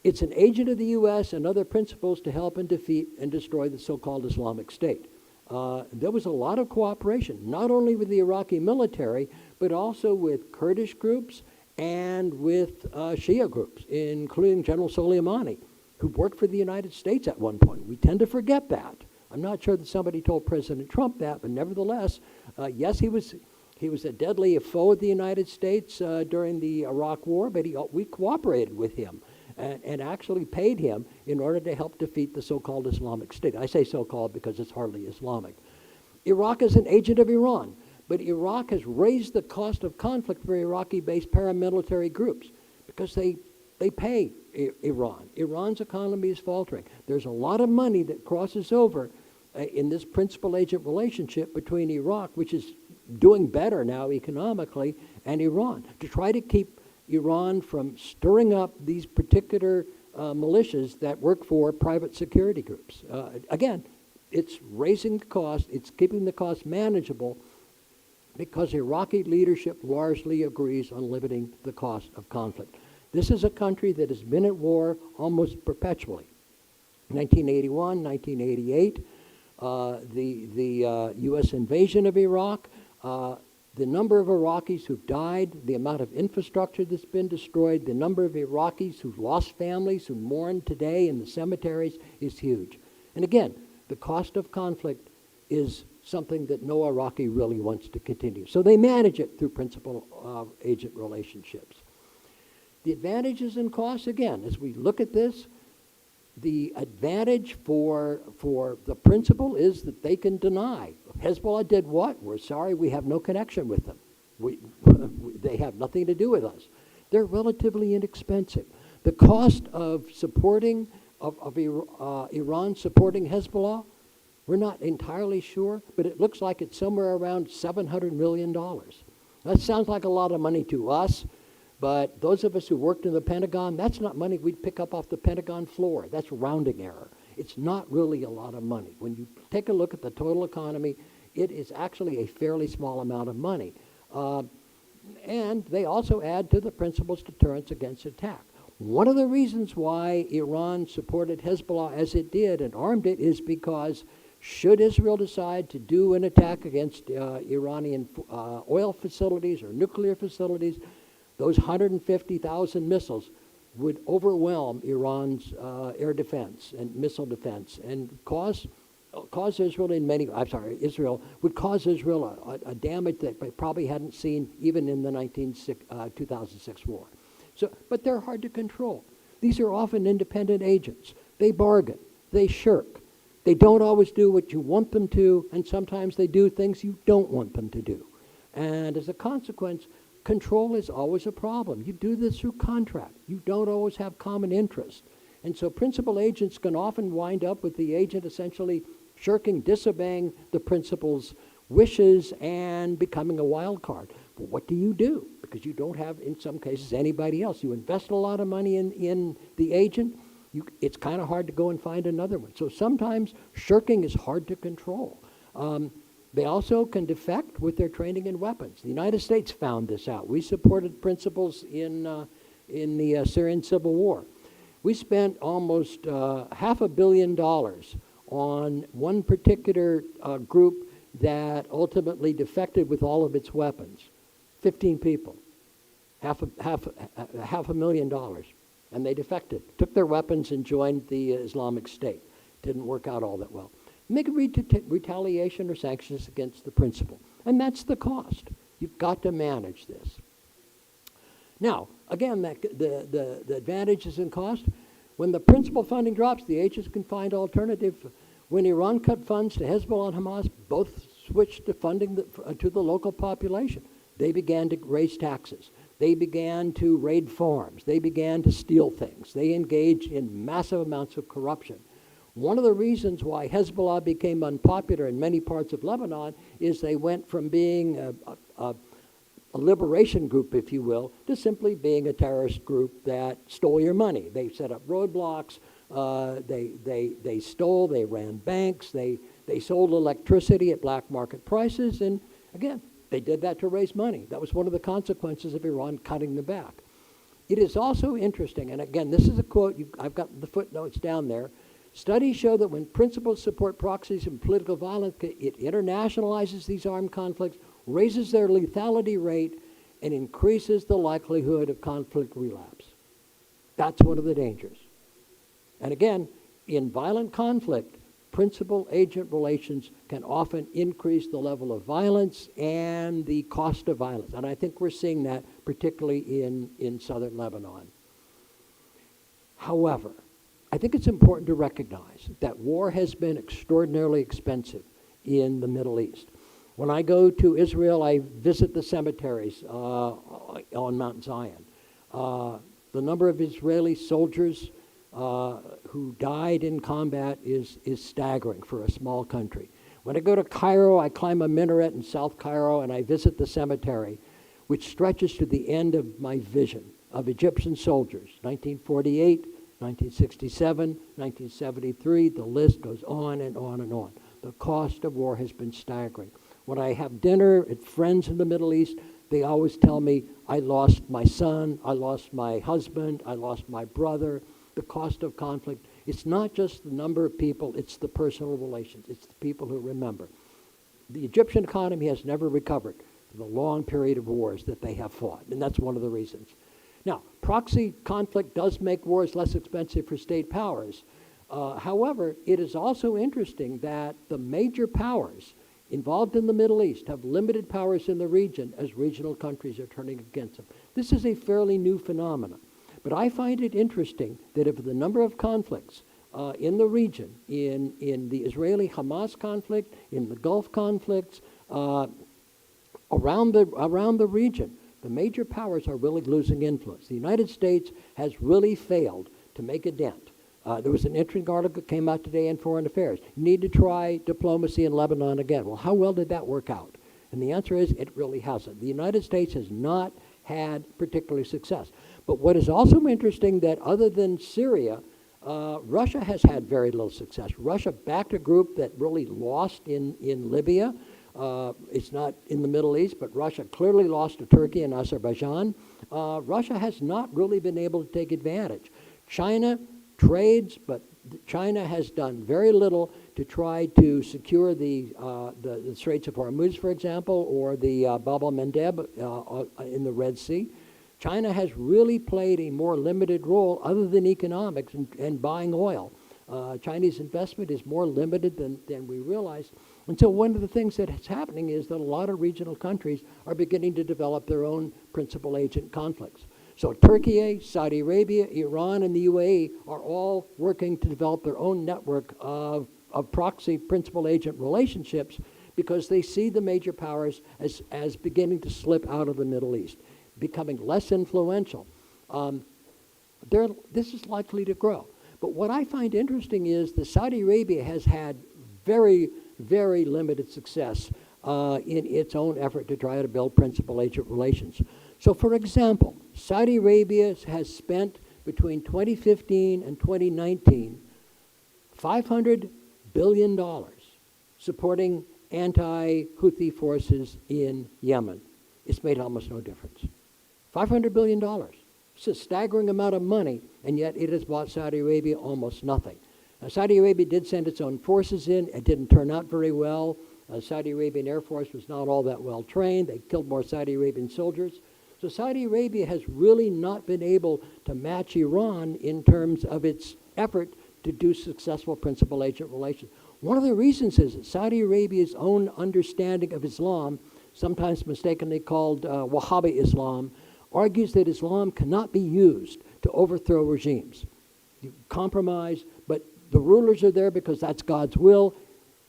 It's an agent of the U.S. and other principals to help and defeat and destroy the so-called Islamic State. There was a lot of cooperation, not only with the Iraqi military, but also with Kurdish groups and with Shia groups, including General Soleimani, who worked for the United States at one point. We tend to forget that. I'm not sure that somebody told President Trump that, but nevertheless, yes, he was a deadly foe of the United States during the Iraq War, but we cooperated with him and actually paid him in order to help defeat the so-called Islamic State. I say so-called because it's hardly Islamic. Iraq is an agent of Iran, but Iraq has raised the cost of conflict for Iraqi-based paramilitary groups because they pay Iran. Iran's economy is faltering. There's a lot of money that crosses over in this principal-agent relationship between Iraq, which is doing better now economically, and Iran, to try to keep Iran from stirring up these particular militias that work for private security groups. Again, it's raising the cost, it's keeping the cost manageable because Iraqi leadership largely agrees on limiting the cost of conflict. This is a country that has been at war almost perpetually. 1981, 1988, the U.S. invasion of Iraq, the number of Iraqis who've died, the amount of infrastructure that's been destroyed, the number of Iraqis who've lost families, who mourn today in the cemeteries is huge. And again, the cost of conflict is something that no Iraqi really wants to continue. So they manage it through principal-agent relationships. The advantages and costs, again, as we look at this, the advantage for the principal is that they can deny. Hezbollah did what? We're sorry, we have no connection with them. They have nothing to do with us. They're relatively inexpensive. The cost of supporting, of Iran supporting Hezbollah, we're not entirely sure, but it looks like it's somewhere around $700 million. That sounds like a lot of money to us, but those of us who worked in the Pentagon, that's not money we'd pick up off the Pentagon floor. That's rounding error. It's not really a lot of money. When you take a look at the total economy, it is actually a fairly small amount of money. And they also add to the principle's deterrence against attack. One of the reasons why Iran supported Hezbollah as it did and armed it is because should Israel decide to do an attack against Iranian oil facilities or nuclear facilities, those 150,000 missiles would overwhelm Iran's air defense and missile defense and cause Israel Israel would cause Israel a damage that they probably hadn't seen even in the 2006 war. So, but they're hard to control. These are often independent agents. They bargain, they shirk. They don't always do what you want them to, and sometimes they do things you don't want them to do. And as a consequence, control is always a problem. You do this through contract. You don't always have common interest. And so principal agents can often wind up with the agent essentially shirking, disobeying the principal's wishes and becoming a wild card. But what do you do? Because you don't have, in some cases, anybody else. You invest a lot of money in the agent, it's kind of hard to go and find another one. So sometimes shirking is hard to control. They also can defect with their training and weapons. The United States found this out. We supported principals in the Syrian civil war. We spent almost $500 million on one particular group that ultimately defected with all of its weapons. 15 people, $500,000, and they defected, took their weapons and joined the Islamic State. Didn't work out all that well. Make a retaliation or sanctions against the principal, and that's the cost. You've got to manage this. Now, again, the advantages and cost. When the principal funding drops, the agents can find alternative. When Iran cut funds to Hezbollah and Hamas, both switched to funding to the local population. They began to raise taxes. They began to raid farms. They began to steal things. They engaged in massive amounts of corruption. One of the reasons why Hezbollah became unpopular in many parts of Lebanon is they went from being a liberation group, if you will, to simply being a terrorist group that stole your money. They set up roadblocks. They stole. They ran banks. They sold electricity at black market prices. And again, they did that to raise money. That was one of the consequences of Iran cutting them back. It is also interesting, and again, this is a quote, I've got the footnotes down there. Studies show that when principals support proxies and political violence, it internationalizes these armed conflicts, raises their lethality rate, and increases the likelihood of conflict relapse. That's one of the dangers. And again, in violent conflict, principal-agent relations can often increase the level of violence and the cost of violence. And I think we're seeing that particularly in southern Lebanon. However, I think it's important to recognize that war has been extraordinarily expensive in the Middle East. When I go to Israel, I visit the cemeteries on Mount Zion. The number of Israeli soldiers who died in combat is staggering for a small country. When I go to Cairo, I climb a minaret in South Cairo and I visit the cemetery, which stretches to the end of my vision of Egyptian soldiers, 1948, 1967, 1973, the list goes on and on and on. The cost of war has been staggering. When I have dinner at friends in the Middle East, they always tell me, I lost my son, I lost my husband, I lost my brother. The cost of conflict, it's not just the number of people, it's the personal relations, it's the people who remember. The Egyptian economy has never recovered from the long period of wars that they have fought, and that's one of the reasons. Now, proxy conflict does make wars less expensive for state powers. However, it is also interesting that the major powers involved in the Middle East have limited powers in the region as regional countries are turning against them. This is a fairly new phenomenon. But I find it interesting that if the number of conflicts in the region, in the Israeli-Hamas conflict, in the Gulf conflicts, around the region, the major powers are really losing influence. The United States has really failed to make a dent. There was an interesting article that came out today in Foreign Affairs. You need to try diplomacy in Lebanon again. Well, how well did that work out? And the answer is it really hasn't. The United States has not had particular success. But what is also interesting that other than Syria, Russia has had very little success. Russia backed a group that really lost in Libya. It's not in the Middle East, but Russia clearly lost to Turkey and Azerbaijan. Russia has not really been able to take advantage. China trades, but China has done very little to try to secure the Straits of Hormuz, for example, or the Bab el-Mandeb in the Red Sea. China has really played a more limited role other than economics and buying oil. Chinese investment is more limited than we realize. And so one of the things that is happening is that a lot of regional countries are beginning to develop their own principal agent conflicts. So Turkey, Saudi Arabia, Iran, and the UAE are all working to develop their own network of proxy principal agent relationships because they see the major powers as beginning to slip out of the Middle East, becoming less influential. This is likely to grow. But what I find interesting is that Saudi Arabia has had very, very limited success in its own effort to try to build principal agent relations. So for example, Saudi Arabia has spent between 2015 and 2019 $500 billion supporting anti-Houthi forces in Yemen. It's made almost no difference. $500 billion. It's a staggering amount of money, and yet it has bought Saudi Arabia almost nothing. Now, Saudi Arabia did send its own forces in. It didn't turn out very well. Saudi Arabian Air Force was not all that well trained. They killed more Saudi Arabian soldiers. So Saudi Arabia has really not been able to match Iran in terms of its effort to do successful principal agent relations. One of the reasons is that Saudi Arabia's own understanding of Islam, sometimes mistakenly called Wahhabi Islam, argues that Islam cannot be used to overthrow regimes. You compromise, but the rulers are there because that's God's will.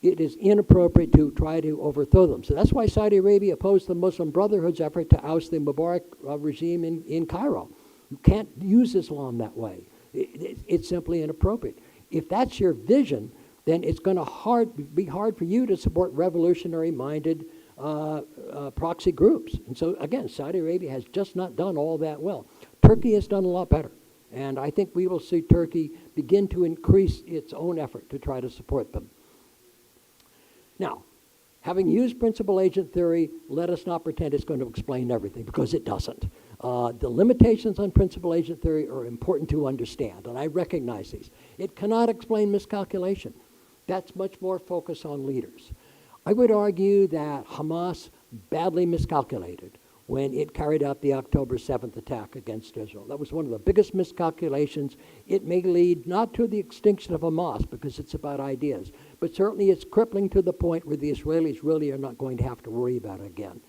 It is inappropriate to try to overthrow them. So that's why Saudi Arabia opposed the Muslim Brotherhood's effort to oust the Mubarak regime in Cairo. You can't use Islam that way. It's simply inappropriate. If that's your vision, then it's going to be hard for you to support revolutionary-minded proxy groups. And so, again, Saudi Arabia has just not done all that well. Turkey has done a lot better. And I think we will see Turkey begin to increase its own effort to try to support them. Now, having used principal agent theory, let us not pretend it's going to explain everything, because it doesn't. The limitations on principal agent theory are important to understand, and I recognize these. It cannot explain miscalculation. That's much more focused on leaders. I would argue that Hamas badly miscalculated when it carried out the October 7th attack against Israel. That was one of the biggest miscalculations. It may lead not to the extinction of Hamas, because it's about ideas, but certainly it's crippling to the point where the Israelis really are not going to have to worry about it again.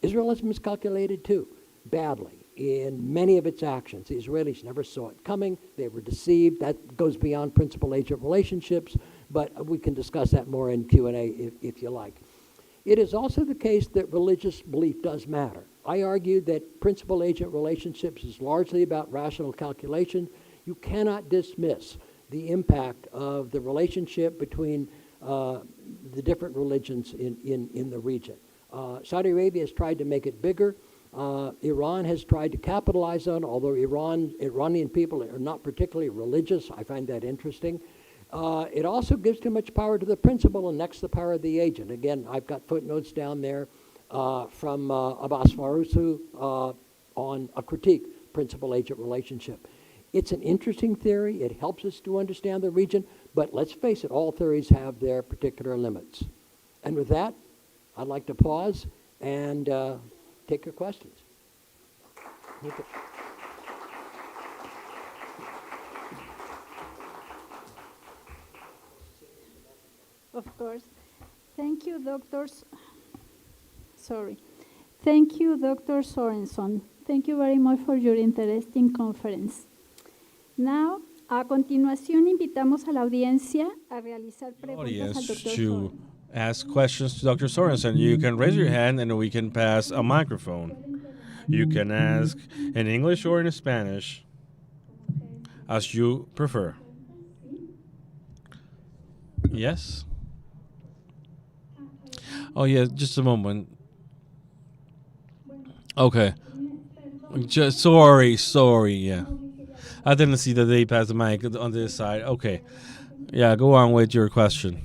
Israel has miscalculated too, badly, in many of its actions. The Israelis never saw it coming. They were deceived. That goes beyond principal-agent relationships, but we can discuss that more in Q&A if you like. It is also the case that religious belief does matter. I argue that principal-agent relationships is largely about rational calculation. You cannot dismiss the impact of the relationship between the different religions in the region. Saudi Arabia has tried to make it bigger. Iran has tried to capitalize on, although Iranian people are not particularly religious. I find that interesting. It also gives too much power to the principal and next the power of the agent. Again, I've got footnotes down there from Abbas Farousu on a critique principal-agent relationship. It's an interesting theory. It helps us to understand the region, but let's face it, all theories have their particular limits. And with that, I'd like to pause and take your questions. Of course. Thank you, Thank you, Dr. Sorenson. Thank you very much for your interesting conference. Now, a continuación invitamos a la audiencia a realizar preguntas al Dr. To ask questions to Dr. Sorenson. You can raise your hand and we can pass a microphone. You can ask in English or in Spanish, as you prefer. Yes? Oh, yeah, just a moment. Okay. Just sorry, yeah. I didn't see that they passed the mic on this side. Okay. Yeah, go on with your question.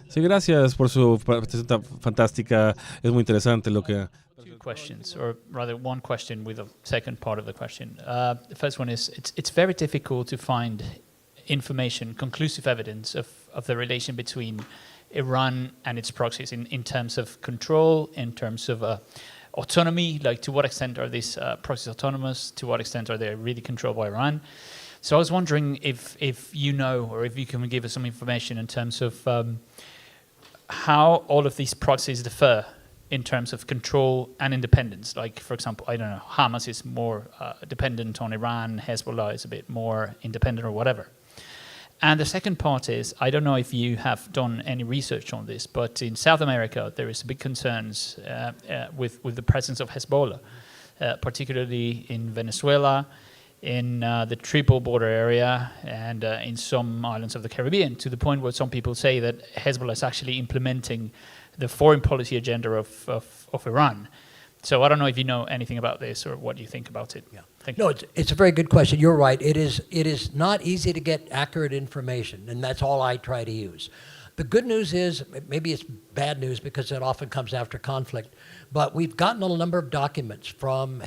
Sí, gracias por su presentación fantástica. Es muy interesante lo que... Two questions, or rather one question with a second part of the question. The first one is, it's very difficult to find information, conclusive evidence of the relation between Iran and its proxies in terms of control, in terms of autonomy, like to what extent are these proxies autonomous, to what extent are they really controlled by Iran. So I was wondering if you know, or if you can give us some information in terms of how all of these proxies differ in terms of control and independence. Like, for example, I don't know, Hamas is more dependent on Iran, Hezbollah is a bit more independent or whatever. And the second part is, I don't know if you have done any research on this, but in South America, there is big concerns with the presence of Hezbollah, particularly in Venezuela, in the Triple border area, and in some islands of the Caribbean, to the point where some people say that Hezbollah is actually implementing the foreign policy agenda of Iran. So I don't know if you know anything about this or what you think about it. Yeah. Thank you. No, it's a very good question. You're right. It is not easy to get accurate information, and that's all I try to use. The good news is, maybe it's bad news because it often comes after conflict, but we've gotten a number of documents from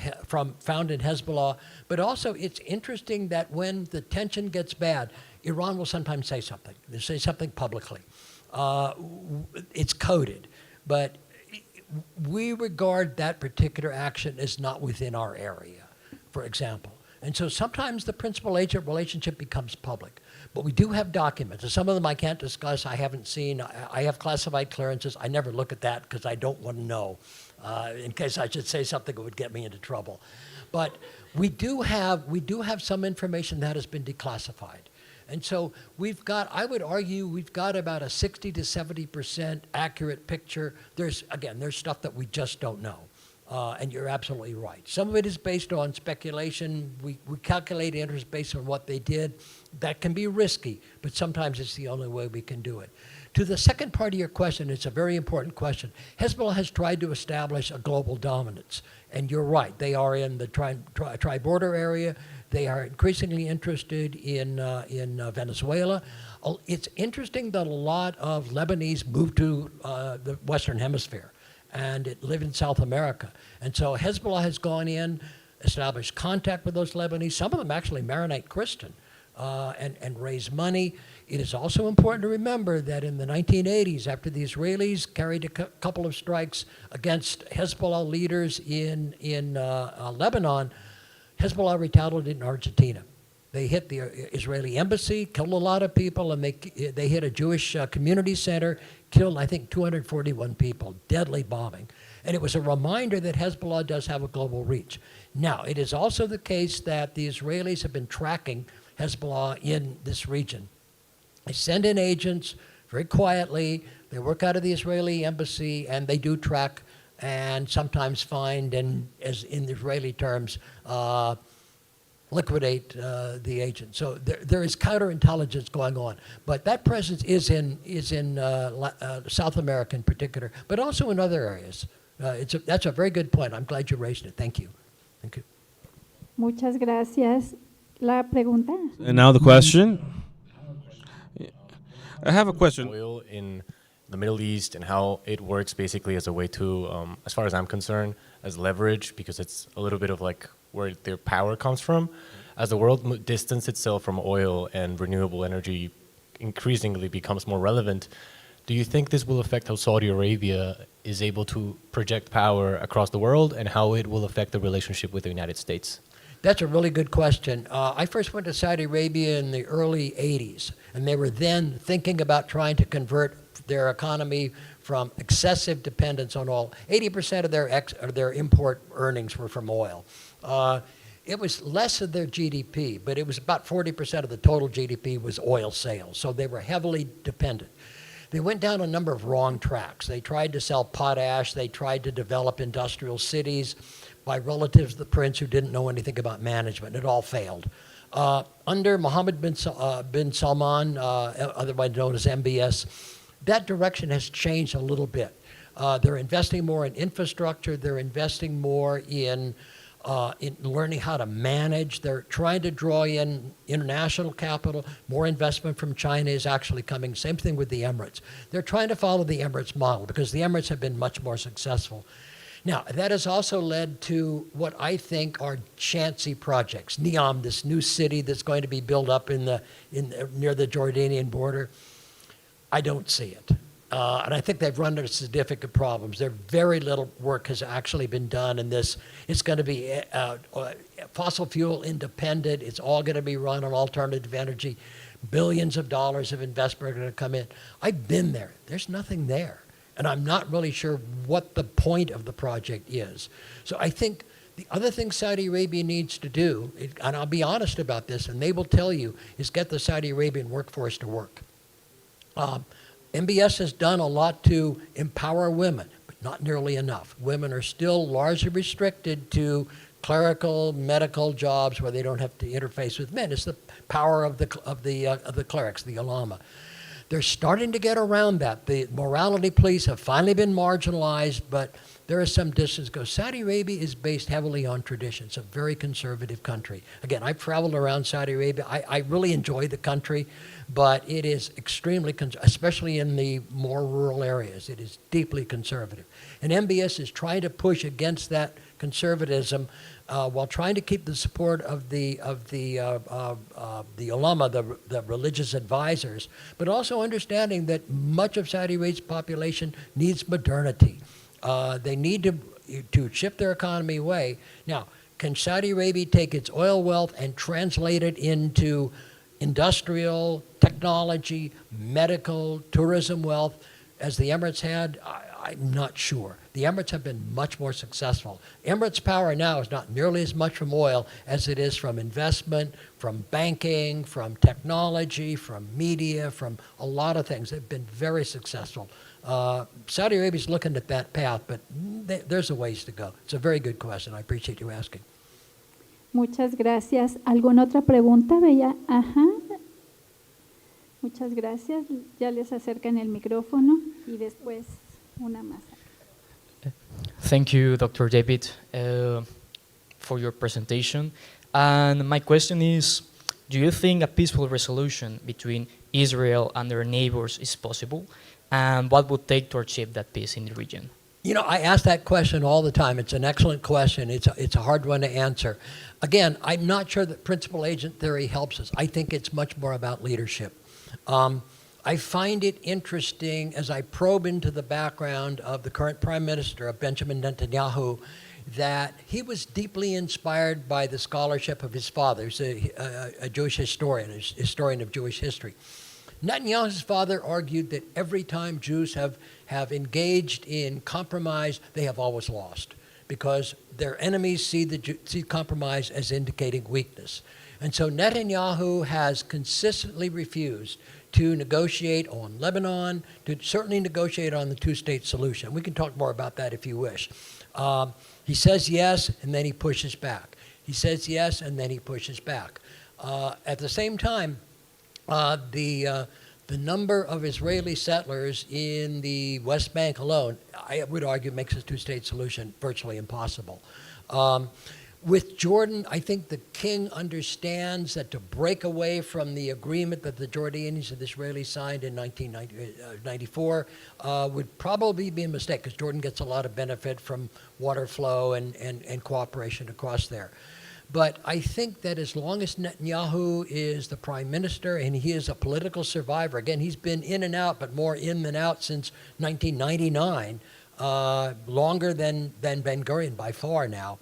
found in Hezbollah, but also it's interesting that when the tension gets bad, Iran will sometimes say something. They'll say something publicly. It's coded, but we regard that particular action as not within our area, for example. And so sometimes the principal-agent relationship becomes public. But we do have documents, and some of them I can't discuss, I haven't seen. I have classified clearances. I never look at that because I don't want to know, in case I should say something that would get me into trouble. But we do have some information that has been declassified. And so we've got, I would argue, we've got about a 60 to 70% accurate picture. There's stuff that we just don't know. And you're absolutely right. Some of it is based on speculation. We calculate interest based on what they did. That can be risky, but sometimes it's the only way we can do it. To the second part of your question, it's a very important question. Hezbollah has tried to establish a global dominance. And you're right, they are in the tri-border area. They are increasingly interested in Venezuela. It's interesting that a lot of Lebanese moved to the Western Hemisphere and live in South America. And so Hezbollah has gone in, established contact with those Lebanese, some of them actually Maronite Christian, and raise money. It is also important to remember that in the 1980s, after the Israelis carried a couple of strikes against Hezbollah leaders in Lebanon, Hezbollah retaliated in Argentina. They hit the Israeli embassy, killed a lot of people, and they hit a Jewish community center, killed, I think, 241 people, deadly bombing. And it was a reminder that Hezbollah does have a global reach. Now, it is also the case that the Israelis have been tracking Hezbollah in this region. They send in agents very quietly. They work out of the Israeli embassy, and they do track and sometimes find, and as in Israeli terms, liquidate the agent. So there is counterintelligence going on, but that presence is in South America in particular, but also in other areas. That's a very good point. I'm glad you raised it. Thank you. Thank you. Muchas gracias. La pregunta. And now the question. I have a question. Oil in the Middle East and how it works basically as a way to, as far as I'm concerned, as leverage, because it's a little bit of like where their power comes from. As the world distances itself from oil and renewable energy increasingly becomes more relevant, do you think this will affect how Saudi Arabia is able to project power across the world and how it will affect the relationship with the United States? That's a really good question. I first went to Saudi Arabia in the early 80s, and they were then thinking about trying to convert their economy from excessive dependence on oil. 80% of their import earnings were from oil. It was less of their GDP, but it was about 40% of the total GDP was oil sales, so they were heavily dependent. They went down a number of wrong tracks. They tried to sell potash. They tried to develop industrial cities by relatives of the prince who didn't know anything about management. It all failed. Under Mohammed bin Salman, otherwise known as MBS, that direction has changed a little bit. They're investing more in infrastructure. They're investing more in learning how to manage. They're trying to draw in international capital. More investment from China is actually coming. Same thing with the Emirates. They're trying to follow the Emirates model because the Emirates have been much more successful. Now, that has also led to what I think are chancy projects. Neom, this new city that's going to be built up near the Jordanian border, I don't see it. And I think they've run into significant problems. Very little work has actually been done in this. It's going to be fossil fuel independent. It's all going to be run on alternative energy. Billions of dollars of investment are going to come in. I've been there. There's nothing there. And I'm not really sure what the point of the project is. So I think the other thing Saudi Arabia needs to do, and I'll be honest about this, and they will tell you, is get the Saudi Arabian workforce to work. MBS has done a lot to empower women, but not nearly enough. Women are still largely restricted to clerical, medical jobs where they don't have to interface with men. It's the power of the clerics, the ulama. They're starting to get around that. The morality police have finally been marginalized, but there is some distance to go. Saudi Arabia is based heavily on tradition. It's a very conservative country. Again, I've traveled around Saudi Arabia. I really enjoy the country, but it is extremely, especially in the more rural areas, it is deeply conservative. And MBS is trying to push against that conservatism while trying to keep the support of the ulama, the religious advisors, but also understanding that much of Saudi Arabia's population needs modernity. They need to shift their economy away. Now, can Saudi Arabia take its oil wealth and translate it into industrial, technology, medical, tourism wealth, as the Emirates had? I'm not sure. The Emirates have been much more successful. Emirates' power now is not nearly as much from oil as it is from investment, from banking, from technology, from media, from a lot of things. They've been very successful. Saudi Arabia is looking at that path, but there's a ways to go. It's a very good question. I appreciate you asking. Muchas gracias. ¿Alguna otra pregunta, Bella? Ajá. Muchas gracias. Ya les acercan el micrófono y después una más. Thank you, Dr. David, for your presentation. And my question is, do you think a peaceful resolution between Israel and their neighbors is possible? And what would take to achieve that peace in the region? You know, I ask that question all the time. It's an excellent question. It's a hard one to answer. Again, I'm not sure that principal agent theory helps us. I think it's much more about leadership. I find it interesting as I probe into the background of the current Prime Minister, of Benjamin Netanyahu, that he was deeply inspired by the scholarship of his father. He's a Jewish historian, a historian of Jewish history. Netanyahu's father argued that every time Jews have engaged in compromise, they have always lost, because their enemies see compromise as indicating weakness. And so Netanyahu has consistently refused to negotiate on Lebanon, to certainly negotiate on the two-state solution. We can talk more about that if you wish. He says yes, and then he pushes back. He says yes, and then he pushes back. At the same time, the number of Israeli settlers in the West Bank alone, I would argue, makes a two-state solution virtually impossible. With Jordan, I think the king understands that to break away from the agreement that the Jordanians and the Israelis signed in 1994 would probably be a mistake, because Jordan gets a lot of benefit from water flow and cooperation across there. But I think that as long as Netanyahu is the prime minister and he is a political survivor, again, he's been in and out, but more in than out since 1999, longer than Ben-Gurion by far now.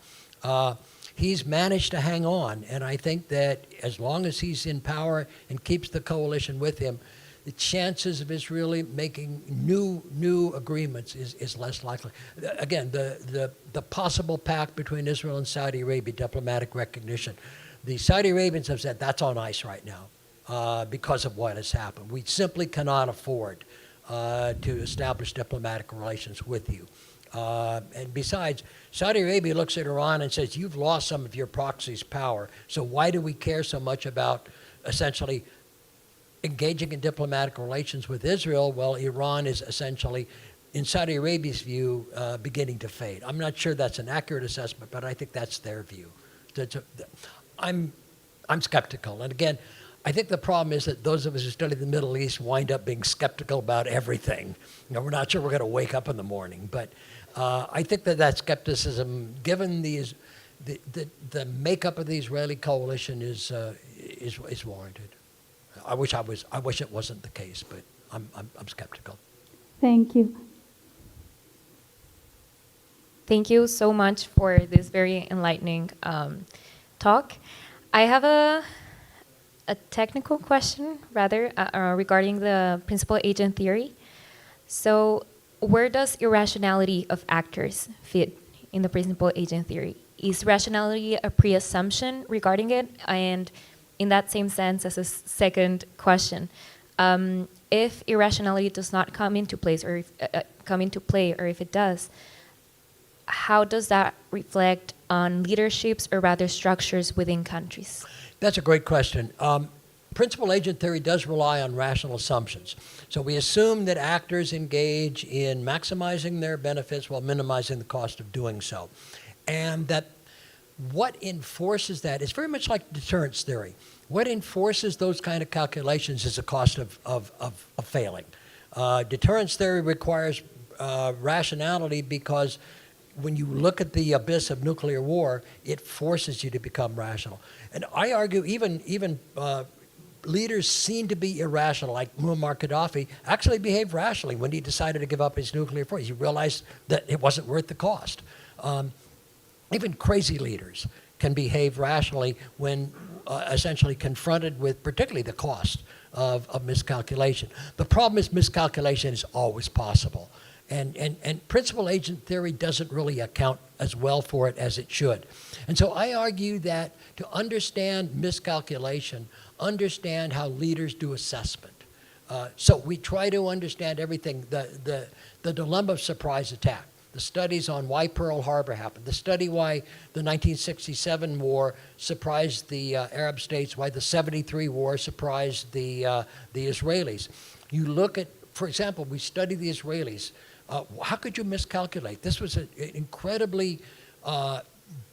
He's managed to hang on, and I think that as long as he's in power and keeps the coalition with him, the chances of Israel making new agreements is less likely. Again, the possible pact between Israel and Saudi Arabia, diplomatic recognition, the Saudi Arabians have said that's on ice right now because of what has happened. We simply cannot afford to establish diplomatic relations with you. And besides, Saudi Arabia looks at Iran and says, you've lost some of your proxy's power, so why do we care so much about essentially engaging in diplomatic relations with Israel? Well, Iran is essentially, in Saudi Arabia's view, beginning to fade. I'm not sure that's an accurate assessment, but I think that's their view. I'm skeptical. And again, I think the problem is that those of us who study the Middle East wind up being skeptical about everything. You know, we're not sure we're going to wake up in the morning, but I think that skepticism, given the makeup of the Israeli coalition, is warranted. I wish it wasn't the case, but I'm skeptical. Thank you. Thank you so much for this very enlightening talk. I have a technical question, rather, regarding the principal agent theory. So, where does irrationality of actors fit in the principal agent theory? Is rationality a pre-assumption regarding it? And in that same sense, as a second question, if irrationality does not come into place, or if it does, how does that reflect on leaderships, or rather structures within countries? That's a great question. Principal agent theory does rely on rational assumptions. So we assume that actors engage in maximizing their benefits while minimizing the cost of doing so. And that what enforces that is very much like deterrence theory. What enforces those kind of calculations is the cost of failing. Deterrence theory requires rationality, because when you look at the abyss of nuclear war, it forces you to become rational. And I argue even leaders seen to be irrational, like Muammar Gaddafi, actually behaved rationally when he decided to give up his nuclear force. He realized that it wasn't worth the cost. Even crazy leaders can behave rationally when essentially confronted with particularly the cost of miscalculation. The problem is miscalculation is always possible. And principal agent theory doesn't really account as well for it as it should. And so I argue that to understand miscalculation, understand how leaders do assessment. So we try to understand everything, the dilemma of surprise attack, the studies on why Pearl Harbor happened, the study why the 1967 war surprised the Arab states, why the 73 war surprised the Israelis. You look at, for example, we study the Israelis. How could you miscalculate? This was an incredibly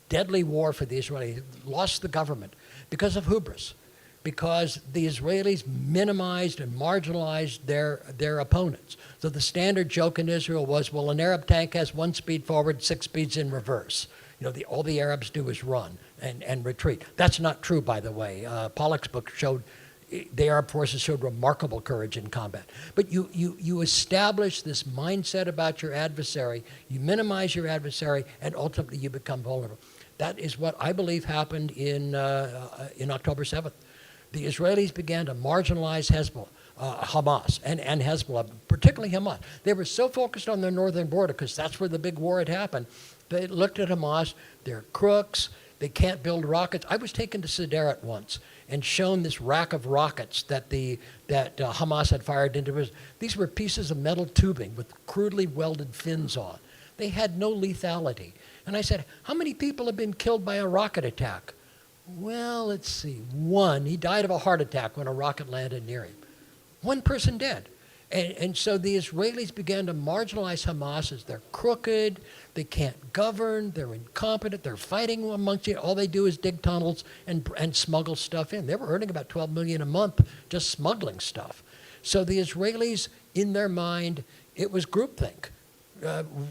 deadly war for the Israelis. Lost the government because of hubris, because the Israelis minimized and marginalized their opponents. So the standard joke in Israel was, well, an Arab tank has 1 speed forward, 6 speeds in reverse. You know, all the Arabs do is run and retreat. That's not true, by the way. Pollock's book showed the Arab forces showed remarkable courage in combat. But you establish this mindset about your adversary, you minimize your adversary, and ultimately you become vulnerable. That is what I believe happened in October 7th. The Israelis began to marginalize Hezbollah. Hamas and Hezbollah, particularly Hamas. They were so focused on their northern border because that's where the big war had happened. They looked at Hamas, they're crooks, they can't build rockets. I was taken to Seguridad once and shown this rack of rockets that Hamas had fired into. These were pieces of metal tubing with crudely welded fins on. They had no lethality. And I said, how many people have been killed by a rocket attack? Well, let's see, one. He died of a heart attack when a rocket landed near him. One person dead. And so the Israelis began to marginalize Hamas as they're crooked, they can't govern, they're incompetent, they're fighting amongst you. All they do is dig tunnels and smuggle stuff in. They were earning about $12 million a month just smuggling stuff. So the Israelis, in their mind, it was groupthink.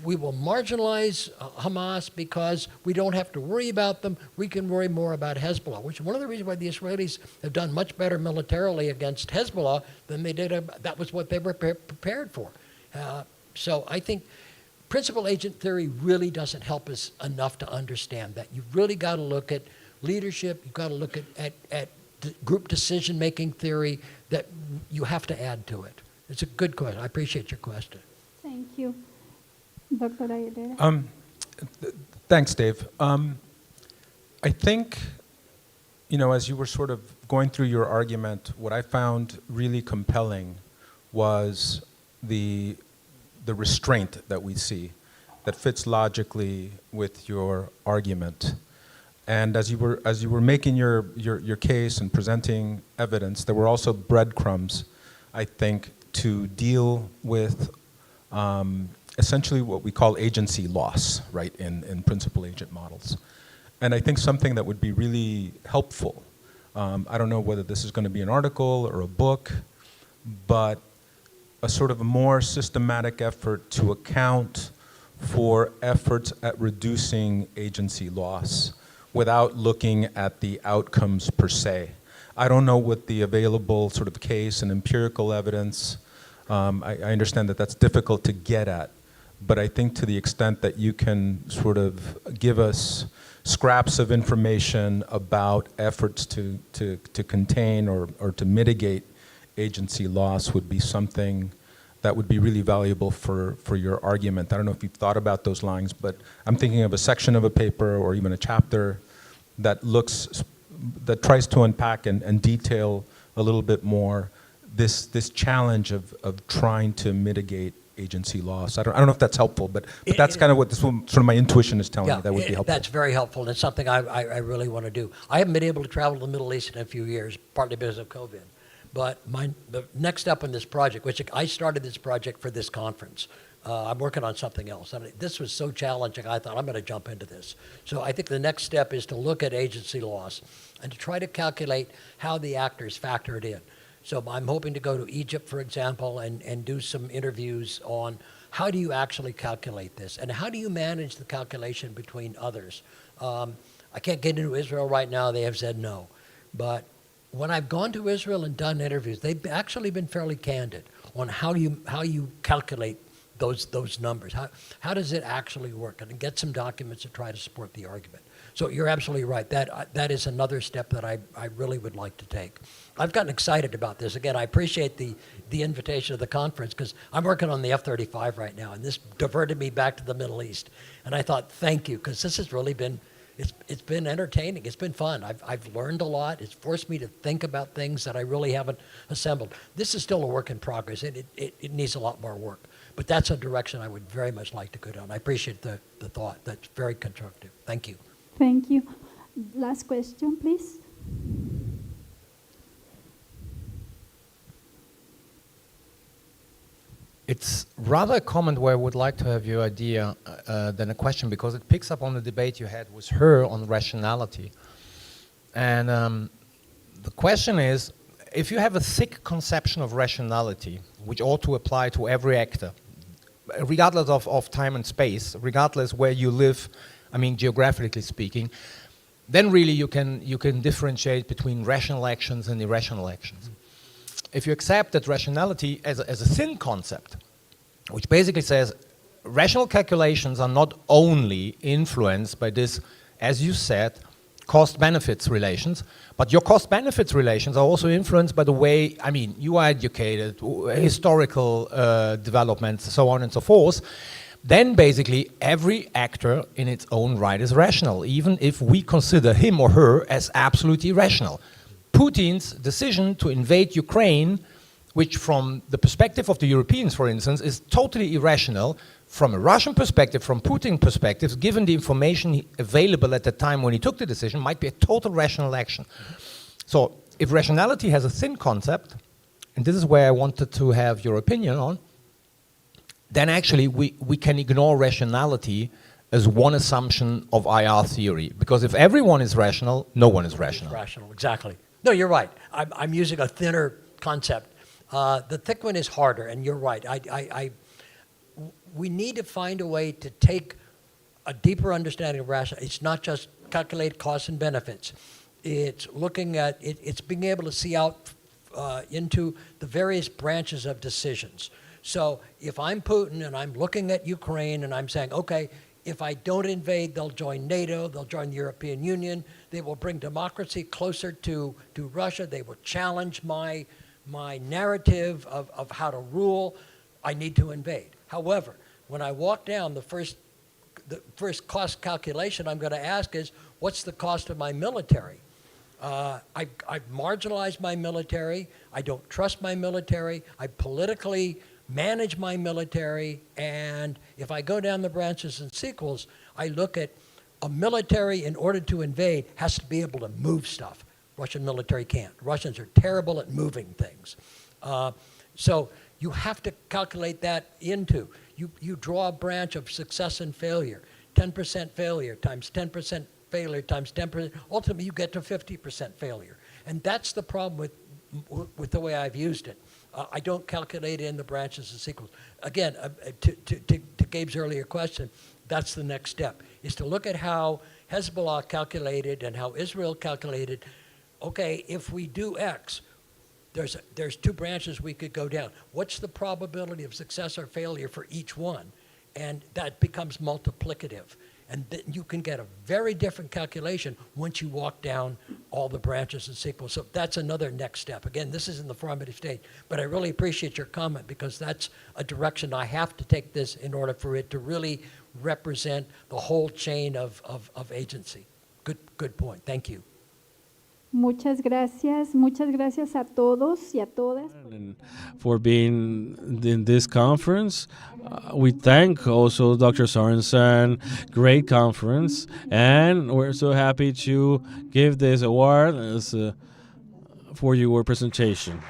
We will marginalize Hamas because we don't have to worry about them. We can worry more about Hezbollah, which is one of the reasons why the Israelis have done much better militarily against Hezbollah than they did. That was what they were prepared for. So I think principal agent theory really doesn't help us enough to understand that. You've really got to look at leadership. You've got to look at group decision-making theory that you have to add to it. It's a good question. I appreciate your question. Thank you. Dr. Aguilera. Thanks, Dave. I think, as you were sort of going through your argument, what I found really compelling was the restraint that we see that fits logically with your argument. And as you were making your case and presenting evidence, there were also breadcrumbs, I think, to deal with essentially what we call agency loss, right, in principal agent models. And I think something that would be really helpful, I don't know whether this is going to be an article or a book, but a sort of a more systematic effort to account for efforts at reducing agency loss without looking at the outcomes per se. I don't know what the available sort of case and empirical evidence, I understand that that's difficult to get at, but I think to the extent that you can sort of give us scraps of information about efforts to contain or to mitigate agency loss would be something that would be really valuable for your argument. I don't know if you've thought about those lines, but I'm thinking of a section of a paper or even a chapter that tries to unpack and detail a little bit more this challenge of trying to mitigate agency loss. I don't know if that's helpful, but that's kind of what sort of my intuition is telling me. That would be helpful. That's very helpful, and it's something I really want to do. I haven't been able to travel to the Middle East in a few years, partly because of COVID. But the next step in this project, which I started this project for this conference, I'm working on something else. I mean, this was so challenging, I thought I'm going to jump into this. So I think the next step is to look at agency loss and to try to calculate how the actors factor it in. So I'm hoping to go to Egypt, for example, and do some interviews on how do you actually calculate this and how do you manage the calculation between others. I can't get into Israel right now. They have said no. But when I've gone to Israel and done interviews, they've actually been fairly candid on how you calculate those numbers. How does it actually work? And get some documents to try to support the argument. So you're absolutely right. That is another step that I really would like to take. I've gotten excited about this. Again, I appreciate the invitation of the conference because I'm working on the F-35 right now, and this diverted me back to the Middle East. And I thought, thank you, because this has really been, it's been entertaining. It's been fun. I've learned a lot. It's forced me to think about things that I really haven't assembled. This is still a work in progress. It needs a lot more work. But that's a direction I would very much like to go down. I appreciate the thought. That's very constructive. Thank you. Thank you. Last question, please. It's rather a comment where I would like to have your idea than a question, because it picks up on the debate you had with her on rationality. And the question is, if you have a thick conception of rationality, which ought to apply to every actor, regardless of time and space, regardless where you live, I mean, geographically speaking, then really you can differentiate between rational actions and irrational actions. If you accept that rationality as a thin concept, which basically says rational calculations are not only influenced by this, as you said, cost-benefits relations, but your cost-benefits relations are also influenced by the way, I mean, you are educated, historical developments, so on and so forth. Then basically every actor in its own right is rational, even if we consider him or her as absolutely irrational. Putin's decision to invade Ukraine, which from the perspective of the Europeans, for instance, is totally irrational, from a Russian perspective, from Putin's perspective, given the information available at the time when he took the decision, might be a total rational action. So if rationality has a thin concept, and this is where I wanted to have your opinion on, then actually we can ignore rationality as one assumption of IR theory. Because if everyone is rational, no one is rational. Rational, exactly. No, you're right. I'm using a thinner concept. The thick one is harder, and you're right. We need to find a way to take a deeper understanding of rational. It's not just calculate costs and benefits. It's looking at, it's being able to see out into the various branches of decisions. So if I'm Putin and I'm looking at Ukraine and I'm saying, okay, if I don't invade, they'll join NATO, they'll join the European Union, they will bring democracy closer to Russia, they will challenge my narrative of how to rule, I need to invade. However, when I walk down, the first cost calculation I'm going to ask is, what's the cost of my military? I've marginalized my military, I don't trust my military, I politically manage my military, and if I go down the branches and sequels, I look at a military, in order to invade, has to be able to move stuff. Russian military can't. Russians are terrible at moving things. So you have to calculate that into, you draw a branch of success and failure. 10% failure times 10% failure times 10%, ultimately you get to 50% failure. And that's the problem with the way I've used it. I don't calculate in the branches and sequels. Again, to Gabe's earlier question, that's the next step, is to look at how Hezbollah calculated and how Israel calculated, okay, if we do X, there's two branches we could go down. What's the probability of success or failure for each one? And that becomes multiplicative. And then you can get a very different calculation once you walk down all the branches and sequels. So that's another next step. Again, this is in the formative stage, but I really appreciate your comment, because that's a direction I have to take this in order for it to really represent the whole chain of agency. Good point. Thank you. Muchas gracias a todos y a todas. For being in this conference. We thank also Dr. Sorensen, great conference, and we're so happy to give this award for your presentation.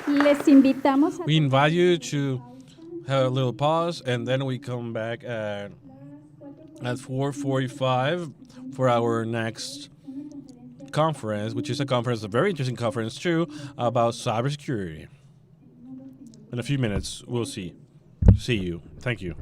Les invitamos a We invite you to have a little pause, and then we come back at 4:45 for our next conference, which is a very interesting conference too, about cybersecurity. In a few minutes, we'll see you. Thank you.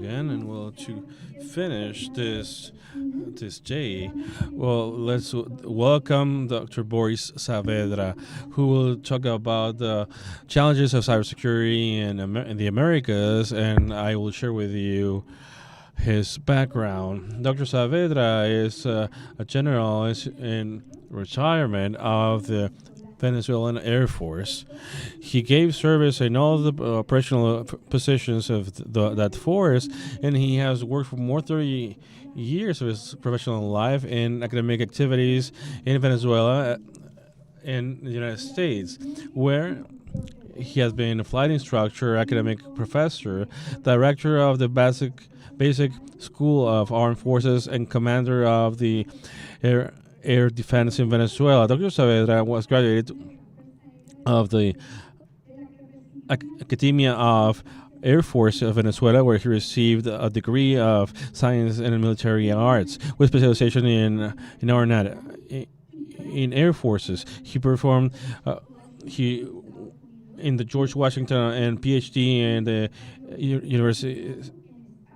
again, and well, to finish this day, well, let's welcome Dr. Boris Saavedra, who will talk about the challenges of cybersecurity in the Americas, and I will share with you his background. Dr. Saavedra is a general in retirement of the Venezuelan Air Force. He gave service in all the operational positions of that force, and he has worked for more than 30 years of his professional life in academic activities in Venezuela and the United States, where he has been a flight instructor, academic professor, director of the Basic School of Armed Forces, and commander of the Air Defense in Venezuela. Dr. Saavedra was graduated of the Academia of Air Force of Venezuela, where he received a degree of science and military arts with specialization in Air Forces. He performed in the George Washington and PhD in the University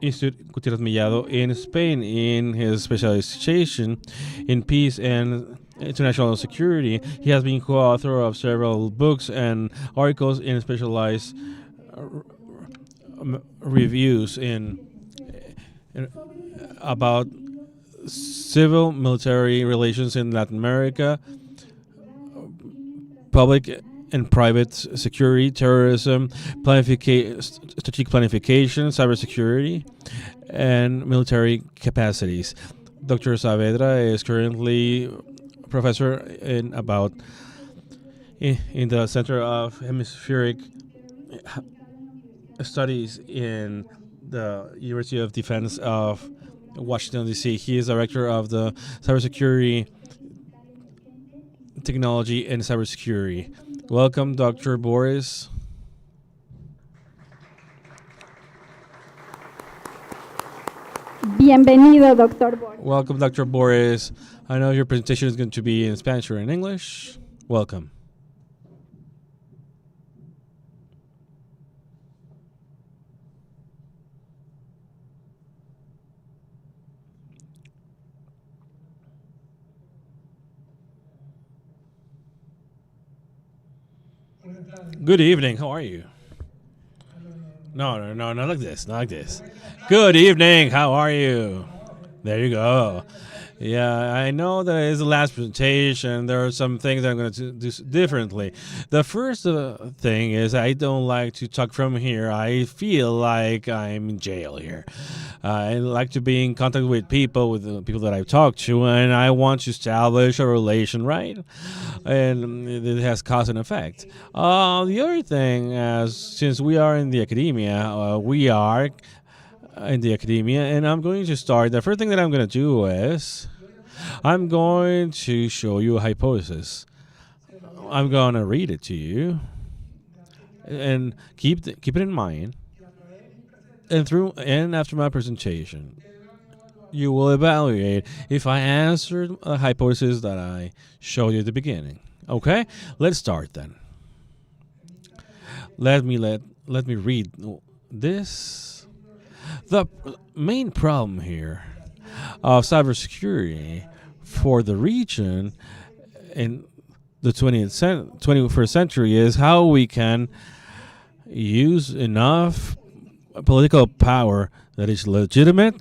Institute Gutierrez Mellado in Spain in his specialization in peace and international security. He has been co-author of several books and articles in specialized reviews about civil military relations in Latin America, public and private security, terrorism, strategic planification, cybersecurity, and military capacities. Dr. Saavedra is currently a professor in the Center of Hemispheric Studies in the University of Defense of Washington, D.C. He is director of the Cybersecurity Technology and Cybersecurity. Welcome, Dr. Boris. Bienvenido, Dr. Boris. Welcome, Dr. Boris. I know your presentation is going to be in Spanish or in English. Welcome. Good evening. How are you? No, not like this. Not like this. Good evening. How are you? There you go. Yeah, I know that it is the last presentation. There are some things I'm going to do differently. The first thing is I don't like to talk from here. I feel like I'm in jail here. I like to be in contact with the people that I've talked to, and I want to establish a relation, right? And it has cause and effect. The other thing, since we are in the academia, and I'm going to start. The first thing that I'm going to do is I'm going to show you a hypothesis. I'm going to read it to you, and keep it in mind. And after my presentation, you will evaluate if I answered a hypothesis that I showed you at the beginning. Okay, let's start then. Let me read this. The main problem here of cybersecurity for the region in the 21st century is how we can use enough political power that is legitimate,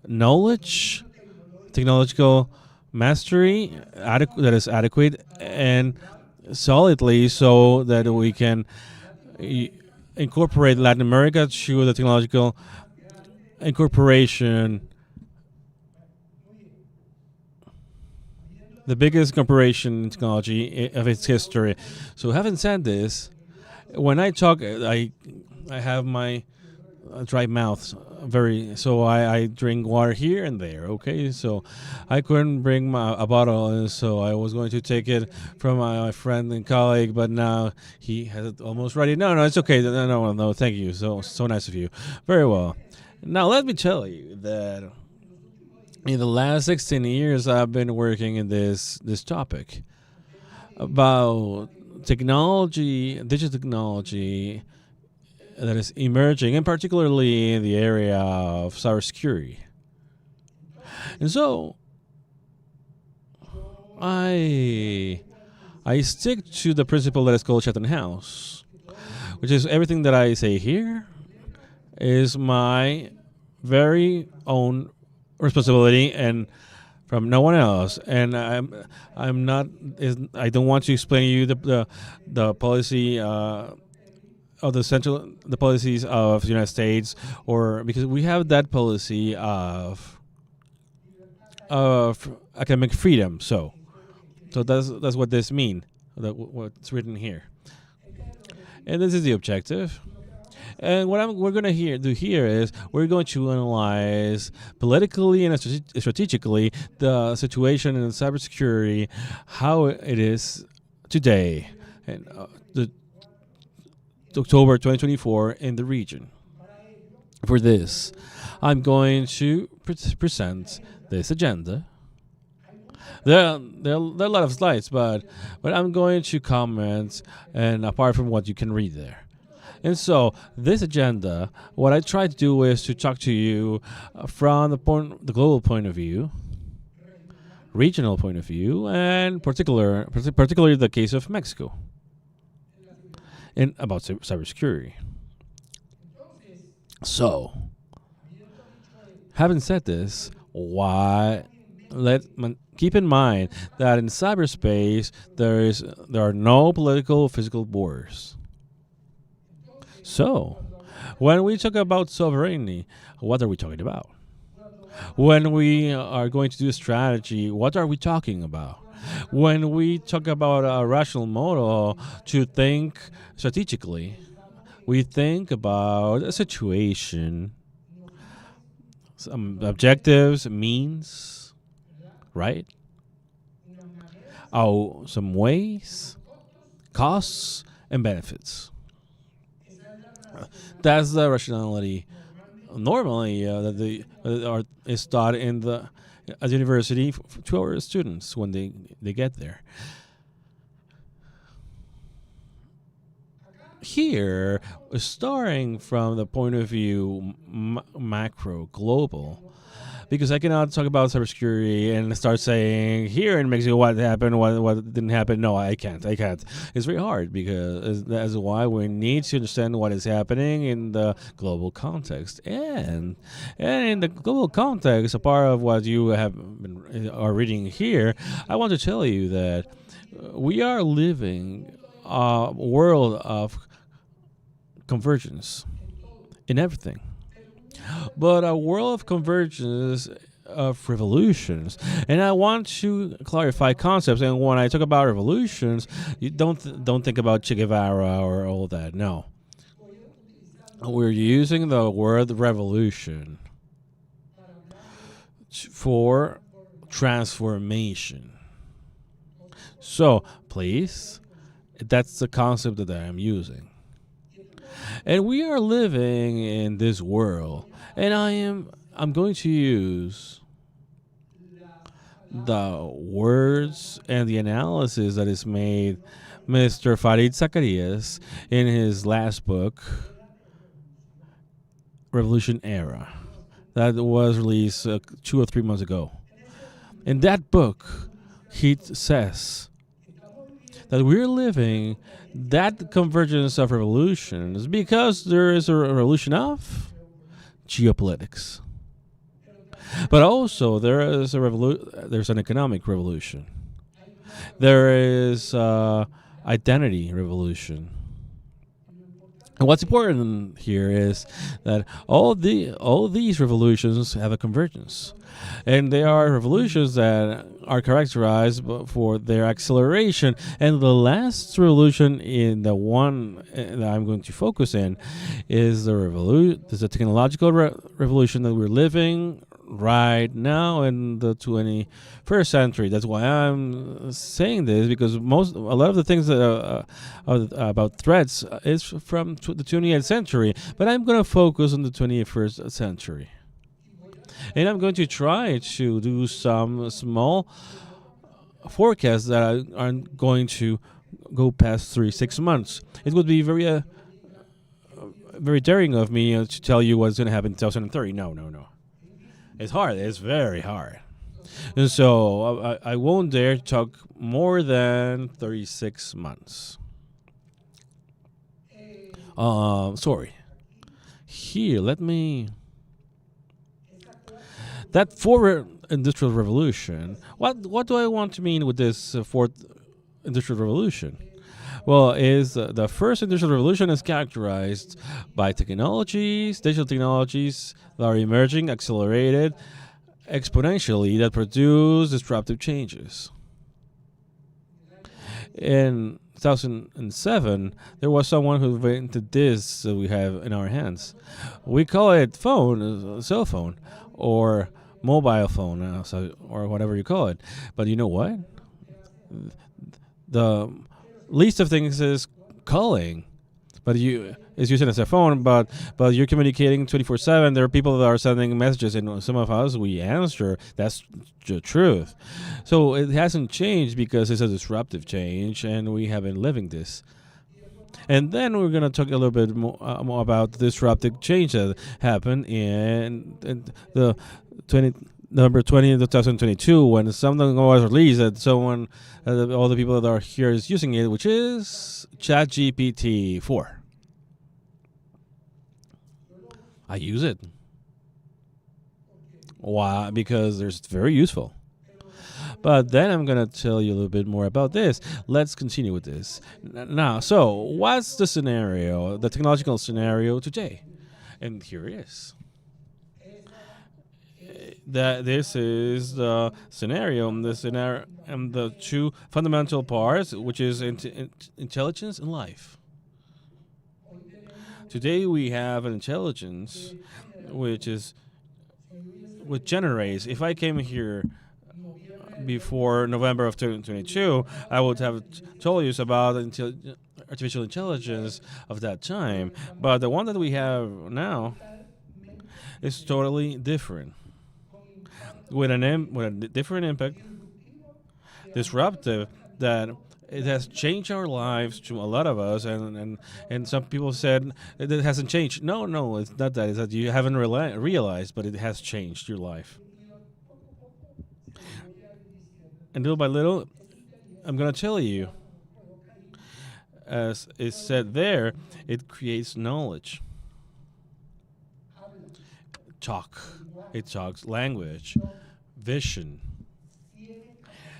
knowledge, technological mastery that is adequate and solidly, so that we can incorporate Latin America to the technological incorporation, the biggest corporation in technology of its history. So having said this, when I talk, I have my dry mouth so I drink water here and there, okay? So I couldn't bring a bottle, and so I was going to take it from my friend and colleague, but now he has it almost ready. No, it's okay. No, thank you. So nice of you. Very well. Now let me tell you that in the last 16 years I've been working in this topic about technology, digital technology that is emerging, and particularly in the area of cybersecurity. And so I stick to the principle that is called Chatham House, which is everything that I say here is my very own responsibility and from no one else. And I'm not. I don't want to explain to you the policy of the policies of the United States, or because we have that policy of academic freedom. So that's what this means. What's written here, and this is the objective. And what we're going to do here is we're going to analyze politically and strategically the situation in cybersecurity, how it is today, and the October 2024 in the region. For this, I'm going to present this agenda. There are a lot of slides, but I'm going to comment, and apart from what you can read there. And so this agenda, what I try to do is to talk to you from the global point of view, regional point of view, and particularly the case of Mexico, and about cybersecurity. So, having said this, keep in mind that in cyberspace there are no political physical borders. So, when we talk about sovereignty, what are we talking about? When we are going to do a strategy, what are we talking about? When we talk about a rational model to think strategically, we think about a situation, some objectives, means, right? Some ways, costs, and benefits. That's the rationality normally that is taught at the university to our students when they get there. Here, starting from the point of view macro, global, because I cannot talk about cybersecurity and start saying here in Mexico what happened, what didn't happen. No, I can't. It's very hard because that's why we need to understand what is happening in the global context. And in the global context, a part of what you are reading here, I want to tell you that we are living a world of convergence in everything. But a world of convergence of revolutions, and I want to clarify concepts. And when I talk about revolutions, you don't think about Che Guevara or all that. No, we're using the word revolution for transformation. So please, that's the concept that I'm using. And we are living in this world, and I'm going to use the words and the analysis that is made Mr. Farid Zacharias in his last book, Revolution Era, that was released 2 or 3 months ago. In that book, he says that we're living that convergence of revolutions because there is a revolution of geopolitics. But also there is there's an economic revolution. There is identity revolution. And what's important here is that all these revolutions have a convergence. And they are revolutions that are characterized for their acceleration. And the last revolution, in the one that I'm going to focus in, is the technological revolution that we're living right now in the 21st century. That's why I'm saying this, because a lot of the things that about threats is from the 20th century, but I'm going to focus on the 21st century. And I'm going to try to do some small forecasts that aren't going to go past 6 months. It would be very very daring of me to tell you what's going to happen in 2030. No. It's hard. It's very hard. And so I won't dare to talk more than 36 months. Sorry. Here, let me... That fourth industrial revolution, what do I want to mean with this fourth industrial revolution? Well, the first industrial revolution is characterized by digital technologies that are emerging, accelerated exponentially, that produce disruptive changes. In 2007, there was someone who invented this that we have in our hands. We call it phone, cell phone, or mobile phone, or whatever you call it. But you know what? The least of things is calling, but it's using as a phone. But you're communicating 24/7. There are people that are sending messages, and some of us we answer. That's the truth. So it hasn't changed because it's a disruptive change, and we have been living this. And then we're going to talk a little bit more about the disruptive change that happened in the November 20th, 2022, when something was released that someone, all the people that are here is using it, which is ChatGPT 4. I use it. Why? Because it's very useful. But then I'm going to tell you a little bit more about this. Let's continue with this. Now, so what's the scenario, the technological scenario today? And here it is. This is the scenario, and the two fundamental parts, which is intelligence and life. Today we have an intelligence which generates. If I came here before November of 2022, I would have told you about artificial intelligence of that time. But the one that we have now is totally different, with a different impact, disruptive, that it has changed our lives to a lot of us, and some people said it hasn't changed. No, it's not that. It's that you haven't realized, but it has changed your life. And little by little, I'm going to tell you, as is said there, it creates knowledge. It talks language, vision.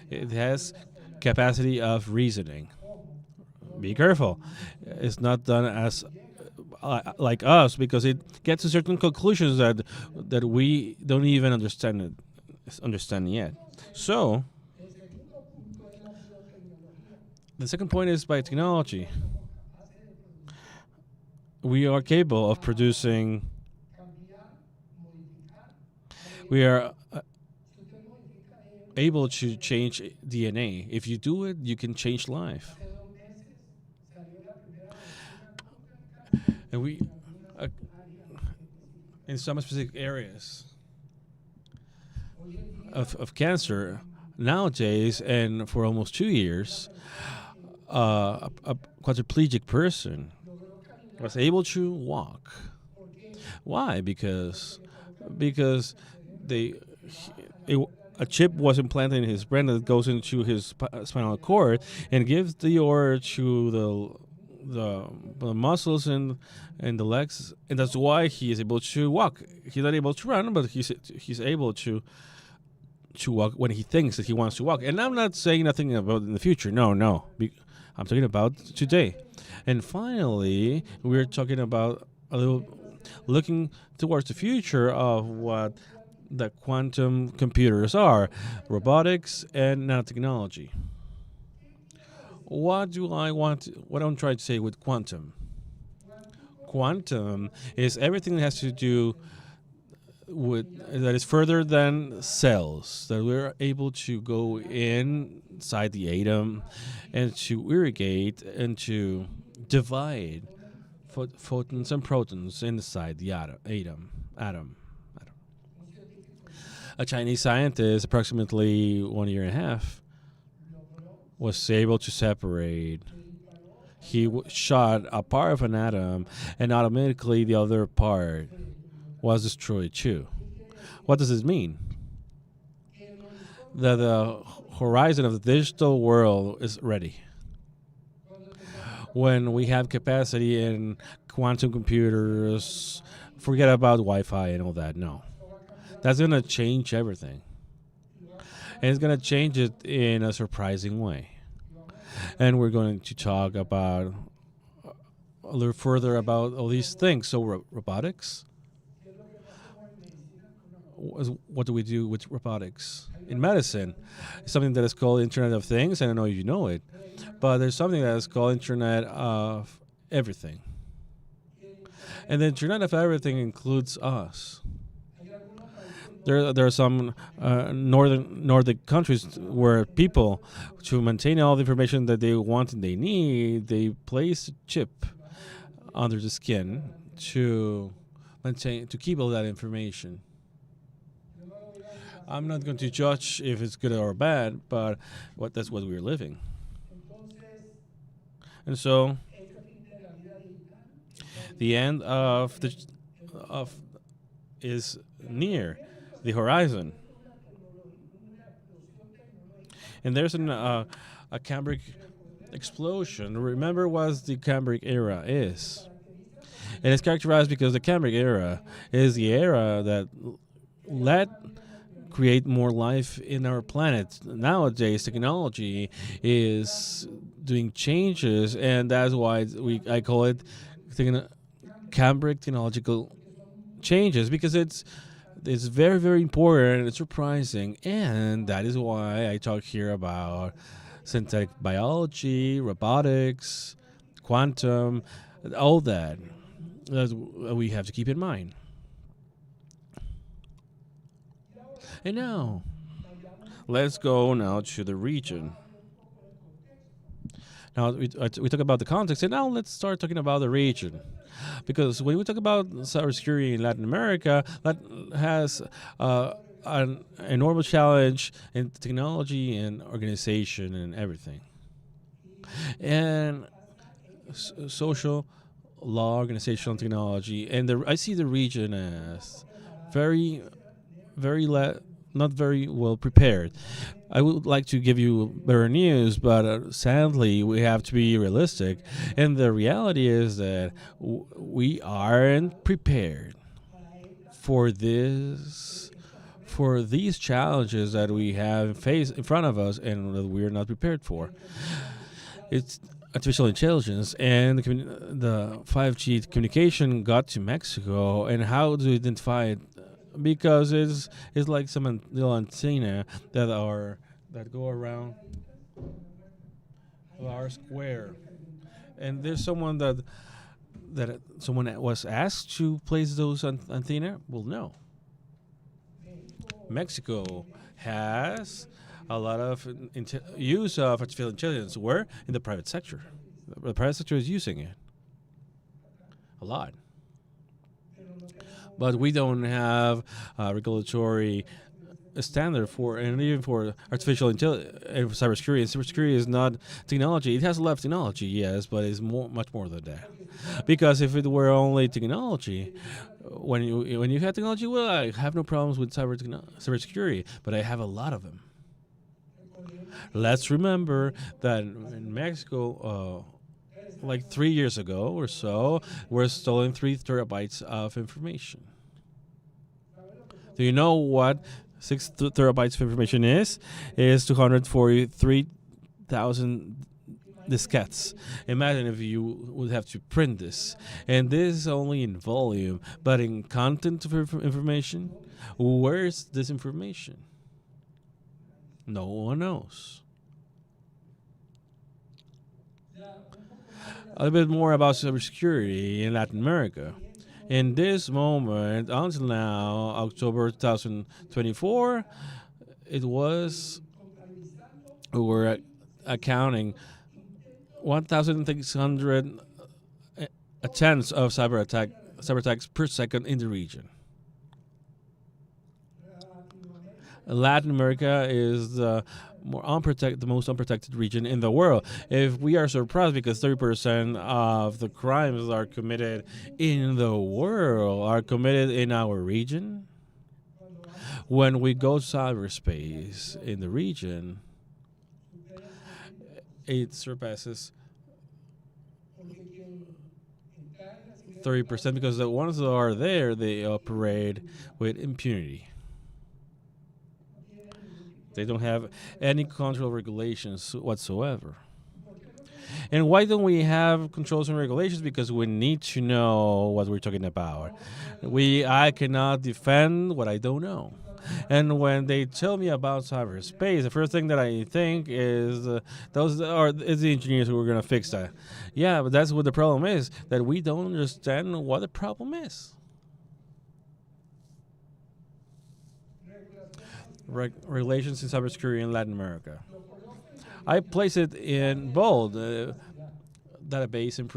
It has capacity of reasoning. Be careful. It's not done as like us, because it gets to certain conclusions that we don't even understand yet. So the second point is by technology. We are capable of producing. We are able to change DNA. If you do it, you can change life. And we, in some specific areas of cancer, nowadays, and for almost 2 years, a quadriplegic person was able to walk. Why? Because a chip was implanted in his brain that goes into his spinal cord and gives the order to the muscles and the legs, and that's why he is able to walk. He's not able to run, but he's able to walk when he thinks that he wants to walk. And I'm not saying nothing about in the future. No. I'm talking about today. And finally, we're talking about looking towards the future of what the quantum computers are, robotics and nanotechnology. What I'm trying to say with quantum? Quantum is everything that has to do with, that is further than cells, that we're able to go inside the atom and to irrigate and to divide photons and protons inside the atom. A Chinese scientist, approximately 1.5 years, was able to separate. he shot a part of an atom, and automatically the other part was destroyed too. What does this mean? That the horizon of the digital world is ready. When we have capacity in quantum computers, forget about Wi-Fi and all that. No. That's going to change everything. And it's going to change it in a surprising way. And we're going to talk about a little further about all these things. So robotics. What do we do with robotics? In medicine, something that is called Internet of Things. I don't know if you know it, but there's something that is called Internet of Everything. And the Internet of Everything includes us. There are some Nordic countries where people, to maintain all the information that they want and they need, they place a chip under the skin to keep all that information. I'm not going to judge if it's good or bad, but that's what we're living. And so, the end of is near the horizon. And there's a Cambric explosion. Remember what the Cambric era is. And it's characterized because the Cambric era is the era that let create more life in our planet. Nowadays, technology is doing changes, and that's why I call it Cambric technological changes, because it's very, very important and it's surprising, and that is why I talk here about synthetic biology, robotics, quantum, all that we have to keep in mind. And now, let's go now to the region. Now, we talk about the context, and now let's start talking about the region. Because when we talk about cybersecurity in Latin America, that has an enormous challenge in technology and organization and everything. And social, law, organizational technology, and I see the region as not very well prepared. I would like to give you better news, but sadly, we have to be realistic. And the reality is that we aren't prepared for these challenges that we have faced in front of us and that we are not prepared for. It's artificial intelligence, and the 5G communication got to Mexico, and how to identify it? Because it's like some little antenna that go around our square, and there's someone that someone was asked to place those antenna. Well, no. Mexico has a lot of use of artificial intelligence. Where? In the private sector. The private sector is using it a lot. But we don't have regulatory standard for, and even for artificial intelligence and cybersecurity. And cybersecurity is not technology. It has a lot of technology, yes, but it's much more than that. Because if it were only technology, when you have technology, well, I have no problems with cybersecurity, but I have a lot of them. Let's remember that in Mexico, like 3 years ago or so, were stolen 3 terabytes of information. Do you know what 6 terabytes of information is? It is 243,000 diskettes. Imagine if you would have to print this. And this is only in volume, but in content of information, where is this information? No one knows. A little bit more about cybersecurity in Latin America. In this moment, until now, October 2024, we were accounting 1,600 attempts of cyber attacks per second in the region. Latin America is the most unprotected region in the world. If we are surprised because 30% of the crimes are committed in the world are committed in our region, when we go to cyberspace in the region, it surpasses 30% because the ones that are there, they operate with impunity. They don't have any control regulations whatsoever. And why don't we have controls and regulations? Because we need to know what we're talking about. I cannot defend what I don't know. And when they tell me about cyberspace, the first thing that I think is the engineers who are going to fix that. Yeah, but that's what the problem is, that we don't understand what the problem is. Regulations in cybersecurity in Latin America. I place it in bold, database and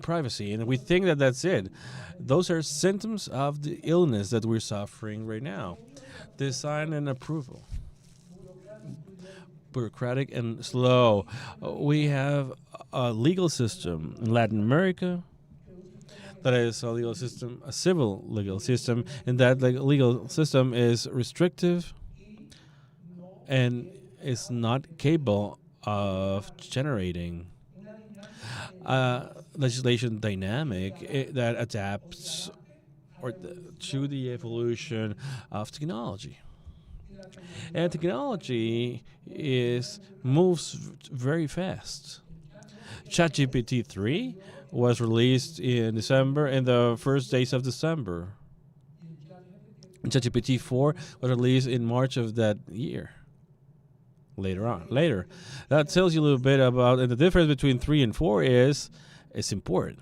privacy, and we think that that's it. Those are symptoms of the illness that we're suffering right now. Design and approval. Bureaucratic and slow. We have a legal system in Latin America that is a legal system, a civil legal system, and that legal system is restrictive and is not capable of generating legislation dynamic that adapts to the evolution of technology. And technology moves very fast. ChatGPT 3 was released in December, in the first days of December. ChatGPT 4 was released in March of that year. Later. That tells you a little bit about, and the difference between 3 and 4 is important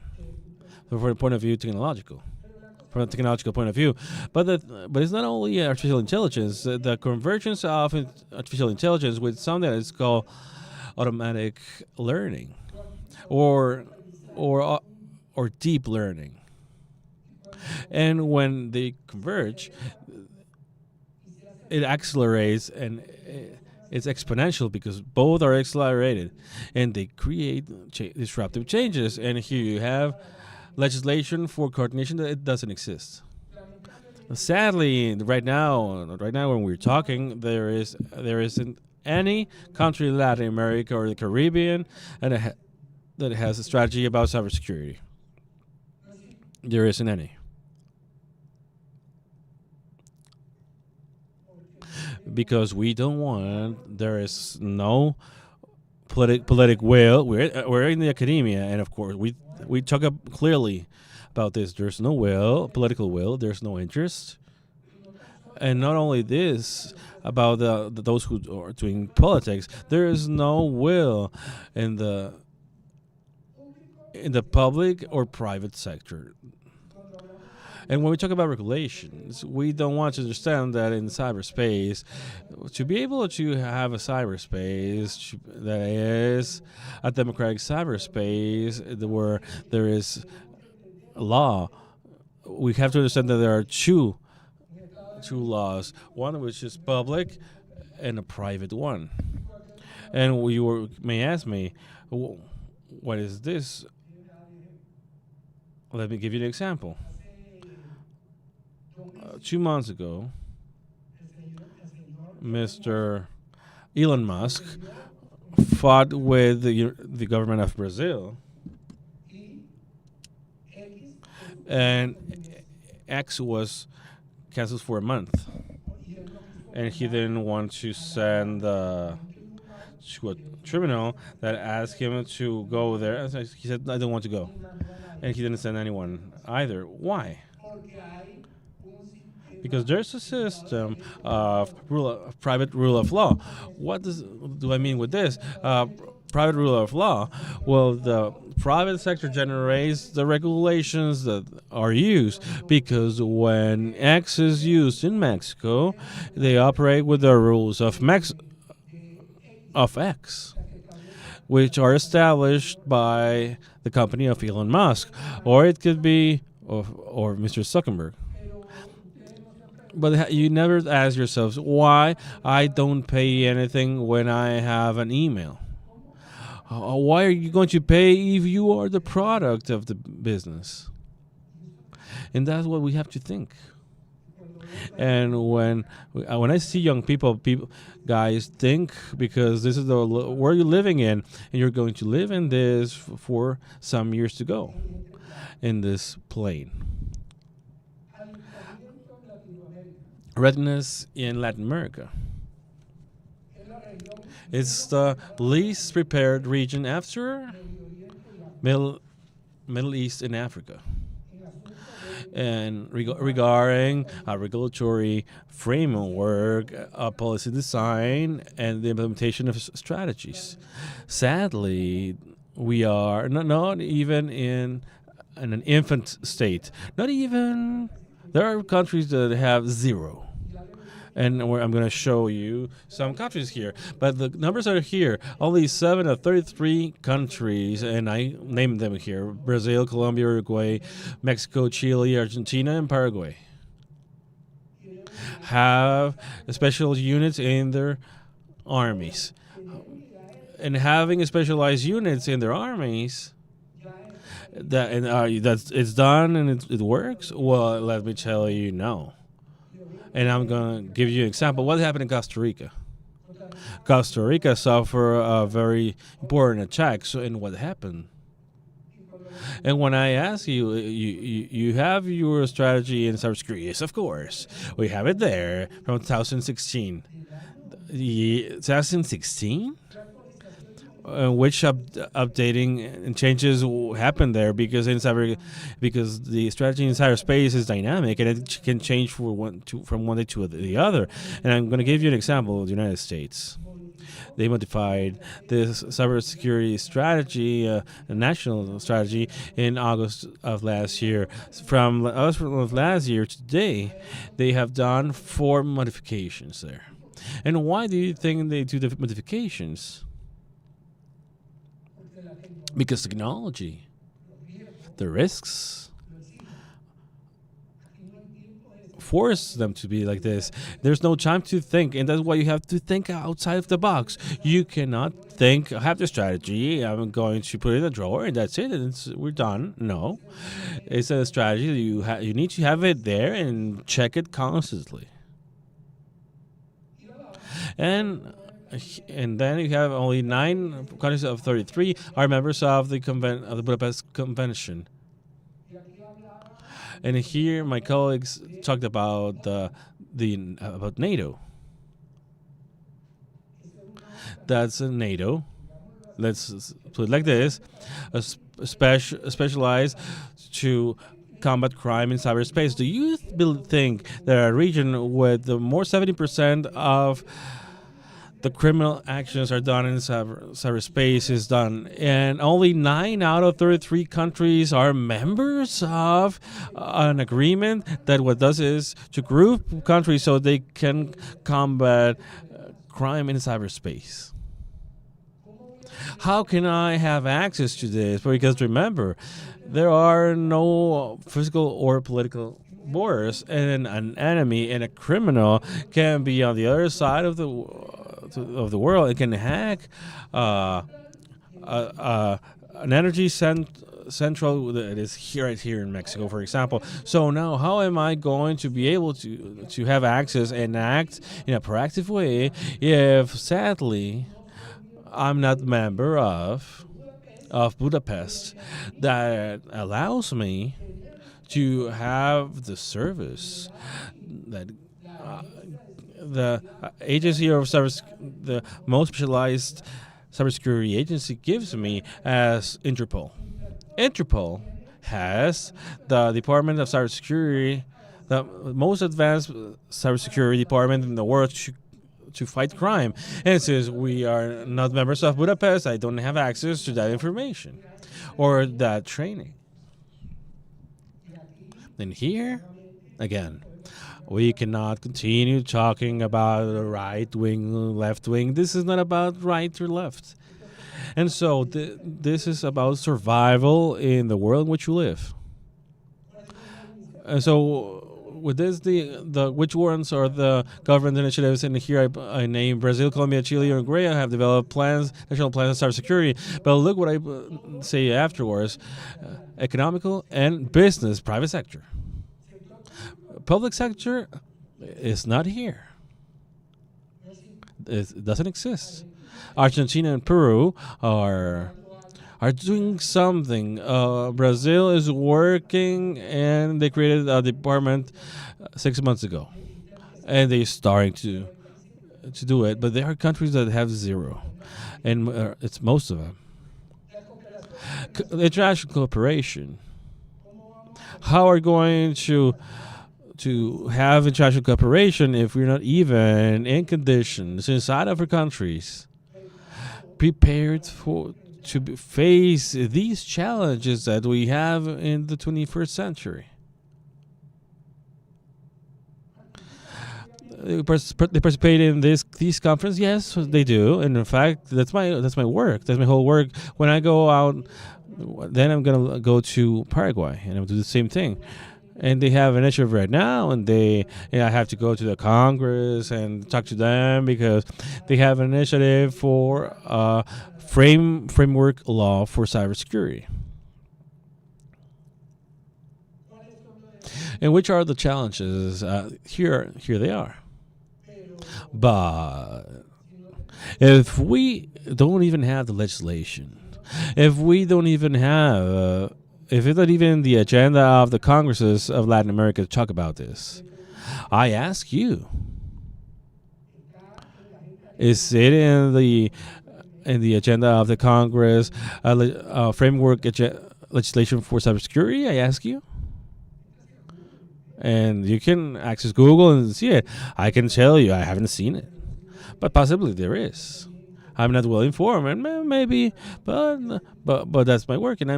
from the point of view from a technological point of view. But it's not only artificial intelligence. The convergence of artificial intelligence with something that is called automatic learning or deep learning. And when they converge, it accelerates, and it's exponential because both are accelerated, and they create disruptive changes. And here you have legislation for coordination that it doesn't exist. Sadly, right now when we're talking, there isn't any country in Latin America or the Caribbean that has a strategy about cybersecurity. There isn't any. Because we don't want, there is no politic will. We're in the academia, and of course we talk up clearly about this. There's no political will. There's no interest, and not only this about those who are doing politics. There is no will in the public or private sector. And when we talk about regulations, we don't want to understand that in cyberspace, to be able to have a cyberspace that is a democratic cyberspace where there is a law, we have to understand that there are two laws, one which is public and a private one. And you may ask me, what is this? Let me give you an example. 2 months ago, Mr. Elon Musk fought with the government of Brazil, and X was canceled for a month, and he didn't want to send to a tribunal that asked him to go there. He said, I don't want to go, and he didn't send anyone either. Why? Because there's a system of private rule of law. What do I mean with this? Private rule of law. Well, the private sector generates the regulations that are used, because when X is used in Mexico, they operate with the rules of X, which are established by the company of Elon Musk, or it could be or Mr. Zuckerberg. But you never ask yourselves why I don't pay anything when I have an email. Why are you going to pay if you are the product of the business? And that's what we have to think. And when I see young people, guys, think, because this is the world you're living in, and you're going to live in this for some years to go in this plane. Readiness in Latin America. It's the least prepared region after Middle East and Africa. And regarding regulatory framework, policy design, and the implementation of strategies. Sadly, we are not even in an infant state. Not even, there are countries that have zero. And I'm going to show you some countries here. But the numbers are here. Only 7 of 33 countries, and I named them here: Brazil, Colombia, Uruguay, Mexico, Chile, Argentina, and Paraguay have special units in their armies. And having specialized units in their armies, that's it's done and it works? Well, let me tell you, no. And I'm going to give you an example. What happened in Costa Rica? Costa Rica suffered a very important attack. So, and what happened? And when I ask you, you have your strategy in cybersecurity. Yes, of course. We have it there from 2016. 2016? Which updating and changes happened there, because the strategy in cyberspace is dynamic and it can change from one day to the other. And I'm going to give you an example of the United States. They modified this cybersecurity strategy, national strategy, in August of last year. From August of last year to today, they have done 4 modifications there. And why do you think they do the modifications? Because technology, the risks, force them to be like this. There's no time to think, and that's why you have to think outside of the box. You cannot think, I have the strategy, I'm going to put it in a drawer, and that's it, and we're done. No. It's a strategy that you need to have it there and check it constantly. And then you have only 9 countries of 33 are members of the Budapest Convention. And here my colleagues talked about about NATO. That's NATO. Let's put it like this: specialized to combat crime in cyberspace. Do you think that a region with more 70% of the criminal actions are done in cyberspace is done, and only 9 out of 33 countries are members of an agreement that what does is to group countries so they can combat crime in cyberspace? How can I have access to this? Because remember, there are no physical or political borders, and an enemy and a criminal can be on the other side of the world. It can hack an energy central that is right here in Mexico, for example. So now, how am I going to be able to have access and act in a proactive way if, sadly, I'm not a member of Budapest that allows me to have the service that the agency of the most specialized cybersecurity agency gives me as Interpol. Interpol has the Department of Cybersecurity, the most advanced cybersecurity department in the world to fight crime. And since we are not members of Budapest, I don't have access to that information or that training. And here, again, we cannot continue talking about right wing, left wing. This is not about right or left. And so this is about survival in the world in which you live. And so with this, the which ones are the government initiatives? And here I name Brazil, Colombia, Chile, Uruguay have developed plans, national plans on cybersecurity. But look what I say afterwards: economical and business, private sector. Public sector is not here. It doesn't exist. Argentina and Peru are doing something. Brazil is working, and they created a department 6 months ago, and they're starting to do it. But there are countries that have zero, and it's most of them. International cooperation. How are we going to have international cooperation if we're not even in conditions inside of our countries prepared to face these challenges that we have in the 21st century? They participate in these conferences. Yes, they do, and in fact, that's my work. That's my whole work. When I go out, then I'm gonna go to Paraguay, and I'm gonna do the same thing. And they have an initiative right now, and I have to go to the Congress and talk to them because they have an initiative for framework law for cybersecurity. And which are the challenges? Here they are. But if we don't even have the legislation, if we don't even have if it's not even the agenda of the Congresses of Latin America to talk about this, I ask you, is it in the agenda of the Congress framework legislation for cybersecurity? I ask you. And you can access Google and see it. I can tell you I haven't seen it, but possibly there is. I'm not well informed, and maybe, but that's my work, and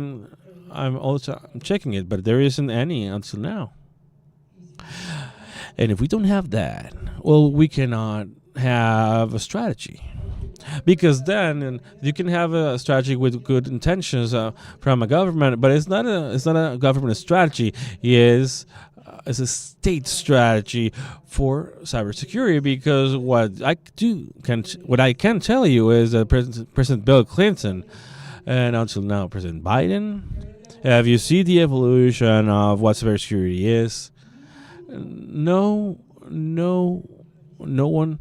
I'm also checking it, but there isn't any until now. And if we don't have that, well, we cannot have a strategy. Because then you can have a strategy with good intentions from a government, but it's not a government strategy. It's a state strategy for cybersecurity. Because what I can tell you is that President Bill Clinton and until now President Biden, have you seen the evolution of what cybersecurity is? No one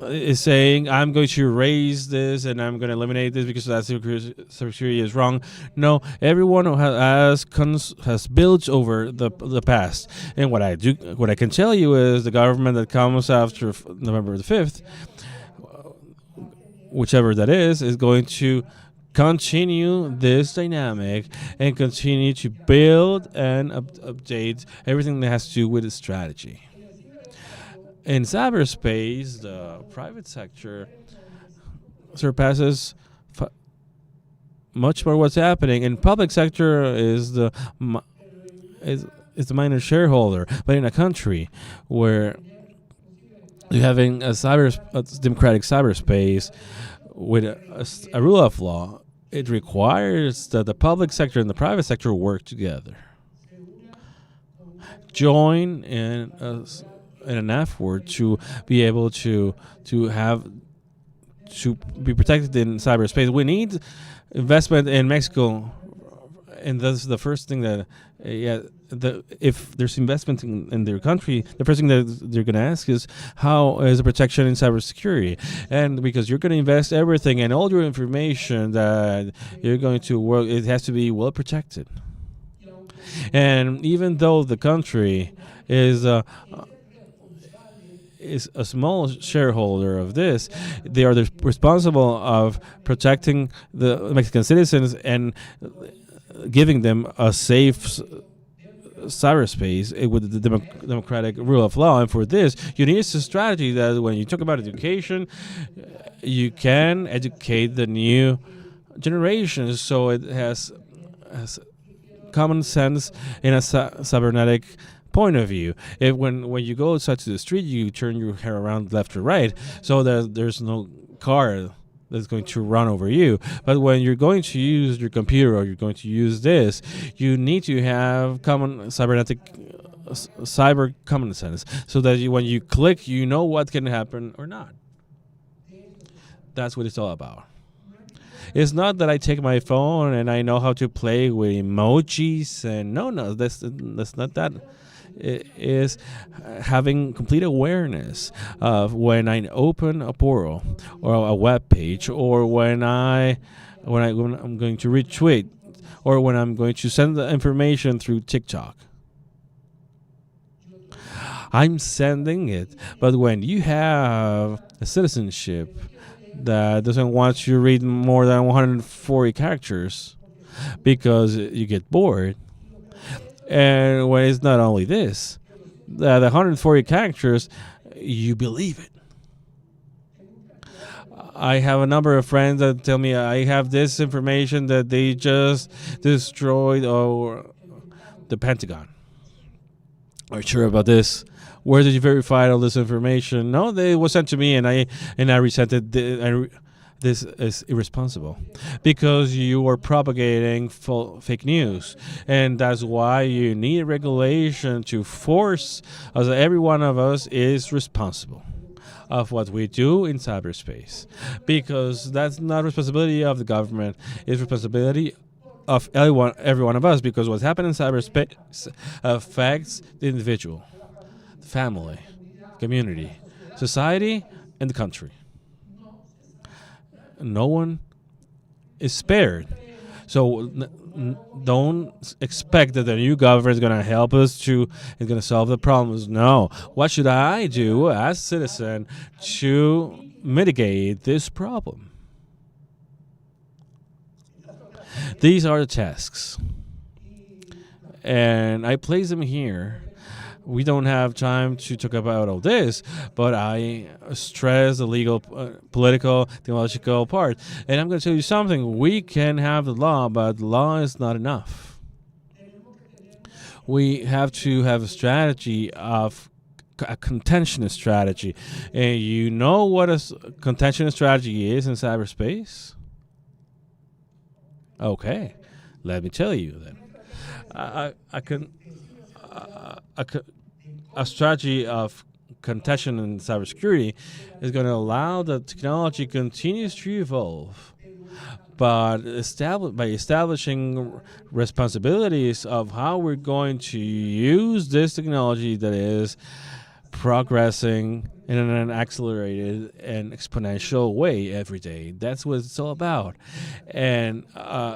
is saying, I'm going to raise this and I'm going to eliminate this because that cybersecurity is wrong. No, everyone has built over the past. And what I can tell you is the government that comes after November the 5th, whichever that is going to continue this dynamic and continue to build and update everything that has to do with the strategy. In cyberspace, the private sector surpasses much more what's happening. In public sector is the minor shareholder, but in a country where you're having a democratic cyberspace with a rule of law, it requires that the public sector and the private sector work together, join in an effort to be able to be protected in cyberspace. We need investment in Mexico, and that's the first thing that if there's investment in their country, the first thing that they're going to ask is how is the protection in cybersecurity, and because you're going to invest everything and all your information that you're going to work, it has to be well protected. And even though the country is a small shareholder of this, they are responsible of protecting the Mexican citizens and giving them a safe cyberspace with the democratic rule of law. And for this, you need a strategy that when you talk about education, you can educate the new generation so it has common sense in a cybernetic point of view. When you go outside to the street, you turn your hair around left or right, so that there's no car that's going to run over you. But when you're going to use your computer or you're going to use this, you need to have cyber common sense, so that when you click, you know what can happen or not. That's what it's all about. It's not that I take my phone and I know how to play with emojis and no, that's not that. It is having complete awareness of when I open a portal or a web page, or when I'm going to retweet, or when I'm going to send the information through TikTok. I'm sending it, but when you have a citizenship that doesn't want you to read more than 140 characters because you get bored, and when it's not only this, the 140 characters, you believe it. I have a number of friends that tell me I have this information that they just destroyed the Pentagon. Are you sure about this? Where did you verify all this information? No, it was sent to me, and I resented this is irresponsible, because you are propagating fake news, and that's why you need regulation to force us. Every one of us is responsible of what we do in cyberspace, because that's not responsibility of the government. It's responsibility of every one of us, because what's happening in cyberspace affects the individual, the family, community, society, and the country. No one is spared. So don't expect that the new government is going to help us is going to solve the problems. No. What should I do as a citizen to mitigate this problem? These are the tasks. And I place them here. We don't have time to talk about all this, but I stress the legal, political, theological part. And I'm going to tell you something. We can have the law, but the law is not enough. We have to have a strategy of a contention strategy. And you know what a contention strategy is in cyberspace? Okay, let me tell you then. A strategy of contention in cybersecurity is going to allow the technology continues to evolve, but by establishing responsibilities of how we're going to use this technology that is progressing in an accelerated and exponential way every day. That's what it's all about. And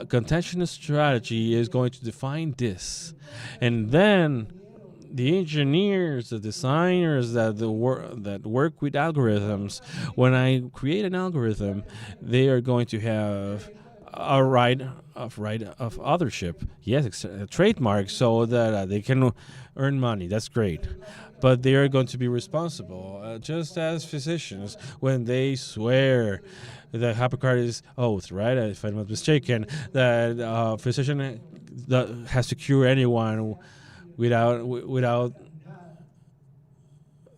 contention strategy is going to define this. And then the engineers, the designers that work with algorithms, when I create an algorithm, they are going to have a right of authorship. Yes, a trademark, so that they can earn money. That's great. But they are going to be responsible, just as physicians, when they swear the Hippocrates oath, right? If I'm not mistaken, that a physician that has to cure anyone without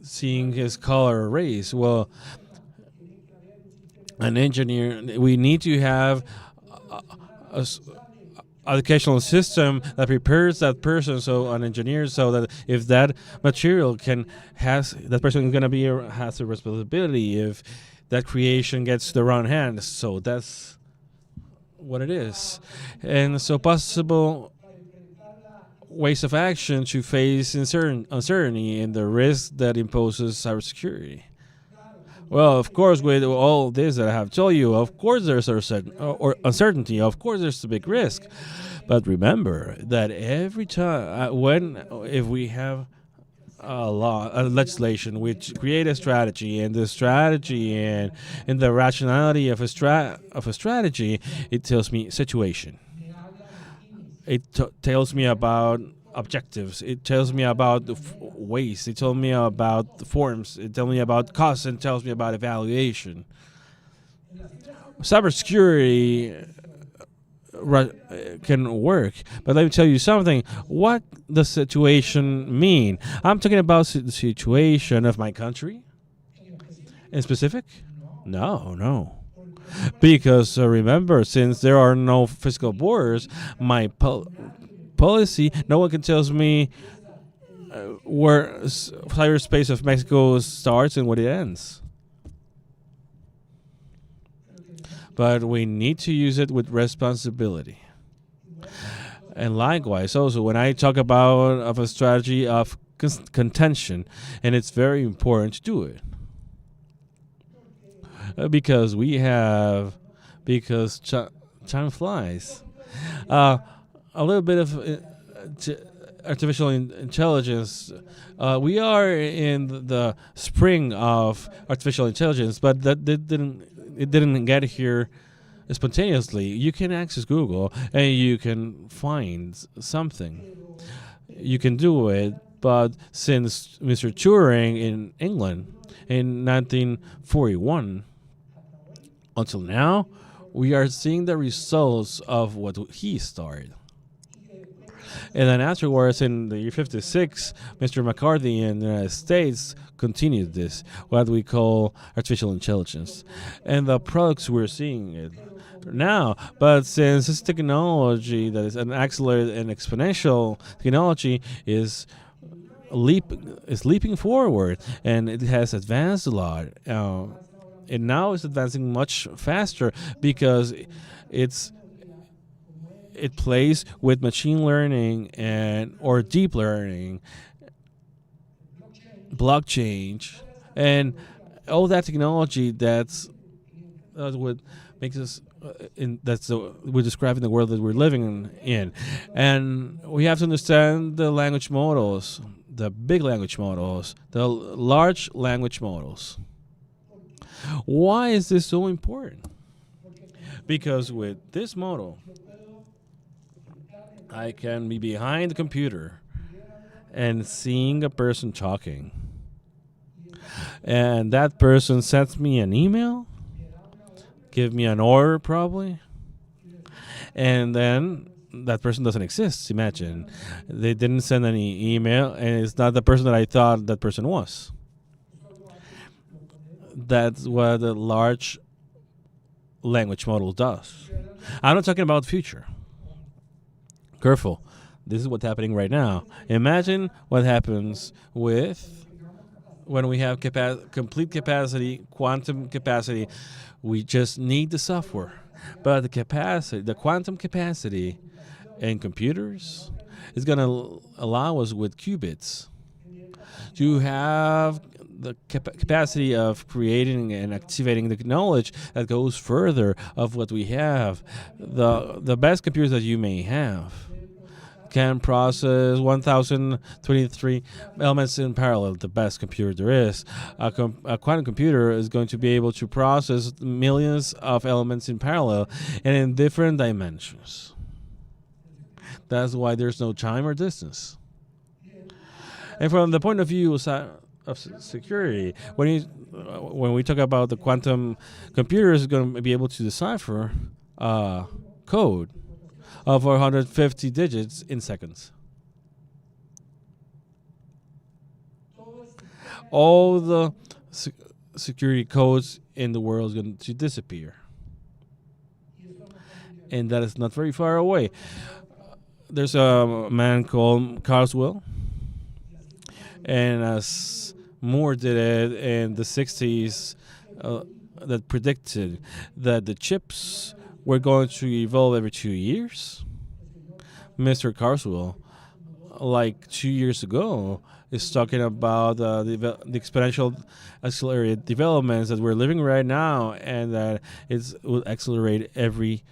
seeing his color or race. Well, an engineer, we need to have a educational system that prepares that person, so an engineer, so that if that material that person is going to has a responsibility if that creation gets the wrong hand. So that's what it is. And so possible ways of action to face uncertainty and the risk that imposes cybersecurity. Well, of course, with all this that I have told you, of course there's uncertainty. Of course there's a big risk. But remember that every time, if we have a legislation which create a strategy, and the strategy and the rationality of a strategy, it tells me situation. It tells me about objectives. It tells me about the ways. It tells me about the forms. It tells me about costs, and tells me about evaluation. Cybersecurity can work, but let me tell you something. What does situation mean? I'm talking about the situation of my country in specific? No. Because remember, since there are no physical borders, my policy, no one can tell me where cyberspace of Mexico starts and where it ends. But we need to use it with responsibility. And likewise, also, when I talk about a strategy of contention, and it's very important to do it. Because time flies. A little bit of artificial intelligence. We are in the spring of artificial intelligence, but it didn't get here spontaneously. You can access Google and you can find something. You can do it, but since Mr. Turing in England in 1941 until now, we are seeing the results of what he started. And then afterwards, in the year 56, Mr. McCarthy in the United States continued this, what we call artificial intelligence. And the products we're seeing it now, but since this technology that is an accelerated and exponential technology is leaping forward, and it has advanced a lot. And now it's advancing much faster because it plays with machine learning or deep learning, blockchain, and all that technology that's what makes us we're describing the world that we're living in. And we have to understand the language models, the big language models, the large language models. Why is this so important? Because with this model, I can be behind the computer and seeing a person talking. And that person sends me an email, give me an order probably, and then that person doesn't exist. Imagine. They didn't send any email, and it's not the person that I thought that person was. That's what the large language model does. I'm not talking about the future. Careful. This is what's happening right now. Imagine what happens when we have complete capacity, quantum capacity. We just need the software. But the quantum capacity in computers is going to allow us with qubits to have the capacity of creating and activating the knowledge that goes further of what we have. The best computers that you may have can process 1,023 elements in parallel, the best computer there is. A quantum computer is going to be able to process millions of elements in parallel and in different dimensions. That's why there's no time or distance. And from the point of view of security, when we talk about the quantum computer is going to be able to decipher code of 150 digits in seconds. All the security codes in the world is going to disappear. And that is not very far away. There's a man called Carswell, and as Moore did it in the 60s, that predicted that the chips were going to evolve every 2 years. Mr. Carswell, like 2 years ago, is talking about the exponential accelerated developments that we're living right now, and that it will accelerate every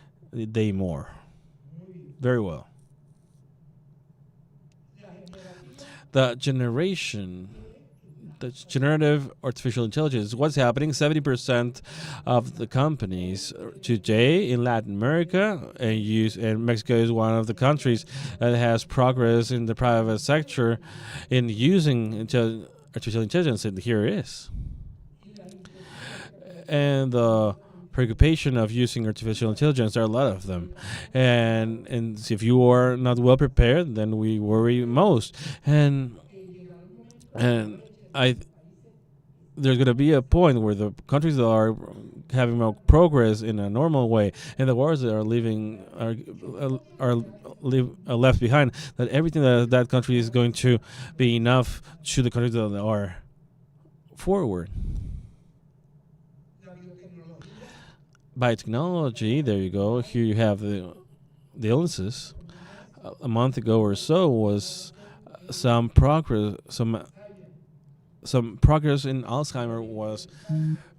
day more. Very well. The generative artificial intelligence, what's happening? 70% of the companies today in Latin America and Mexico is one of the countries that has progress in the private sector in using artificial intelligence, and here it is. And the preoccupation of using artificial intelligence, there are a lot of them. And if you are not well prepared, then we worry most. And there's going to be a point where the countries that are having more progress in a normal way and the wars that are left behind, that everything that country is going to be enough to the countries that are forward. Biotechnology, there you go. Here you have the illnesses. A month ago or so was some progress in Alzheimer was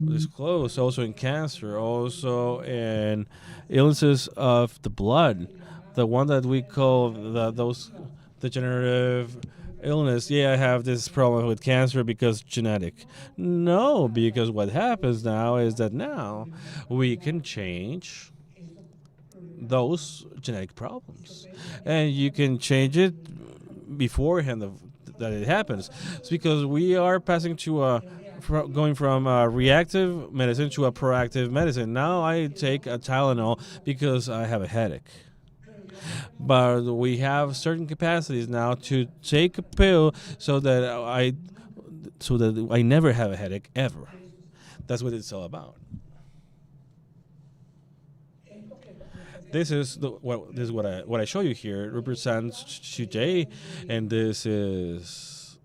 disclosed, also in cancer, also in illnesses of the blood, the one that we call those degenerative illness. Yeah, I have this problem with cancer because genetic. No, because what happens now is that now we can change those genetic problems, and you can change it beforehand that it happens. It's because we are passing to going from a reactive medicine to a proactive medicine. Now I take a Tylenol because I have a headache. But we have certain capacities now to take a pill so that I never have a headache ever. That's what it's all about. This is what I show you here. It represents today, and this is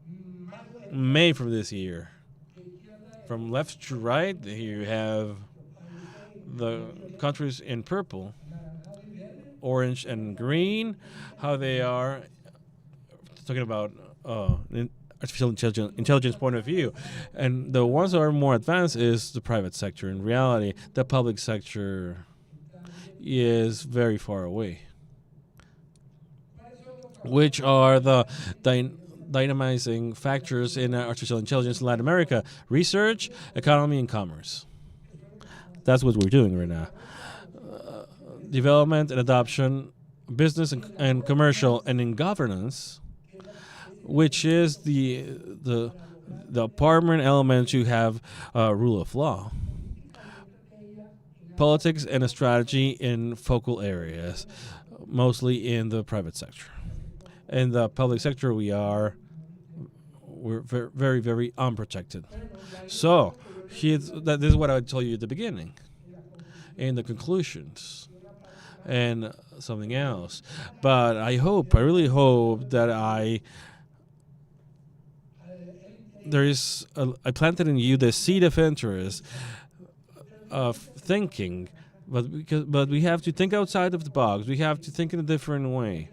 May from this year. From left to right, here you have the countries in purple, orange and green, how they are talking about artificial intelligence point of view. And the ones that are more advanced is the private sector. In reality, the public sector is very far away, which are the dynamizing factors in artificial intelligence in Latin America: research, economy, and commerce. That's what we're doing right now. Development and adoption, business and commercial, and in governance, which is the permanent element to have rule of law. Politics and a strategy in focal areas, mostly in the private sector. In the public sector, we're very, very unprotected. So this is what I told you at the beginning, in the conclusions, and something else. But I really hope that I planted in you the seed of interest of thinking, but we have to think outside of the box. We have to think in a different way,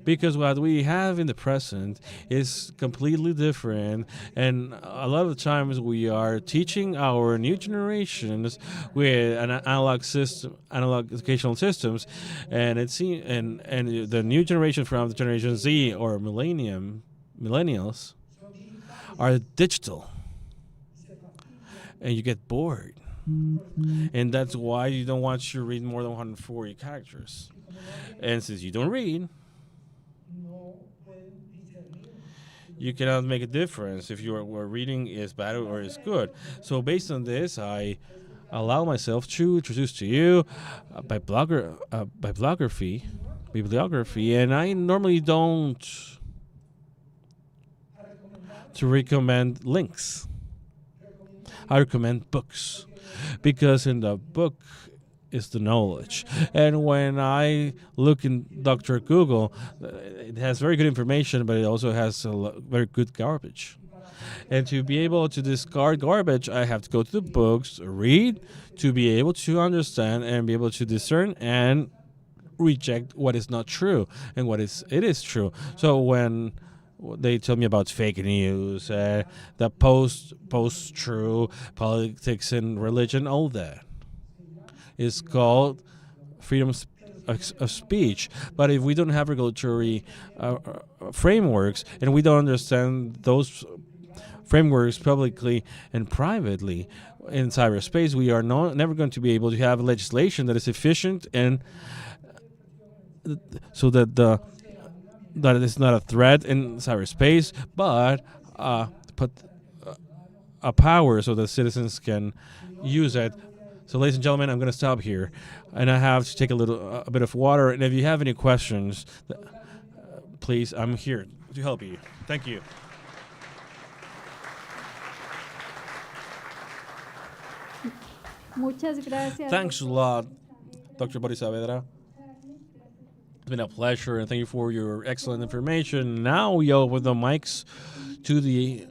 because what we have in the present is completely different, and a lot of the times we are teaching our new generations with an analog educational systems, and and the new generation from the Generation Z or millennials are digital, and you get bored. And that's why you don't want to read more than 140 characters. And since you don't read, you cannot make a difference if your reading is bad or is good. So based on this, I allow myself to introduce to you bibliography, and I normally don't to recommend links. I recommend books, because in the book is the knowledge. And when I look in Dr. Google, it has very good information, but it also has very good garbage. And to be able to discard garbage, I have to go to the books, read, to be able to understand and be able to discern and reject what is not true and what it is true. So when they tell me about fake news, the post-truth, politics and religion, all that is called freedom of speech. But if we don't have regulatory frameworks, and we don't understand those frameworks publicly and privately in cyberspace, we are never going to be able to have legislation that is efficient, and so that that it's not a threat in cyberspace, but put a power so that citizens can use it. So, ladies and gentlemen, I'm going to stop here, and I have to take a bit of water. And if you have any questions, please, I'm here to help you. Thank you. Muchas gracias. Thanks a lot, Dr. Boris Saavedra. It's been a pleasure, and thank you for your excellent information. Now we open the mics to the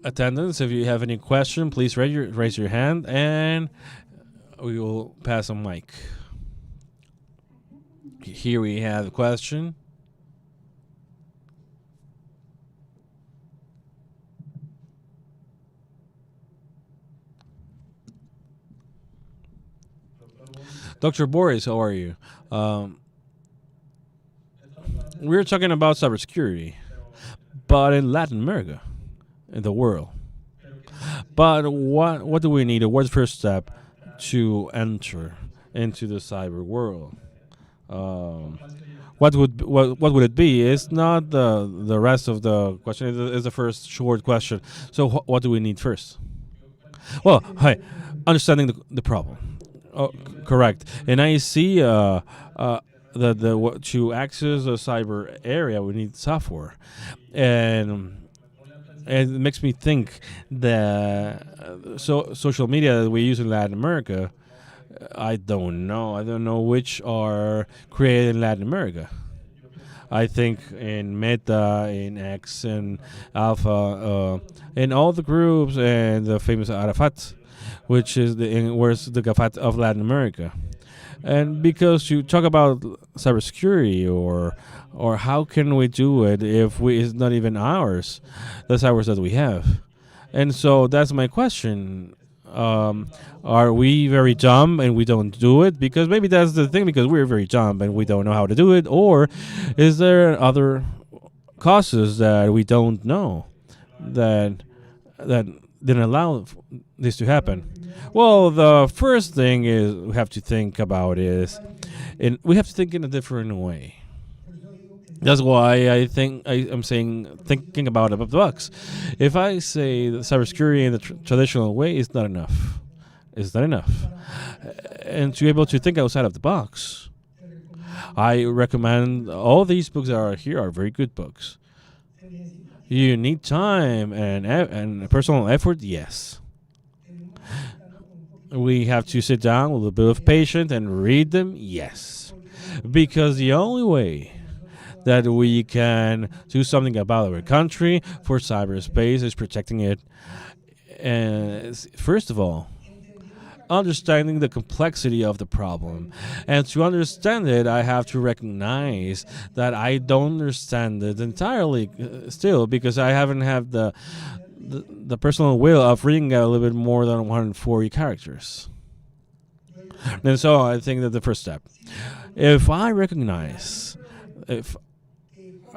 attendants. If you have any question, please raise your hand, and we will pass a mic. Here we have a question. Dr. Boris, how are you? We're talking about cybersecurity, but in Latin America, in the world. But what do we need? What's the first step to enter into the cyber world? What would it be? It's not the rest of the question. It's the first short question. So what do we need first? Well, hi, understanding the problem. Oh, correct. And I see to access a cyber area, we need software, and it makes me think that social media that we use in Latin America, I don't know which are created in Latin America. I think in Meta, in X, and Alpha, in all the groups, and the famous Arafat, which is where's the GAFAT of Latin America. And because you talk about cybersecurity or how can we do it if it's not even ours, the cybers that we have. And so that's my question. Are we very dumb and we don't do it? Because maybe that's the thing, because we're very dumb and we don't know how to do it. Or is there other causes that we don't know that didn't allow this to happen? Well, the first thing is we have to think about we have to think in a different way. That's why I think I'm saying thinking about above the box. If I say that cybersecurity in the traditional way is not enough, and to be able to think outside of the box, I recommend all these books that are here are very good books. You need time and personal effort, yes. We have to sit down with a bit of patience and read them, yes. Because the only way that we can do something about our country for cyberspace is protecting it. And first of all, understanding the complexity of the problem. And to understand it, I have to recognize that I don't understand it entirely still, because I haven't had the personal will of reading a little bit more than 140 characters. And so I think that the first step, if I recognize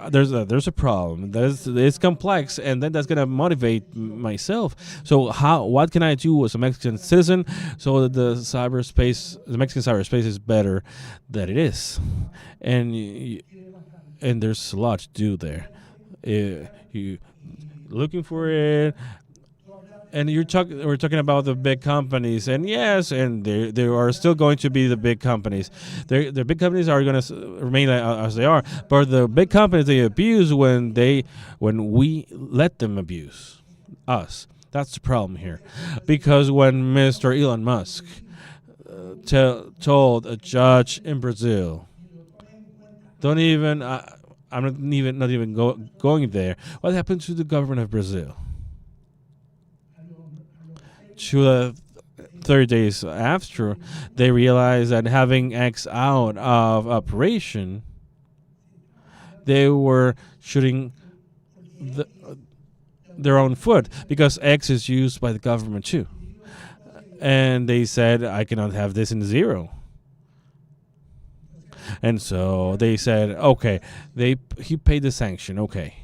there's a problem, it's complex, and then that's going to motivate myself. So what can I do as a Mexican citizen so that the Mexican cyberspace is better than it is? And there's a lot to do there. You looking for it, and we're talking about the big companies, and yes, and there are still going to be the big companies. The big companies are going to remain as they are, but the big companies, they abuse when we let them abuse us. That's the problem here, because when Mr. Elon Musk told a judge in Brazil, I'm not even going there. What happened to the government of Brazil? 30 days after, they realized that having X out of operation, they were shooting their own foot, because X is used by the government too. And they said, I cannot have this in zero. And so they said, okay, he paid the sanction, okay.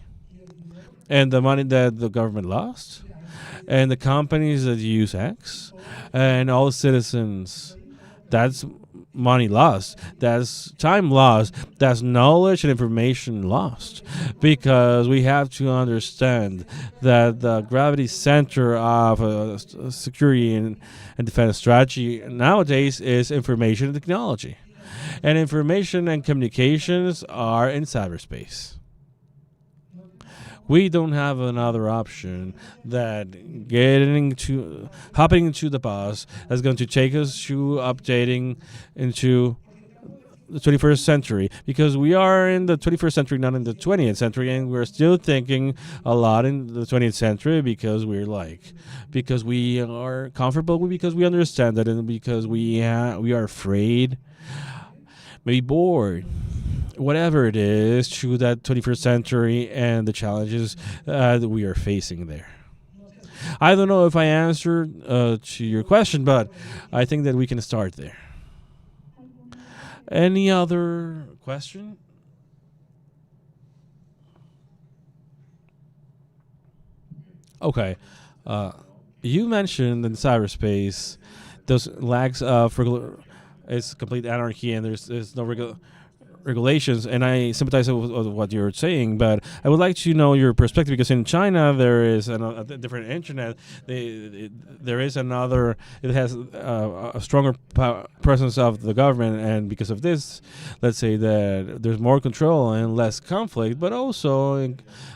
And the money that the government lost, and the companies that use X, and all the citizens, that's money lost, that's time lost, that's knowledge and information lost. Because we have to understand that the gravity center of security and defense strategy nowadays is information and technology. And information and communications are in cyberspace. We don't have another option that hopping into the bus that's going to take us to updating into the 21st century, because we are in the 21st century, not in the 20th century, and we're still thinking a lot in the 20th century because we are comfortable, because we understand that, and because we are afraid, maybe bored, whatever it is, to that 21st century and the challenges that we are facing there. I don't know if I answered to your question, but I think that we can start there. Any other question? Okay. You mentioned in cyberspace those lacks of it's complete anarchy, and there's no regulations, and I sympathize with what you're saying, but I would like to know your perspective, because in China there is a different internet. There is another. It has a stronger presence of the government, and because of this, let's say that there's more control and less conflict, but also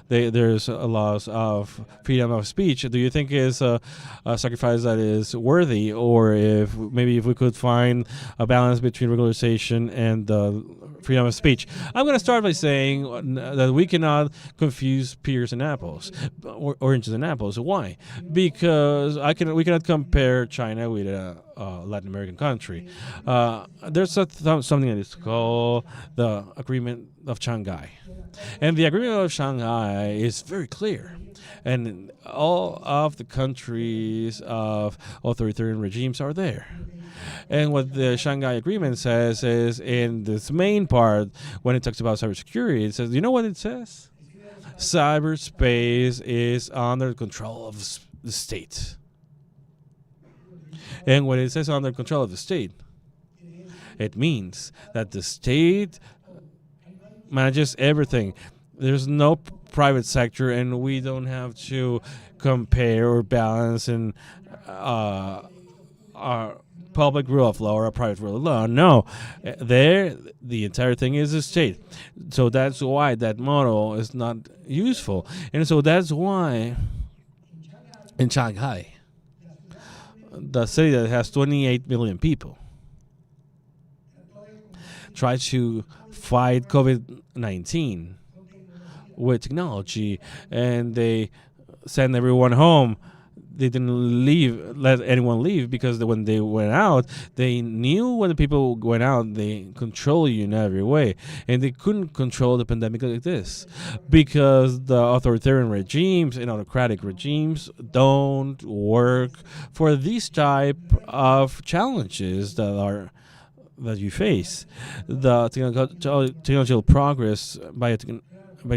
there's a loss of freedom of speech. Do you think is a sacrifice that is worthy, or if we could find a balance between regularization and freedom of speech? I'm going to start by saying that we cannot confuse pears and apples, or oranges and apples. Why? Because we cannot compare China with a Latin American country. There's something that is called the Agreement of Shanghai. And the Agreement of Shanghai is very clear. And all of the countries of authoritarian regimes are there. And what the Shanghai Agreement says is, in this main part, when it talks about cybersecurity, it says, you know what it says? Cyberspace is under control of the state. And when it says under control of the state, it means that the state manages everything. There's no private sector, and we don't have to compare or balance in our public rule of law or a private rule of law. No, the entire thing is the state. So that's why that model is not useful. And so that's why in Shanghai, the city that has 28 million people, try to fight COVID-19 with technology, and they send everyone home. They didn't let anyone leave, because when they went out, they knew when the people went out, they control you in every way. And they couldn't control the pandemic like this, because the authoritarian regimes and autocratic regimes don't work for these type of challenges that you face. The technological progress by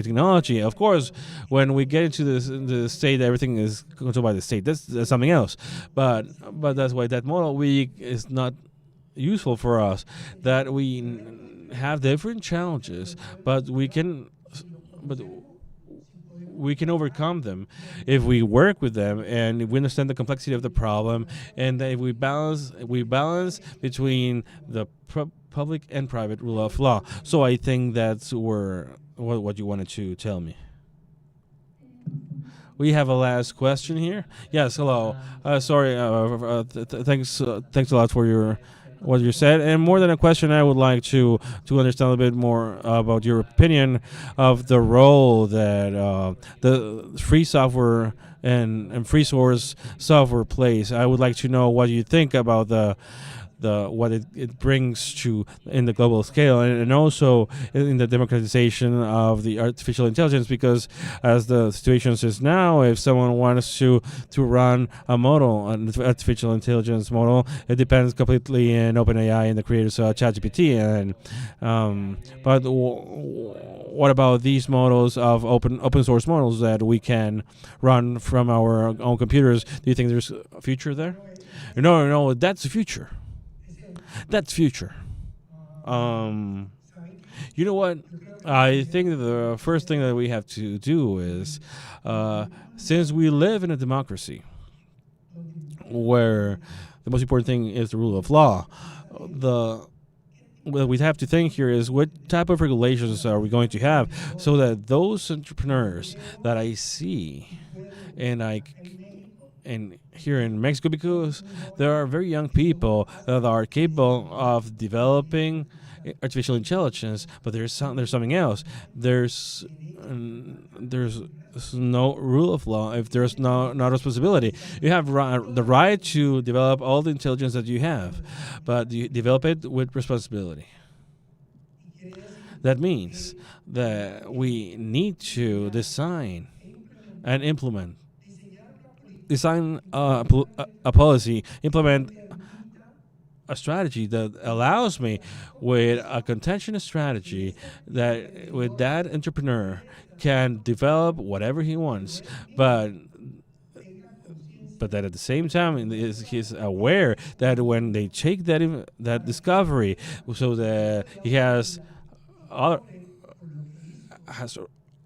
technology, of course, when we get into the state, everything is controlled by the state. That's something else. But that's why that model is not useful for us. That we have different challenges, but we can overcome them if we work with them and if we understand the complexity of the problem, and if we balance between the public and private rule of law. So I think that's what you wanted to tell me. We have a last question here. Yes, hello. Sorry. Thanks a lot for what you said. And more than a question, I would like to understand a little bit more about your opinion of the role that the free software and free source software plays. I would like to know what you think about what it brings to in the global scale, and also in the democratization of the artificial intelligence, because as the situation is now, if someone wants to run a model, an artificial intelligence model, it depends completely in OpenAI and the creators of ChatGPT. But what about these models of open source models that we can run from our own computers? Do you think there's a future there? No, that's the future. That's future. You know what? I think the first thing that we have to do is, since we live in a democracy where the most important thing is the rule of law, what we have to think here is what type of regulations are we going to have so that those entrepreneurs that I see and here in Mexico, because there are very young people that are capable of developing artificial intelligence, but there's something else. There's no rule of law if there's not responsibility. You have the right to develop all the intelligence that you have, but you develop it with responsibility. That means that we need to design and implement. Design a policy, implement a strategy that allows me with a contention strategy that with that entrepreneur can develop whatever he wants, but that at the same time he's aware that when they take that discovery, so that he has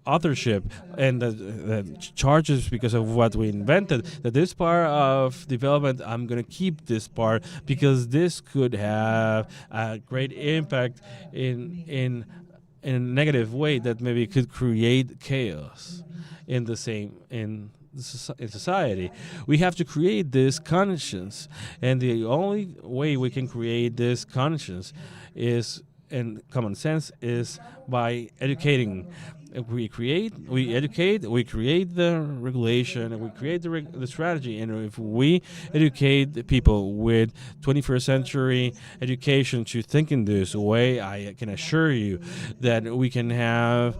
authorship and the charges because of what we invented, that this part of development, I'm going to keep this part because this could have a great impact in a negative way that maybe could create chaos in society. We have to create this conscience, and the only way we can create this conscience and common sense is by educating. We educate, we create the regulation, and we create the strategy. And if we educate the people with 21st century education to think in this way, I can assure you that we can have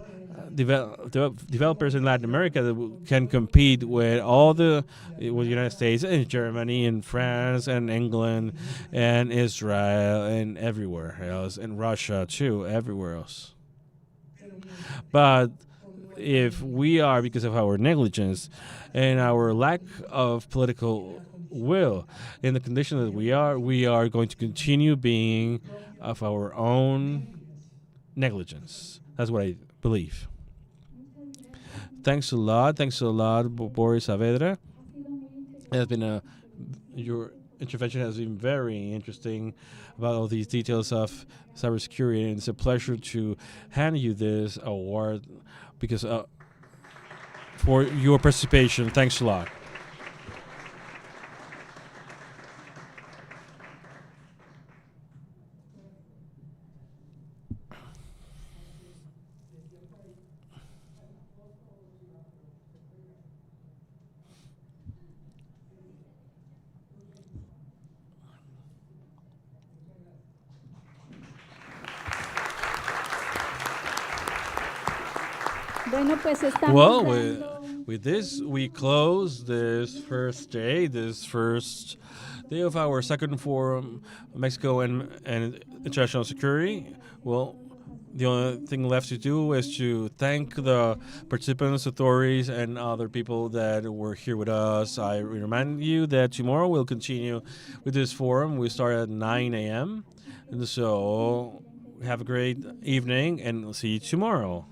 developers in Latin America that can compete with the United States and Germany and France and England and Israel and everywhere else, and Russia too, everywhere else. But if we are, because of our negligence and our lack of political will, in the condition that we are going to continue being of our own negligence. That's what I believe. Thanks a lot, Boris Saavedra. It has been your intervention has been very interesting about all these details of cybersecurity, and it's a pleasure to hand you this award because for your participation. Thanks a lot. Bueno, pues estamos Well, dando... with this, we close this first day of our second forum, Mexico and international security. Well, the only thing left to do is to thank the participants, authorities, and other people that were here with us. I remind you that tomorrow we'll continue with this forum. We start at 9 a.m. And so have a great evening, and we'll see you tomorrow.